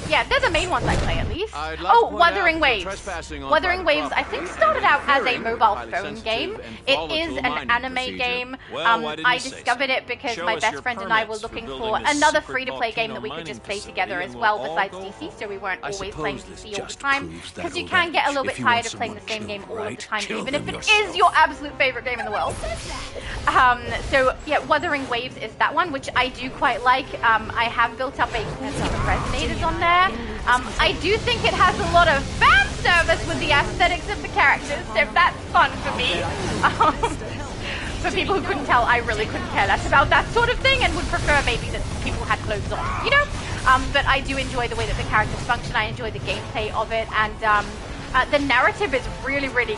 yeah, they're the main ones I play, at least. Oh, Wuthering Waves. Wuthering Waves, I think, started out as a mobile phone game. It is an anime game. I discovered it because my best friend and I were looking for another free-to-play game that we could just play together as well, besides DC, so we weren't always playing DC all the time. Because you can get a little bit tired of playing the same game all of the time, even if it is your absolute favorite game in the world. So, yeah, Wuthering Waves is that one, which I do quite like. I have built up a cool team of Resonators on there. I do think it has a lot of fan service with the aesthetics of the characters, so that's fun for me. For people who couldn't tell, I really couldn't care less about that sort of thing and would prefer maybe that people had clothes on, you know? But I do enjoy the way that the characters function. I enjoy the gameplay of it, and the narrative is really, really...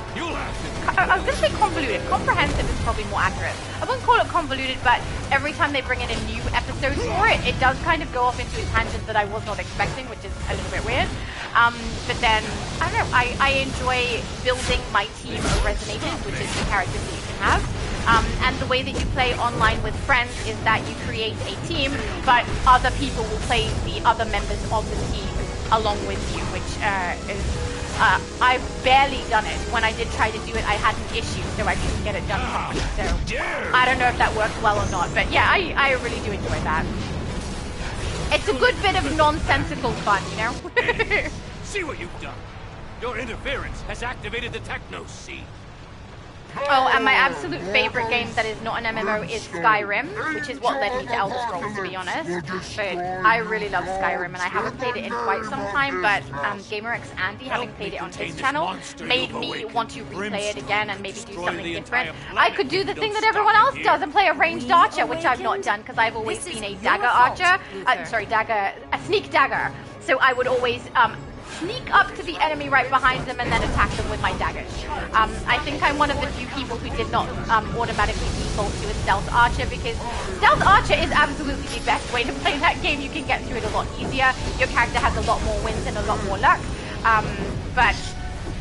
I was going to say convoluted. Comprehensive is probably more accurate. I wouldn't call it convoluted, but every time they bring in a new episode for it, it does kind of go off into a tangent that I was not expecting, which is a little bit weird. But then, I don't know, I enjoy building my team of Resonators, which is the characters that you can have. And the way that you play online with friends is that you create a team, but other people will play the other members of the team along with you, which is... I've barely done it. When I did try to do it, I had an issue, so I couldn't get it done properly. So I don't know if that worked well or not, but yeah, I really do enjoy that. It's a good bit of nonsensical fun, you know? See what you've done. Your interference has activated the techno seed. Oh, and my absolute favorite game that is not an MMO is Skyrim, which is what led me to Elder Scrolls, to be honest. But I really love Skyrim, and I haven't played it in quite some time, but GamerXAndy, having played it on his channel, made me want to replay it again and maybe do something different. I could do the thing that everyone else does and play a ranged archer, which I've not done, because I've always been a dagger archer. A sneak dagger. So I would always... sneak up to the enemy right behind them and then attack them with my daggers. I think I'm one of the few people who did not automatically default to a Stealth Archer, because Stealth Archer is absolutely the best way to play that game. You can get through it a lot easier. Your character has a lot more wins and a lot more luck. But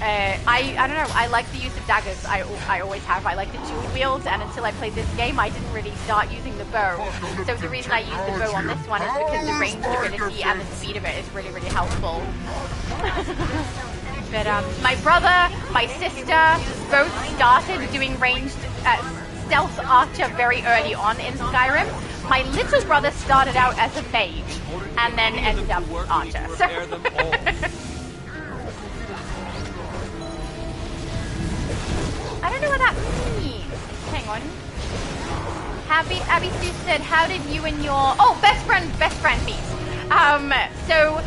I don't know, I like the use of daggers. I always have. I like the dual wield, and until I played this game, I didn't really start using the bow. So the reason I use the bow on this one is because the range ability and the speed of it is really, really helpful. But my brother, my sister, both started doing ranged Stealth Archer very early on in Skyrim. My little brother started out as a mage, and then ended up Archer. So I don't know what that means. Hang on. Abby Sue said, how did you and your... Oh, best friend meet. So,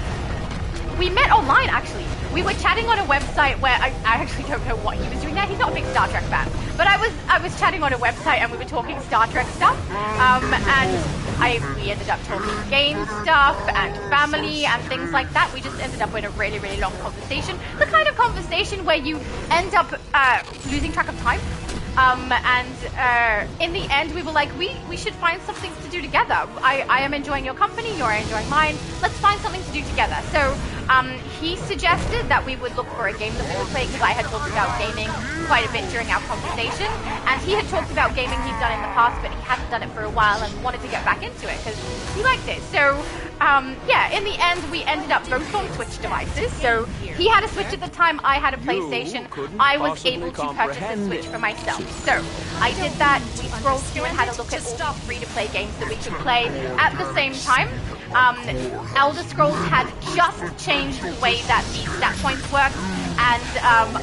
we met online, actually. We were chatting on a website where I actually don't know what he was doing there. He's not a big Star Trek fan. But I was chatting on a website and we were talking Star Trek stuff. And we ended up talking game stuff and family and things like that. We just ended up in a really, really long conversation. The kind of conversation where you end up losing track of time. In the end, we were like, we should find something to do together. I am enjoying your company, you're enjoying mine. Let's find something to do together. So he suggested that we would look for a game that we would play, because I had talked about gaming quite a bit during our conversation, and he had talked about gaming he'd done in the past, but he hadn't done it for a while and wanted to get back into it because he liked it. So yeah, in the end, we ended up both on Switch devices. So he had a Switch at the time, I had a PlayStation. I was able to purchase a Switch for myself. So I did that. We scrolled through and had a look at all the free-to-play games that we could play at the same time. Elder Scrolls had just changed the way that the stat points worked, and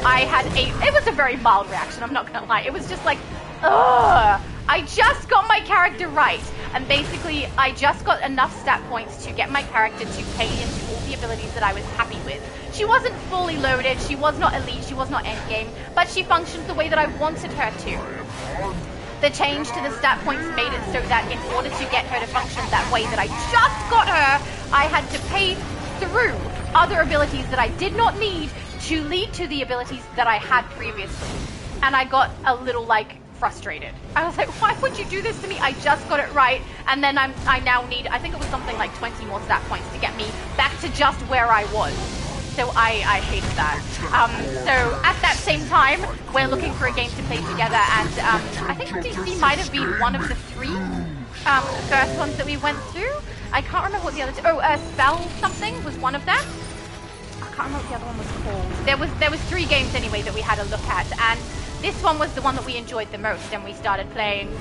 I had it was a very mild reaction, I'm not gonna lie. It was just like, ugh, I just got my character right, and basically I just got enough stat points to get my character to pay into all the abilities that I was happy with. She wasn't fully loaded, she was not elite, she was not endgame, but she functioned the way that I wanted her to. The change to the stat points made it so that in order to get her to function that way that I just got her, I had to pay through other abilities that I did not need to lead to the abilities that I had previously. And I got a little, like, frustrated. I was like, why would you do this to me? I just got it right, and then I now need, I think it was something like 20 more stat points to get me back to just where I was. So I hated that. So at that same time, we're looking for a game to play together, and I think DC might have been one of the 3 first ones that we went through. I can't remember what the other two, Spell something was one of them. I can't remember what the other one was called. There was 3 games anyway that we had a look at, and this one was the one that we enjoyed the most, and we started playing.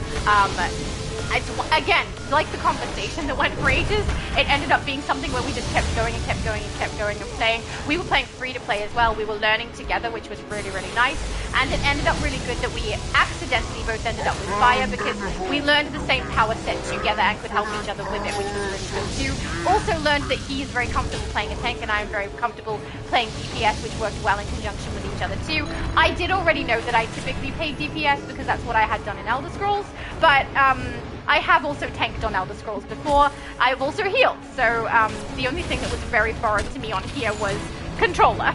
Again, like the conversation that went for ages, it ended up being something where we just kept going and kept going and kept going and playing. We were playing free to play as well. We were learning together, which was really, really nice. And it ended up really good that we accidentally both ended up with fire because we learned the same power set together and could help each other with it, which was really good too. Also learned that he is very comfortable playing a tank and I am very comfortable playing DPS, which worked well in conjunction with each other too. I did already know that I typically played DPS because that's what I had done in Elder Scrolls, but I have also tanked on Elder Scrolls before. I've also healed, so the only thing that was very foreign to me on here was controller.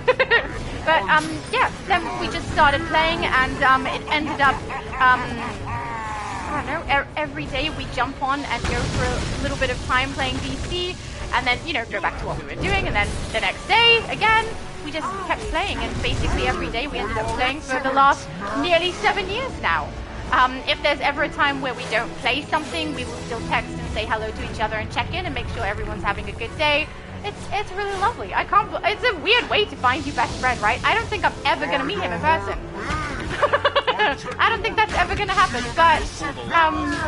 But yeah, then we just started playing, and it ended up, I don't know, every day we jump on and go for a little bit of time playing DC, and then, you know, go back to what we were doing, and then the next day, again, we just kept playing, and basically every day we ended up playing for the last nearly 7 years now. If there's ever a time where we don't play something, we will still text and say hello to each other and check in and make sure everyone's having a good day. It's really lovely. It's a weird way to find your best friend, right? I don't think I'm ever gonna meet him in person. I don't think that's ever gonna happen, but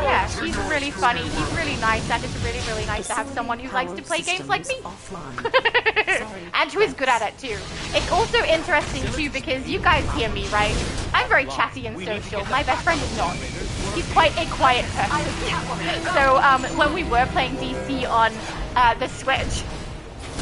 yeah, he's really funny, he's really nice, and it's really, really nice to have someone who likes to play games like me. And who is good at it too. It's also interesting too because you guys hear me, right? I'm very chatty and social. My best friend is not. He's quite a quiet person. So when we were playing DC on the Switch,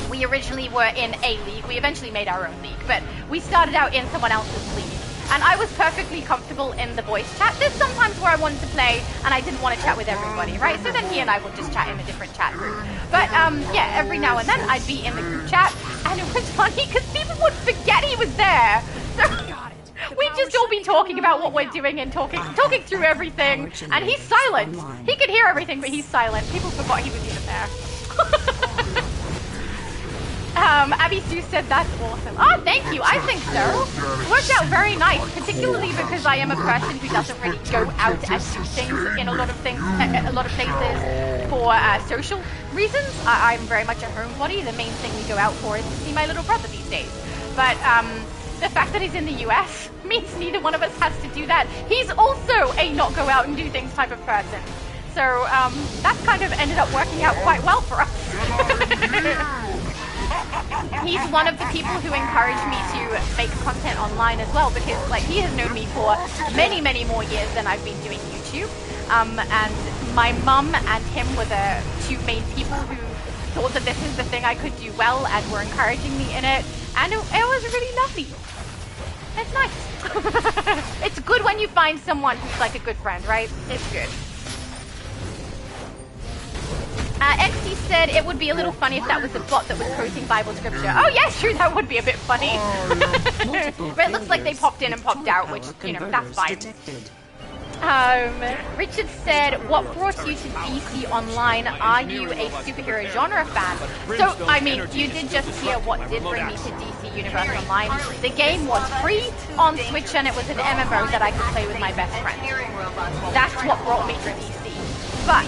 we originally were in a league. We eventually made our own league, but we started out in someone else's league. And I was perfectly comfortable in the voice chat. There's sometimes where I wanted to play and I didn't want to chat with everybody, right? So then he and I would just chat in a different chat group. But yeah, every now and then I'd be in the group chat, and it was funny because people would forget he was there. So we'd just all be talking about what we're doing and talking through everything. And he's silent. He could hear everything, but he's silent. People forgot he was even there. Abby Sue said that's awesome. Oh, thank you. I think so. It worked out very nice, particularly because I am a person who doesn't really go out and do things in a lot of places for social reasons. I'm very much a homebody. The main thing we go out for is to see my little brother these days. But the fact that he's in the US means neither one of us has to do that. He's also a not go out and do things type of person. So that kind of ended up working out quite well for us. He's one of the people who encouraged me to make content online as well, because like he has known me for many, many more years than I've been doing YouTube. And my mum and him were the 2 main people who thought that this is the thing I could do well and were encouraging me in it. And it was really lovely. It's nice. It's good when you find someone who's like a good friend, right? It's good. XT said it would be a little funny if that was a bot that was quoting Bible scripture. Oh yes, true, that would be a bit funny. But it looks like they popped in and popped out, which, you know, that's fine. Richard said, what brought you to DC Online? Are you a superhero genre fan? So, I mean, you did just hear what did bring me to DC Universe Online. The game was free on Switch and it was an MMO that I could play with my best friend. That's what brought me to DC. But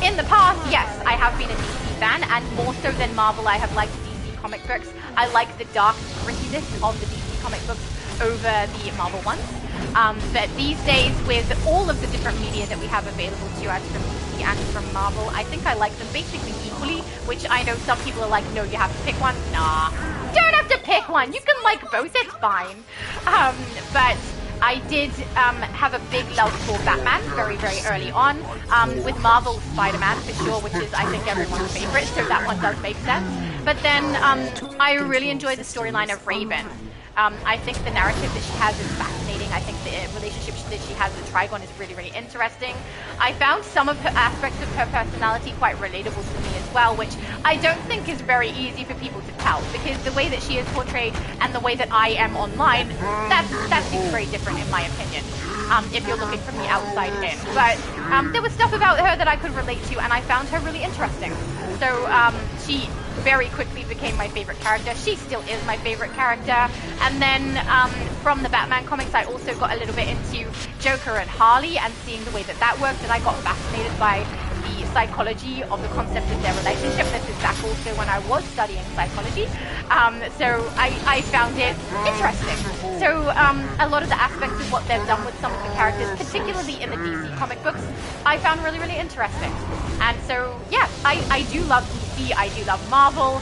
in the past, yes, I have been a DC fan, and more so than Marvel, I have liked DC comic books. I like the dark grittiness of the DC comic books over the Marvel ones. But these days, with all of the different media that we have available to us from DC and from Marvel, I think I like them basically equally, which I know some people are like, no, you have to pick one. Nah, you don't have to pick one. You can like both, it's fine. But I did have a big love for Batman very, very early on, with Marvel's Spider-Man for sure, which is, I think, everyone's favorite, so that one does make sense. But then I really enjoy the storyline of Raven. I think the narrative that she has is fascinating. I think the relationship that she has with Trigon is really, really interesting. I found some of her aspects of her personality quite relatable to me as well, which I don't think is very easy for people to tell, because the way that she is portrayed and the way that I am online, that seems very different in my opinion. If you're looking from the outside in. But there was stuff about her that I could relate to, and I found her really interesting. So she very quickly became my favorite character. She still is my favorite character. And then from the Batman comics, I also got a little bit into Joker and Harley and seeing the way that that worked, and I got fascinated by the psychology of the concept of their relationship. This is back also when I was studying psychology. So I found it interesting. So a lot of the aspects of what they've done with some of the characters, particularly in the DC comic books, I found really, really interesting. And so, yeah, I do love DC, I do love Marvel,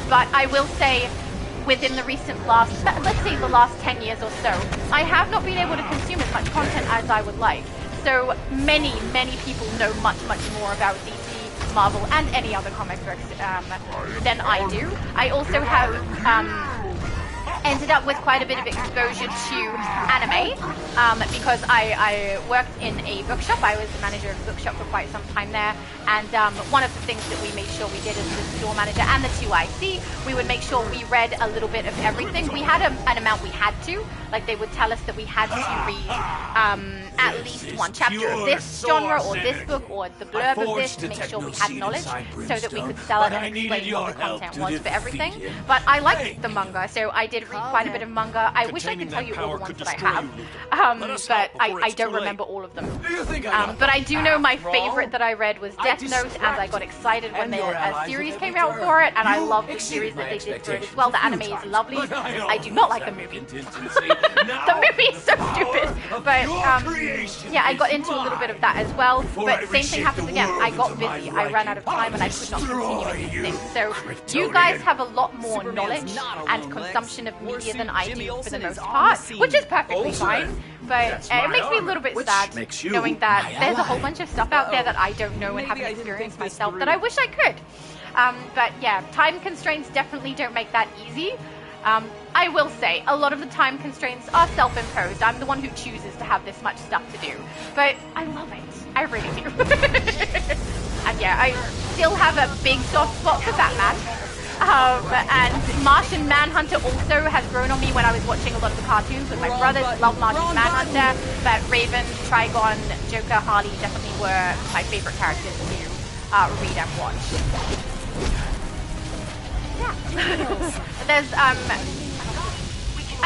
but I will say within the recent let's say the last 10 years or so, I have not been able to consume as much content as I would like. So many people know much more about DC, Marvel, and any other comic books than I do. I also have ended up with quite a bit of exposure to anime because I worked in a bookshop. I was the manager of a bookshop for quite some time there, and one of the things that we made sure we did as the store manager and the 2IC, we would make sure we read a little bit of everything. We had an amount we had to, like they would tell us that we had to read at least one chapter of this genre or this book or the blurb of this to make sure we had knowledge so that we could sell it and explain what the content was for everything. But I liked the manga, so I did read quite a bit of manga. I wish I could tell you all the ones that I have, but I don't remember all of them. But I do know my favorite that I read was Death Note, and I got excited when the series came out for it, and I love the series that they did for it as well. The anime is lovely. I do not like the movie. The movie is so stupid. But yeah, I got into a little bit of that as well. But same thing happens again. I got busy. I ran out of time, and I could not continue with these things. So you guys have a lot more knowledge and consumption of media than I do for the most part, which is perfectly fine. But it makes me a little bit sad knowing that there's a whole bunch of stuff out there that I don't know and haven't experienced myself that I wish I could. But yeah, time constraints definitely don't make that easy. I will say, a lot of the time constraints are self-imposed. I'm the one who chooses to have this much stuff to do. But I love it. I really do. And yeah, I still have a big soft spot for Batman. And Martian Manhunter also has grown on me when I was watching a lot of the cartoons with my brothers. Love Martian Manhunter, but Raven, Trigon, Joker, Harley definitely were my favorite characters to read and watch. Yeah. There's, I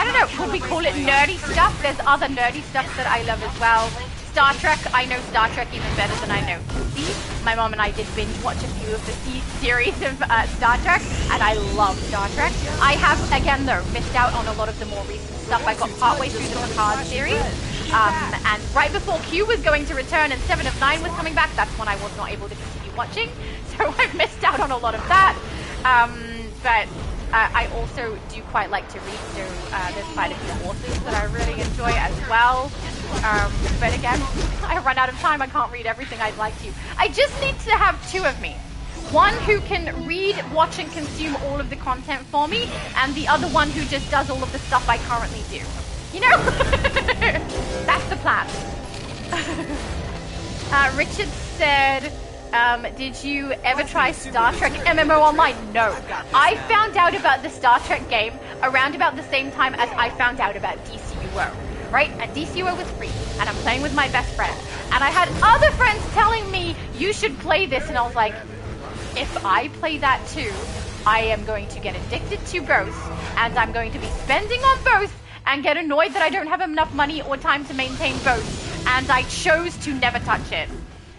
don't know, would we call it nerdy stuff? There's other nerdy stuff that I love as well. Star Trek, I know Star Trek even better than I know DC. My mom and I did binge watch a few of the series of Star Trek, and I love Star Trek. I have, again though, missed out on a lot of the more recent stuff. I got partway through the Picard series, and right before Q was going to return and 7 of 9 was coming back, that's when I was not able to continue watching. So I've missed out on a lot of that. But I also do quite like to read, so there's quite a few authors that I really enjoy as well. But again, I run out of time. I can't read everything I'd like to. I just need to have 2 of me. One who can read, watch, and consume all of the content for me, and the other one who just does all of the stuff I currently do. You know? That's the plan. Richard said, did you ever try Star Trek MMO Online? No. I found out about the Star Trek game around about the same time as I found out about DCUO. Right? And DCUO was free, and I'm playing with my best friend. And I had other friends telling me, you should play this, and I was like, if I play that too, I am going to get addicted to both, and I'm going to be spending on both, and get annoyed that I don't have enough money or time to maintain both. And I chose to never touch it.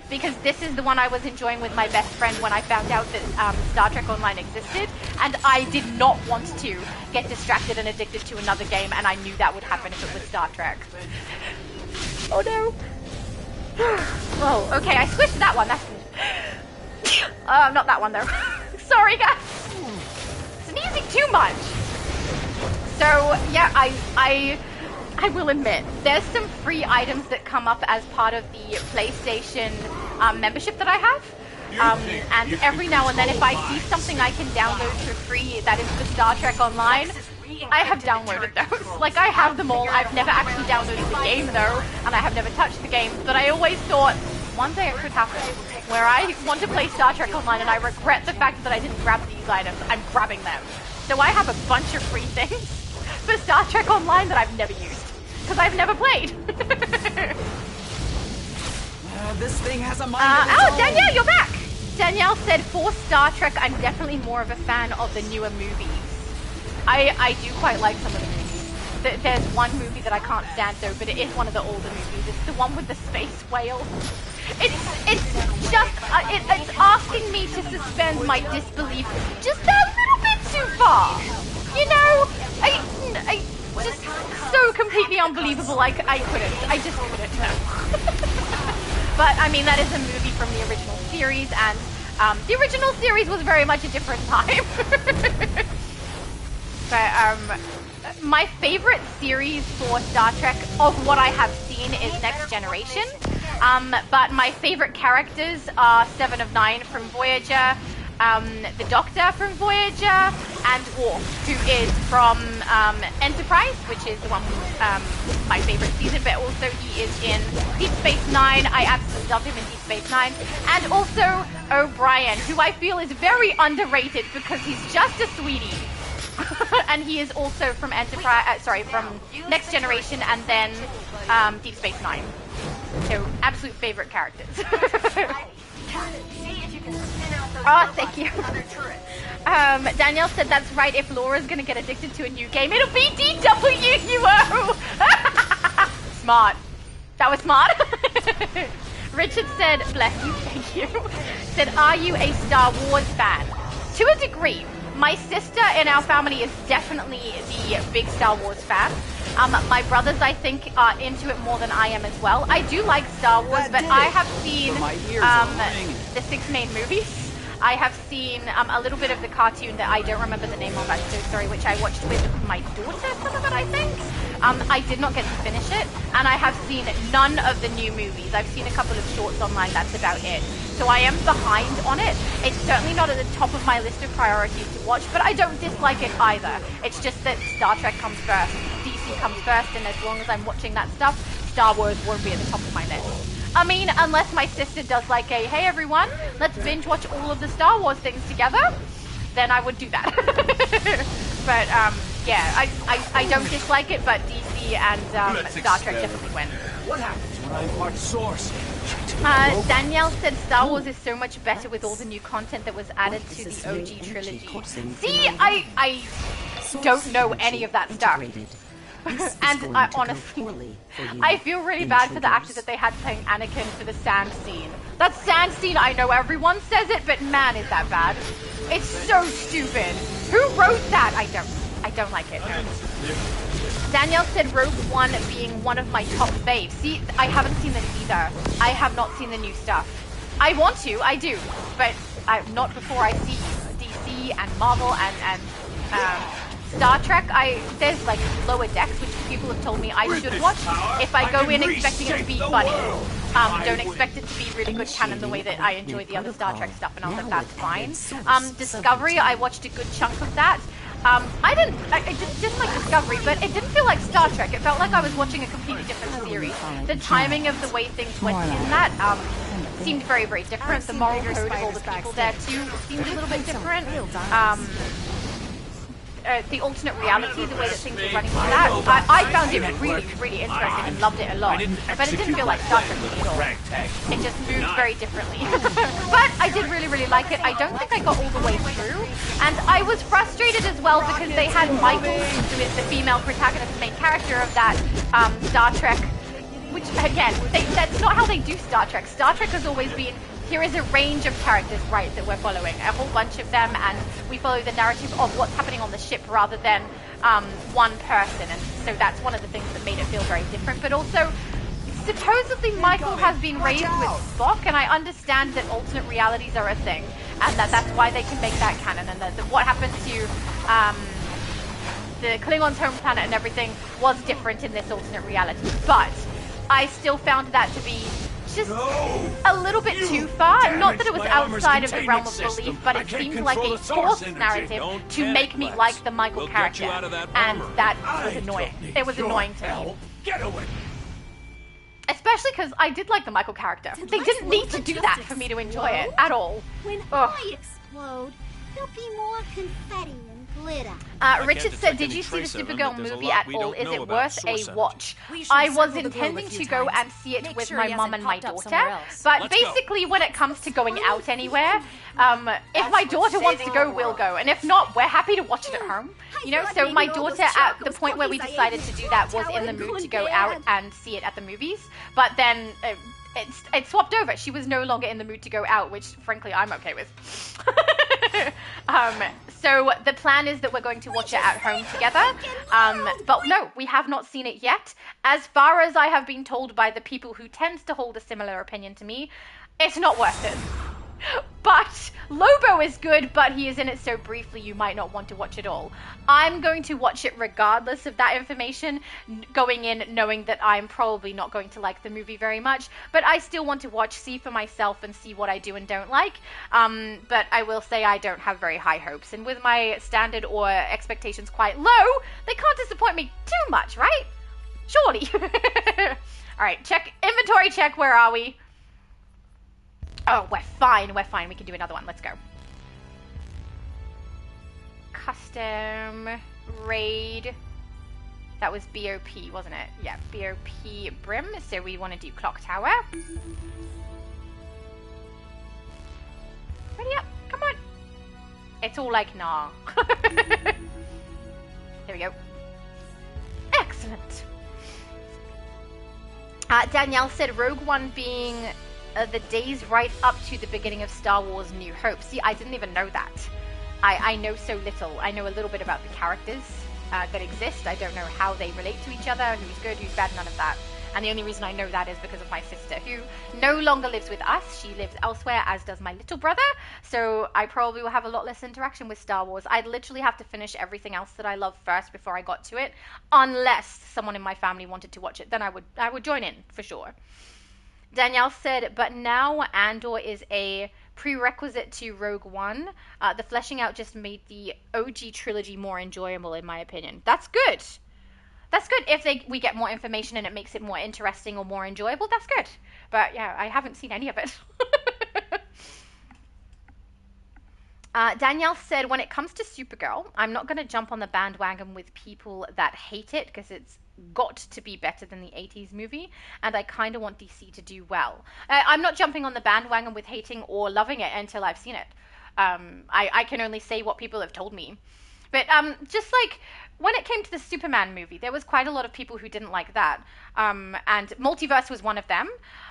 Because this is the one I was enjoying with my best friend when I found out that Star Trek Online existed, and I did not want to get distracted and addicted to another game, and I knew that would happen if it was Star Trek. Oh no. Oh, okay, I squished that one. That's not that one though. Sorry guys. Sneezing too much. So yeah, I will admit, there's some free items that come up as part of the PlayStation membership that I have. And every now and then, if I see something I can download for free that is for Star Trek Online, I have downloaded those. Like, I have them all. I've never actually downloaded the game, though, and I have never touched the game. But I always thought one day it could happen where I want to play Star Trek Online and I regret the fact that I didn't grab these items. I'm grabbing them. So I have a bunch of free things for Star Trek Online that I've never used because I've never played. This thing has a mind of its own. Danielle, you're back! Danielle said, for Star Trek, I'm definitely more of a fan of the newer movies. I do quite like some of the movies. There's one movie that I can't stand though, but it is one of the older movies. It's the one with the space whale. It's just, it's asking me to suspend my disbelief just a little bit too far. You know, I just so completely unbelievable. I couldn't. I just couldn't. No. But I mean, that is a movie from the original series, and the original series was very much a different time. But my favorite series for Star Trek of what I have seen is Next Generation. But my favorite characters are 7 of 9 from Voyager, the Doctor from Voyager, and Worf, who is from Enterprise, which is the one my favorite season, but also he is in Deep Space Nine. I absolutely love him in Deep Space Nine. And also O'Brien, who I feel is very underrated because he's just a sweetie. And he is also from from Next Generation and then Deep Space Nine. So, absolute favorite characters. Oh, thank you. Danielle said that's right. If Laura's gonna get addicted to a new game, it'll be DCUO. Smart. That was smart. Richard said, bless you, thank you. Said, are you a Star Wars fan? To a degree. My sister in our family is definitely the big Star Wars fan. My brothers, I think, are into it more than I am as well. I do like Star Wars, but I have seen the 6 main movies. I have seen a little bit of the cartoon that I don't remember the name of, I'm so sorry, which I watched with my daughter, some of it, I think. I did not get to finish it, and I have seen none of the new movies. I've seen a couple of shorts online, that's about it. So I am behind on it. It's certainly not at the top of my list of priorities to watch, but I don't dislike it either. It's just that Star Trek comes first, DC comes first, and as long as I'm watching that stuff, Star Wars won't be at the top of my list. I mean, unless my sister does like a, hey everyone, let's binge watch all of the Star Wars things together, then I would do that. But yeah, I don't dislike it, but DC and Star Trek definitely win. What happens when I impart source? Danielle said Star Wars is so much better with all the new content that was added to the OG trilogy. See, I don't know any of that stuff. And honestly, I feel really bad for the actor that they had playing Anakin for the sand scene. That sand scene, I know everyone says it, but man, is that bad. It's so stupid. Who wrote that? I don't like it. No. Danielle said Rogue One being one of my top faves. See, I haven't seen this either. I have not seen the new stuff. I want to, I do, but not before I see DC and Marvel and Star Trek. There's like Lower Decks, which people have told me I should watch. If I go in expecting it to be funny, don't expect it to be really good canon the way that I enjoy the other Star Trek stuff, and I was like, that's fine. Discovery, I watched a good chunk of that. I didn't like Discovery, but it didn't feel like Star Trek. It felt like I was watching a completely different series. The timing of the way things went in that seemed very, very different. The moral code of all the people there too seemed a little bit different. The alternate reality, the way that things were running through that, I found it really, really interesting and loved it a lot. But it didn't feel like Star Trek at all. It just moved very differently. But I did really, really like it. I don't think I got all the way through. And I was frustrated as well because they had Michael, who is the female protagonist, main character of that Star Trek. Which, again, that's not how they do Star Trek. Star Trek has always been, here is a range of characters, right, that we're following. A whole bunch of them, and we follow the narrative of what's happening on the ship rather than one person. And so that's one of the things that made it feel very different. But also, supposedly Michael has been raised with Spock, and I understand that alternate realities are a thing, and that's why they can make that canon, and that what happened to the Klingons' home planet and everything was different in this alternate reality. But I still found that to be just a little bit too far. Not that it was outside of the realm of belief, but it seemed like a forced narrative to make me like the Michael character, and that was annoying. It was annoying to me. Get away! Especially because I did like the Michael character. They didn't need to do that for me to enjoy it at all. When I explode, there'll be more confetti and glitter. Richard said, did you see the Supergirl movie at all? Is it worth a watch? I was intending to go and see it with my mum and my daughter, but basically when it comes to going out anywhere, if my daughter wants to go, we'll go, and if not, we're happy to watch it at home. You know, so my daughter, at the point where we decided to do that, was in the mood to go out and see it at the movies, but then it swapped over. She was no longer in the mood to go out, which frankly I'm okay with. So the plan is that we're going to watch it at home together, but no, we have not seen it yet. As far as I have been told by the people who tend to hold a similar opinion to me, it's not worth it. But Lobo is good, but he is in it so briefly you might not want to watch it all. I'm going to watch it regardless of that information, going in knowing that I'm probably not going to like the movie very much, but I still want to see for myself and see what I do and don't like. But I will say I don't have very high hopes, and with my standard or expectations quite low, they can't disappoint me too much, right? Surely. Alright, inventory check, where are we? Oh, we're fine, we can do another one, let's go. Custom, raid, that was BOP, wasn't it? Yeah, BOP Brim, so we want to do Clock Tower. Ready up, come on. It's all like, nah. There we go. Excellent. Danielle said Rogue One being the days right up to the beginning of Star Wars New Hope. See, I didn't even know that. I know so little. I know a little bit about the characters that exist. I don't know how they relate to each other, who's good, who's bad, none of that. And the only reason I know that is because of my sister, who no longer lives with us. She lives elsewhere, as does my little brother. So I probably will have a lot less interaction with Star Wars. I'd literally have to finish everything else that I love first before I got to it, unless someone in my family wanted to watch it. Then I would join in, for sure. Danielle said, but now Andor is a prerequisite to Rogue One. The fleshing out just made the OG trilogy more enjoyable, in my opinion. That's good. That's good. If we get more information and it makes it more interesting or more enjoyable, that's good. But yeah, I haven't seen any of it. Danielle said, when it comes to Supergirl, I'm not going to jump on the bandwagon with people that hate it because it's got to be better than the 80s movie, and I kind of want DC to do well. I'm not jumping on the bandwagon with hating or loving it until I've seen it. I can only say what people have told me. But just like when it came to the Superman movie, there was quite a lot of people who didn't like that. And Multiverse was one of them.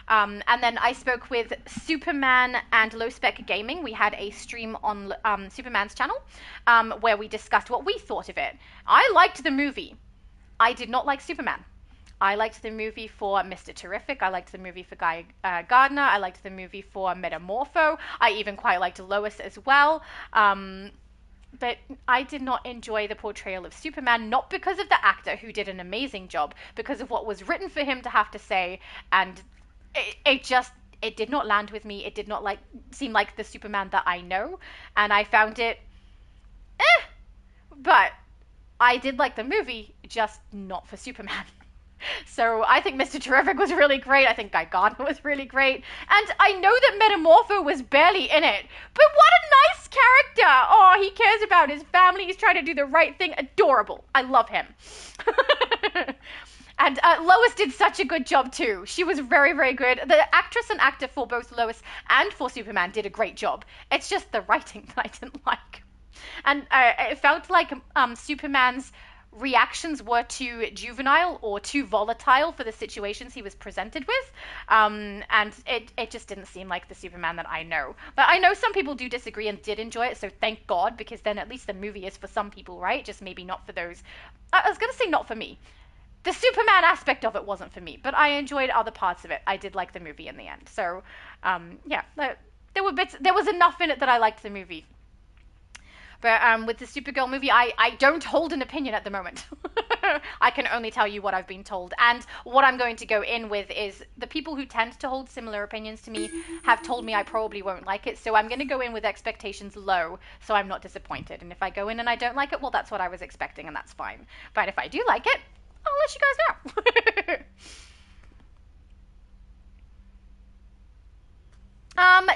And then I spoke with Supermann and LowSpecGaming. We had a stream on Supermann's channel where we discussed what we thought of it. I liked the movie. I did not like Superman. I liked the movie for Mr. Terrific. I liked the movie for Guy Gardner. I liked the movie for Metamorpho. I even quite liked Lois as well. But I did not enjoy the portrayal of Superman, not because of the actor who did an amazing job, because of what was written for him to have to say, and it did not land with me. It did not seem like the Superman that I know, and I found it but I did like the movie, just not for Superman. So I think Mr. Terrific was really great. I think Guy Gardner was really great. And I know that Metamorpho was barely in it. But what a nice character. Oh, he cares about his family. He's trying to do the right thing. Adorable. I love him. And Lois did such a good job too. She was very, very good. The actress and actor for both Lois and for Superman did a great job. It's just the writing that I didn't like. And it felt like Superman's reactions were too juvenile or too volatile for the situations he was presented with, and it just didn't seem like the Superman that I know. But I know some people do disagree and did enjoy it, so thank God, because then at least the movie is for some people, right? Just maybe not for those. I was gonna say not for me. The Superman aspect of it wasn't for me, but I enjoyed other parts of it. I did like the movie in the end. So yeah, there was enough in it that I liked the movie. But with the Supergirl movie, I don't hold an opinion at the moment. I can only tell you what I've been told. And what I'm going to go in with is the people who tend to hold similar opinions to me have told me I probably won't like it. So I'm going to go in with expectations low so I'm not disappointed. And if I go in and I don't like it, well, that's what I was expecting and that's fine. But if I do like it, I'll let you guys know.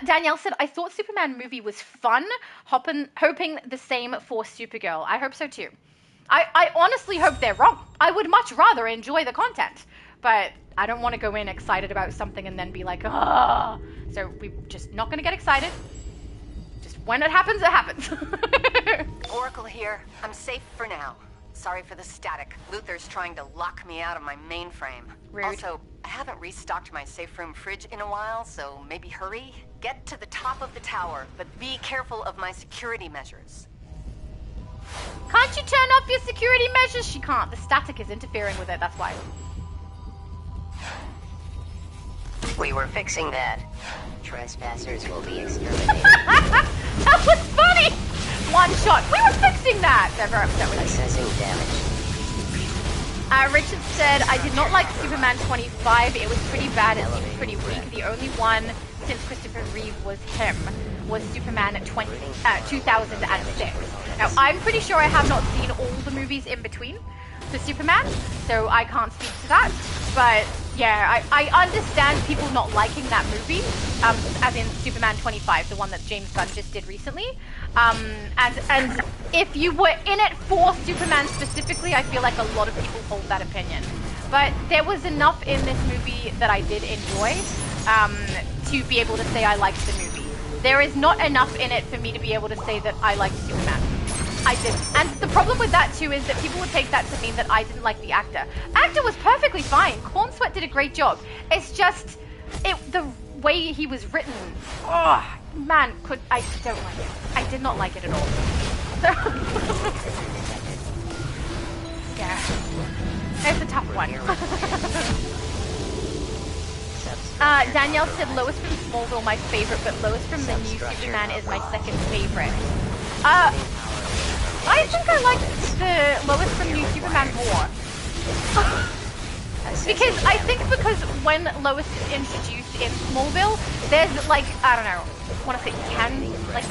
Danielle said, I thought Superman movie was fun, hoping the same for Supergirl. I hope so too. I honestly hope they're wrong. I would much rather enjoy the content, but I don't want to go in excited about something and then be like, ah. So we're just not going to get excited. Just when it happens, it happens. Oracle here. I'm safe for now. Sorry for the static. Luther's trying to lock me out of my mainframe. Rude. Also, I haven't restocked my safe room fridge in a while, so maybe hurry. Get to the top of the tower, but be careful of my security measures. Can't you turn off your security measures? She can't. The static is interfering with it, that's why. We were fixing that. Trespassers will be exterminated. That was funny! One shot. We were fixing that! They're very upset with Assessing damage. Richard said, I did not like Superman 25. It was pretty bad. It seemed pretty weak. The only one since Christopher Reeve was him was Superman 2006. Now, I'm pretty sure I have not seen all the movies in between for Superman, so I can't speak to that. But yeah, I understand people not liking that movie, as in Superman 25, the one that James Gunn just did recently. And if you were in it for Superman specifically, I feel like a lot of people hold that opinion. But there was enough in this movie that I did enjoy to be able to say I liked the movie. There is not enough in it for me to be able to say that I liked Superman. I didn't. And the problem with that too is that people would take that to mean that I didn't like the actor. Actor was perfectly fine. Corn Sweat did a great job. It's just the way he was written. Oh man, I don't like it. I did not like it at all. Yeah, it's a tough one. Danielle said Lois from Smallville my favorite, but Lois from the new Superman is my second favorite. I think I like the Lois from New Superman more. Because when Lois is introduced in Smallville, there's like, I don't know, I want to say 10, like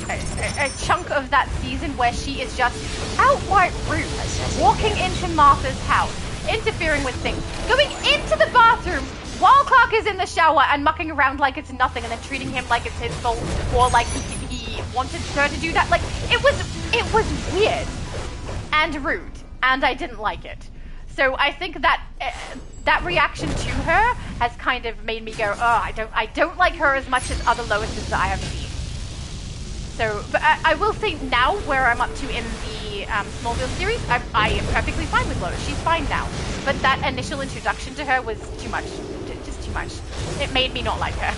a chunk of that season where she is just outright rude, walking into Martha's house, interfering with things, going into the bathroom while Clark is in the shower and mucking around like it's nothing and then treating him like it's his fault or like he wanted her to do that. Like, it was weird and rude, and I didn't like it. So I think that that reaction to her has kind of made me go, oh, I don't like her as much as other Loises that I have seen. So, but I will say now, where I'm up to in the Smallville series, I am perfectly fine with Lois. She's fine now. But that initial introduction to her was too much. Just too much. It made me not like her.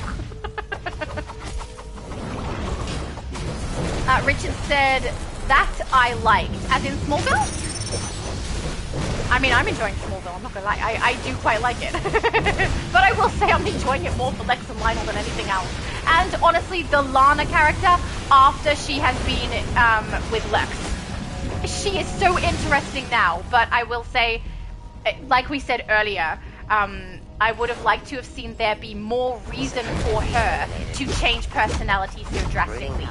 Richard said, that I liked. As in Smallville? I mean, I'm enjoying Smallville, I'm not gonna lie. I do quite like it. But I will say I'm enjoying it more for Lex and Lionel than anything else. And honestly, the Lana character, after she has been with Lex, she is so interesting now. But I will say, like we said earlier, I would have liked to have seen there be more reason for her to change personality so drastically.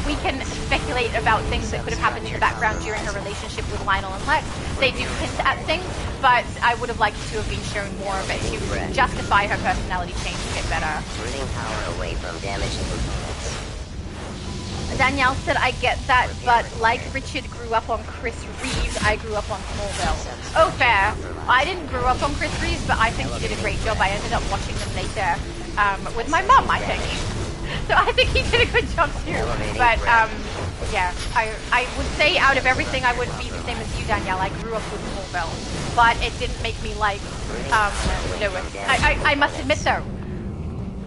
We can speculate about things that could have happened in the background during her relationship with Lionel and Lex. They do hint at things, but I would have liked to have been shown more of it to justify her personality change a bit better. Bringing power away from damaged components. Danielle said, I get that, but like Richard grew up on Chris Reeves, I grew up on Smallville. Oh, fair. I didn't grow up on Chris Reeves, but I think he did a great job. I ended up watching them later with my mum, I think. So I think he did a good job too. But yeah, I would say out of everything, I would be the same as you, Danielle. I grew up with Smallville, but it didn't make me like Lois. I must admit though,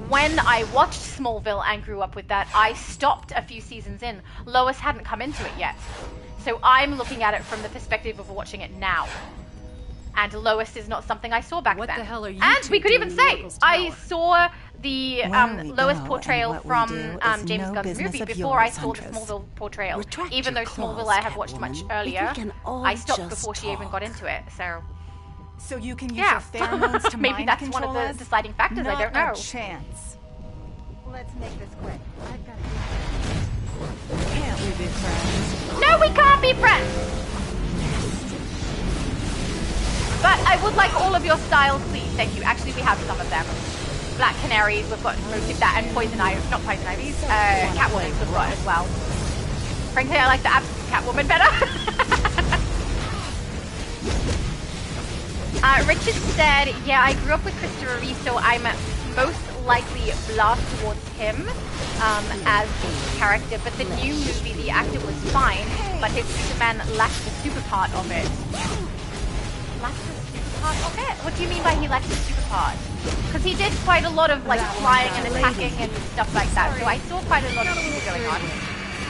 when I watched Smallville and grew up with that, I stopped a few seasons in. Lois hadn't come into it yet. So I'm looking at it from the perspective of watching it now. And Lois is not something I saw back then. What the hell are you And two we could even doing in say, Oracle's I tower? saw the Lois go portrayal and what we from do is James no Gunn's business movie of before I yours, saw the Huntress. Smallville portrayal. Retract Even though your Smallville claws, I have watched much Catwoman. If earlier, we can all I stopped just before she even got into it, so... So you can use Yeah. your pheromones to Maybe mind that's one of control the us? deciding factors, I don't know. Not a chance. Let's make this quick. I've got Can't we be friends? No, we can't be friends! But I would like all of your styles, please. Thank you. Actually, we have some of them. Black Canaries, we've got most of that, and Poison Ivy, not Poison Ivies, Catwoman we've got as well. Frankly, I like the absence of Catwoman better. Richard said, yeah, I grew up with Christopher Reeve, so I'm most likely blast towards him as the character, but the new movie, the actor was fine, but his Superman lacked the super part of it. Lacked the super part of it? What do you mean by he lacked the super part? Because he did quite a lot of like flying and attacking and stuff like that, so I saw quite a lot of things going on.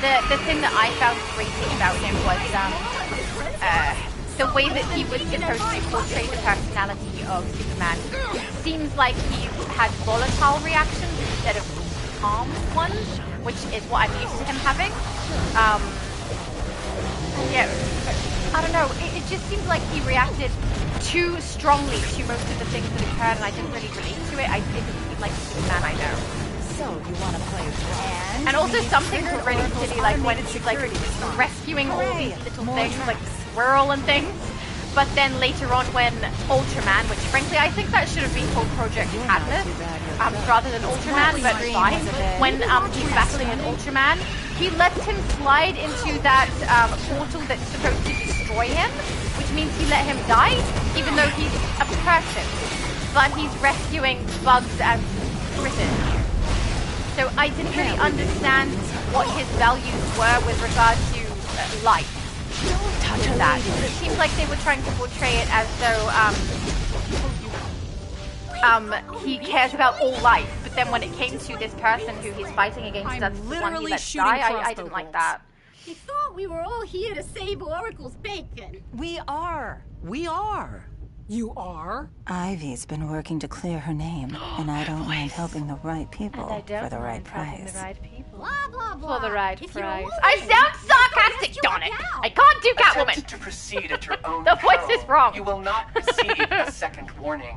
The thing that I found grating about him was the way that he was supposed to portray the personality of Superman. Seems like he had volatile reactions instead of calm ones, which is what I'm used to him having. Yeah, I don't know, it just seems like he reacted too strongly to most of the things that occurred, and I didn't really relate to it. It didn't seem like the Superman I know. So you want to play rough? And also some things were really silly, like when she's like rescuing all these little things, like the squirrel and things. But then later on when Ultraman, which frankly I think that should have been called Project Catalyst, rather than Ultraman, but fine. When he's battling with Ultraman, he lets him slide into that portal that's supposed to destroy him, which means he let him die, even though he's a person. But he's rescuing bugs and critters. So I didn't really understand what his values were with regard to life. With that. It seems like they were trying to portray it as though he cares about all life, but then when it came to this person who he's fighting against, that's the one he lets die. I didn't like that. I thought we were all here to save Oracle's bacon. We are. We are. You are? Ivy's been working to clear her name, and I don't mind helping the right people for the right price. Blah, blah, blah. For the right price. I sound sarcastic, darn it! I can't do Catwoman! Attempt to proceed at your own The voice is wrong. You will not receive a second warning.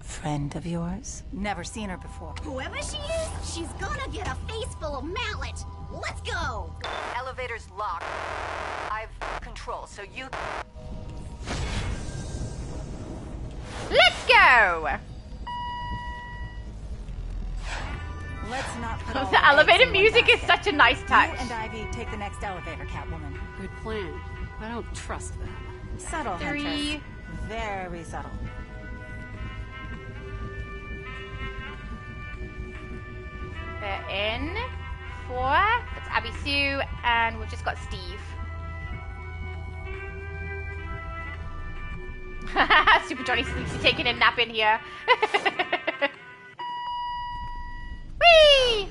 Friend of yours? Never seen her before. Whoever she is, she's gonna get a face full of mallet. Let's go! Elevator's locked. I've control, so you... Let's go! Let's not put all The our elevator eggs in one music is basket. such a nice touch. You and Ivy take the next elevator, Catwoman. Good plan. I don't trust that. Subtle, 3. Huntress. Very subtle. We're in 4. That's Abby Sue, and we've just got Steve. Super Johnny Sleepsy taking a nap in here. Whee!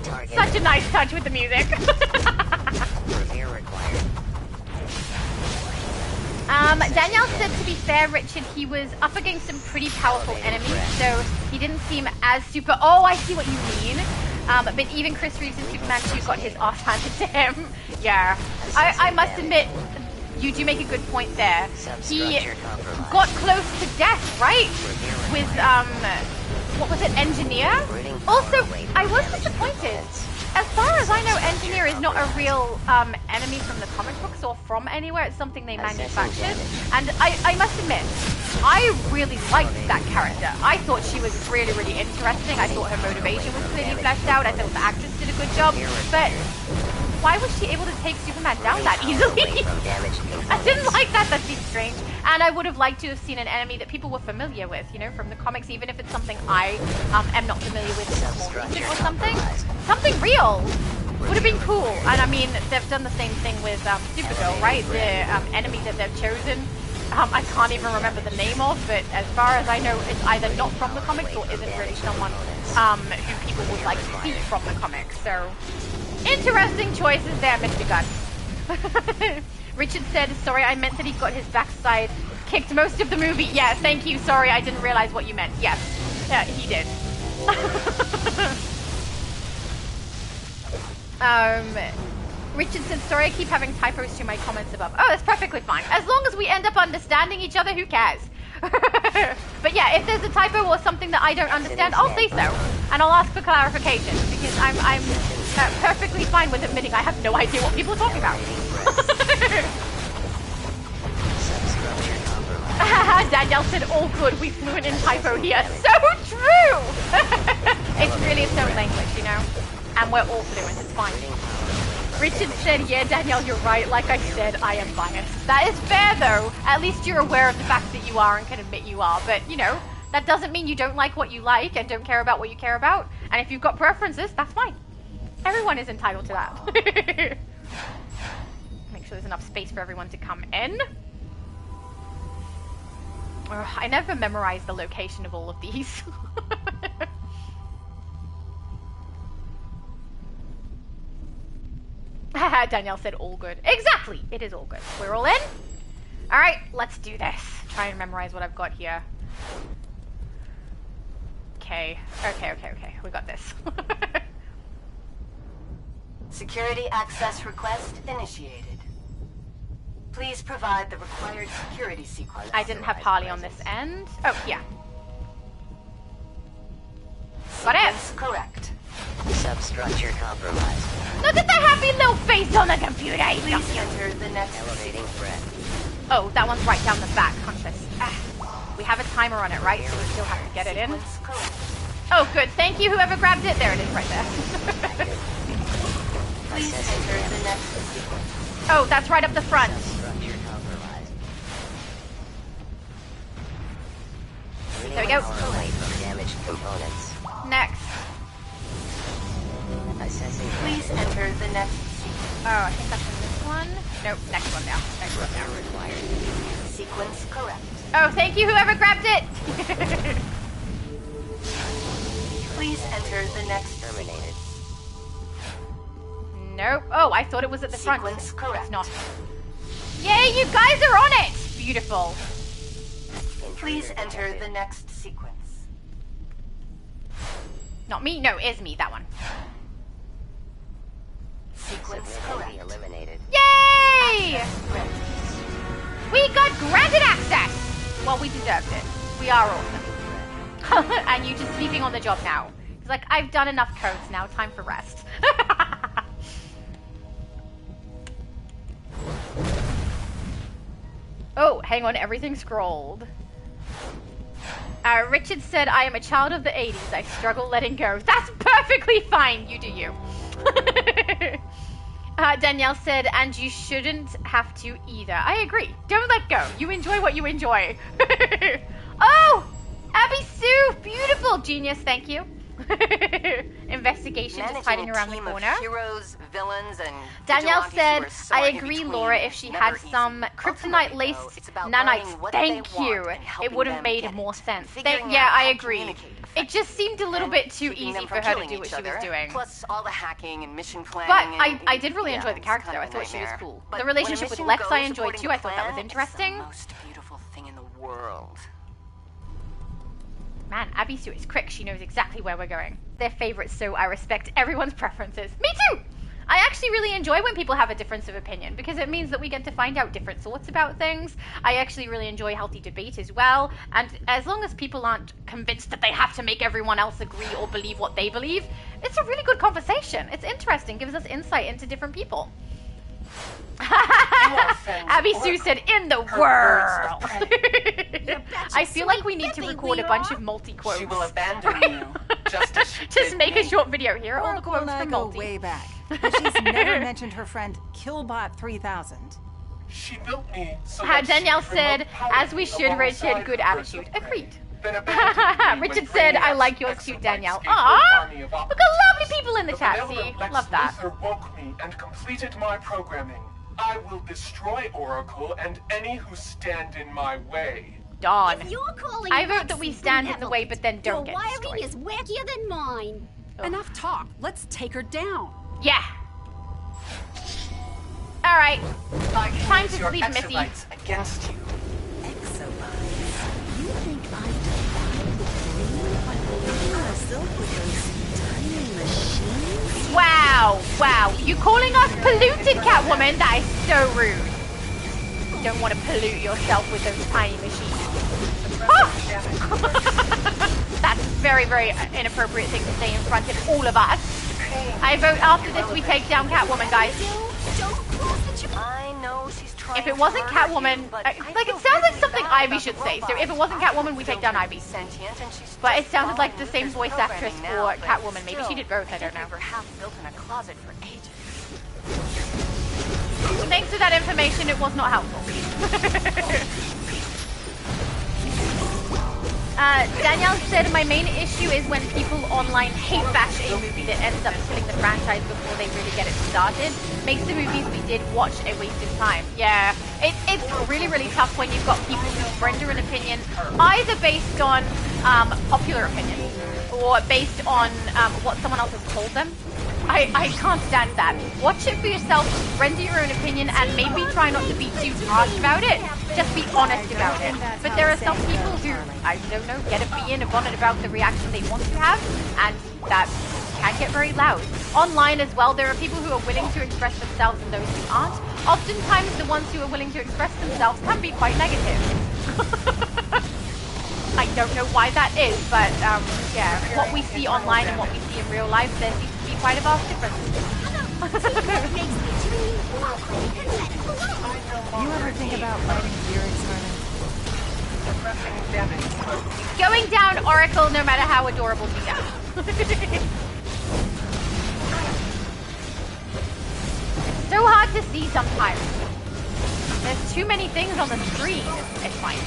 Such a nice touch with the music. Danielle said, to be fair, Richard, he was up against some pretty powerful enemies, so he didn't seem as super... Oh, I see what you mean. But even Chris Reeves in Superman 2 got his ass handed to him. Yeah. I must admit, you do make a good point there. He got close to death, right? With, what was it, Engineer? Also, I was disappointed. As far as I know, Engineer is not a real enemy from the comic books or from anywhere. It's something they manufactured. And I must admit, I really liked that character. I thought she was really, really interesting. I thought her motivation was clearly fleshed out. I thought the actress did a good job. But why was she able to take Superman down that easily? I didn't like that. That seemed strange. And I would have liked to have seen an enemy that people were familiar with, you know, from the comics, even if it's something I am not familiar with more recent or something. Something real would have been cool. And I mean, they've done the same thing with Supergirl, right? The enemy that they've chosen, I can't even remember the name of, but as far as I know, it's either not from the comics or isn't really someone who people would like to see from the comics. So, interesting choices there, Mr. Gunn. Richard said, sorry, I meant that he got his backside kicked most of the movie. Yeah, thank you. Sorry, I didn't realize what you meant. Yes, he did. Richard said, sorry, I keep having typos to my comments above. Oh, that's perfectly fine. As long as we end up understanding each other, who cares? But yeah, if there's a typo or something that I don't understand, I'll say so. And I'll ask for clarification, because I'm perfectly fine with admitting I have no idea what people are talking about. Danielle said, all good, we fluent in typo here. So true! It's really its own language, you know? And we're all fluent, it's fine. Richard said, yeah, Danielle, you're right. Like I said, I am biased. That is fair, though. At least you're aware of the fact that you are and can admit you are. But, you know, that doesn't mean you don't like what you like and don't care about what you care about. And if you've got preferences, that's fine. Everyone is entitled to that. Make sure there's enough space for everyone to come in. I never memorized the location of all of these. Danielle said all good. Exactly! It is all good. We're all in? Alright, let's do this. Try and memorize what I've got here. Okay. Okay. We got this. Security access request initiated. Please provide the required security sequence. I didn't have Harley on this end. Oh, yeah. Got it! Correct. Substructure compromised. Look at the happy little face on the computer! Please enter the next elevating threat. Oh, that one's right down the back, conscious. We have a timer on it, right? So we still have to get it in. Oh, good. Thank you, whoever grabbed it. There it is, right there. Please enter the next sequence. Oh, that's right up the front. There we go. Damaged components. Next. Assessing. Please enter the next sequence. Oh, I think that's in this one. Nope, next one down. Next one down. Required. Sequence correct. Oh, thank you, whoever grabbed it. Please enter the next. Terminated. Nope. Oh, I thought it was at the front. Sequence correct. It's not. Yay, you guys are on it! Beautiful. Please enter the next sequence. Not me? No, is me, that one. Sequence correct. Eliminated. Yay! We got granted access! Well, we deserved it. We are awesome. And you just leaving on the job now. He's like, I've done enough codes now, time for rest. Oh, hang on, everything's scrolled. Richard said, I am a child of the 80s. I struggle letting go. That's perfectly fine. You do you. Danielle said, and you shouldn't have to either. I agree. Don't let go. You enjoy what you enjoy. Oh, Abby Sue. Beautiful. Genius. Thank you. Investigation just hiding around the corner. Heroes, villains, and Danielle said, I agree, Laura, if she had some kryptonite-laced nanites, thank you. It would have made more sense. Yeah, I agree. It just seemed a little bit too easy for her to do what she was doing. Plus all the hacking and mission planning. But I did really enjoy the character, though. I thought she was cool. The relationship with Lex I enjoyed, too. I thought that was interesting. It's the most beautiful thing in the world. Man, Abby Sue is quick. She knows exactly where we're going. They're favorites, so I respect everyone's preferences. Me too! I actually really enjoy when people have a difference of opinion, because it means that we get to find out different thoughts about things. I actually really enjoy healthy debate as well, and as long as people aren't convinced that they have to make everyone else agree or believe what they believe, it's a really good conversation. It's interesting, gives us insight into different people. Abby Sue said, in the world. I feel like we need to record a bunch of multi-quotes. She will abandon you, just as she Just did make me. a short video here. All the quotes and I from go Multi. way back, but she's never mentioned her friend Killbot 3000. She built me so Danielle said, as we should, Richard, good attitude. Agreed. Richard said, I like yours too, Danielle. Aww! Look at lovely people in the chat, see? Love that. Luthor woke me and completed my programming. I will destroy Oracle and any who stand in my way. Dawn. If you're calling I vote that we stand in the way, but then don't your get wiring destroyed. is wackier than mine. Enough talk. Let's take her down. Yeah. All All right. Time to Your sleep, Missy. exobytes against you. Exobytes? You think I've divided the brain myself with those tiny machines? Wow, wow. You calling us polluted, Catwoman? That is so rude. You don't want to pollute yourself with those tiny machines. That's a very, very inappropriate thing to say in front of all of us. I vote after this we take down Catwoman, guys. I know she's trying. If it wasn't Catwoman, like it sounds like something Ivy should say. So if it wasn't Catwoman, we take down Ivy. But it sounded like the same voice actress for Catwoman. Maybe she did both. I don't know. Thanks for that information. It was not helpful. Danielle said, my main issue is when people online hate bash a movie that ends up killing the franchise before they really get it started. Makes the movies we did watch a waste of time. Yeah, it's really, really tough when you've got people who render an opinion either based on popular opinion or based on what someone else has told them. I can't stand that. Watch it for yourself, render your own opinion, and maybe try not to be too harsh about it. Just be honest about it. But there are some people who, I don't know, get a bee in a bonnet about the reaction they want to have, and that can get very loud. Online as well, there are people who are willing to express themselves and those who aren't. Oftentimes, the ones who are willing to express themselves can be quite negative. I don't know why that is, but yeah, what we see online and what we see in real life, there seems to be quite a vast difference. You ever think about writing lyrics, Harlan? Going down, Oracle, no matter how adorable she is. It's so hard to see sometimes. There's too many things on the screen. It's fine.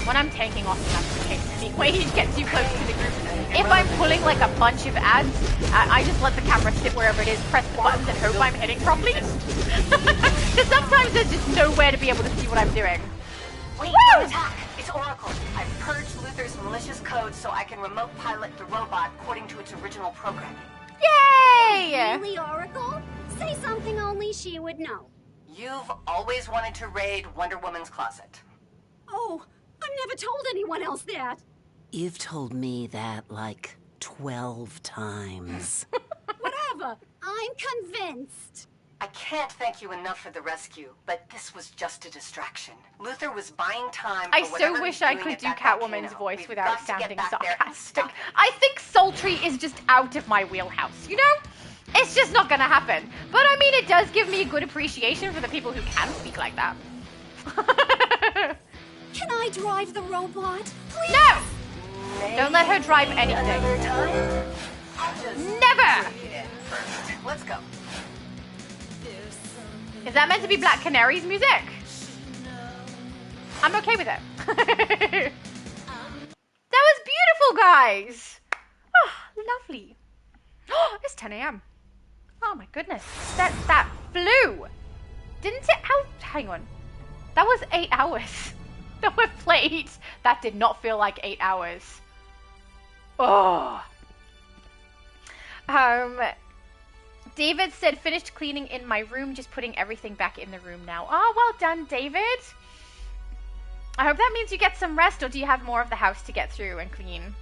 When I'm tanking off, that's the case anyway. You get too close to the group. If I'm pulling like a bunch of ads, I just let the camera sit wherever it is, press the buttons, and hope I'm hitting properly. Because sometimes there's just nowhere to be able to see what I'm doing. Wait, don't attack! It's Oracle. I've purged Luther's malicious code so I can remote pilot the robot according to its original programming. Yay! Really, Oracle? Say something only she would know. You've always wanted to raid Wonder Woman's closet. Oh, I've never told anyone else that. You've told me that like 12 times. Whatever. I'm convinced. I can't thank you enough for the rescue, but this was just a distraction. Luther was buying time for I so wish I could do Catwoman's voice without sounding sarcastic. I think sultry is just out of my wheelhouse, you know? It's just not gonna happen. But I mean, it does give me a good appreciation for the people who can speak like that. Can I drive the robot? Please? No! Don't let her drive anything. Never! Let's go. Is that meant to be Black Canary's music? I'm okay with it. That was beautiful, guys! Oh, lovely. Oh, it's 10 a.m. Oh my goodness. That flew! Didn't it? Hang on. That was 8 hours. That we played. That did not feel like 8 hours. Oh. David said, finished cleaning in my room, just putting everything back in the room now. Oh, well done, David. I hope that means you get some rest, or do you have more of the house to get through and clean?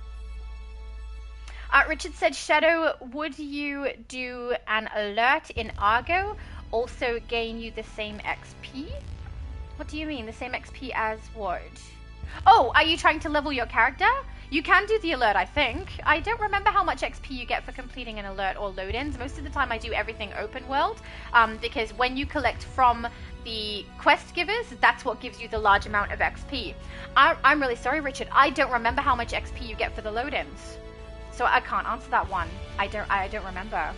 Richard said, Shadow, would you do an alert in Argo? Also gain you the same XP? What do you mean? The same XP as what? Oh, are you trying to level your character? You can do the alert, I think. I don't remember how much XP you get for completing an alert or load-ins. Most of the time I do everything open world, because when you collect from the quest givers, that's what gives you the large amount of XP. I'm really sorry, Richard. I don't remember how much XP you get for the load-ins. So I can't answer that one. I don't remember.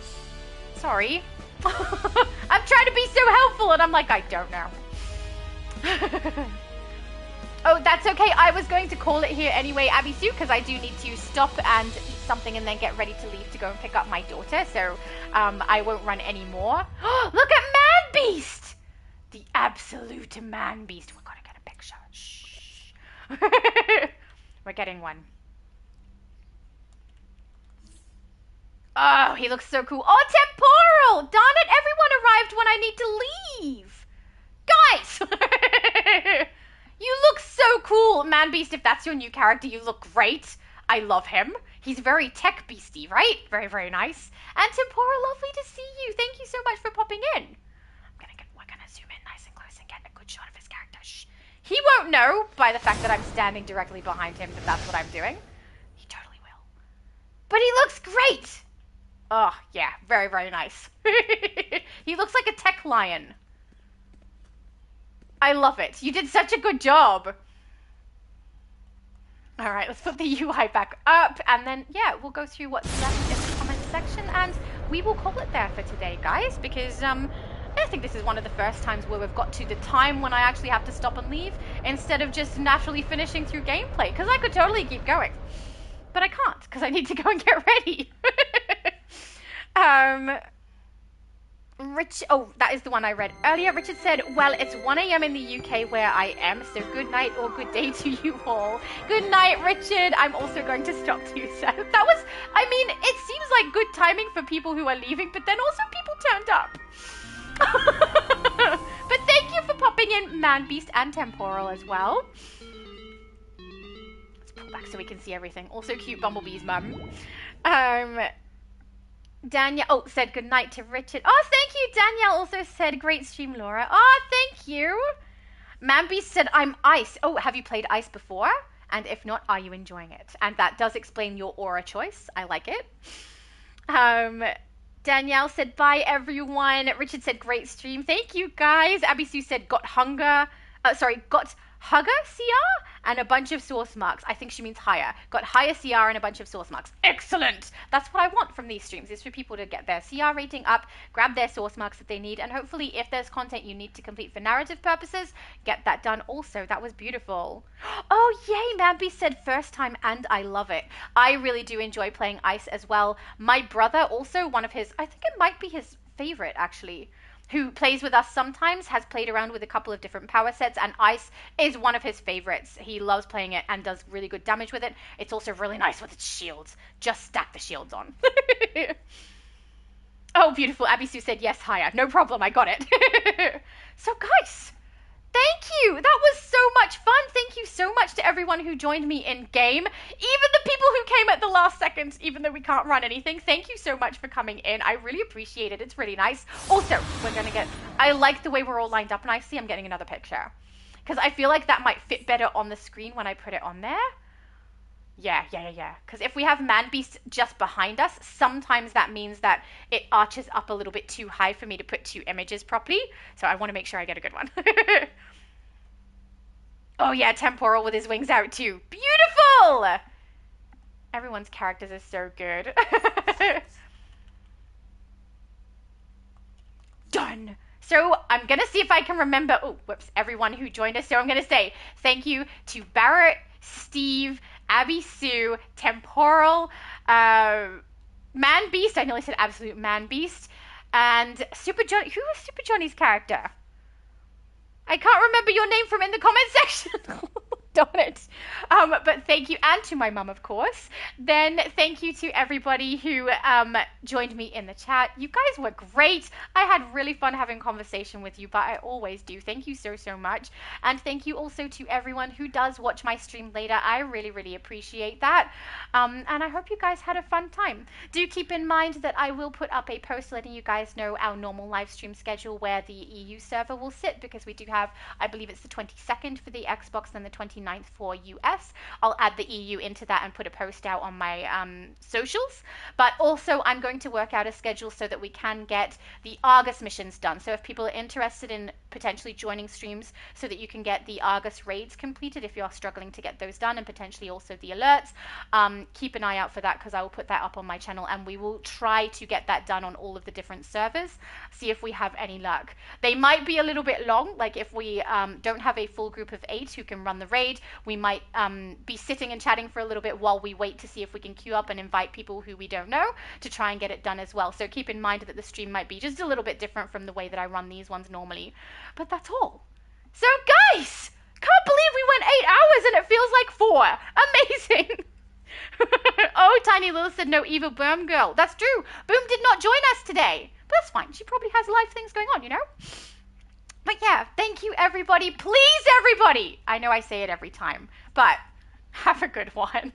Sorry. I'm trying to be so helpful and I'm like, I don't know. Oh, that's okay. I was going to call it here anyway, Abby Sue, because I do need to stop and eat something and then get ready to leave to go and pick up my daughter. So I won't run anymore. Look at Man Beast! The absolute Man Beast. We're going to get a picture. Shh. We're getting one. Oh, he looks so cool. Oh, Temporal! Darn it, everyone arrived when I need to leave. Guys! You look so cool. Man Beast, if that's your new character, you look great. I love him. He's very tech beasty, right? Very, very nice. And Temporal, lovely to see you. Thank you so much for popping in. We're gonna zoom in nice and close and get a good shot of his character. Shh. He won't know by the fact that I'm standing directly behind him that that's what I'm doing. He totally will. But he looks great. Oh, yeah. Very, very nice. He looks like a tech lion. I love it. You did such a good job. All right, let's put the UI back up, and then, yeah, we'll go through what's left in the comment section, and we will call it there for today, guys, because I think this is one of the first times where we've got to the time when I actually have to stop and leave, instead of just naturally finishing through gameplay, because I could totally keep going. But I can't, because I need to go and get ready. Oh, that is the one I read earlier. Richard said, well, it's 1 a.m. in the UK where I am, so good night or good day to you all. Good night, Richard. I'm also going to stop too, sir. That was, I mean, it seems like good timing for people who are leaving, but then also people turned up. But thank you for popping in, Man Beast and Temporal as well. Let's pull back so we can see everything. Also cute Bumblebee's mum. Danielle said good night to Richard. Oh, thank you. Danielle also said great stream, Laura. Oh, thank you. Manbeast said I'm Ice. Oh, have you played Ice before? And if not, are you enjoying it? And that does explain your aura choice. I like it. Danielle said bye, everyone. Richard said great stream. Thank you, guys. Abby Sue said got hugger CR and a bunch of source marks. I think she means higher. Got higher CR and a bunch of source marks. Excellent! That's what I want from these streams, is for people to get their CR rating up, grab their source marks that they need, and hopefully if there's content you need to complete for narrative purposes, get that done also. That was beautiful. Oh, yay! Manby said first time and I love it. I really do enjoy playing Ice as well. My brother also, one of his, I think it might be his favorite actually, who plays with us sometimes, has played around with a couple of different power sets, and Ice is one of his favorites. He loves playing it and does really good damage with it. It's also really nice with its shields. Just stack the shields on. Oh, beautiful. Abby Sue said, yes, higher. No problem, I got it. So, guys, thank you. That was so much fun. Thank you so much to everyone who joined me in game. Even the people who came at the last second, even though we can't run anything. Thank you so much for coming in. I really appreciate it. It's really nice. Also, I like the way we're all lined up nicely. I'm getting another picture, because I feel like that might fit better on the screen when I put it on there. Yeah. Because if we have Manbeast just behind us, sometimes that means that it arches up a little bit too high for me to put two images properly. So I want to make sure I get a good one. Oh yeah, Temporal with his wings out too. Beautiful! Everyone's characters are so good. Done. So I'm going to see if I can remember, everyone who joined us. So I'm going to say thank you to Barrett, Steve, Abby Sue, Temporal, Man Beast. I nearly said Absolute Man Beast. And Super Johnny. Who was Super Johnny's character? I can't remember your name from in the comment section. Darn it. But thank you, and to my mum, of course. Then thank you to everybody who joined me in the chat. You guys were great. I had really fun having conversation with you, but I always do. Thank you so, so much. And thank you also to everyone who does watch my stream later. I really, really appreciate that. And I hope you guys had a fun time. Do keep in mind that I will put up a post letting you guys know our normal live stream schedule where the EU server will sit, because we do have, I believe it's the 22nd for the Xbox and the 29th for US. I'll add the EU into that and put a post out on my socials. But also I'm going to work out a schedule so that we can get the Argus missions done. So if people are interested in potentially joining streams so that you can get the Argus raids completed, if you're struggling to get those done, and potentially also the alerts, keep an eye out for that, because I will put that up on my channel, and we will try to get that done on all of the different servers, see if we have any luck. They might be a little bit long, like if we don't have a full group of 8 who can run the raid, we might be sitting and chatting for a little bit while we wait to see if we can queue up and invite people who we don't know to try and get it done as well. So keep in mind that the stream might be just a little bit different from the way that I run these ones normally. But that's all. So guys, can't believe we went 8 hours and it feels like 4. Amazing. Oh, Tiny Lil said no evil Boom girl. That's true. Boom did not join us today. But that's fine. She probably has life things going on, you know? But yeah, thank you, everybody. Please, everybody. I know I say it every time, but have a good one.